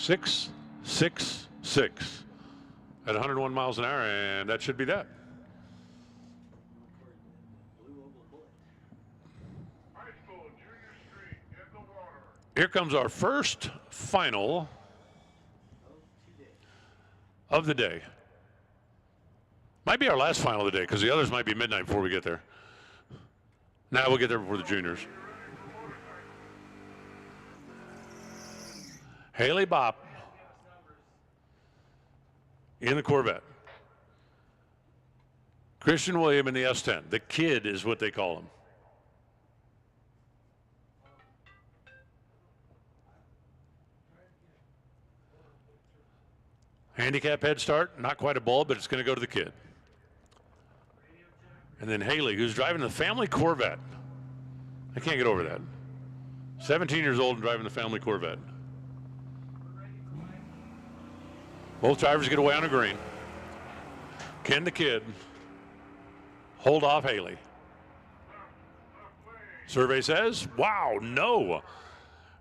Six at 101 miles an hour, and that should be that. Here comes our first final of the day. Might be our last final of the day because the others might be midnight before we get there. Now we'll get there before the juniors. Haley Bopp in the Corvette. Christian William in the S10. The Kid is what they call him. Handicap head start, not quite a bull, but it's going to go to the Kid. And then Haley, who's driving the family Corvette. I can't get over that. 17 years old and driving the family Corvette. Both drivers get away on a green. Ken the Kid hold off Haley. Survey says, wow, no.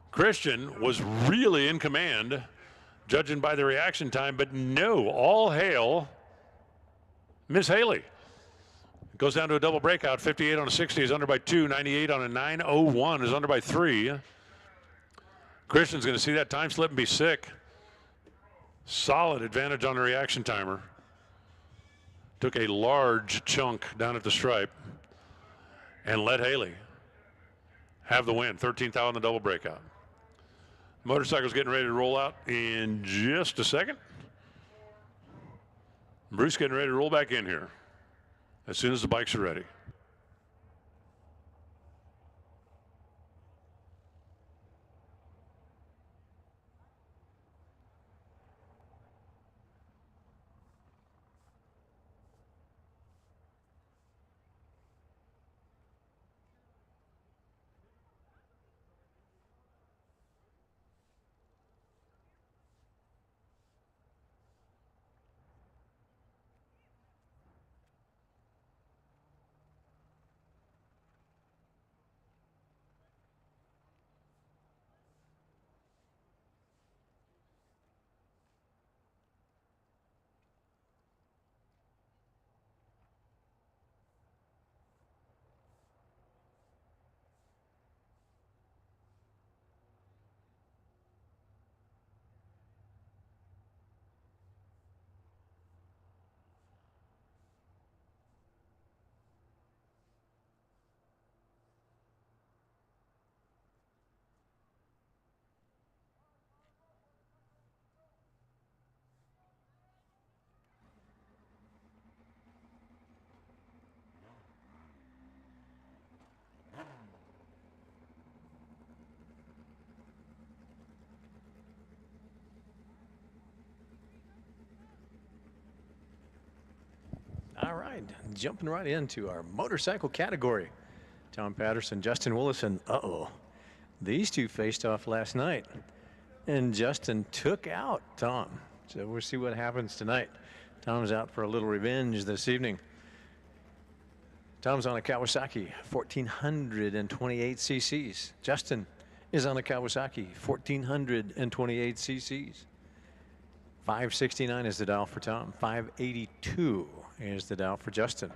Christian was really in command, judging by the reaction time, but no, all hail Miss Haley. It goes down to a double breakout. 58 on a 60 is under by 2. 98 on a 901 is under by 3. Christian's going to see that time slip and be sick. Solid advantage on the reaction timer. Took a large chunk down at the stripe and let Haley have the win. 13th out on the double breakout. Motorcycle's getting ready to roll out in just a second. Bruce getting ready to roll back in here as soon as the bikes are ready. All right, jumping right into our motorcycle category. Tom Patterson, Justin Willison. Uh-oh. These two faced off last night, and Justin took out Tom. So we'll see what happens tonight. Tom's out for a little revenge this evening. Tom's on a Kawasaki 1428 cc's. Justin is on a Kawasaki 1428 cc's. 569 is the dial for Tom. 582 is the dial for Justin.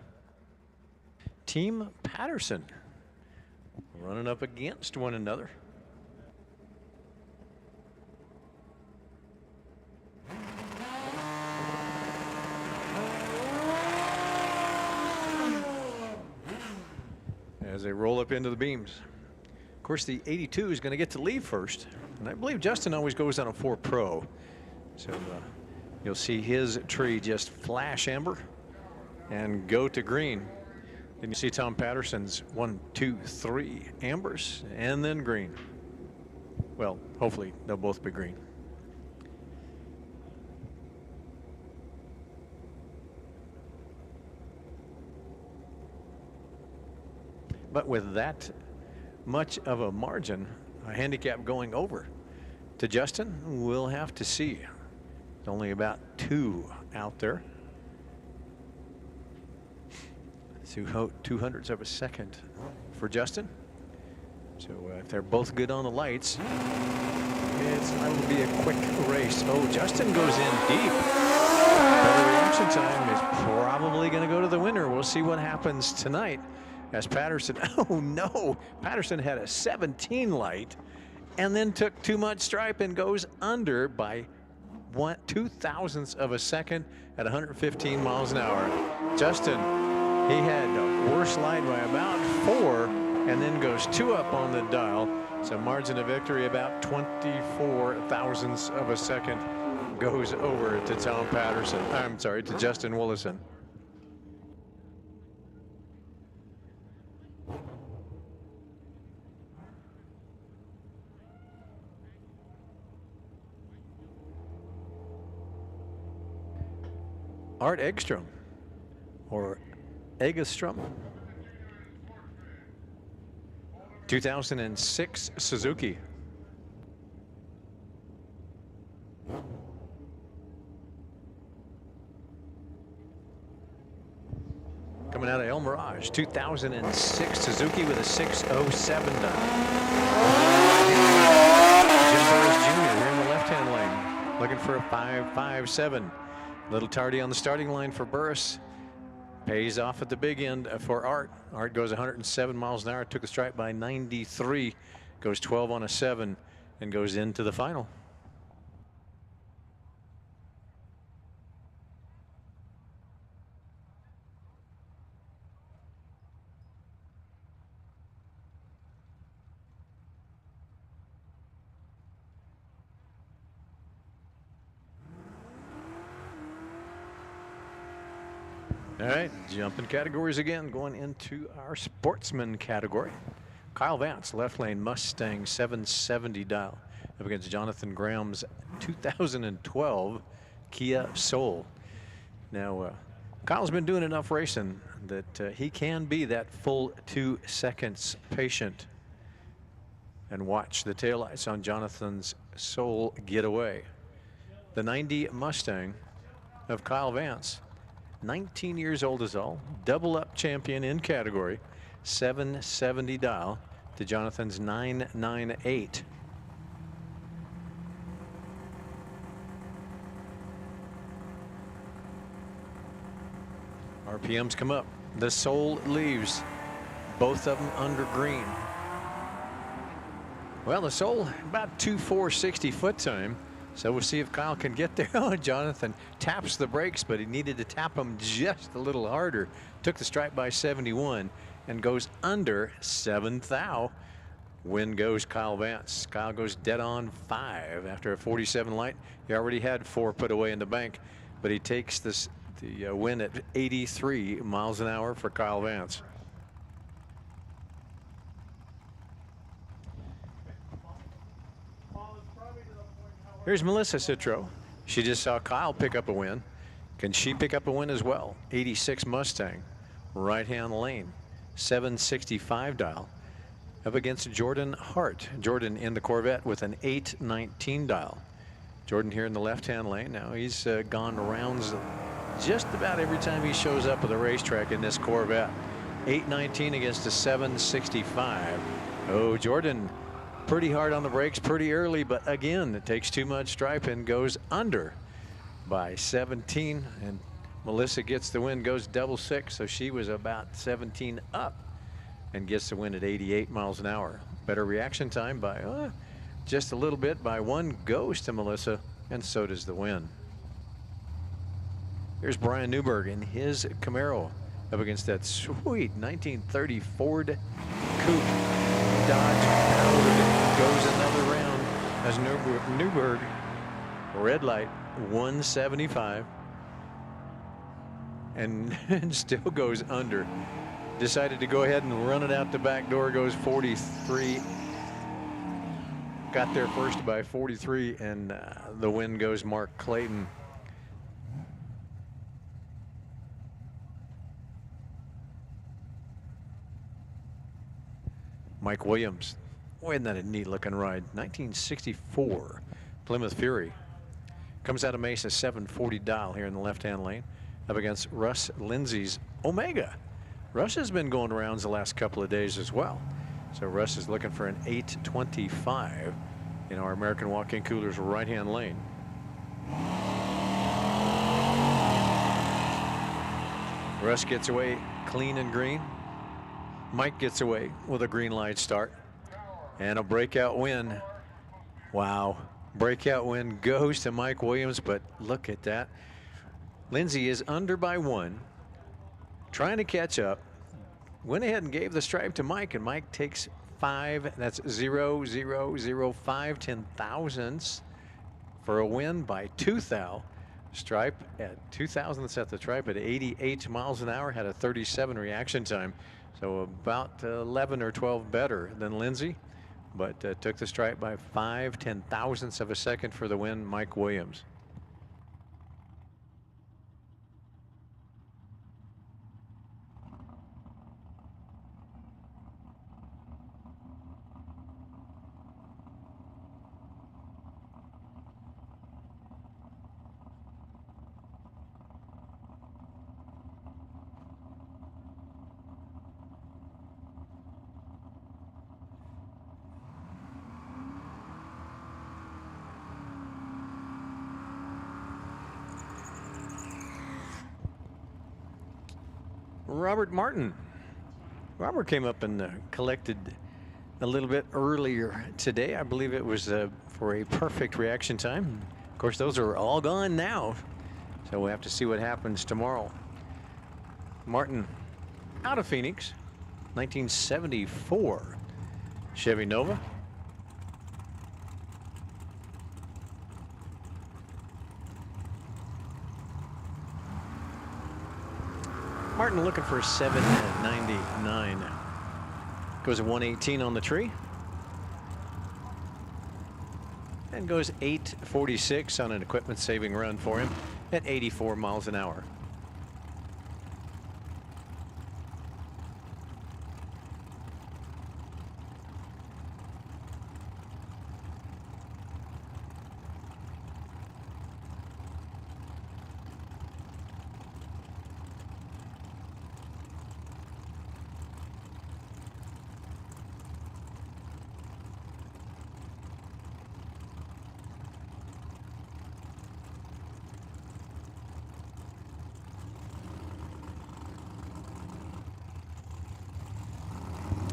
Team Patterson running up against one another. As they roll up into the beams. Of course, the 82 is going to get to leave first. And I believe Justin always goes on a 4 Pro. So you'll see his tree just flash amber and go to green. Then you see Tom Patterson's 1, 2, 3 ambers and then green. Well, hopefully they'll both be green. But with that much of a margin, a handicap going over to Justin, we'll have to see. It's only about 2 out there. 200ths of a second for Justin. So if they're both good on the lights, it'll be a quick race. Oh, Justin goes in deep. But the reaction time is probably going to go to the winner. We'll see what happens tonight as Patterson. Oh no, Patterson had a 17 light and then took too much stripe and goes under by 0.02 of a second at 115 miles an hour. Justin, he had a worse light by about 4 and then goes 2 up on the dial. So margin of victory about 24 thousandths of a second goes over to Tom Patterson. I'm sorry, to Justin Willison. Art Eggstrom, or Eggstrom, 2006 Suzuki. Coming out of El Mirage, 2006 Suzuki with a 607 dial. Jim Burris Jr. here in the left-hand lane, looking for a 5.57. Little tardy on the starting line for Burris. Pays off at the big end for Art. Art goes 107 miles an hour, took the stripe by 93, goes 12 on a 7, and goes into the final. All right, jumping categories again, going into our Sportsman category. Kyle Vance, left lane Mustang 770 dial up against Jonathan Graham's 2012 Kia Soul. Now, Kyle's been doing enough racing that he can be that full 2 seconds patient and watch the taillights on Jonathan's Soul get away. The 90 Mustang of Kyle Vance, 19 years old is all, double up champion in category, 770 dial to Jonathan's 998. RPMs come up. The Soul leaves, both of them under green. Well, the Soul about 2.460 foot time. So we'll see if Kyle can get there. Oh, Jonathan taps the brakes, but he needed to tap them just a little harder. Took the stripe by 71 and goes under 7 thou. Win goes Kyle Vance. Kyle goes dead on 5 after a 47 light. He already had 4 put away in the bank, but he takes the win at 83 miles an hour for Kyle Vance. Here's Melissa Citro. She just saw Kyle pick up a win. Can she pick up a win as well? 86 Mustang, right-hand lane, 765 dial, up against Jordan Hart. Jordan in the Corvette with an 819 dial. Jordan here in the left-hand lane. Now he's gone rounds just about every time he shows up at the racetrack in this Corvette. 819 against a 765. Oh, Jordan pretty hard on the brakes pretty early, but again, it takes too much stripe and goes under by 17. And Melissa gets the win, goes double six, so she was about 17 up and gets the win at 88 miles an hour. Better reaction time by just a little bit by one goes to Melissa, and so does the win. Here's Brian Newberg in his Camaro up against that sweet 1930 Ford Coupe. Dodge powered, goes another round as Newberg, red light, 175, and still goes under. Decided to go ahead and run it out the back door, goes 43. Got there first by 43, and the win goes Mark Clayton. Mike Williams, boy, isn't that a neat looking ride? 1964 Plymouth Fury. Comes out of Mesa, 740 dial here in the left-hand lane, up against Russ Lindsay's Omega. Russ has been going rounds the last couple of days as well. So Russ is looking for an 825 in our American walk-in coolers right-hand lane. Russ gets away clean and green. Mike gets away with a green light start and a breakout win. Wow. Breakout win goes to Mike Williams, but look at that. Lindsay is under by one, trying to catch up. Went ahead and gave the stripe to Mike, and Mike takes 5. That's 0.0005 ten thousandths for a win by 2 thou. Stripe at 2 thousandths at the stripe at 88 miles an hour, had a 37 reaction time. So about 11 or 12 better than Lindsay, but took the stripe by 5 ten thousandths of a second for the win, Mike Williams. Robert Martin. Robert came up and collected a little bit earlier today. I believe it was for a perfect reaction time. Of course, those are all gone now, so we'll have to see what happens tomorrow. Martin out of Phoenix, 1974 Chevy Nova. Martin looking for 799. Goes a 118 on the tree. And goes 846 on an equipment saving run for him at 84 miles an hour.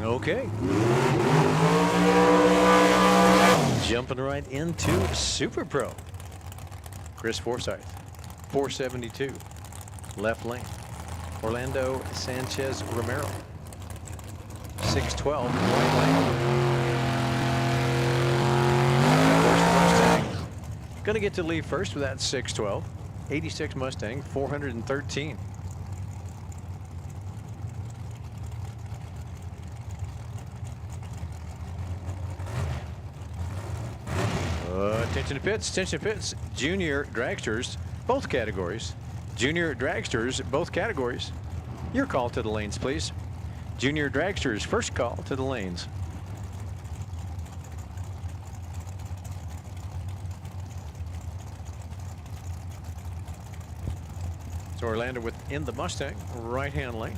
Okay. Jumping right into Super Pro. Chris Forsyth, 472, left lane. Orlando Sanchez Romero, 612, right lane. Mustang. Gonna get to leave first with that 612. 86 Mustang, 413. Attention to pits, junior dragsters, both categories. Junior dragsters, both categories. Your call to the lanes, please. Junior dragsters, first call to the lanes. So Orlando within the Mustang, right-hand lane.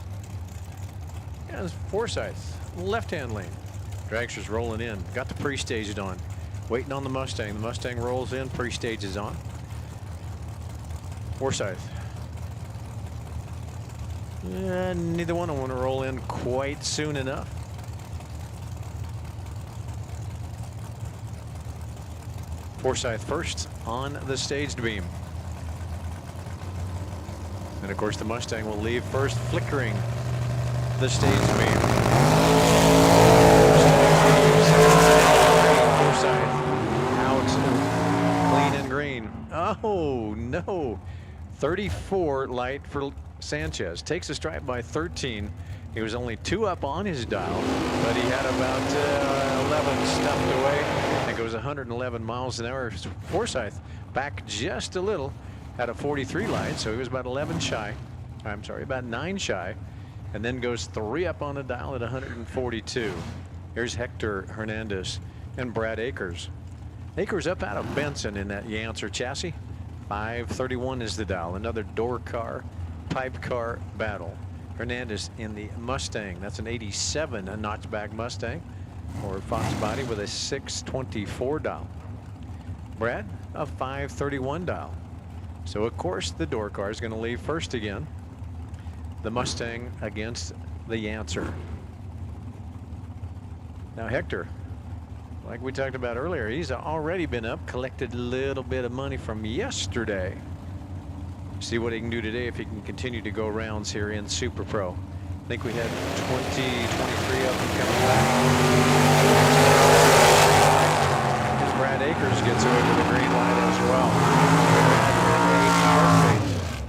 And Forsyth, left-hand lane. Dragster's rolling in. Got the pre-staged on. Waiting on the Mustang. The Mustang rolls in, pre-stage is on. Forsyth. Neither one will want to roll in quite soon enough. Forsyth first on the staged beam. And of course the Mustang will leave first, flickering the staged beam. Forsyth out clean and green. Oh no. 34 light for Sanchez. Takes a stripe by 13. He was only 2 up on his dial, but he had about 11 stuffed away and goes 111 miles an hour. Forsyth back just a little, had a 43 light, so he was about 11 shy. I'm sorry, about 9 shy, and then goes 3 up on the dial at 142. Here's Hector Hernandez and Brad Akers. Akers up out of Benson in that Yancer chassis. 531 is the dial. Another door car, pipe car battle. Hernandez in the Mustang. That's an 87 notchback Mustang or Fox body with a 624 dial. Brad, a 531 dial. So of course the door car is going to leave first again. The Mustang against the Yancer. Now Hector, like we talked about earlier, he's already been up, collected a little bit of money from yesterday. See what he can do today if he can continue to go rounds here in Super Pro. I think we had 23 of them coming back. As Brad Akers gets over the green light as well.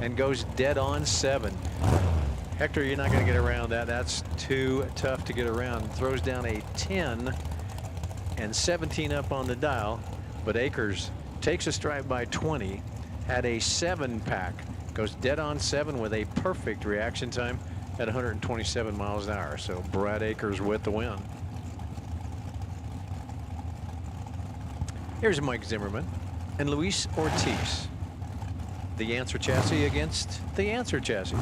And goes dead on 7. Hector, you're not going to get around that. That's too tough to get around. Throws down a 10 and 17 up on the dial, but Akers takes a stripe by 20. Had a 7-pack, goes dead on 7 with a perfect reaction time at 127 miles an hour. So Brad Akers with the win. Here's Mike Zimmerman and Luis Ortiz. The Yancer chassis against the Yancer chassis.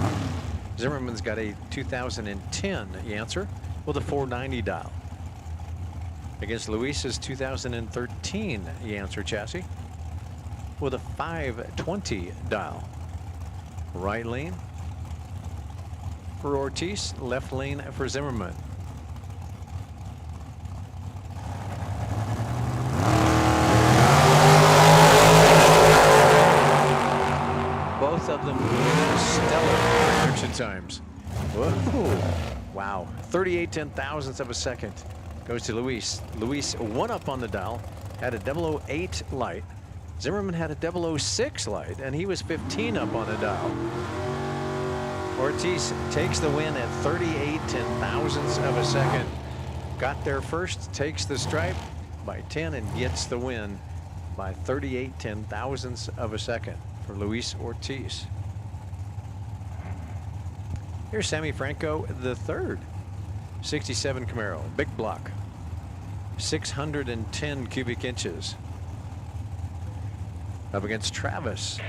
Zimmerman's got a 2010 Yancer with a 490 dial. Against Luis's 2013 Yancer chassis with a 520 dial. Right lane for Ortiz, left lane for Zimmerman. Both of them stellar reaction times. Whoa. Wow. 38 10,000ths of a second goes to Luis. Luis 1 up on the dial, had a 008 light. Zimmerman had a 006 light, and he was 15 up on the dial. Ortiz takes the win at 38 10,000ths of a second. Got there first, takes the stripe by 10, and gets the win by 38 10,000ths of a second for Luis Ortiz. Here's Sammy Franco the third. 67 Camaro, big block, 610 cubic inches. Up against Travis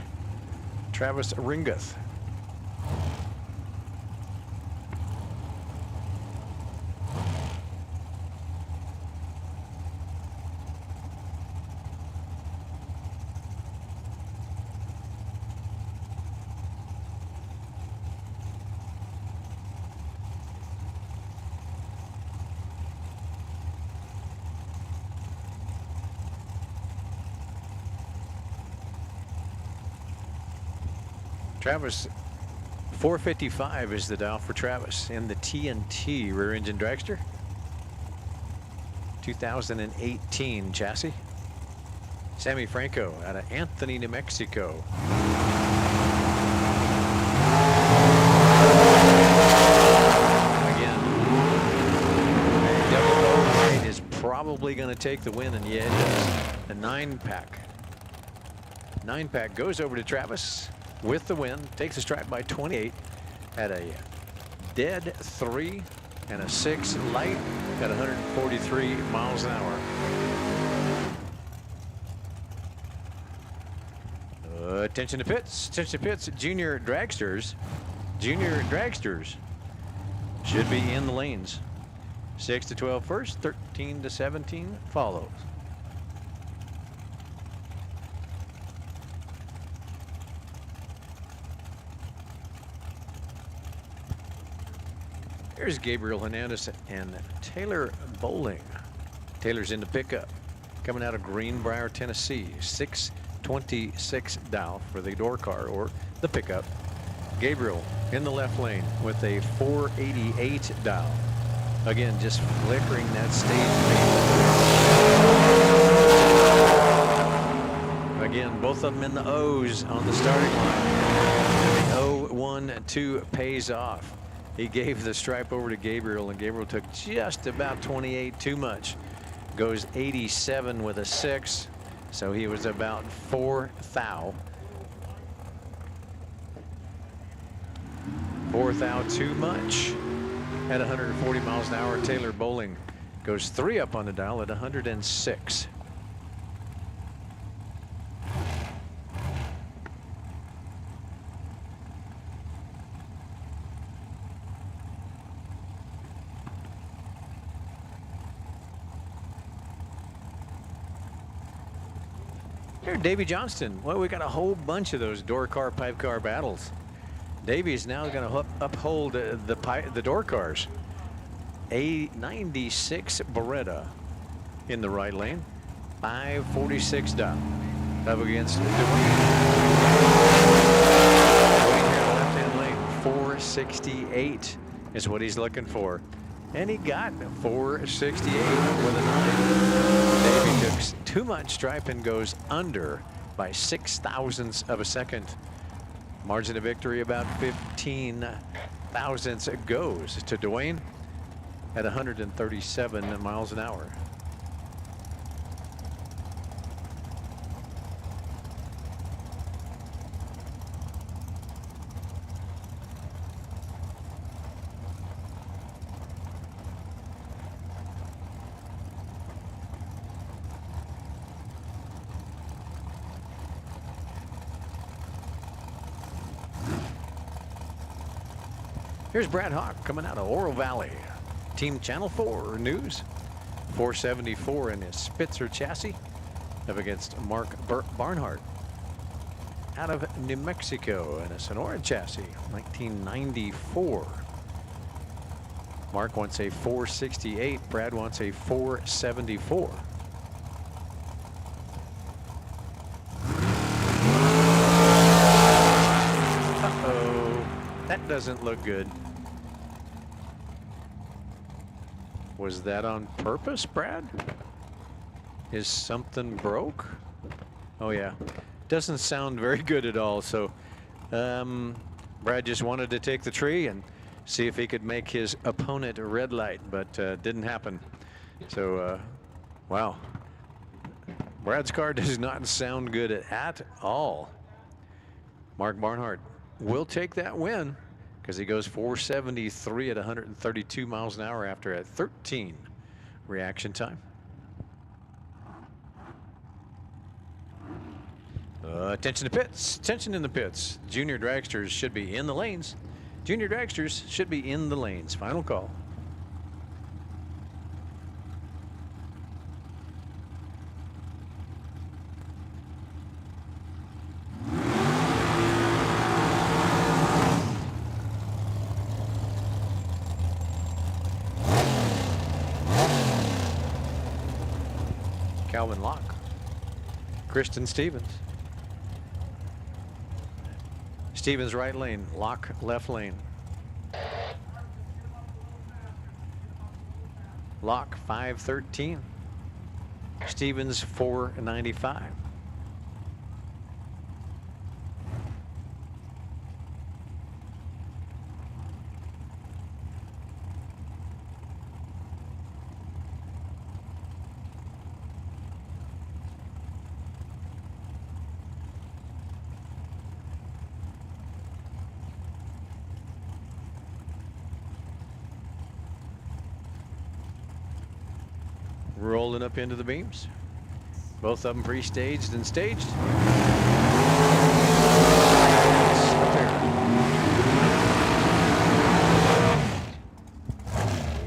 Ringuth. Travis, 455 is the dial for Travis in the TNT rear engine dragster. 2018 chassis. Sammy Franco out of Anthony, New Mexico. Again, 008 is probably going to take the win, and yeah, it does. The 9-pack. 9-pack goes over to Travis. with the win. Takes the stripe by 28 at a dead 3 and a 6 light at 143 miles an hour. Attention to pits. Attention to pits. Junior Dragsters should be in the lanes. 6 to 12 first, 13 to 17 follows. Here's Gabriel Hernandez and Taylor Bowling. Taylor's in the pickup, coming out of Greenbrier, Tennessee. 626 dial for the door car or the pickup. Gabriel in the left lane with a 488 dial. Again, just flickering that stage lead. Again, both of them in the O's on the starting line. And the 0-1-2 pays off. He gave the stripe over to Gabriel, and Gabriel took just about 28 too much. Goes 87 with a 6, so he was about 4 thou. 4 thou too much. At 140 miles an hour, Taylor Bowling goes 3 up on the dial at 106. Here, Davey Johnston. Well, we got a whole bunch of those door car, pipe car battles. Davey's now going to uphold the door cars. A 96 Beretta in the right lane. 546 down. Up against Dwayne. Dwayne here in the left-hand lane. 468 is what he's looking for. And he got 468 with a 9. Davey took too much stripe and goes under by 6 thousandths of a second. Margin of victory about 15 thousandths goes to Dwayne at 137 miles an hour. Here's Brad Hawk coming out of Oro Valley. Team Channel 4 News. 474 in his Spitzer chassis. Up against Mark Barnhart. Out of New Mexico in a Sonora chassis. 1994. Mark wants a 468. Brad wants a 474. That doesn't look good. Was that on purpose, Brad? Is something broke? Oh yeah, doesn't sound very good at all. So Brad just wanted to take the tree and see if he could make his opponent a red light, but didn't happen. So wow, Brad's car does not sound good at all. Mark Barnhart will take that win because he goes 473 at 132 miles an hour after a 13 reaction time. Attention to pits. Attention in the pits. Junior Dragsters should be in the lanes. Junior Dragsters should be in the lanes. Final call. Calvin Locke. Kristen Stevens. Stevens right lane, Locke left lane. Locke 513. Stevens 495. rolling up into the beams. Both of them pre-staged and staged.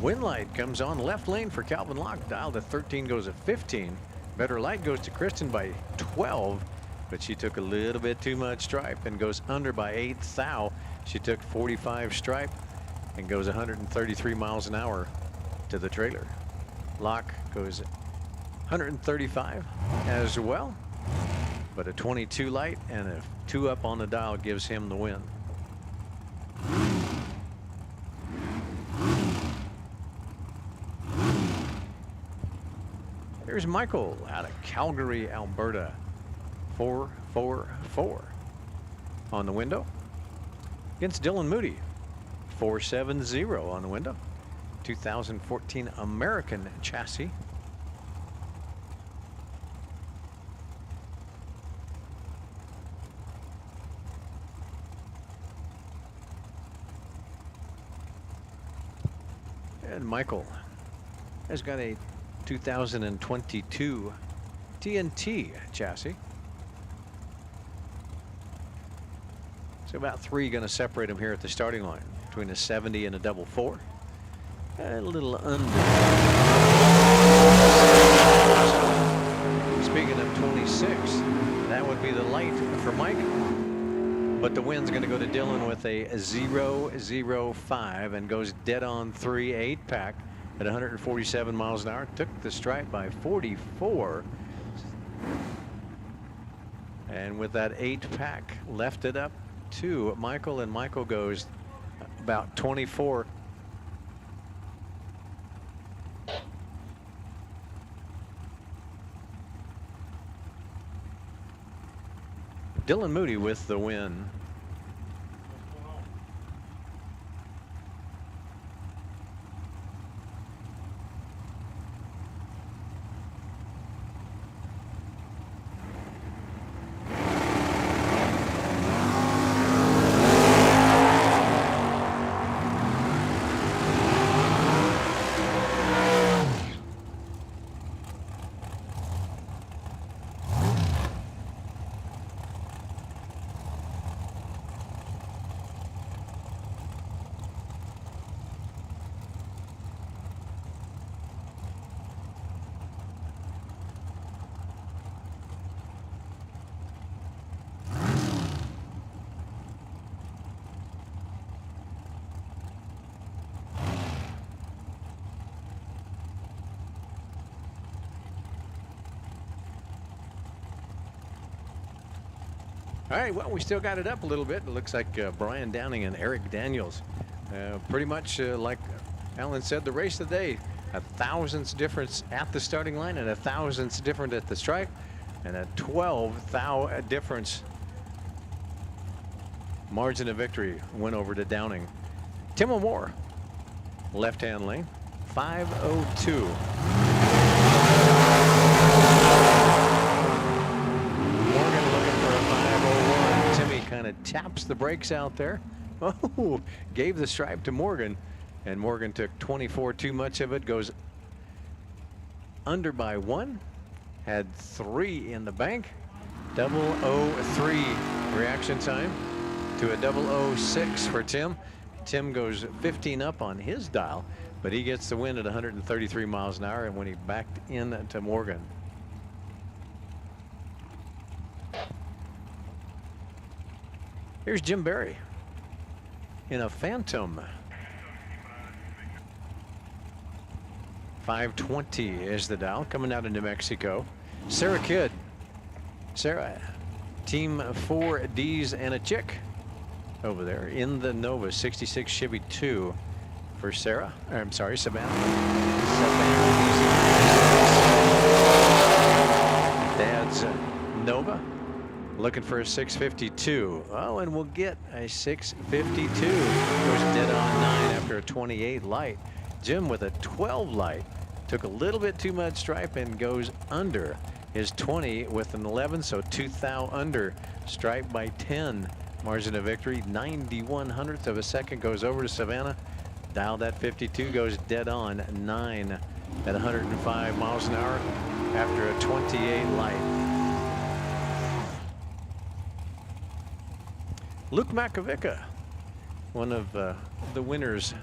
Wind light comes on left lane for Calvin Locke. Dial to 13 goes at 15. Better light goes to Kristen by 12, but she took a little bit too much stripe and goes under by 8 thou. She took 45 stripe and goes 133 miles an hour to the trailer. Locke goes 135 as well, but a 22 light and a 2 up on the dial gives him the win. Here's Michael out of Calgary, Alberta. 444 on the window. Against Dylan Moody. 470 on the window. 2014 American chassis. And Michael has got a 2022 TNT chassis. So about 3 going to separate them here at the starting line between a 70 and a 4. A little under. Speaking of 26, that would be the light for Mike. But the win's going to go to Dylan with a 0.005 and goes dead on 3 8-pack at 147 miles an hour. Took the stripe by 44. And with that 8-pack, left it up to Michael, and Michael goes about 24. Dylan Moody with the win. All right, well, we still got it up a little bit. It looks like Brian Downing and Eric Daniels. Pretty much like Alan said, the race of the day. A thousandths difference at the starting line and a thousandths different at the stripe. And a 12 thou difference. Margin of victory went over to Downing. Tim O'More, left-hand lane, 5:02. Kind of taps the brakes out there. Oh, gave the stripe to Morgan, and Morgan took 24 too much of it, goes under by 1, had 3 in the bank. 003 reaction time to a 006 for Tim. Tim goes 15 up on his dial, but he gets the win at 133 miles an hour, and when he backed in to Morgan. Here's Jim Berry in a Phantom. 520 is the dial, coming out of New Mexico. Sarah Kidd. Sarah, team 4 Ds and a chick over there in the Nova 66 Chevy 2 for Sarah. I'm sorry, Savannah. Dad's Nova. Looking for a 652. Oh, and we'll get a 652. Goes dead on 9 after a 28 light. Jim with a 12 light. Took a little bit too much stripe and goes under his 20 with an 11, so 2 thou under. Stripe by 10. Margin of victory, 91 hundredths of a second goes over to Savannah. Dial that 52, goes dead on 9 at 105 miles an hour after a 28 light. Luke Makovica, one of the winners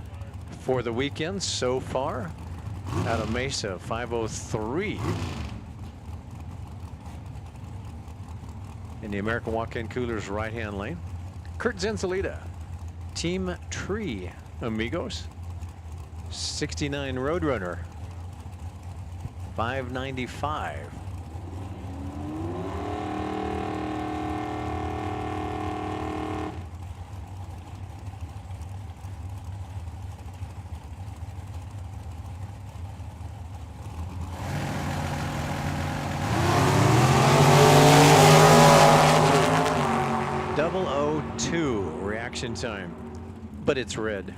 for the weekend so far, out of Mesa, 5:03 in the American Walk-In Coolers right-hand lane. Kurt Zenzalita, Team Tree Amigos, 69 Road Runner, 595. Reaction time, but it's red.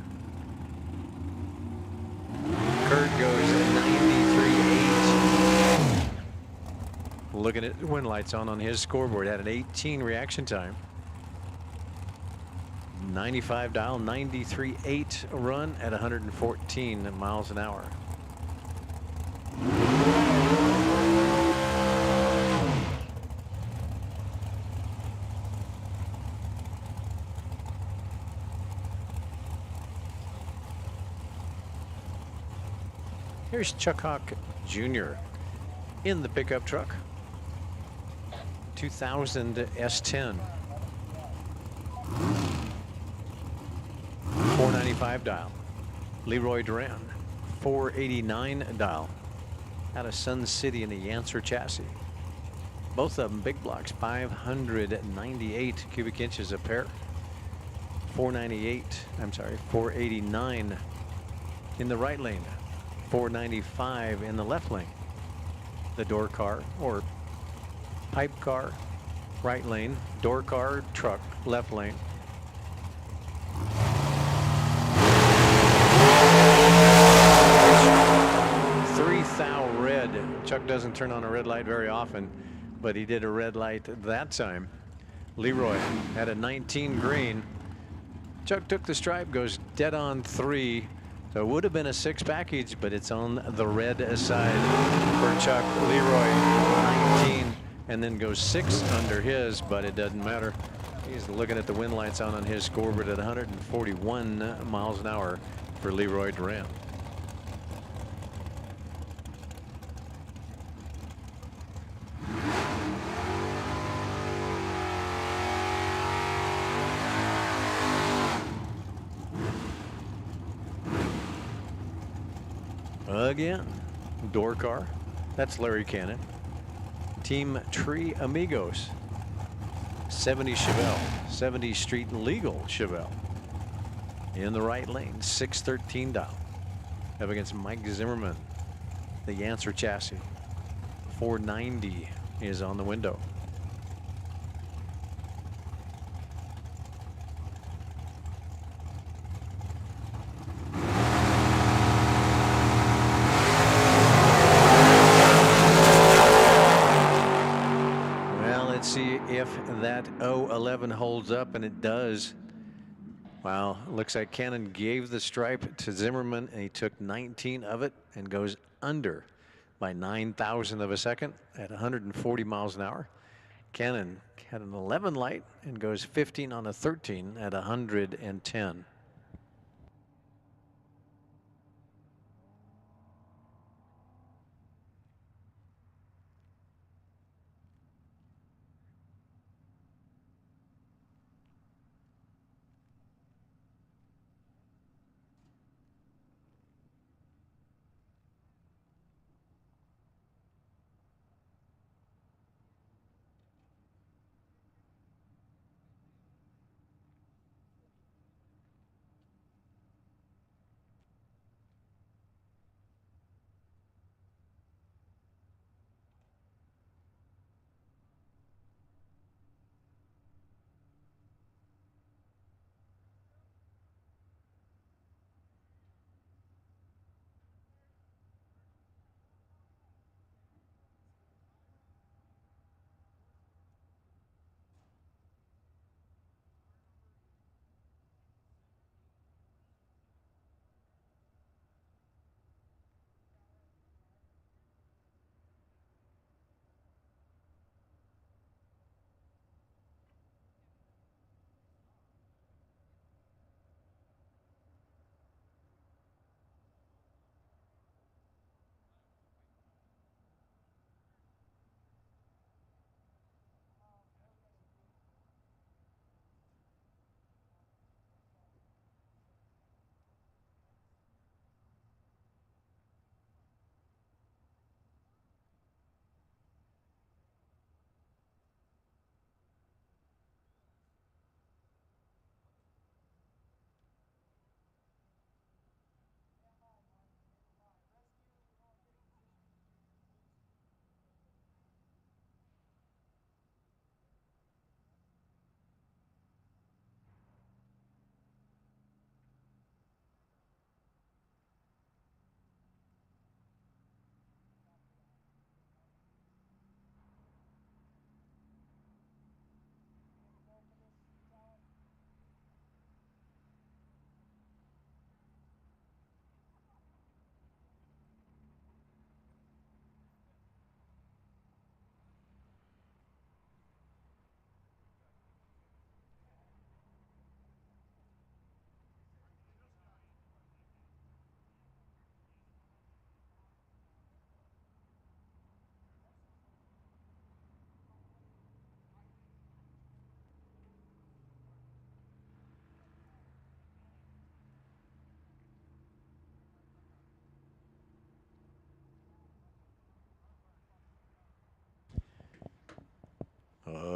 Kurt goes 93.8. Looking at wind lights on his scoreboard, had an 18 reaction time. 95 dial, 93.8 run at 114 miles an hour. Here's Chuck Hawk Jr. in the pickup truck. 2000 S10. 495 dial. Leroy Duran, 489 dial. Out of Sun City in the Yancer chassis. Both of them big blocks, 598 cubic inches a pair. 489 in the right lane. 495 in the left lane. The door car or pipe car, right lane. Door car, truck, left lane. Thou red. Chuck doesn't turn on a red light very often, but he did a red light that time. Leroy had a 19 green. Chuck took the stripe, goes dead on 3. So it would have been a 6 package, but it's on the red side for Chuck. Leroy 19 and then goes 6 under his, but it doesn't matter. He's looking at the wind lights on his scoreboard at 141 miles an hour for Leroy Duran. Again, door car. That's Larry Cannon. Team Tree Amigos. 70 Chevelle. 70 Street Legal Chevelle. In the right lane, 613 dial. Up against Mike Zimmerman. The Yancer chassis. 490 is on the window. See if that 011 holds up, and it does. Wow, looks like Cannon gave the stripe to Zimmerman, and he took 19 of it and goes under by 9,000 of a second at 140 miles an hour. Cannon had an 11 light and goes 15 on a 13 at 110.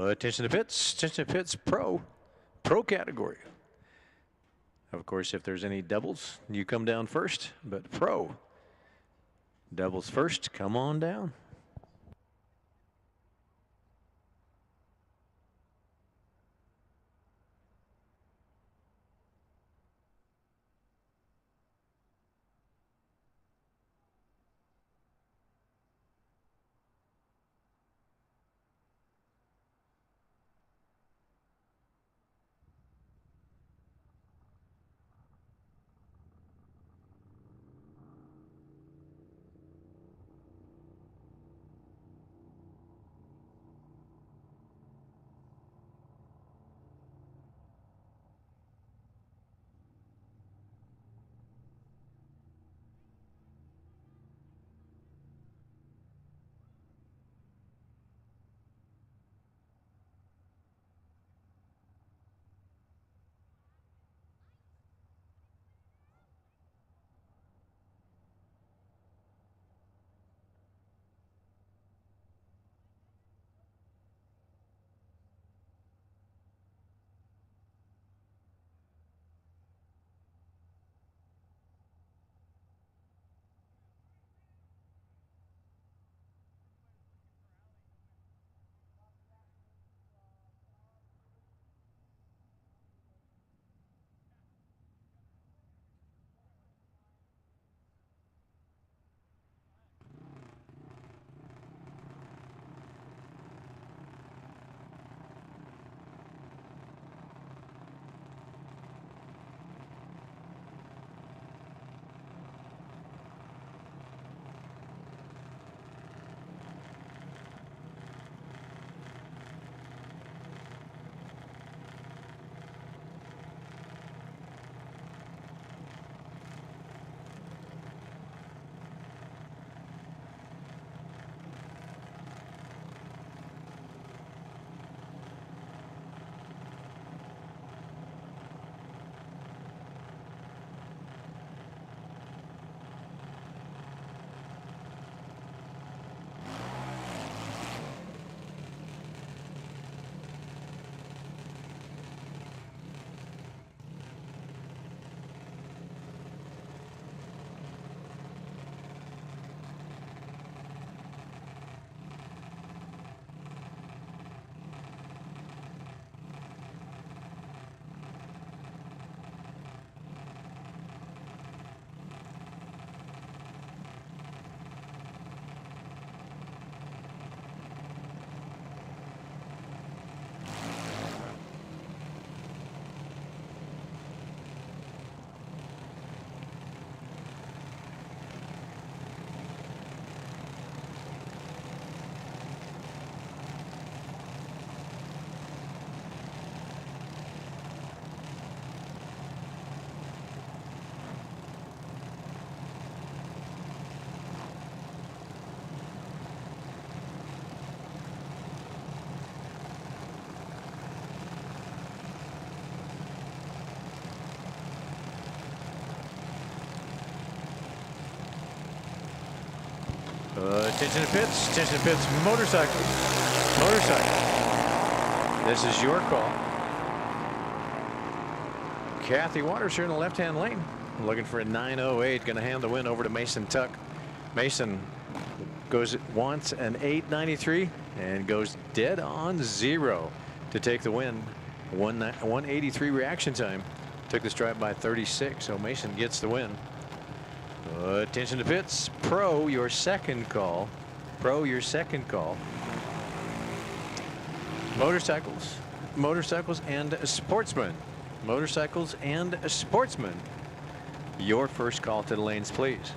Attention to pits. Attention to pits. Pro category. Of course, if there's any doubles, you come down first. But pro. Doubles first. Come on down. Attention to pits. Attention to pits. Motorcycle. This is your call. Kathy Waters here in the left-hand lane. Looking for a 908. Going to hand the win over to Mason Tuck. Mason wants an 893 and goes dead on zero to take the win. 183 reaction time. Took the stripe by 36. So Mason gets the win. Attention to pits. Pro, your second call. Pro, your second call. Motorcycles and Sportsman. Motorcycles and Sportsman. Your first call to the lanes, please.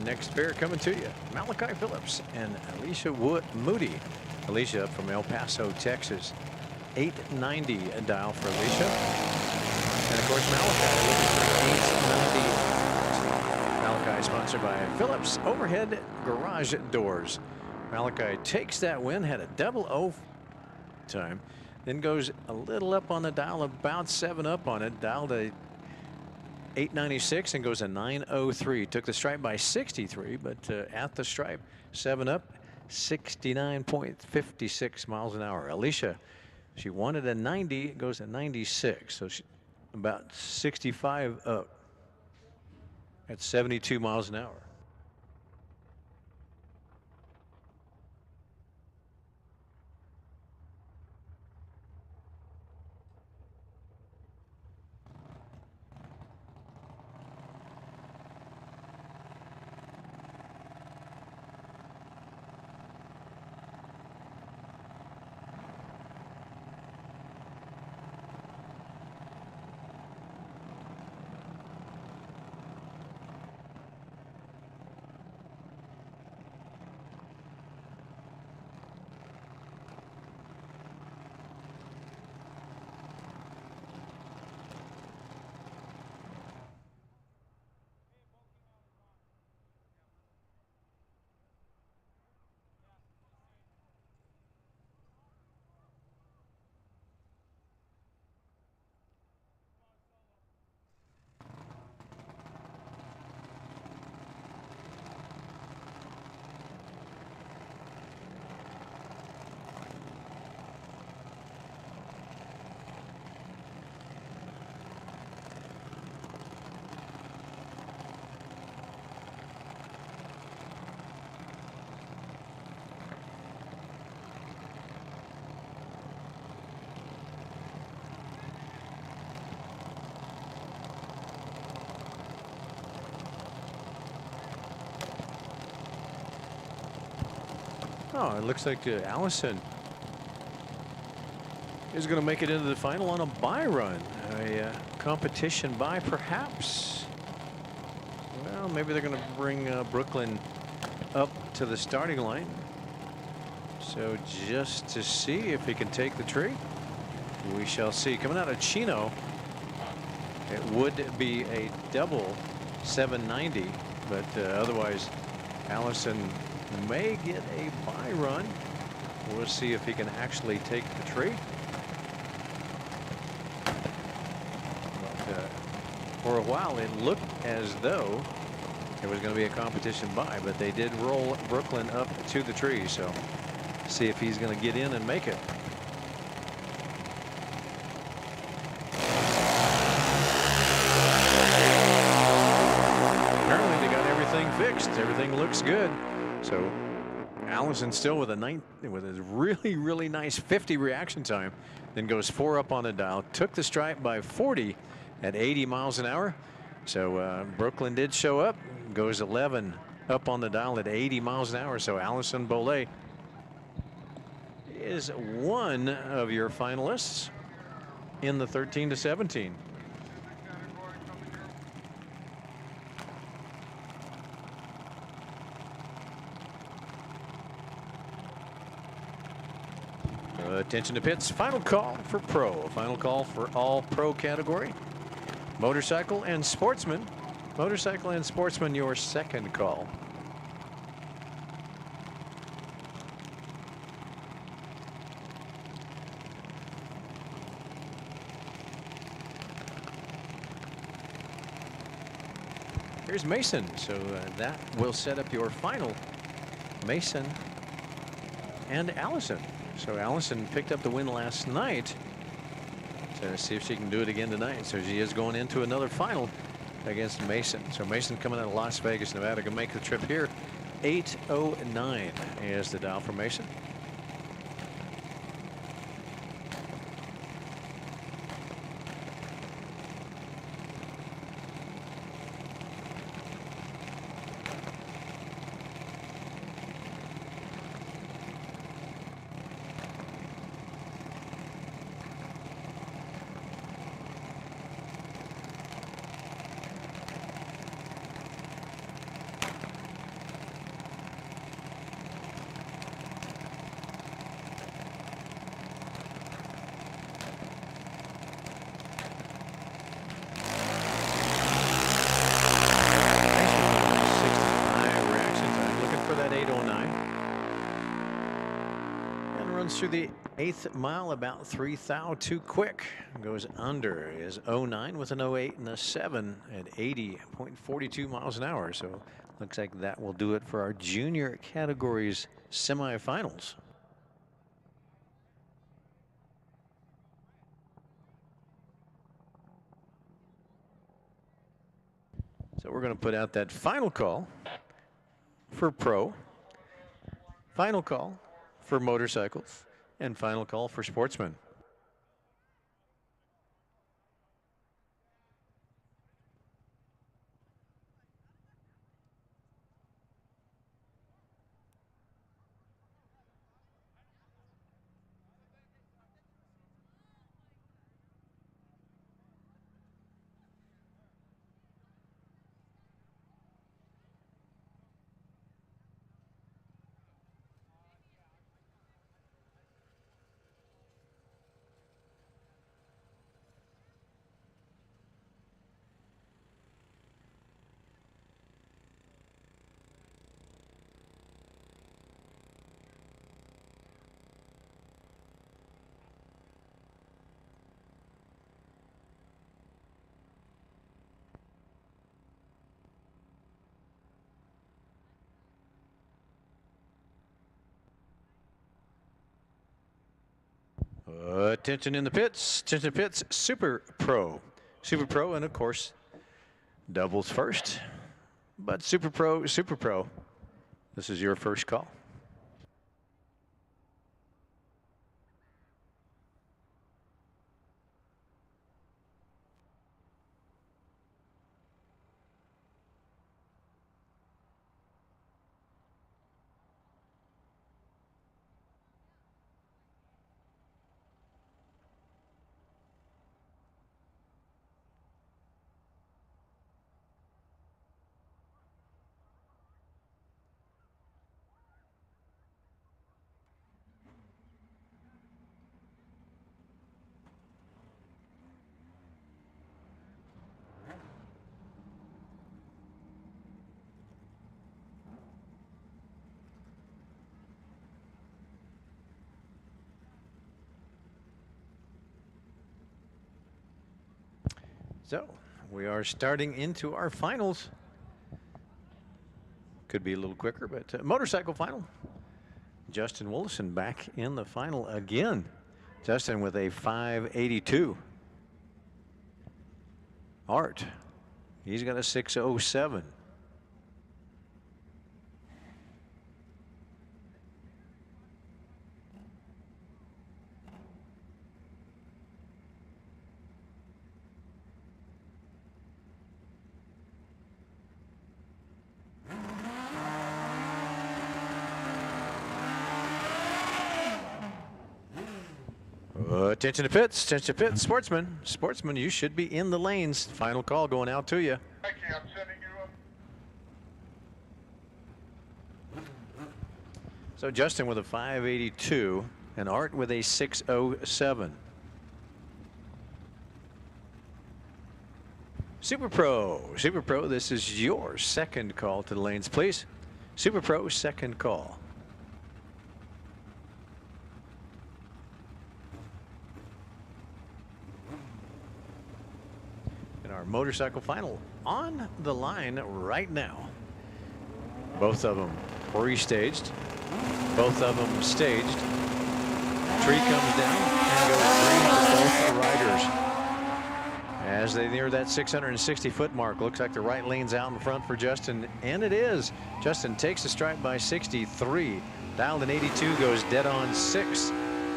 next pair coming to you. Malachi Phillips and Alicia Moody. Alicia from El Paso, Texas. 890 a dial for Alicia. And of course Malachi looking for 890. Malachi sponsored by Phillips Overhead Garage Doors. Malachi takes that win, had a double O time, then goes a little up on the dial, about 7 up on it, dialed a 896 and goes a 903. Took the stripe by 63, but at the stripe, 7 up, 69.56 miles an hour. Alicia, she wanted a 90, goes a 96, so she about 65 up at 72 miles an hour. Oh, it looks like Allison is going to make it into the final on a bye run. A competition bye, perhaps. Well, maybe they're going to bring Brooklyn up to the starting line. So just to see if he can take the tree, we shall see. Coming out of Chino, it would be a double 790, but otherwise Allison may get a bye run. We'll see if he can actually take the tree. But, for a while it looked as though it was going to be a competition bye, but they did roll Brooklyn up to the tree. So see if he's going to get in and make it. Apparently they got everything fixed. Everything looks good. So Allison still with a really nice 50 reaction time, then goes 4 up on the dial, took the stripe by 40 at 80 miles an hour. So Brooklyn did show up, goes 11 up on the dial at 80 miles an hour. So Allison Bollet is one of your finalists in the 13 to 17. Attention to pits. Final call for pro. Final call for all pro category. Motorcycle and sportsman. Motorcycle and sportsman, your second call. Here's Mason. So that will set up your final. Mason and Allison. So Allison picked up the win last night. So see if she can do it again tonight. So she is going into another final against Mason. So Mason coming out of Las Vegas, Nevada, can make the trip here. 809 is the dial for Mason. runs through the 8th mile about 3 thou too quick. Goes under is 09 with an 08 and a 7 at 80.42 miles an hour. So looks like that will do it for our junior categories semifinals. So we're going to put out that final call for pro, final call for motorcycles, and final call for sportsmen. Attention in the pits. Attention in the pits. Super Pro. Super Pro, and of course, doubles first. But Super Pro, Super Pro. This is your first call. So we are starting into our finals. Could be a little quicker, but motorcycle final. Justin Willison back in the final again. Justin with a 582. Art, he's got a 607. Attention to pits, attention to pits, sportsman. Sportsman, you should be in the lanes. Final call going out to you. Thank you, I'm sending you up. So Justin with a 582 and Art with a 607. Super Pro, Super Pro, this is your second call to the lanes, please. Super Pro, second call. Our motorcycle final on the line right now. Both of them pre-staged. Both of them staged. Tree comes down and goes green for both riders. As they near that 660-foot mark, looks like the right lane's out in front for Justin, and it is. Justin takes the stripe by 63. Dialed in 82, goes dead on 6.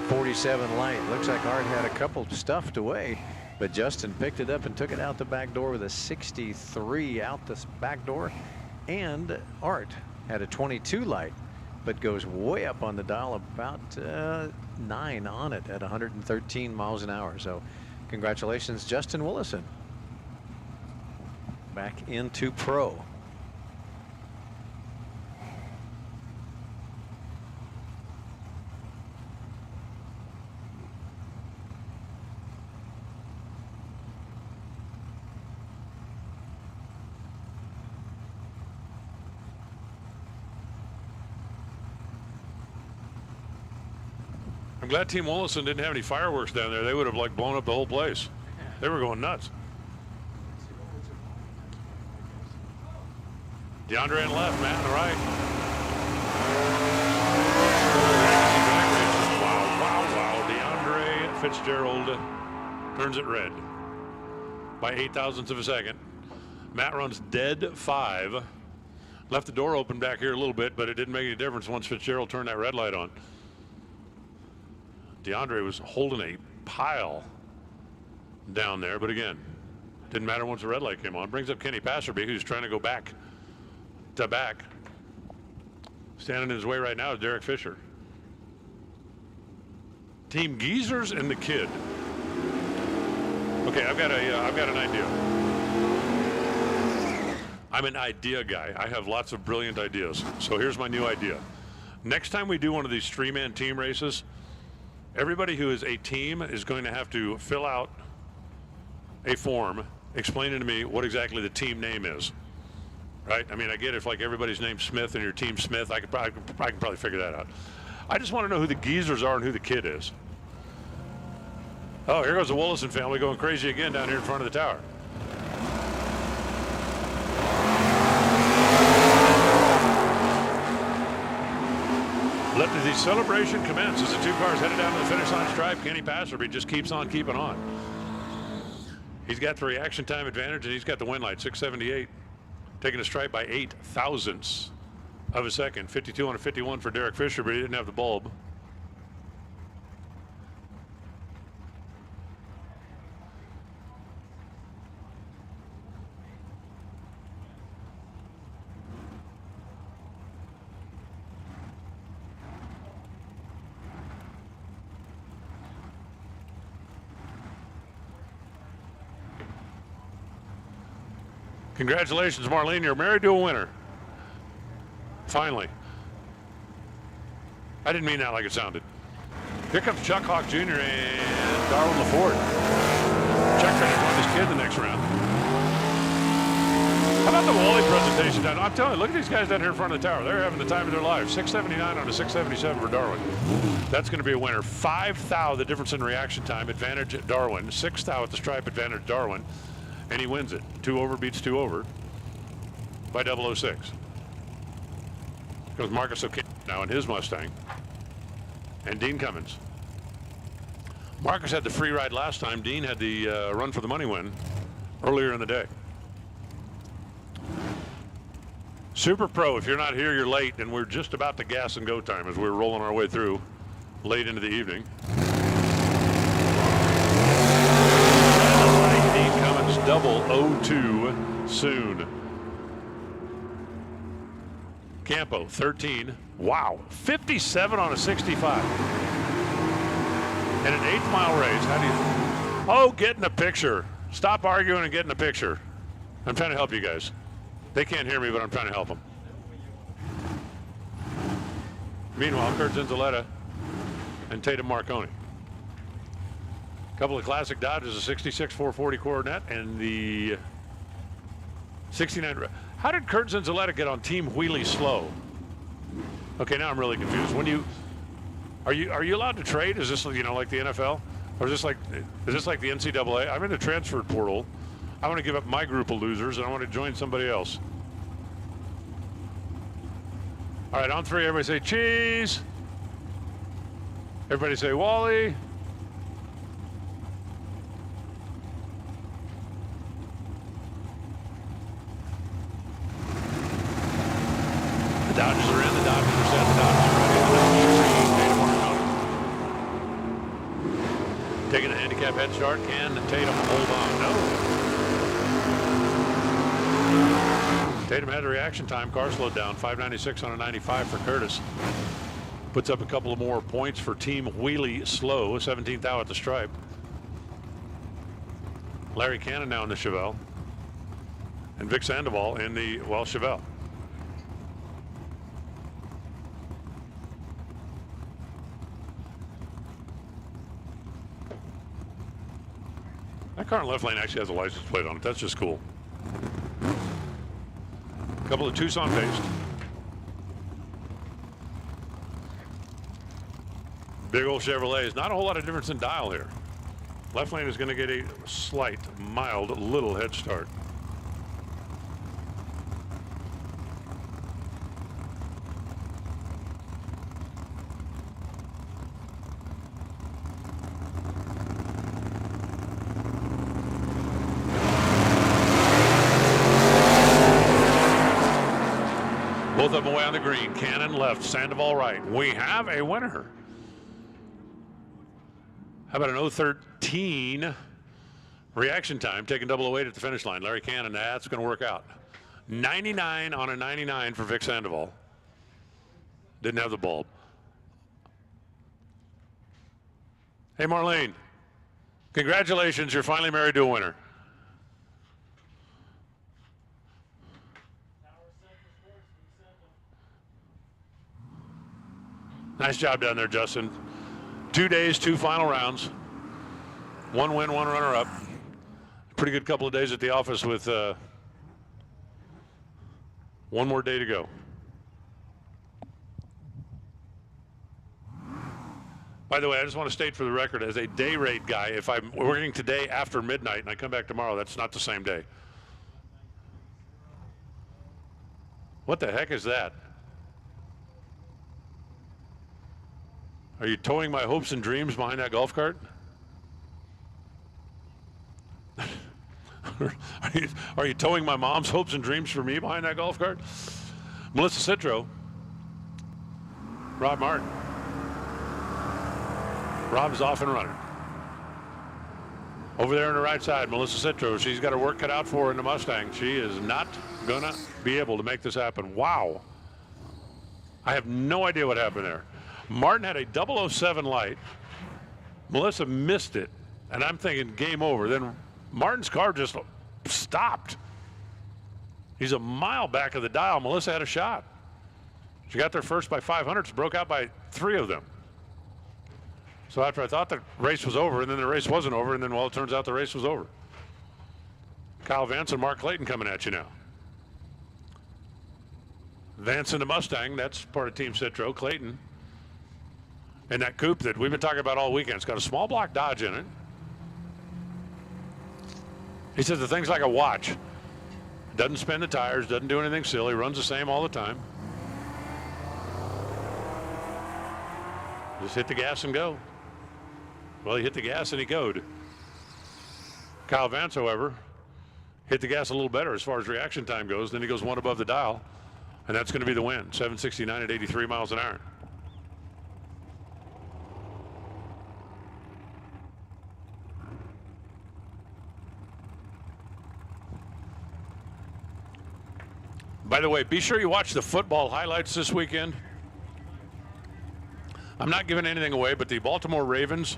47 light. Looks like Art had a couple stuffed away, but Justin picked it up and took it out the back door with a 63 out the back door. And Art had a 22 light, but goes way up on the dial, about 9 on it at 113 miles an hour. So congratulations, Justin Willison. Back into pro. I'm glad Team Willison didn't have any fireworks down there. They would have like blown up the whole place. They were going nuts. DeAndre on the left, Matt on the right. Wow. DeAndre Fitzgerald turns it red by 0.08 of a second. Matt runs dead 5. Left the door open back here a little bit, but it didn't make any difference once Fitzgerald turned that red light on. DeAndre was holding a pile down there, but again, didn't matter once the red light came on. Brings up Kenny Passerby, who's trying to go back to back. Standing in his way right now is Derek Fisher. Team Geezers and the Kid. Okay, I've got an idea. I'm an idea guy. I have lots of brilliant ideas. So here's my new idea. Next time we do one of these three-man team races, everybody who is a team is going to have to fill out a form explaining to me what exactly the team name is. Right? I mean, I get if like everybody's named Smith and your team Smith, I can probably figure that out. I just want to know who the Geezers are and who the Kid is. Oh, here goes the Willison family going crazy again down here in front of the tower. Let the celebration commence as the two cars headed down to the finish line stripe. Kenny Passerby just keeps on keeping on. He's got the reaction time advantage and he's got the win light, 678. Taking a stripe by 0.08 of a second. 52 on a 51 for Derek Fisher, but he didn't have the bulb. Congratulations, Marlene. You're married to a winner. Finally. I didn't mean that like it sounded. Here comes Chuck Hawk Jr. and Darwin LaFord. Chuck trying to join his kid the next round. How about the Wally presentation down? I'm telling you, look at these guys down here in front of the tower. They're having the time of their lives. 679 on a 677 for Darwin. That's going to be a winner. 5 thou, the difference in reaction time, advantage at Darwin. 6 thou at the stripe, advantage Darwin. And he wins it. 2 over beats 2 over by 006. Goes Marcus O'Kane now in his Mustang. And Dean Cummins. Marcus had the free ride last time. Dean had the run for the money win earlier in the day. Super Pro, if you're not here, you're late, and we're just about to gas and go time as we're rolling our way through late into the evening. Dean Cummins 002 soon. Campo 13. Wow, 57 on a 65. And an 8th mile race. How do you? Oh, get in the picture. Stop arguing and get in the picture. I'm trying to help you guys. They can't hear me, but I'm trying to help them. Meanwhile, Kurt Zinzaletta and Tatum Marconi. A couple of classic Dodges, a 66 440 Coronet and the 69. How did Kurt Zinzaletta get on Team Wheelie Slow? Okay, now I'm really confused. When you are you allowed to trade? Is this, you know, like the NFL, or is this like the NCAA? I'm in the transfer portal. I want to give up my group of losers and I want to join somebody else. All right, on 3, everybody say cheese. Everybody say Wally. The Dodgers are in, the Dodgers are set, the Dodgers are ready. Tatum Marconi. Taking a handicap head start. Can Tatum hold on? No. Tatum had a reaction time. Car slowed down. 596 on a 95 for Curtis. Puts up a couple of more points for Team Wheelie Slow. 17th out at the stripe. Larry Cannon now in the Chevelle. And Vic Sandoval in the, well, Chevelle. That car in left lane actually has a license plate on it. That's just cool. A couple of Tucson based. Big old Chevrolets. Not a whole lot of difference in dial here. Left lane is going to get a slight, mild, little head start. Both of them away on the green. Cannon left, Sandoval right. We have a winner. How about an 013 reaction time, taking 008 at the finish line? Larry Cannon, that's going to work out. 99 on a 99 for Vic Sandoval. Didn't have the bulb. Hey, Marlene, congratulations. You're finally married to a winner. Nice job down there, Justin. 2 days, 2 final rounds. 1 win, 1 runner-up. Pretty good couple of days at the office with 1 more day to go. By the way, I just want to state for the record, as a day rate guy, if I'm working today after midnight and I come back tomorrow, that's not the same day. What the heck is that? Are you towing my hopes and dreams behind that golf cart? Are you towing my mom's hopes and dreams for me behind that golf cart? Melissa Citro. Rob Martin. Rob's off and running. Over there on the right side, Melissa Citro. She's got her work cut out for her in the Mustang. She is not going to be able to make this happen. Wow. I have no idea what happened there. Martin had a 007 light. Melissa missed it, and I'm thinking game over. Then Martin's car just stopped. He's a mile back of the dial. Melissa had a shot. She got there first by 500s, broke out by 3 of them. So after I thought the race was over, and then the race wasn't over, and then, well, it turns out the race was over. Kyle Vance and Mark Clayton coming at you now. Vance in the Mustang, that's part of Team Citro. Clayton and that coupe that we've been talking about all weekend. It's got a small block Dodge in it. He says the thing's like a watch. Doesn't spin the tires, doesn't do anything silly, runs the same all the time. Just hit the gas and go. Well, he hit the gas and he goed. Kyle Vance, however, hit the gas a little better as far as reaction time goes. Then he goes 1 above the dial, and that's going to be the win. 769 at 83 miles an hour. By the way, be sure you watch the football highlights this weekend. I'm not giving anything away, but the Baltimore Ravens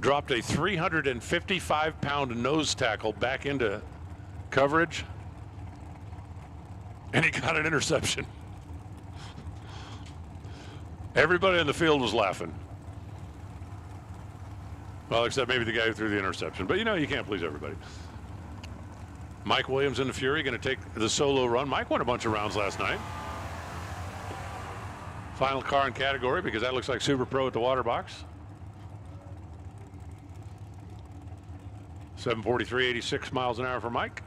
dropped a 355-pound nose tackle back into coverage, and he got an interception. Everybody in the field was laughing. Well, except maybe the guy who threw the interception. But, you know, you can't please everybody. Mike Williams and the Fury going to take the solo run. Mike won a bunch of rounds last night. Final car in category, because that looks like Super Pro at the water box. 743, 86 miles an hour for Mike.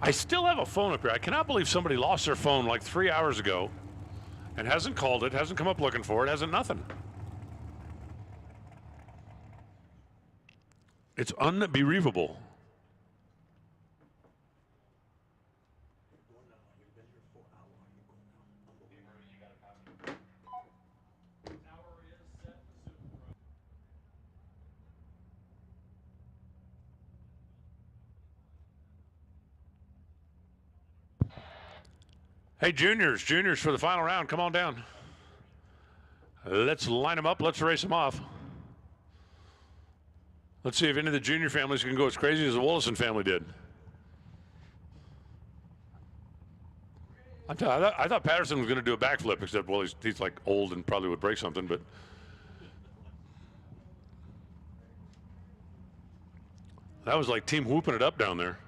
I still have a phone up here. I cannot believe somebody lost their phone like 3 hours ago and hasn't called it, hasn't come up looking for it, hasn't nothing. It's unbelievable. Hey, juniors for the final round, come on down. Let's line them up. Let's race them off. Let's see if any of the junior families can go as crazy as the Wollison family did. I thought Patterson was going to do a backflip, except, well, he's like old and probably would break something, but. That was like team whooping it up down there.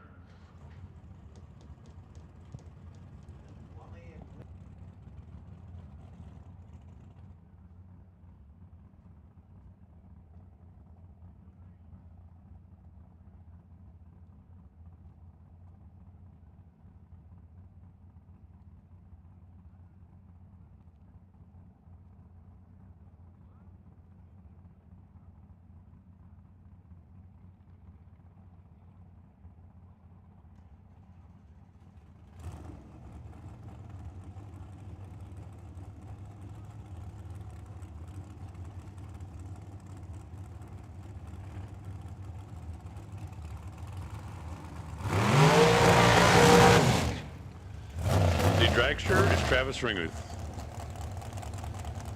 Dragster is Travis Ringmuth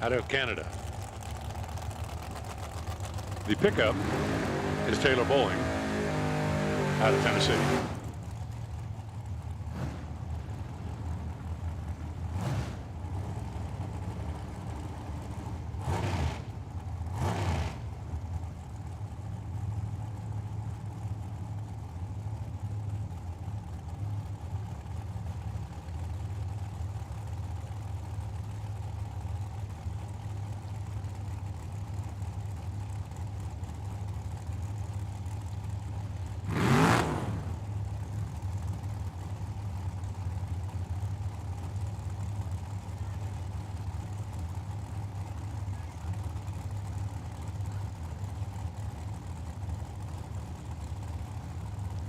out of Canada. The pickup is Taylor Bowling out of Tennessee.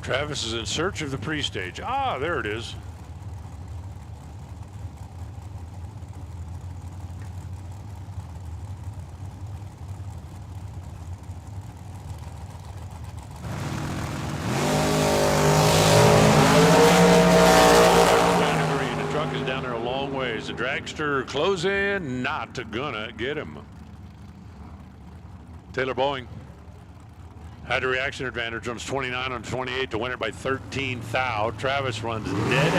Travis is in search of the pre-stage. Ah, there it is. The truck is down there a long ways. The Dragster close in, not gonna get him. Taylor Boeing had a reaction advantage, runs 29 on 28 to win it by 13 thou. Travis runs dead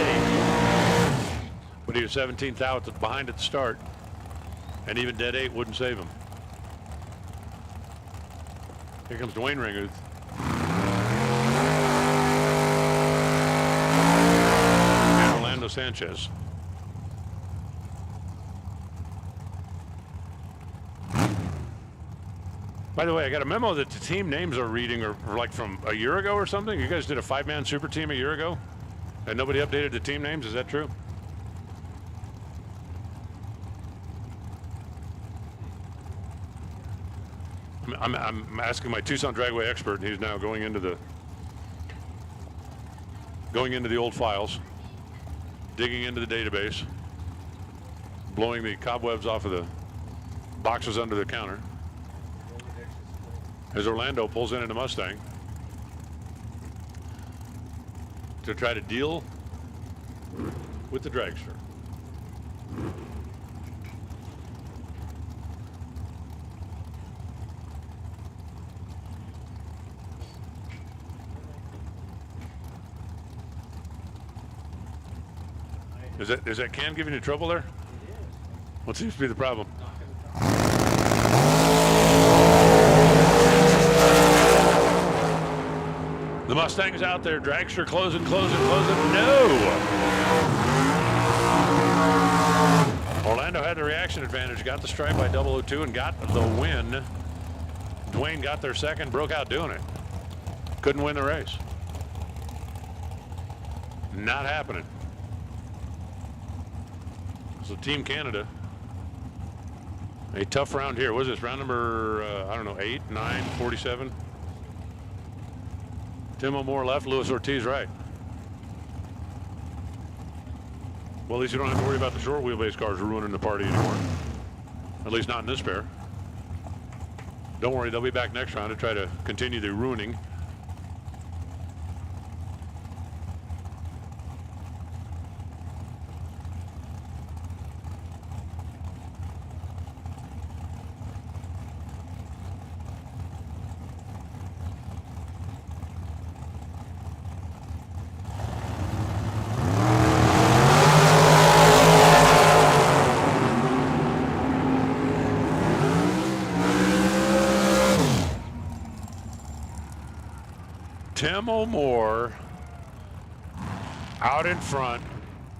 8. But he was 17 thou behind at the start. And even dead 8 wouldn't save him. Here comes Dwayne Ringmuth. And Orlando Sanchez. By the way, I got a memo that the team names are reading are like from a year ago or something. You guys did a 5-man super team a year ago, and nobody updated the team names. Is that true? I'm asking my Tucson Dragway expert, and he's now going into the old files, digging into the database, blowing the cobwebs off of the boxes under the counter. As Orlando pulls in a Mustang to try to deal with the Dragster. Is that can giving you trouble there? What seems to be the problem? The Mustang is out there. Dragster closing. No! Orlando had the reaction advantage, got the stripe by 002 and got the win. Dwayne got their second, broke out doing it. Couldn't win the race. Not happening. So Team Canada, a tough round here. What is this, round number, I don't know, 8, 9, 47? Tim O'More left, Luis Ortiz right. Well, at least you don't have to worry about the short wheelbase cars ruining the party anymore. At least not in this pair. Don't worry, they'll be back next round to try to continue the ruining. Tim O'More out in front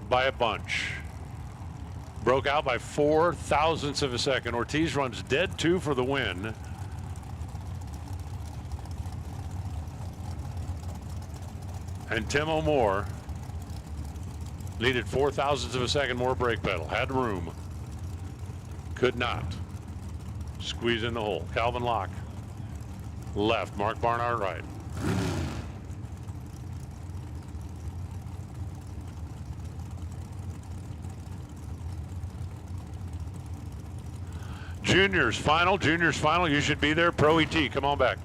by a bunch. Broke out by 4 thousandths of a second. Ortiz runs dead 2 for the win. And Tim O'More needed 4 thousandths of a second more brake pedal. Had room. Could not. Squeeze in the hole. Calvin Locke left. Mark Barnard right. Juniors final. You should be there. Pro ET, come on back.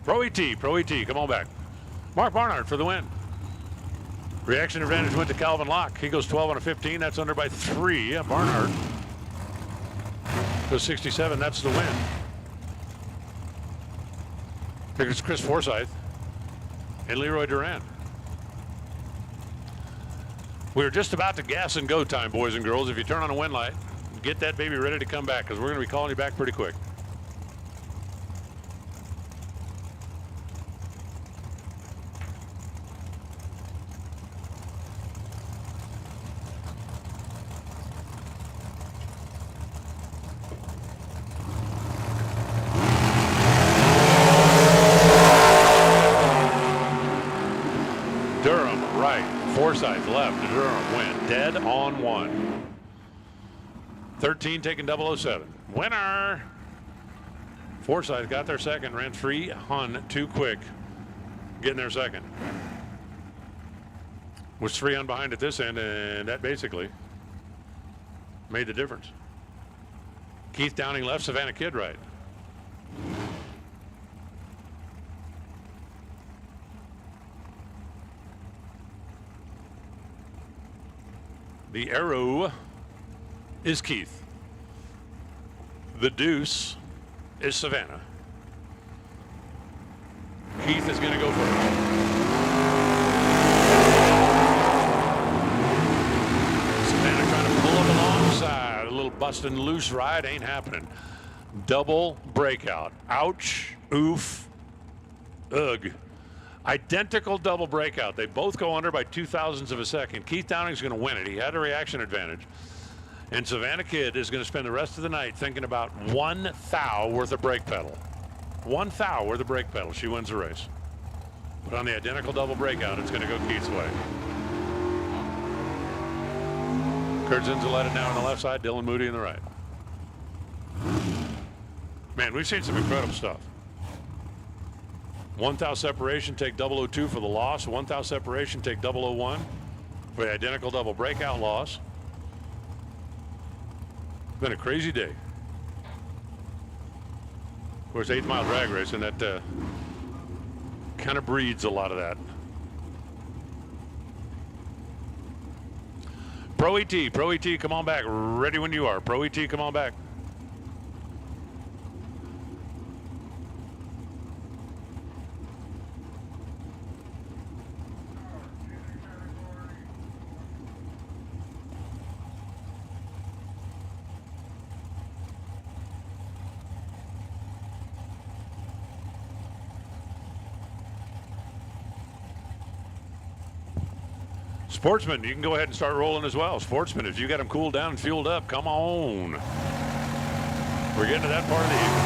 Pro ET, come on back. Mark Barnard for the win. Reaction advantage went to Calvin Locke. He goes 12 on a 15. That's under by 3. Barnard goes 67. That's the win. Here's Chris Forsyth and Leroy Duran. We're just about to gas and go time, boys and girls. If you turn on a wind light, get that baby ready to come back because we're going to be calling you back pretty quick. Forsyth left. Durham win. Dead on 1. 13 taking 007. Winner. Forsyth got their second. Ran 3 on too quick. Getting their second. Was 3 on behind at this end, and that basically made the difference. Keith Downing left. Savannah Kidd right. The Arrow is Keith. The Deuce is Savannah. Keith is going to go first. Savannah trying to pull him alongside. A little busting loose ride ain't happening. Double breakout. Ouch. Oof. Ugh. Identical double breakout. They both go under by 0.02 of a second. Keith Downing's going to win it. He had a reaction advantage. And Savannah Kidd is going to spend the rest of the night thinking about 1 thou worth of brake pedal. 1 thou worth of brake pedal. She wins the race. But on the identical double breakout, it's going to go Keith's way. Kurt Zinzaletta now on the left side, Dylan Moody on the right. Man, we've seen some incredible stuff. 1 thou separation, take 002 for the loss. 1 thou separation, take 001 for the identical double breakout loss. Been a crazy day. Of course, 8 mile drag race, and that kind of breeds a lot of that. Pro ET, come on back. Ready when you are. Pro ET, come on back. Sportsman, you can go ahead and start rolling as well. Sportsman, if you got them cooled down and fueled up, come on. We're getting to that part of the evening.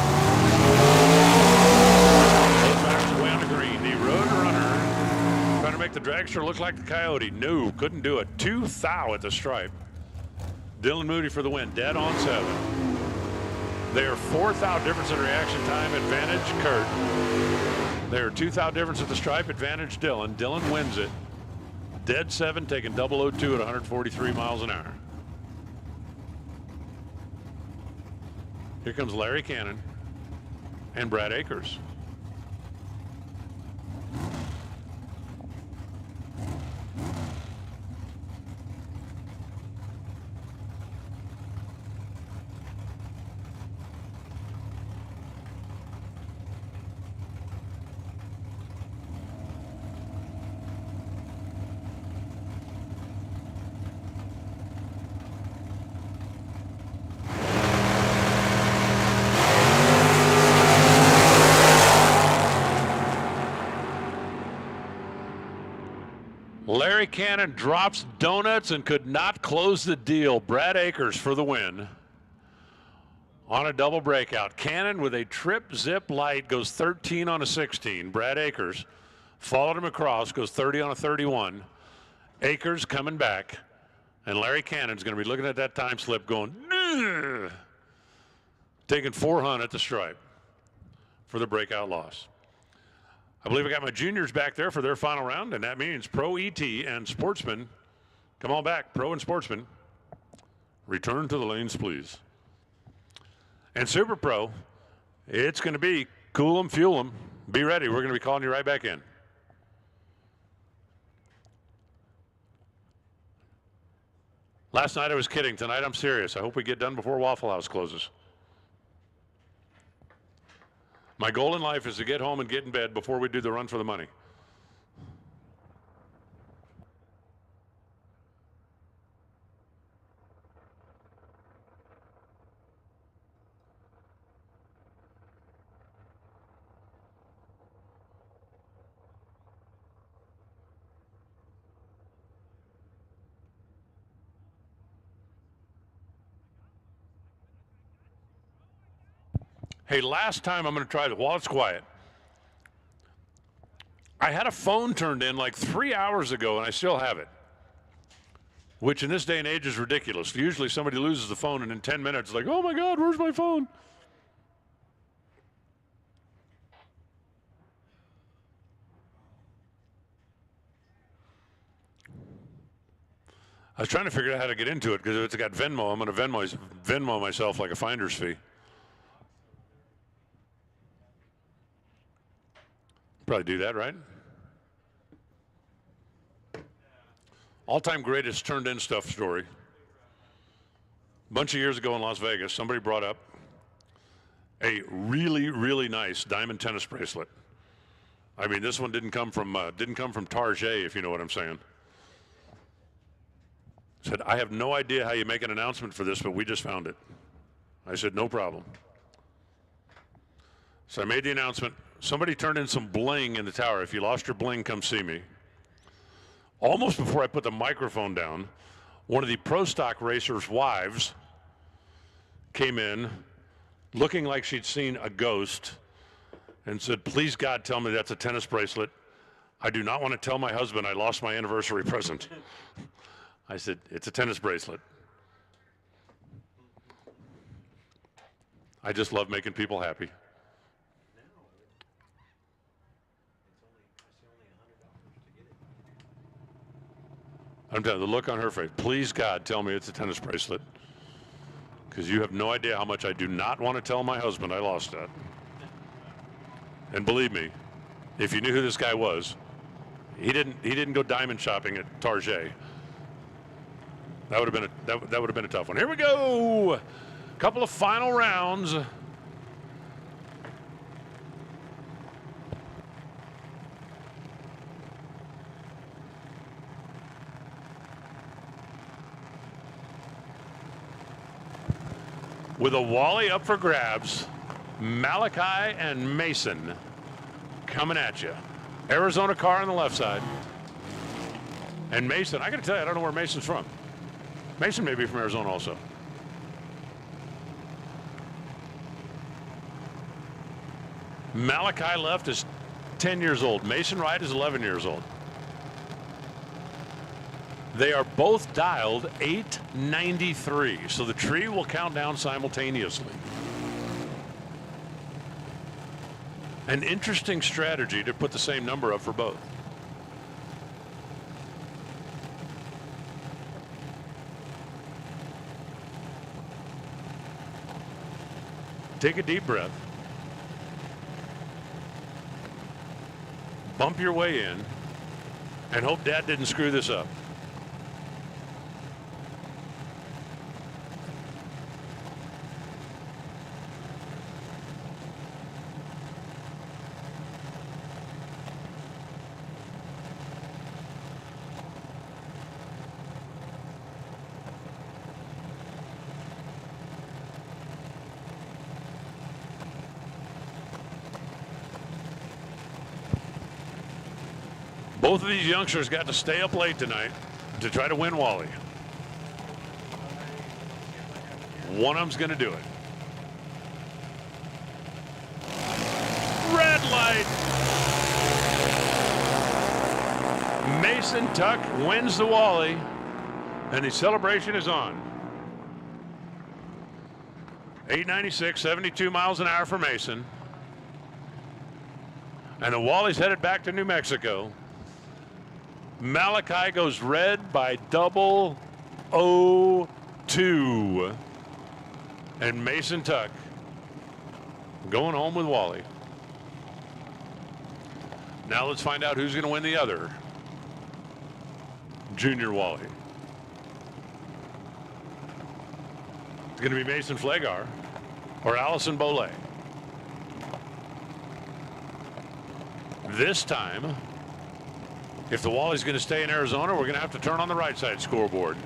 Both drivers away on the green. The Road Runner trying to make the Dragster look like the Coyote. No, couldn't do it. 2 thou at the stripe. Dylan Moody for the win. Dead on 7. They are 4 thou difference in reaction time. Advantage Kurt. They are 2 thou difference at the stripe. Advantage Dylan. Dylan wins it. Dead 7, taking 002 at 143 miles an hour. Here comes Larry Cannon and Brad Akers. Larry Cannon drops donuts and could not close the deal. Brad Akers for the win on a double breakout. Cannon with a trip zip light goes 13 on a 16. Brad Akers followed him across, goes 30 on a 31. Akers coming back, and Larry Cannon's going to be looking at that time slip going, ugh, taking 400 at the stripe for the breakout loss. I believe I got my juniors back there for their final round, and that means Pro ET and Sportsman. Come on back, Pro and Sportsman. Return to the lanes, please. And Super Pro, it's going to be cool 'em, fuel 'em, Be ready. We're going to be calling you right back in. Last night I was kidding. Tonight I'm serious. I hope we get done before Waffle House closes. My goal in life is to get home and get in bed before we do the run for the money. Hey, last time I'm going to try this while it's quiet. I had a phone turned in like 3 hours ago, and I still have it, which in this day and age is ridiculous. Usually somebody loses the phone, and in 10 minutes, it's like, oh my God, where's my phone? I was trying to figure out how to get into it, because if it's got Venmo, I'm going to Venmo myself like a finder's fee. Probably do that, right? All-time greatest turned-in stuff story. A bunch of years ago in Las Vegas, somebody brought up a really, really nice diamond tennis bracelet. I mean, this one didn't come from Target, if you know what I'm saying. Said, I have no idea how you make an announcement for this, but we just found it. I said, no problem. So I made the announcement. Somebody turned in some bling in the tower. If you lost your bling, come see me. Almost before I put the microphone down, one of the pro stock racers' wives came in looking like she'd seen a ghost and said, please God, tell me that's a tennis bracelet. I do not want to tell my husband I lost my anniversary present. I said, it's a tennis bracelet. I just love making people happy. I'm telling you, the look on her face, please God, tell me it's a tennis bracelet. Because you have no idea how much I do not want to tell my husband I lost that. And believe me, if you knew who this guy was, he didn't go diamond shopping at Target. That would have been a tough one. Here we go. Couple of final rounds. With a Wally up for grabs, Malachi and Mason coming at you. Arizona car on the left side. And Mason, I got to tell you, I don't know where Mason's from. Mason may be from Arizona also. Malachi left is 10 years old. Mason right is 11 years old. They are both dialed 893, so the tree will count down simultaneously. An interesting strategy to put the same number up for both. Take a deep breath. Bump your way in and hope Dad didn't screw this up. Both of these youngsters got to stay up late tonight to try to win Wally. One of them's going to do it. Red light. Mason Tuck wins the Wally, and the celebration is on. 896, 72 miles an hour for Mason. And the Wally's headed back to New Mexico. Malachi goes red by 002. And Mason Tuck going home with Wally. Now let's find out who's going to win the other Junior Wally. It's going to be Mason Flegar or Allison Boley. This time, if the Wally's going to stay in Arizona, we're going to have to turn on the right side scoreboard.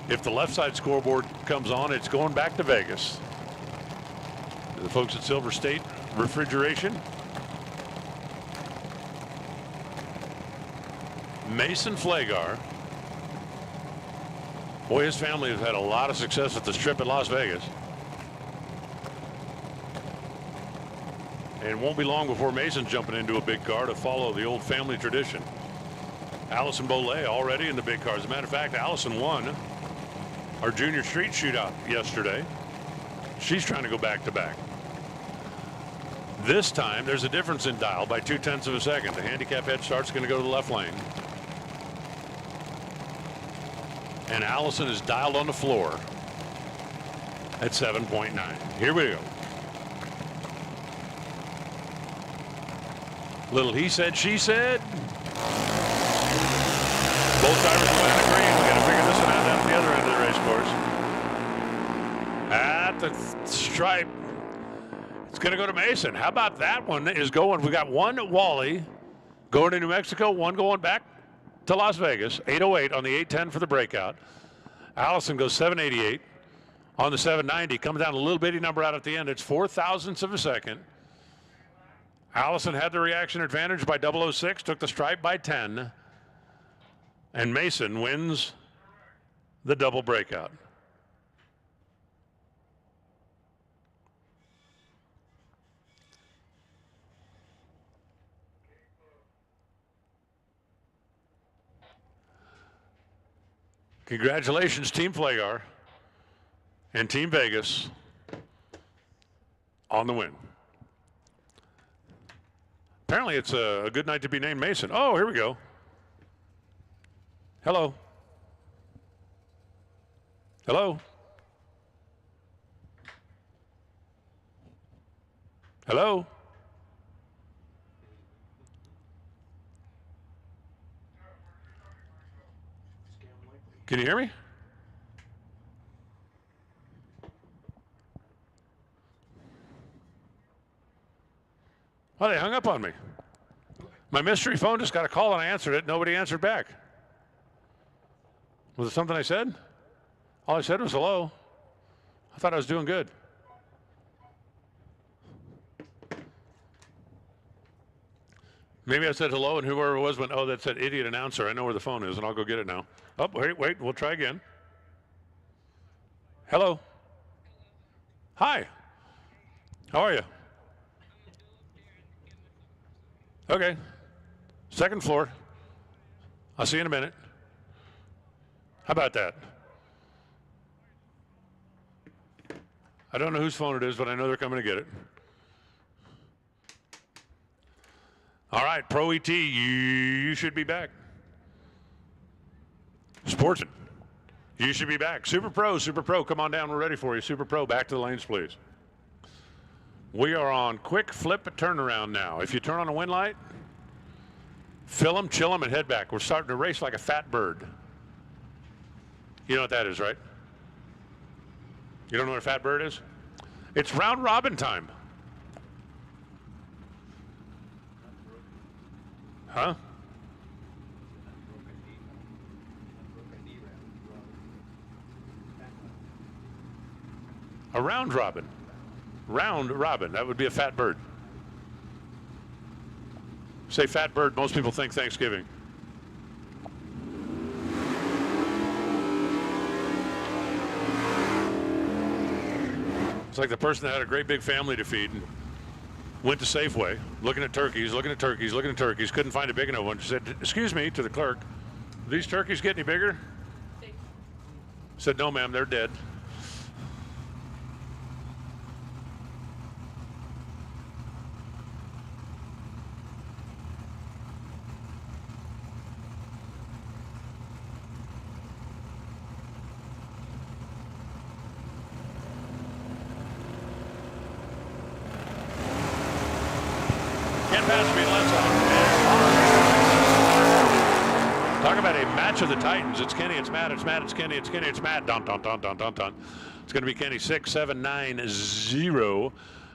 If the left side scoreboard comes on, it's going back to Vegas. The folks at Silver State Refrigeration. Mason Flegar. Boy, his family has had a lot of success at the Strip at Las Vegas. And it won't be long before Mason's jumping into a big car to follow the old family tradition. Allison Boley already in the big car. As a matter of fact, Allison won our junior street shootout yesterday. She's trying to go back to back. This time, there's a difference in dial by 0.2 of a second. The handicap head start's going to go to the left lane. And Allison is dialed on the floor at 7.9. Here we go. Little he said, she said. Both drivers are in the green. We got to figure this one out down at the other end of the race course. At the stripe. It's going to go to Mason. How about that one is going? We got one Wally going to New Mexico, one going back to Las Vegas. 808 on the 810 for the breakout. Allison goes 788 on the 790. Comes down a little bitty number out at the end. It's 0.04 of a second. Allison had the reaction advantage by 006, took the stripe by 10. And Mason wins the double breakout. Congratulations, Team Flegar and Team Vegas on the win. Apparently it's a good night to be named Mason. Oh, here we go. Hello. Hello. Hello. Can you hear me? Well, they hung up on me. My mystery phone just got a call and I answered it. Nobody answered back. Was it something I said? All I said was hello. I thought I was doing good. Maybe I said hello and whoever it was went, oh, that's that idiot announcer. I know where the phone is and I'll go get it now. Oh, wait, we'll try again. Hello. Hi. How are you? Okay. Second floor. I'll see you in a minute. How about that? I don't know whose phone it is, but I know they're coming to get it. All right, Pro ET, you should be back. Sportsman, you should be back. Super Pro, come on down. We're ready for you. Super Pro, back to the lanes, please. We are on quick flip turnaround now. If you turn on a wind light, fill them, chill them, and head back. We're starting to race like a fat bird. You know what that is, right? You don't know what a fat bird is? It's round robin time. Huh? A round robin. Round robin. That would be a fat bird. Say fat bird, most people think Thanksgiving. It's like the person that had a great big family to feed and went to Safeway, looking at turkeys, couldn't find a big enough one. She said, excuse me, to the clerk, do these turkeys get any bigger? Said, no, ma'am, they're dead. Can't pass me, let's on. Talk about a match of the Titans. It's Kenny, it's Matt, it's Matt, it's Kenny, it's Kenny, it's Matt. Dun, dun, dun, dun, dun, dun. It's going to be Kenny 6-7-9-0.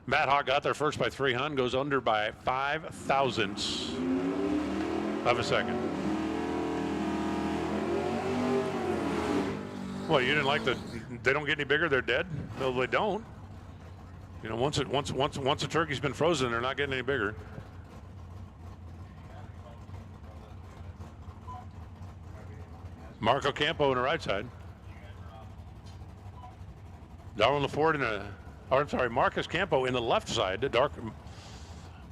Matt Hawk got there first by 300, goes under by 5 thousandths of a second. Well, you didn't like they don't get any bigger, they're dead? No, they don't. You know, once a turkey's been frozen, they're not getting any bigger. Marco Campo on the right side. Darwin LaFord Marcus Campo in the left side.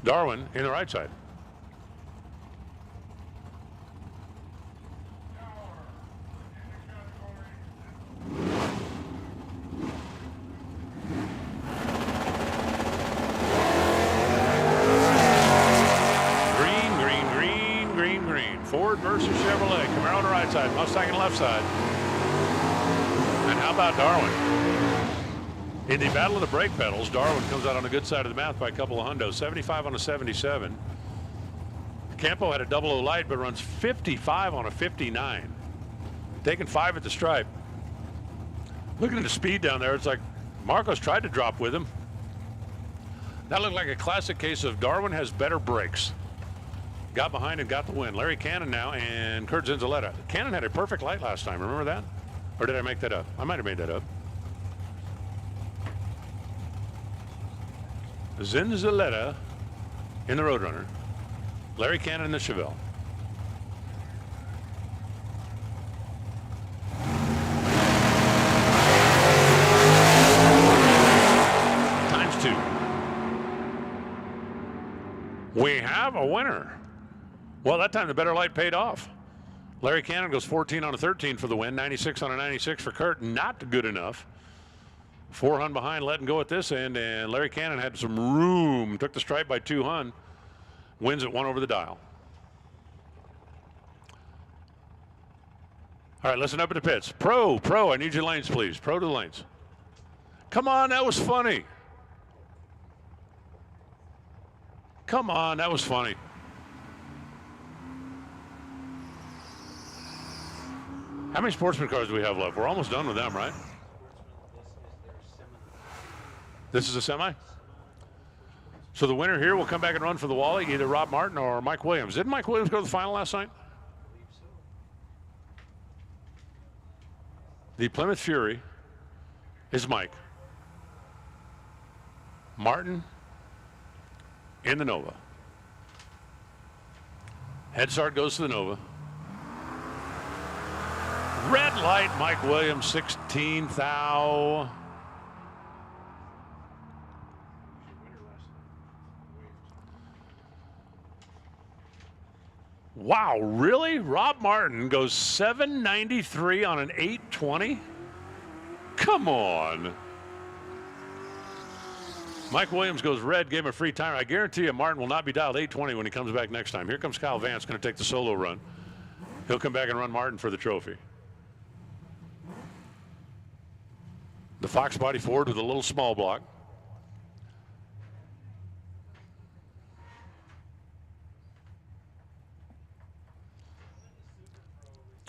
Darwin in the right side. Ford versus Chevrolet. Camaro on the right side, Mustang on the left side. And how about Darwin? In the battle of the brake pedals, Darwin comes out on the good side of the math by a couple of hundos. 75 on a 77. Campo had a 00 light, but runs 55 on a 59. Taking 5 at the stripe. Looking at the speed down there, it's like Marcos tried to drop with him. That looked like a classic case of Darwin has better brakes. Got behind and got the win. Larry Cannon now and Kurt Zinzaletta. Cannon had a perfect light last time. Remember that? Or did I make that up? I might have made that up. Zinzaletta in the Road Runner. Larry Cannon in the Chevelle. Times 2. We have a winner. Well, that time the better light paid off. Larry Cannon goes 14 on a 13 for the win. 96 on a 96 for Kurt. Not good enough. 4 hun behind, letting go at this end, and Larry Cannon had some room. Took the stripe by 2 hun. Wins at 1 over the dial. All right, listen up at the pits. Pro, I need your lanes, please. Pro to the lanes. Come on, that was funny. Come on, that was funny. How many Sportsman cars do we have left? We're almost done with them, right? This is a semi? So the winner here will come back and run for the Wally, either Rob Martin or Mike Williams. Didn't Mike Williams go to the final last night? The Plymouth Fury is Mike. Martin in the Nova. Head start goes to the Nova. Red light, Mike Williams, 16 thou. Wow, really? Rob Martin goes 793 on an 820? Come on. Mike Williams goes red, gave him a free timer. I guarantee you Martin will not be dialed 820 when he comes back next time. Here comes Kyle Vance, going to take the solo run. He'll come back and run Martin for the trophy. The Fox body Ford with a little small block.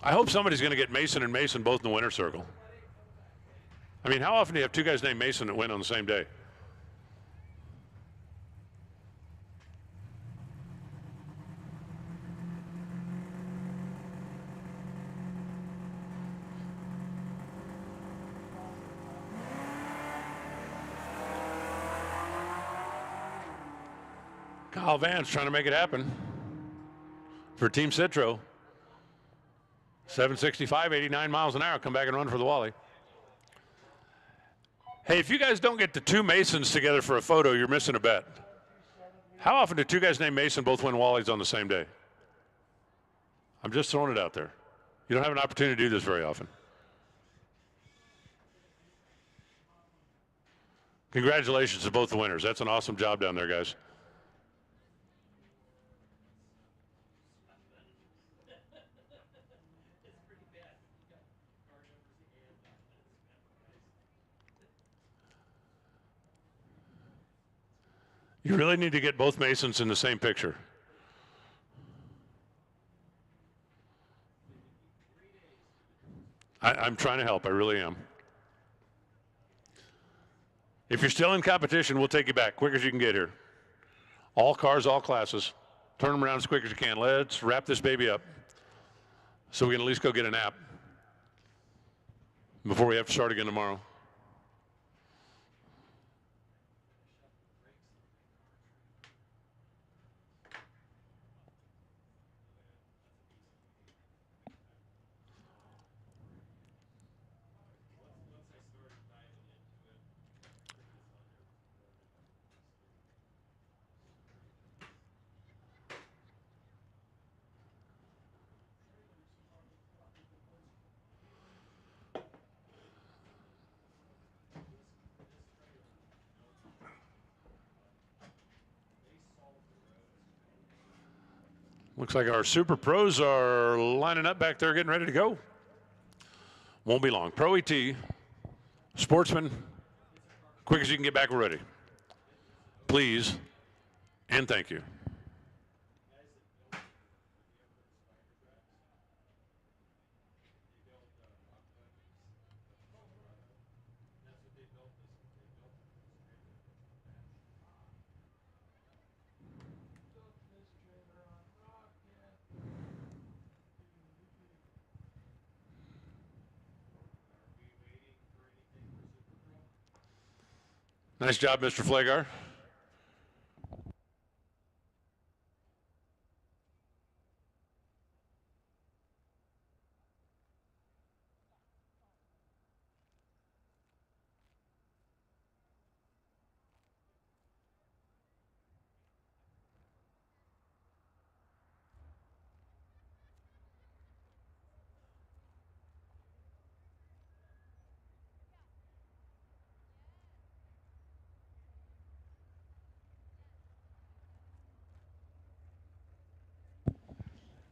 I hope somebody's going to get Mason and Mason both in the winner's circle. I mean, how often do you have 2 guys named Mason that win on the same day? Kyle Vance trying to make it happen for Team Citro. 765, 89 miles an hour. Come back and run for the Wally. Hey, if you guys don't get the 2 Masons together for a photo, you're missing a bet. How often do 2 guys named Mason both win Wallies on the same day? I'm just throwing it out there. You don't have an opportunity to do this very often. Congratulations to both the winners. That's an awesome job down there, guys. You really need to get both Masons in the same picture. I'm trying to help. I really am. If you're still in competition, we'll take you back quick as you can get here. All cars, all classes. Turn them around as quick as you can. Let's wrap this baby up so we can at least go get a nap before we have to start again tomorrow. Looks like our super pros are lining up back there, getting ready to go. Won't be long. Pro ET, Sportsman, quick as you can get back, we're ready. Please, and thank you. Nice job, Mr. Flagar.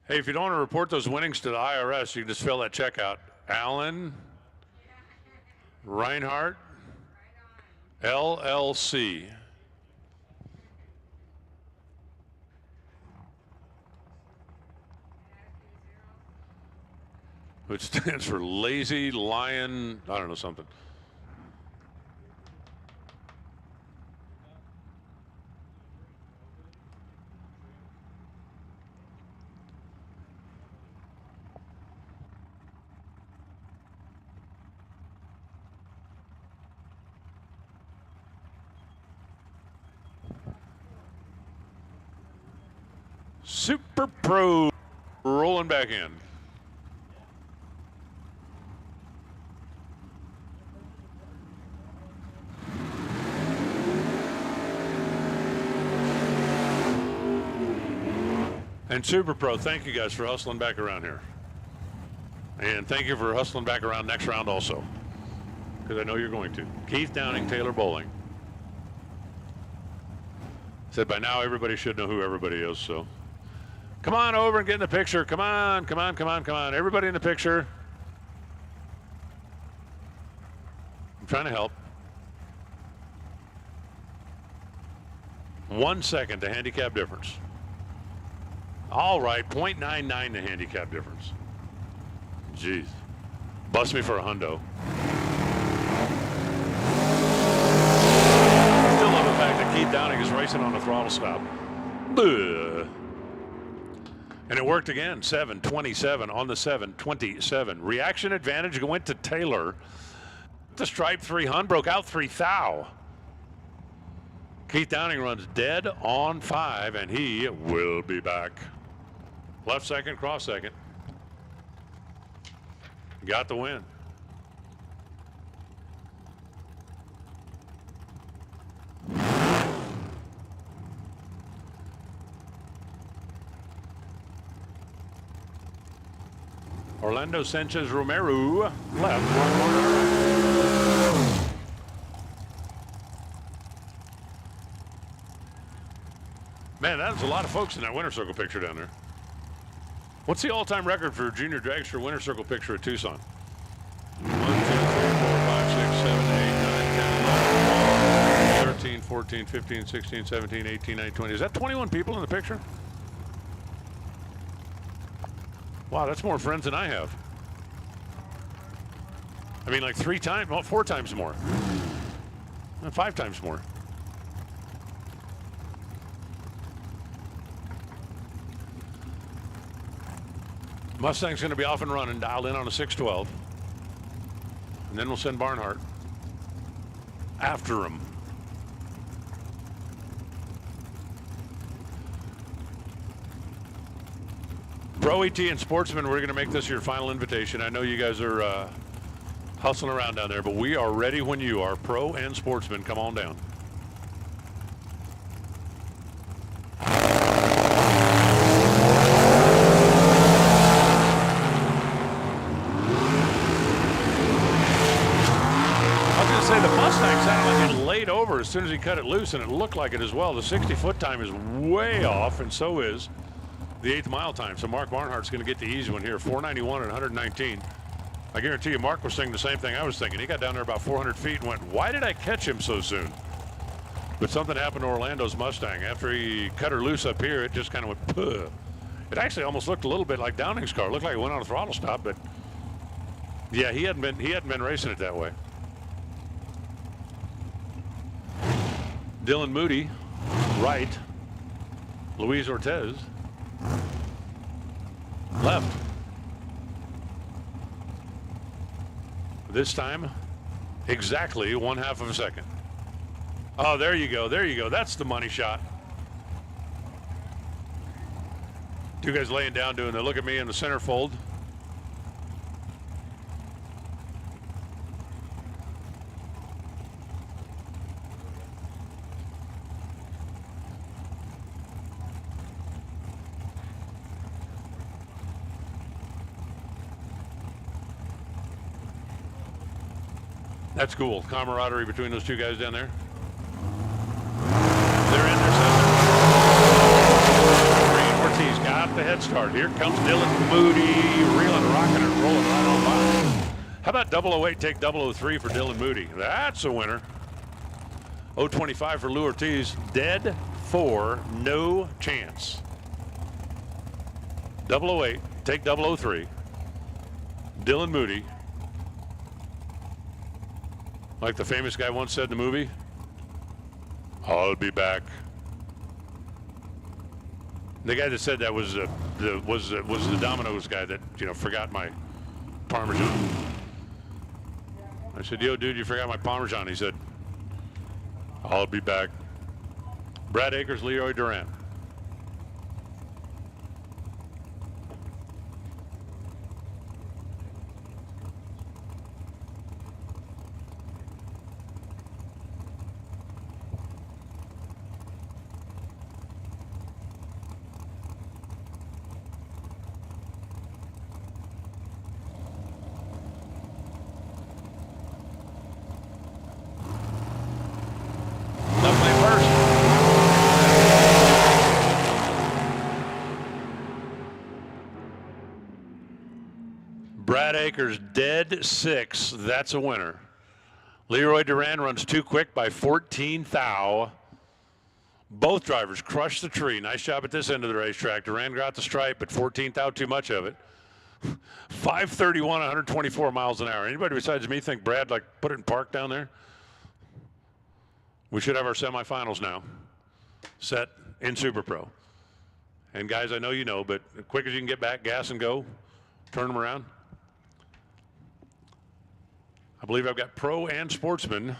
Hey, if you don't want to report those winnings to the IRS, you can just fill that check out. Allen, Reinhardt, LLC. Which stands for Lazy Lion, I don't know, something. Super Pro rolling back in. And Super Pro, thank you guys for hustling back around here. And thank you for hustling back around next round also, because I know you're going to. Keith Downing, Taylor Bowling. Said by now everybody should know who everybody is, so. Come on over and get in the picture. Come on, come on, come on, come on. Everybody in the picture. I'm trying to help. 1 second, the handicap difference. All right, 0.99 the handicap difference. Jeez. Bust me for a hundo. Still love the fact that Keith Downing is racing on a throttle stop. Ugh. And it worked again, 7:27 on the 7:27. Reaction advantage went to Taylor. The stripe 300 broke out 3 thou. Keith Downing runs dead on 5, and he will be back. Left second, cross second. Got the win. Orlando Sanchez Romero, left, one corner. Man, that was a lot of folks in that winner circle picture down there. What's the all-time record for junior dragster winner circle picture at Tucson? 1, 2, 3, 4, 5, 6, 7, 8, 9, 10, 11, 12, 13, 14, 15, 16, 17, 18, 19, 20. Is that 21 people in the picture? Wow, that's more friends than I have. I mean, like 3 times, well, 4 times more. 5 times more. Mustang's going to be off and running, dialed in on a 612. And then we'll send Barnhart after him. Pro ET and Sportsman, we're going to make this your final invitation. I know you guys are hustling around down there, but we are ready when you are. Pro and Sportsman, come on down. Say the Mustang sounded like it laid over as soon as he cut it loose, and it looked like it as well. The 60-foot time is way off, and so is the 8th mile time. So Mark Barnhart's going to get the easy one here, 491 and 119. I guarantee you Mark was thinking the same thing I was thinking. He got down there about 400 feet and went, why did I catch him so soon? But something happened to Orlando's Mustang. After he cut her loose up here, it just kind of went, puh. It actually almost looked a little bit like Downing's car. It looked like it went on a throttle stop, but yeah, he hadn't been racing it that way. Dylan Moody, right. Luis Ortez, left. This time, exactly 1/2 of a second. Oh, there you go. There you go. That's the money shot. 2 guys laying down doing the look at me in the centerfold. That's cool. Camaraderie between those 2 guys down there. They're in their center. Green Ortiz got the head start. Here comes Dylan Moody, reeling, rocking, and rolling right on by. How about 008 take 003 for Dylan Moody? That's a winner. 025 for Lou Ortiz. Dead for no chance. 008 take 003. Dylan Moody. Like the famous guy once said in the movie, I'll be back. The guy that said that was the Domino's guy that, you know, forgot my Parmesan. I said, yo, dude, you forgot my Parmesan. He said, I'll be back. Brad Akers, Leroy Duran. Brad Akers dead 6. That's a winner. Leroy Duran runs too quick by 14 thou. Both drivers crushed the tree. Nice job at this end of the racetrack. Duran got the stripe, but 14 thou too much of it. 531, 124 miles an hour. Anybody besides me think Brad like put it in park down there? We should have our semifinals now set in Super Pro. And guys, I know you know, but as quick as you can get back, gas and go, turn them around. I believe I've got Pro and Sportsman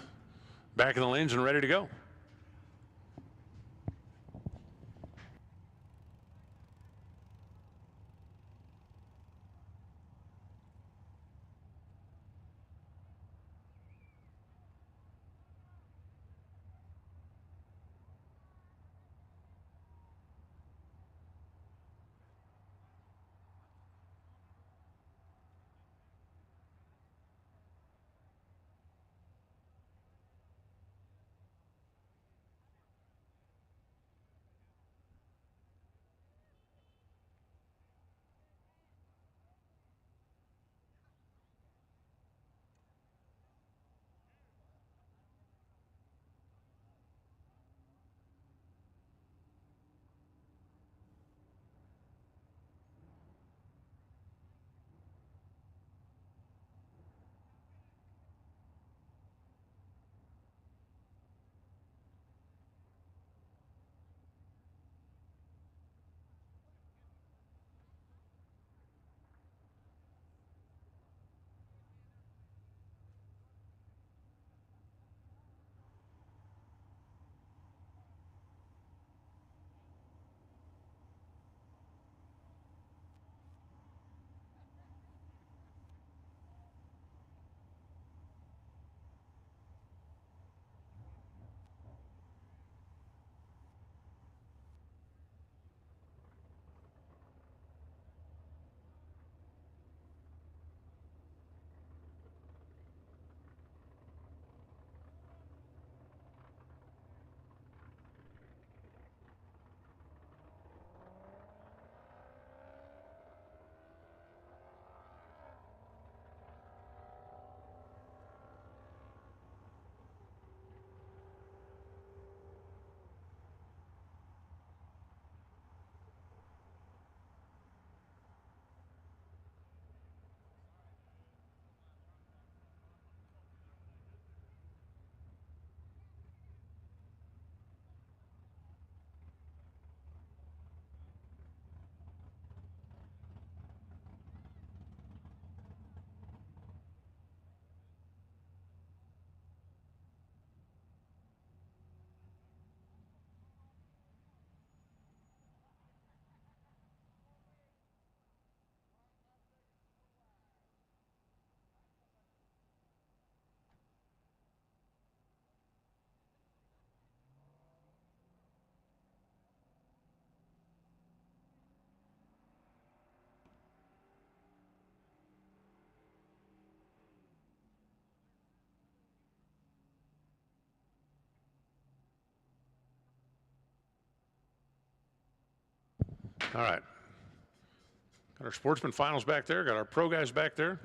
back in the lanes and ready to go. All right. Got our Sportsman finals back there. Got our pro guys back there.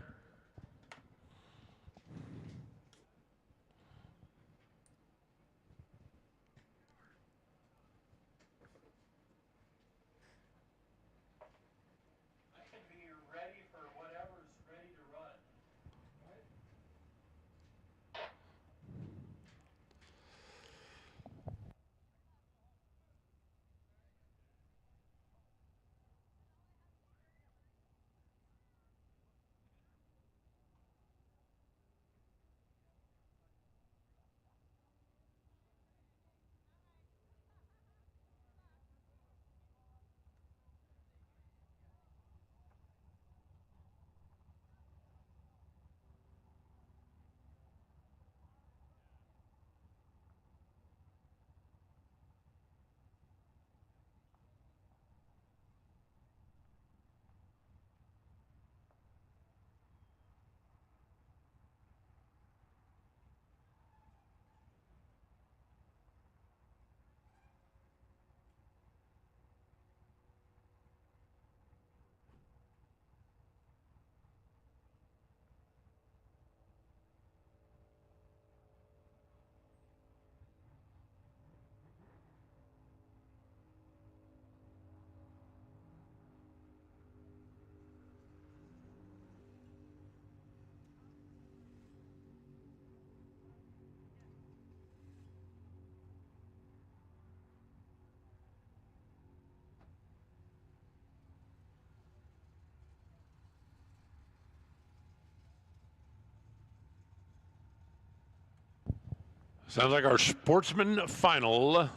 Sounds like our Sportsman final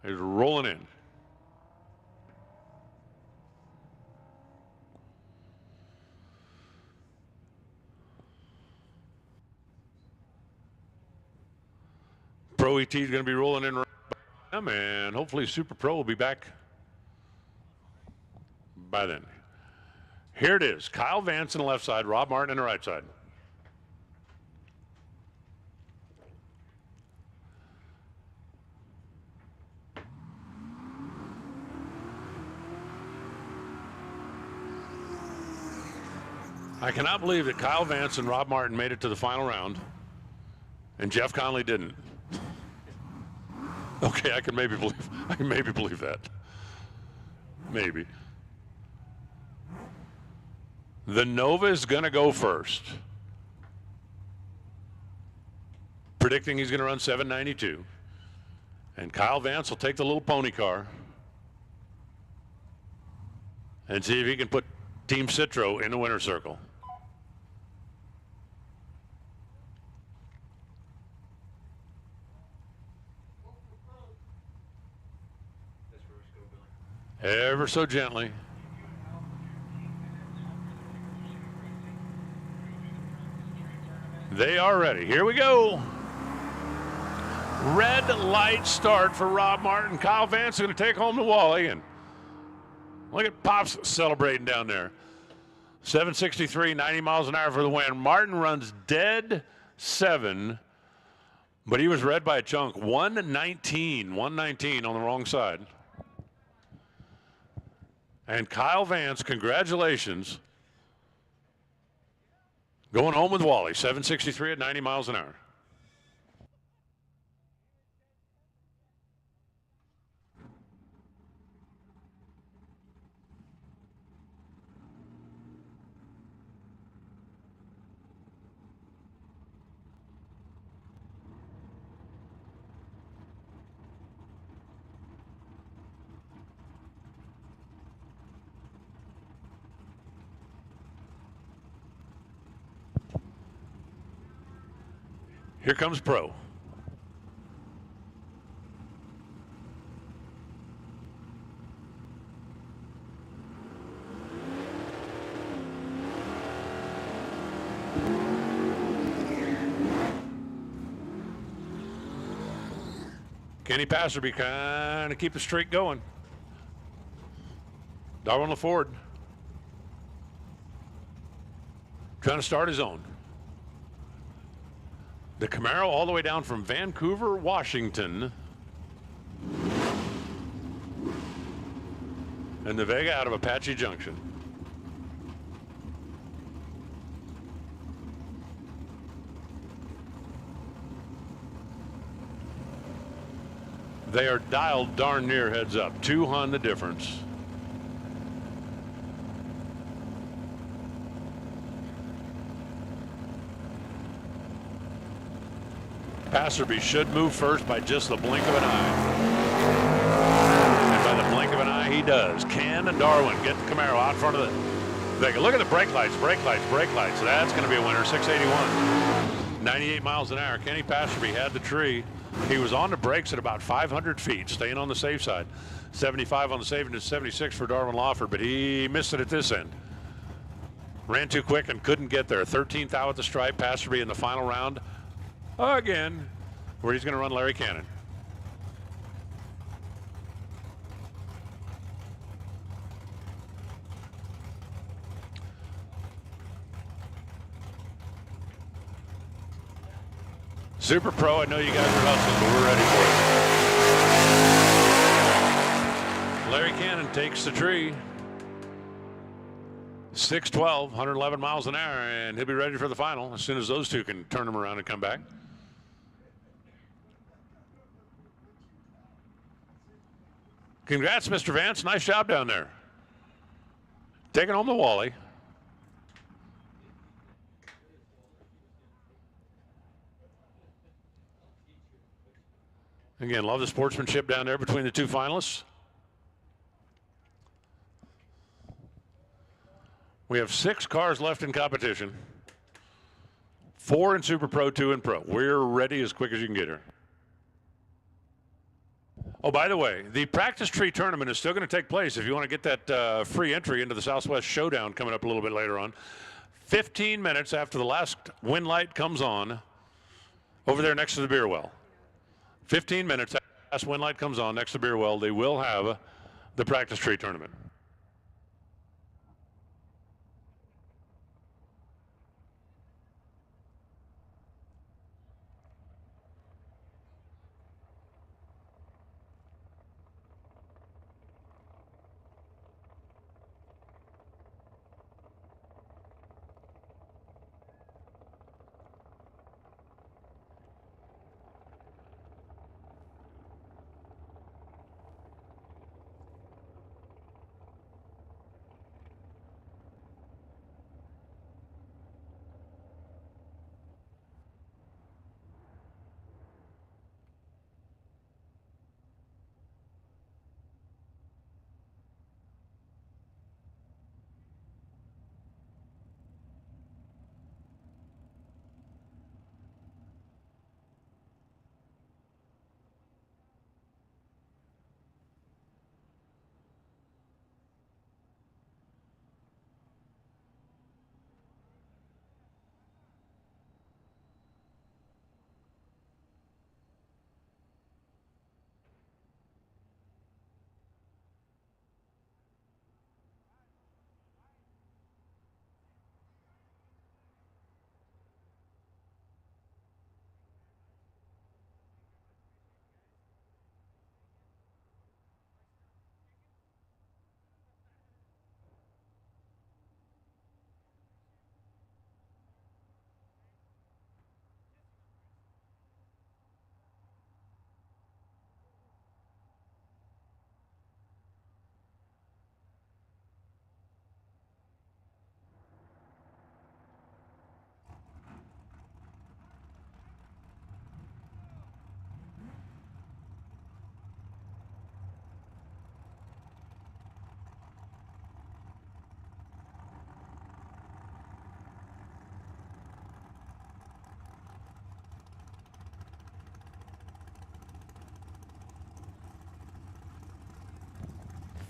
is rolling in. Pro ET is going to be rolling in right by them, and hopefully Super Pro will be back by then. Here it is. Kyle Vance on the left side, Rob Martin on the right side. I cannot believe that Kyle Vance and Rob Martin made it to the final round and Jeff Conley didn't. Okay, I can maybe believe that. Maybe. The Nova is going to go first. Predicting he's going to run 792. And Kyle Vance will take the little pony car and see if he can put Team Citro in the winner's circle. Ever so gently. They are ready. Here we go. Red light start for Rob Martin. Kyle Vance is going to take home the wall again. Look at Pops celebrating down there. 763, 90 miles an hour for the win. Martin runs dead 7, but he was read by a chunk. 119 on the wrong side. And Kyle Vance, congratulations. Going home with Wally, 763 at 90 miles an hour. Here comes Pro. Kenny Passerby kind of keep the streak going. Darwin LaFord trying to start his own. The Camaro all the way down from Vancouver, Washington. and the Vega out of Apache Junction. They are dialed darn near heads up. 2 Honda difference. Passerby should move first by just the blink of an eye. And by the blink of an eye, he does. Can Darwin get the Camaro out front of the Vega? Look at the brake lights, brake lights, brake lights. That's going to be a winner, 681. 98 miles an hour. Kenny Passerby had the tree. He was on the brakes at about 500 feet, staying on the safe side. 75 on the safe and 76 for Darwin Lawford, but he missed it at this end. Ran too quick and couldn't get there. 13th out at the stripe. Passerby in the final round again, where he's going to run Larry Cannon. Super Pro, I know you guys are hustling, but we're ready for it. Larry Cannon takes the tree. 612, 111 miles an hour, and he'll be ready for the final as soon as those two can turn him around and come back. Congrats, Mr. Vance. Nice job down there. Taking home the Wally. Again, love the sportsmanship down there between the two finalists. We have 6 cars left in competition. 4 in Super Pro, 2 in Pro. We're ready as quick as you can get here. Oh, by the way, the practice tree tournament is still going to take place if you want to get that free entry into the Southwest Showdown coming up a little bit later on. 15 minutes after the last wind light comes on, over there next to the beer well. 15 minutes after the last wind light comes on next to the beer well, they will have the practice tree tournament.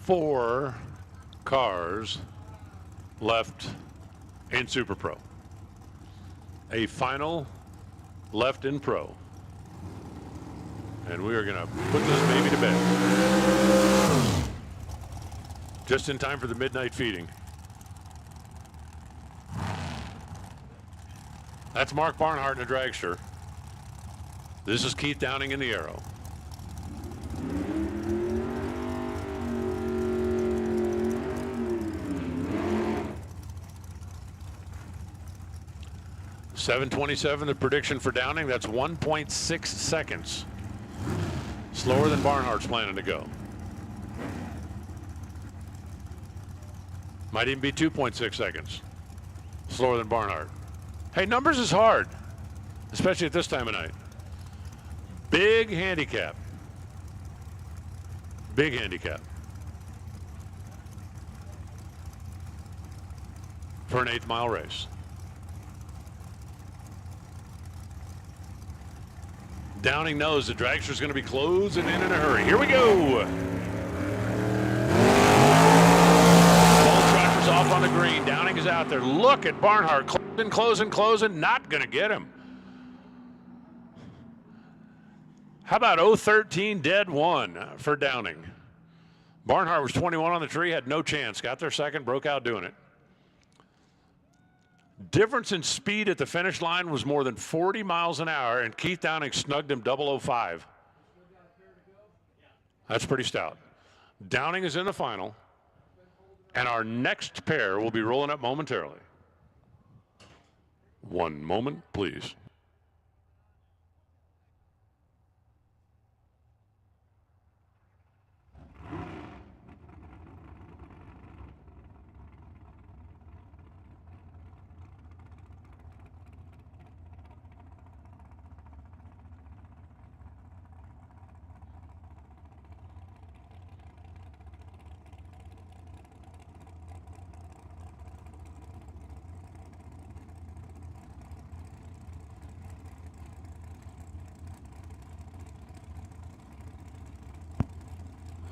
Four cars left in Super Pro. A final left in Pro. And we are going to put this baby to bed. Just in time for the midnight feeding. That's Mark Barnhart in the Dragster. This is Keith Downing in the Arrow. 7:27, the prediction for Downing. That's 1.6 seconds. Slower than Barnhart's planning to go. Might even be 2.6 seconds. Slower than Barnhart. Hey, numbers is hard, especially at this time of night. Big handicap. Big handicap. For an 8-mile race. Downing knows the dragster's going to be closing in a hurry. Here we go. Both drivers off on the green. Downing is out there. Look at Barnhart. Closing, closing, closing. Not going to get him. How about 013 dead one for Downing? Barnhart was 21 on the tree, had no chance. Got there second, broke out doing it. Difference in speed at the finish line was more than 40 miles an hour, and Keith Downing snugged him 005. That's pretty stout. Downing is in the final, and our next pair will be rolling up momentarily. One moment, please.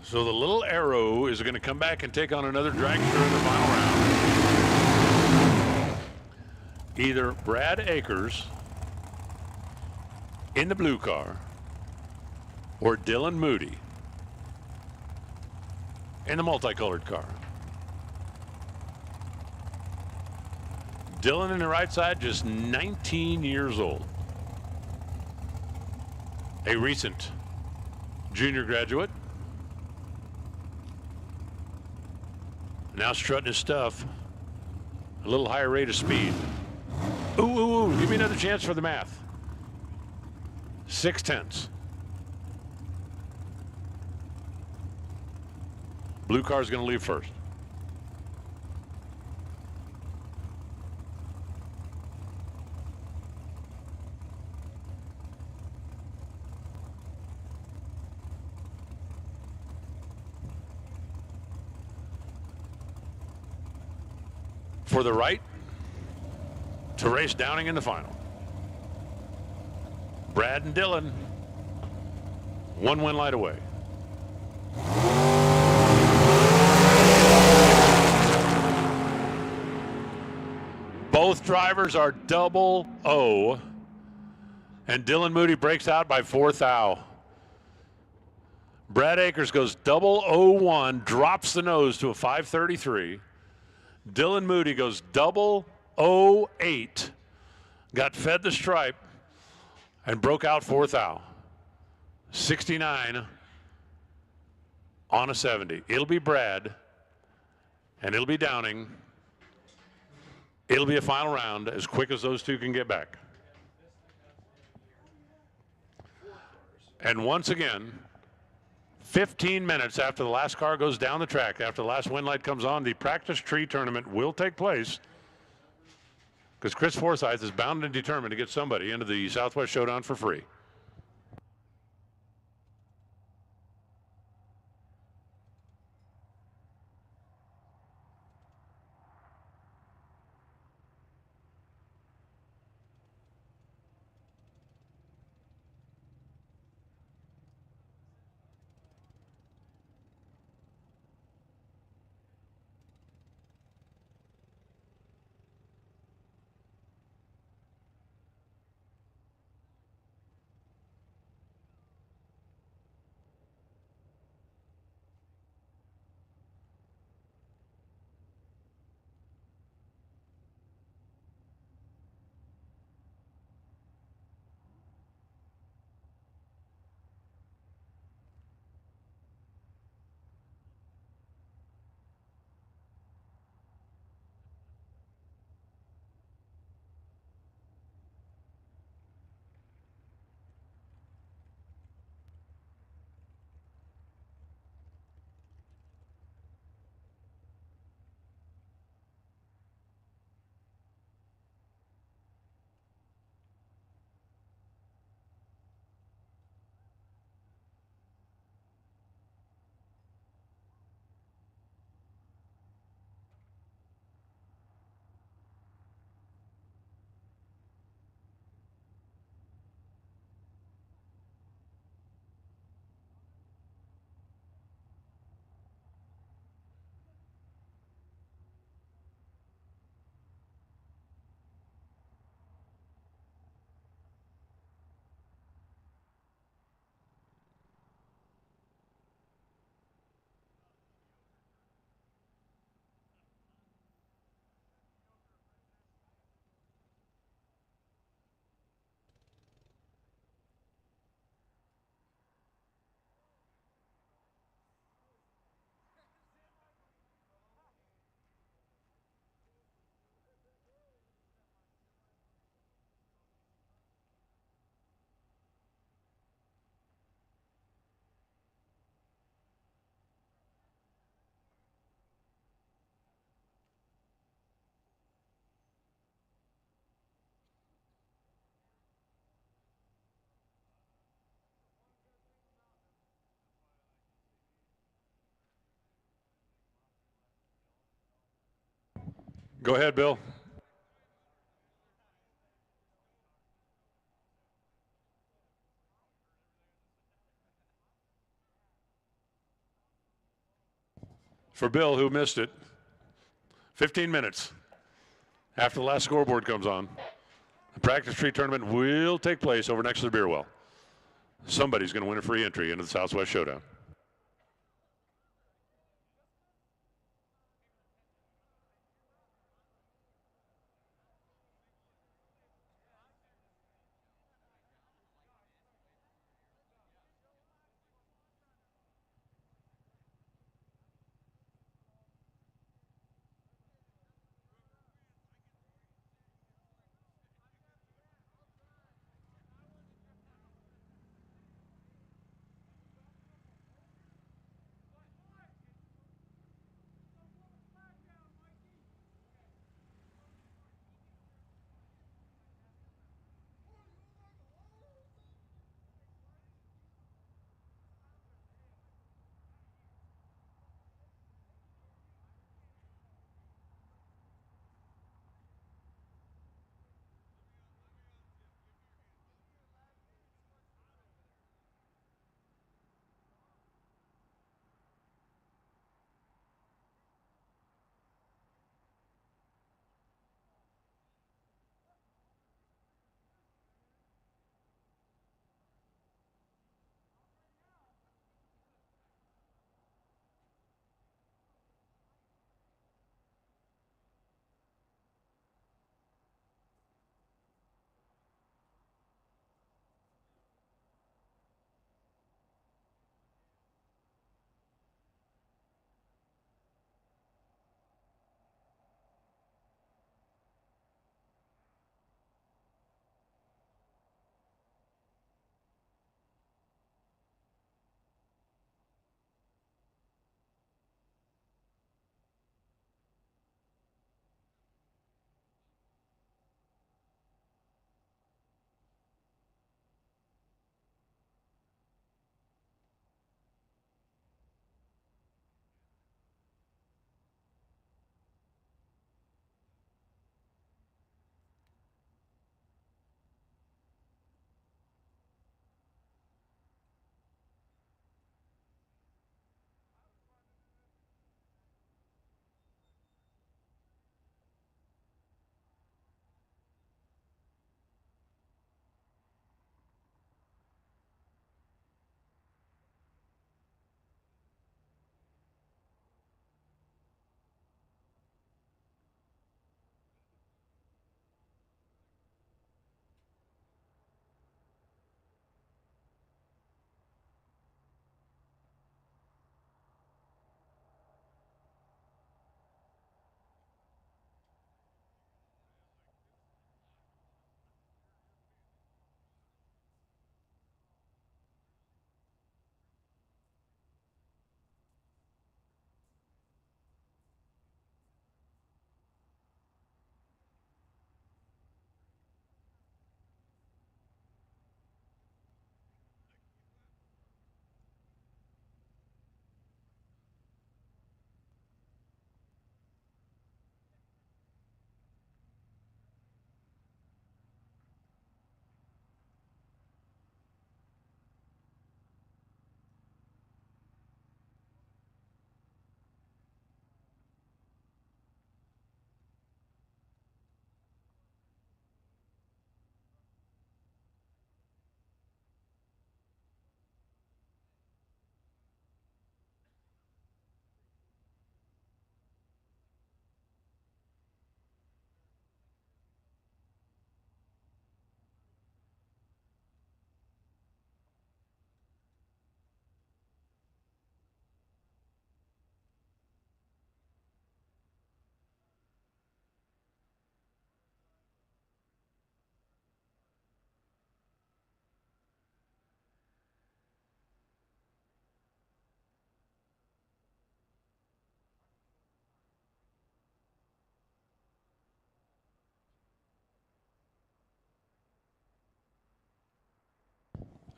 So the little Arrow is going to come back and take on another dragster in the final round. Either Brad Akers in the blue car or Dylan Moody in the multicolored car. Dylan in the right side, just 19 years old. A recent junior graduate. Now strutting his stuff. A little higher rate of speed. Ooh, ooh, ooh, give me another chance for the math. 0.6. Blue car's gonna leave first. For the right to race Downing in the final. Brad and Dylan, one win light away. Both drivers are 00, and Dylan Moody breaks out by 4 thou. Brad Akers goes 001, drops the nose to a 533. Dylan Moody goes 008, got fed the stripe, and broke out 4 thou. 69 on a 70. It'll be Brad, and it'll be Downing. It'll be a final round as quick as those two can get back. And once again, 15 minutes after the last car goes down the track, after the last wind light comes on, the practice tree tournament will take place because Chris Forsyth is bound and determined to get somebody into the Southwest Showdown for free. Go ahead, Bill. For Bill, who missed it, 15 minutes after the last scoreboard comes on, the practice tree tournament will take place over next to the beer well. Somebody's going to win a free entry into the Southwest Showdown.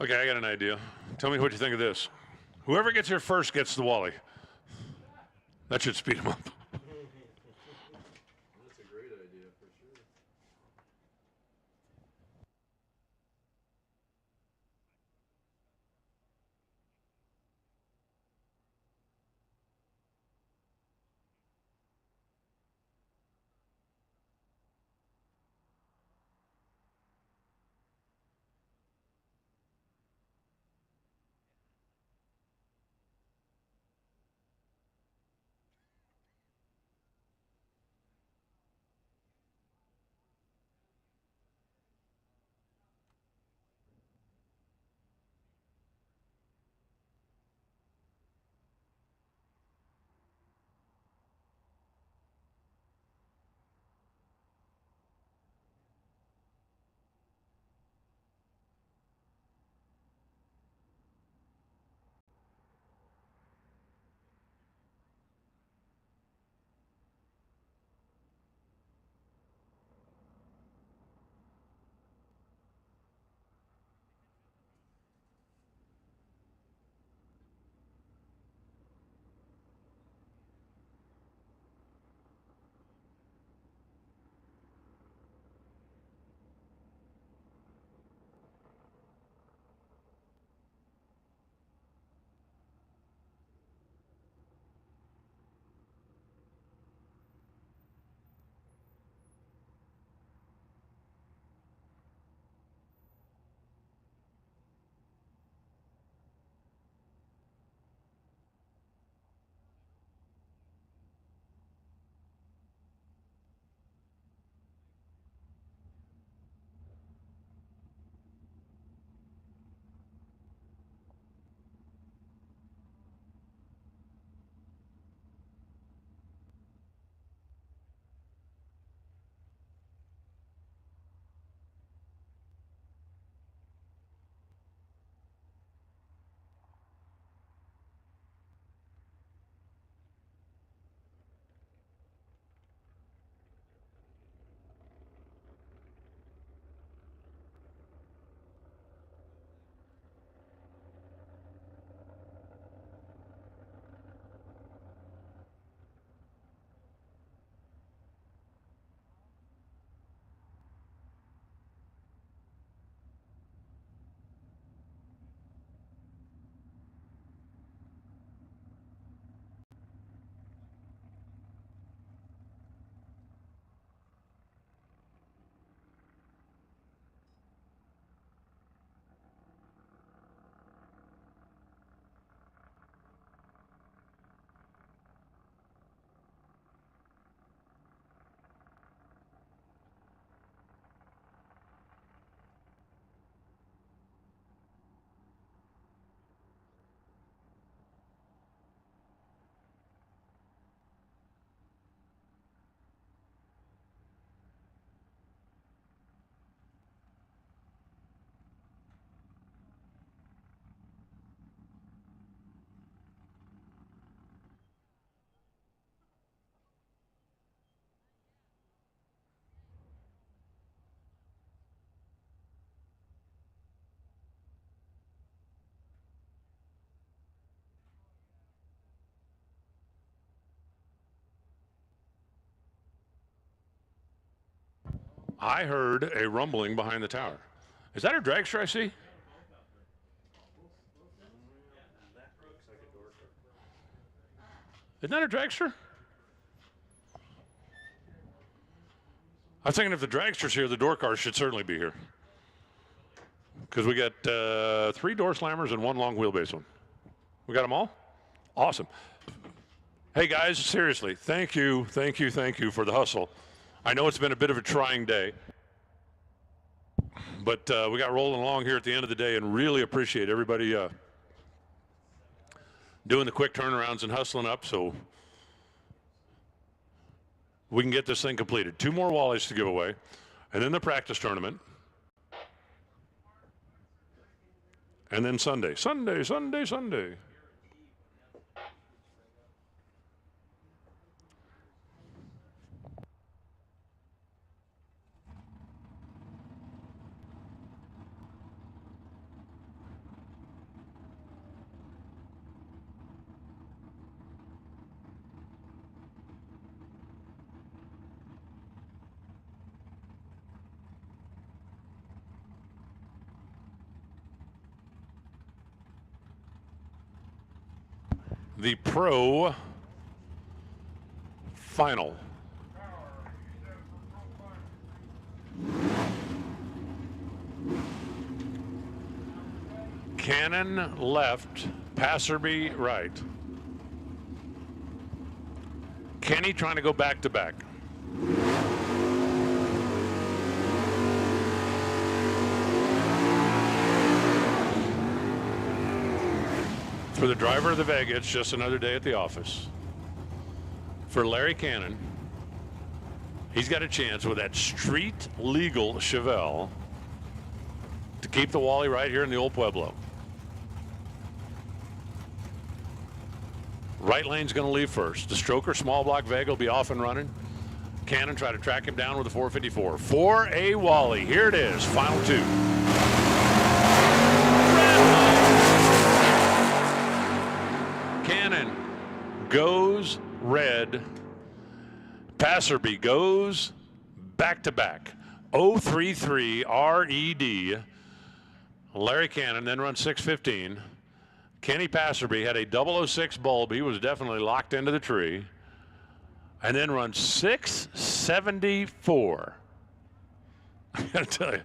Okay, I got an idea. Tell me what you think of this. Whoever gets here first gets the Wally. That should speed him up. I heard a rumbling behind the tower. Is that a dragster I see? Isn't that a dragster? I was thinking if the dragster's here, the door cars should certainly be here. Because we got 3 door slammers and 1 long wheelbase one. We got them all? Awesome. Hey guys, seriously, thank you for the hustle. I know it's been a bit of a trying day, but we got rolling along here at the end of the day and really appreciate everybody doing the quick turnarounds and hustling up so we can get this thing completed. 2 more Wallies to give away, and then the practice tournament. And then Sunday. The Pro Final. Cannon left, Passerby right. Kenny trying to go back to back. For the driver of the Vega, it's just another day at the office. For Larry Cannon, he's got a chance with that street legal Chevelle to keep the Wally right here in the old Pueblo. Right lane's going to leave first. The stroker small block Vega will be off and running. Cannon try to track him down with a 454. For a Wally, here it is, final 2. Cannon goes red. Passerby goes back to back. 033 RED. Larry Cannon then runs 615. Kenny Passerby had a 006 bulb. He was definitely locked into the tree. And then runs 674. I gotta tell you,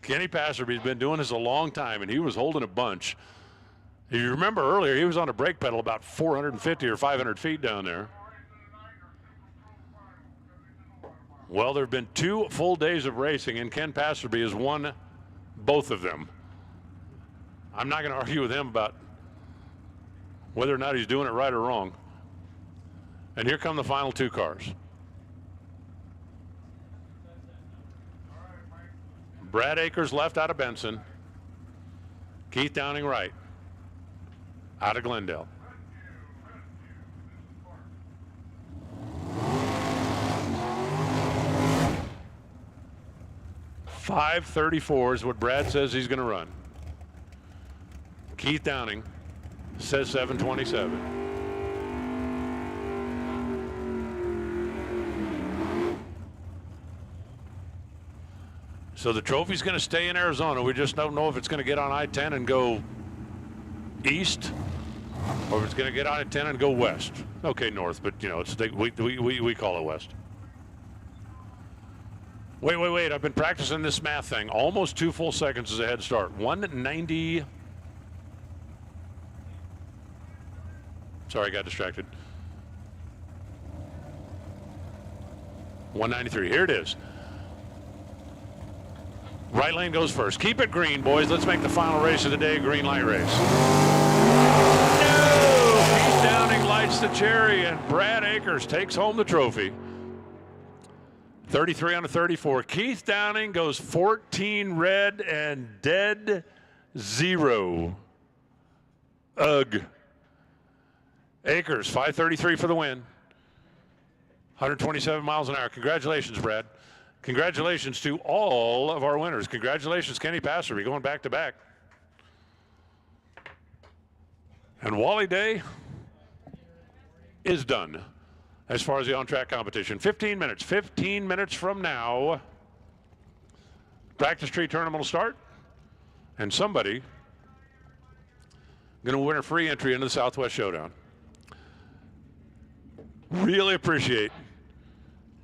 Kenny Passerby's been doing this a long time, and he was holding a bunch. If you remember earlier, he was on a brake pedal about 450 or 500 feet down there. Well, there have been 2 full days of racing, and Ken Passerby has won both of them. I'm not going to argue with him about whether or not he's doing it right or wrong. And here come the final 2 cars. Brad Akers left out of Benson. Keith Downing right out of Glendale. .534 is what Brad says he's going to run. Keith Downing says 727. So the trophy's going to stay in Arizona. We just don't know if it's going to get on I-10 and go east, or if it's going to get on I-10 and go west. Okay, north, but you know, we call it west. Wait. I've been practicing this math thing. Almost 2 full seconds is a head start. 190. Sorry, I got distracted. 193. Here it is. Right lane goes first. Keep it green, boys. Let's make the final race of the day a green light race. No! Keith Downing lights the cherry, and Brad Akers takes home the trophy. 33 on a 34. Keith Downing goes 14 red and dead 0. Ugh. Akers, 533 for the win. 127 miles an hour. Congratulations, Brad. Congratulations to all of our winners. Congratulations, Kenny Passerby, going back to back. And Wally Day is done. as far as the on-track competition. 15 minutes. 15 minutes from now, practice tree tournament will start, and somebody going to win a free entry into the Southwest Showdown. Really appreciate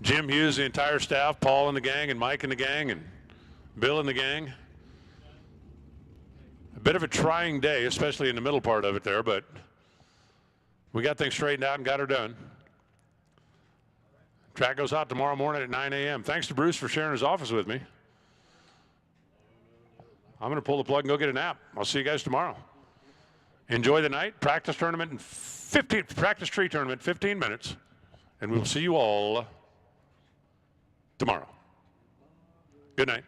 Jim Hughes, the entire staff, Paul and the gang, and Mike and the gang, and Bill and the gang. A bit of a trying day, especially in the middle part of it there, but we got things straightened out and got her done. Track goes out tomorrow morning at 9 a.m. Thanks to Bruce for sharing his office with me. I'm going to pull the plug and go get a nap. I'll see you guys tomorrow. Enjoy the night. Practice tournament in practice tree tournament, 15 minutes, and we will see you all tomorrow. Good night.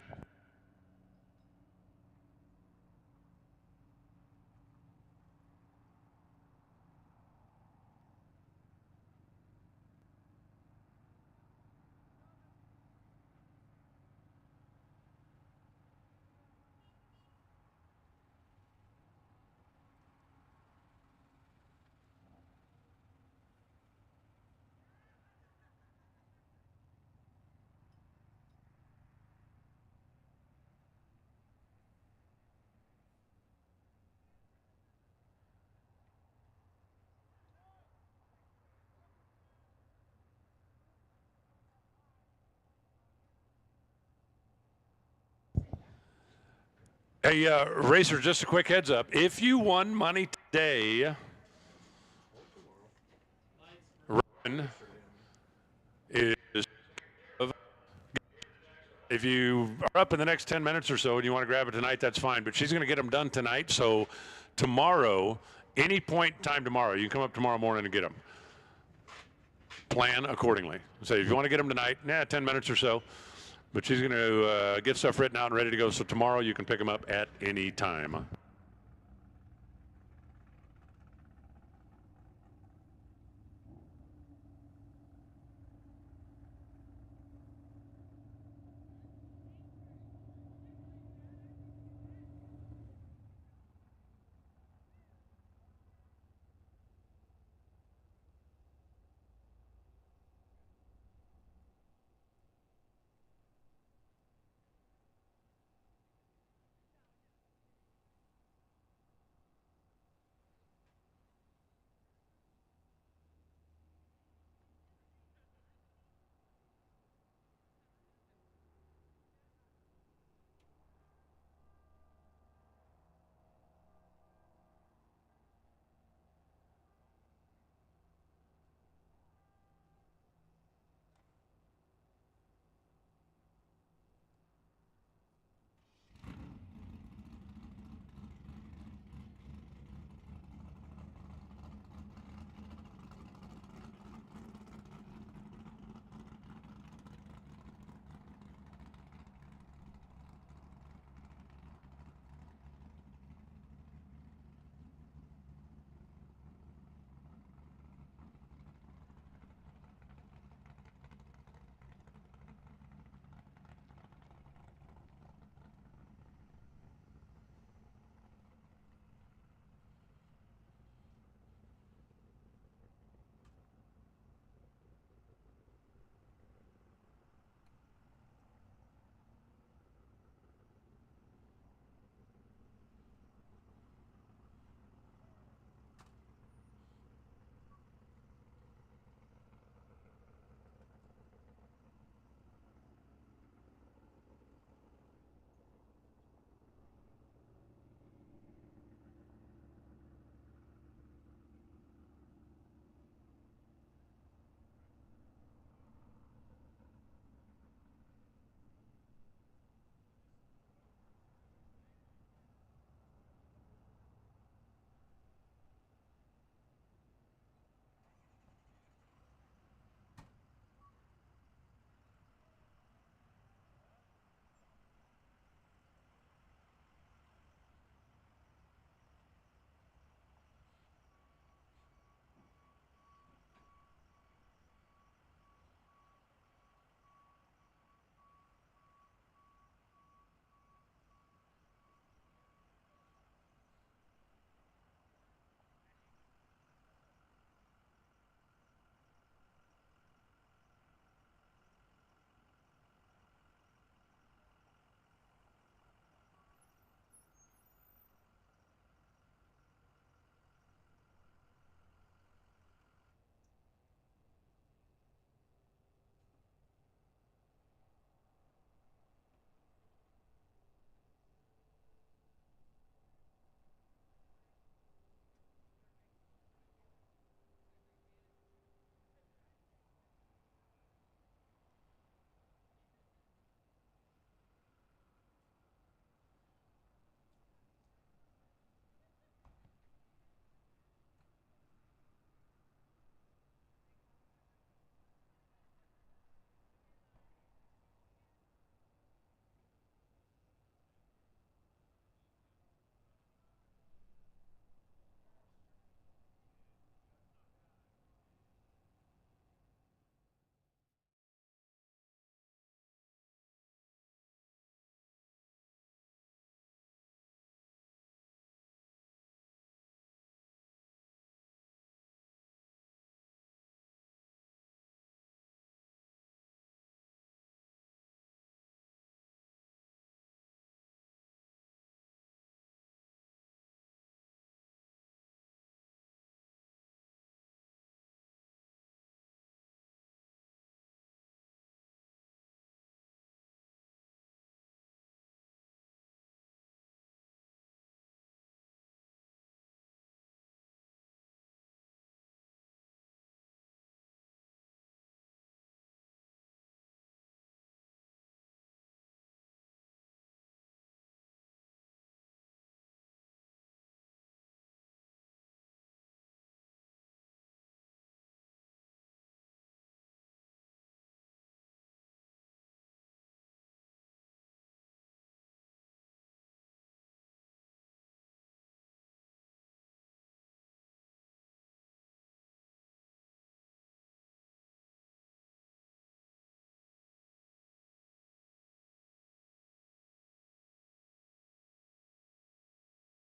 Hey, Racer, just a quick heads up. If you won money today, Ryan is, if you are up in the next 10 minutes or so and you want to grab it tonight, that's fine. But she's going to get them done tonight. So tomorrow, any point in time tomorrow, you can come up tomorrow morning and get them. Plan accordingly. So if you want to get them tonight, 10 minutes or so. But she's going to get stuff written out and ready to go. So tomorrow you can pick them up at any time.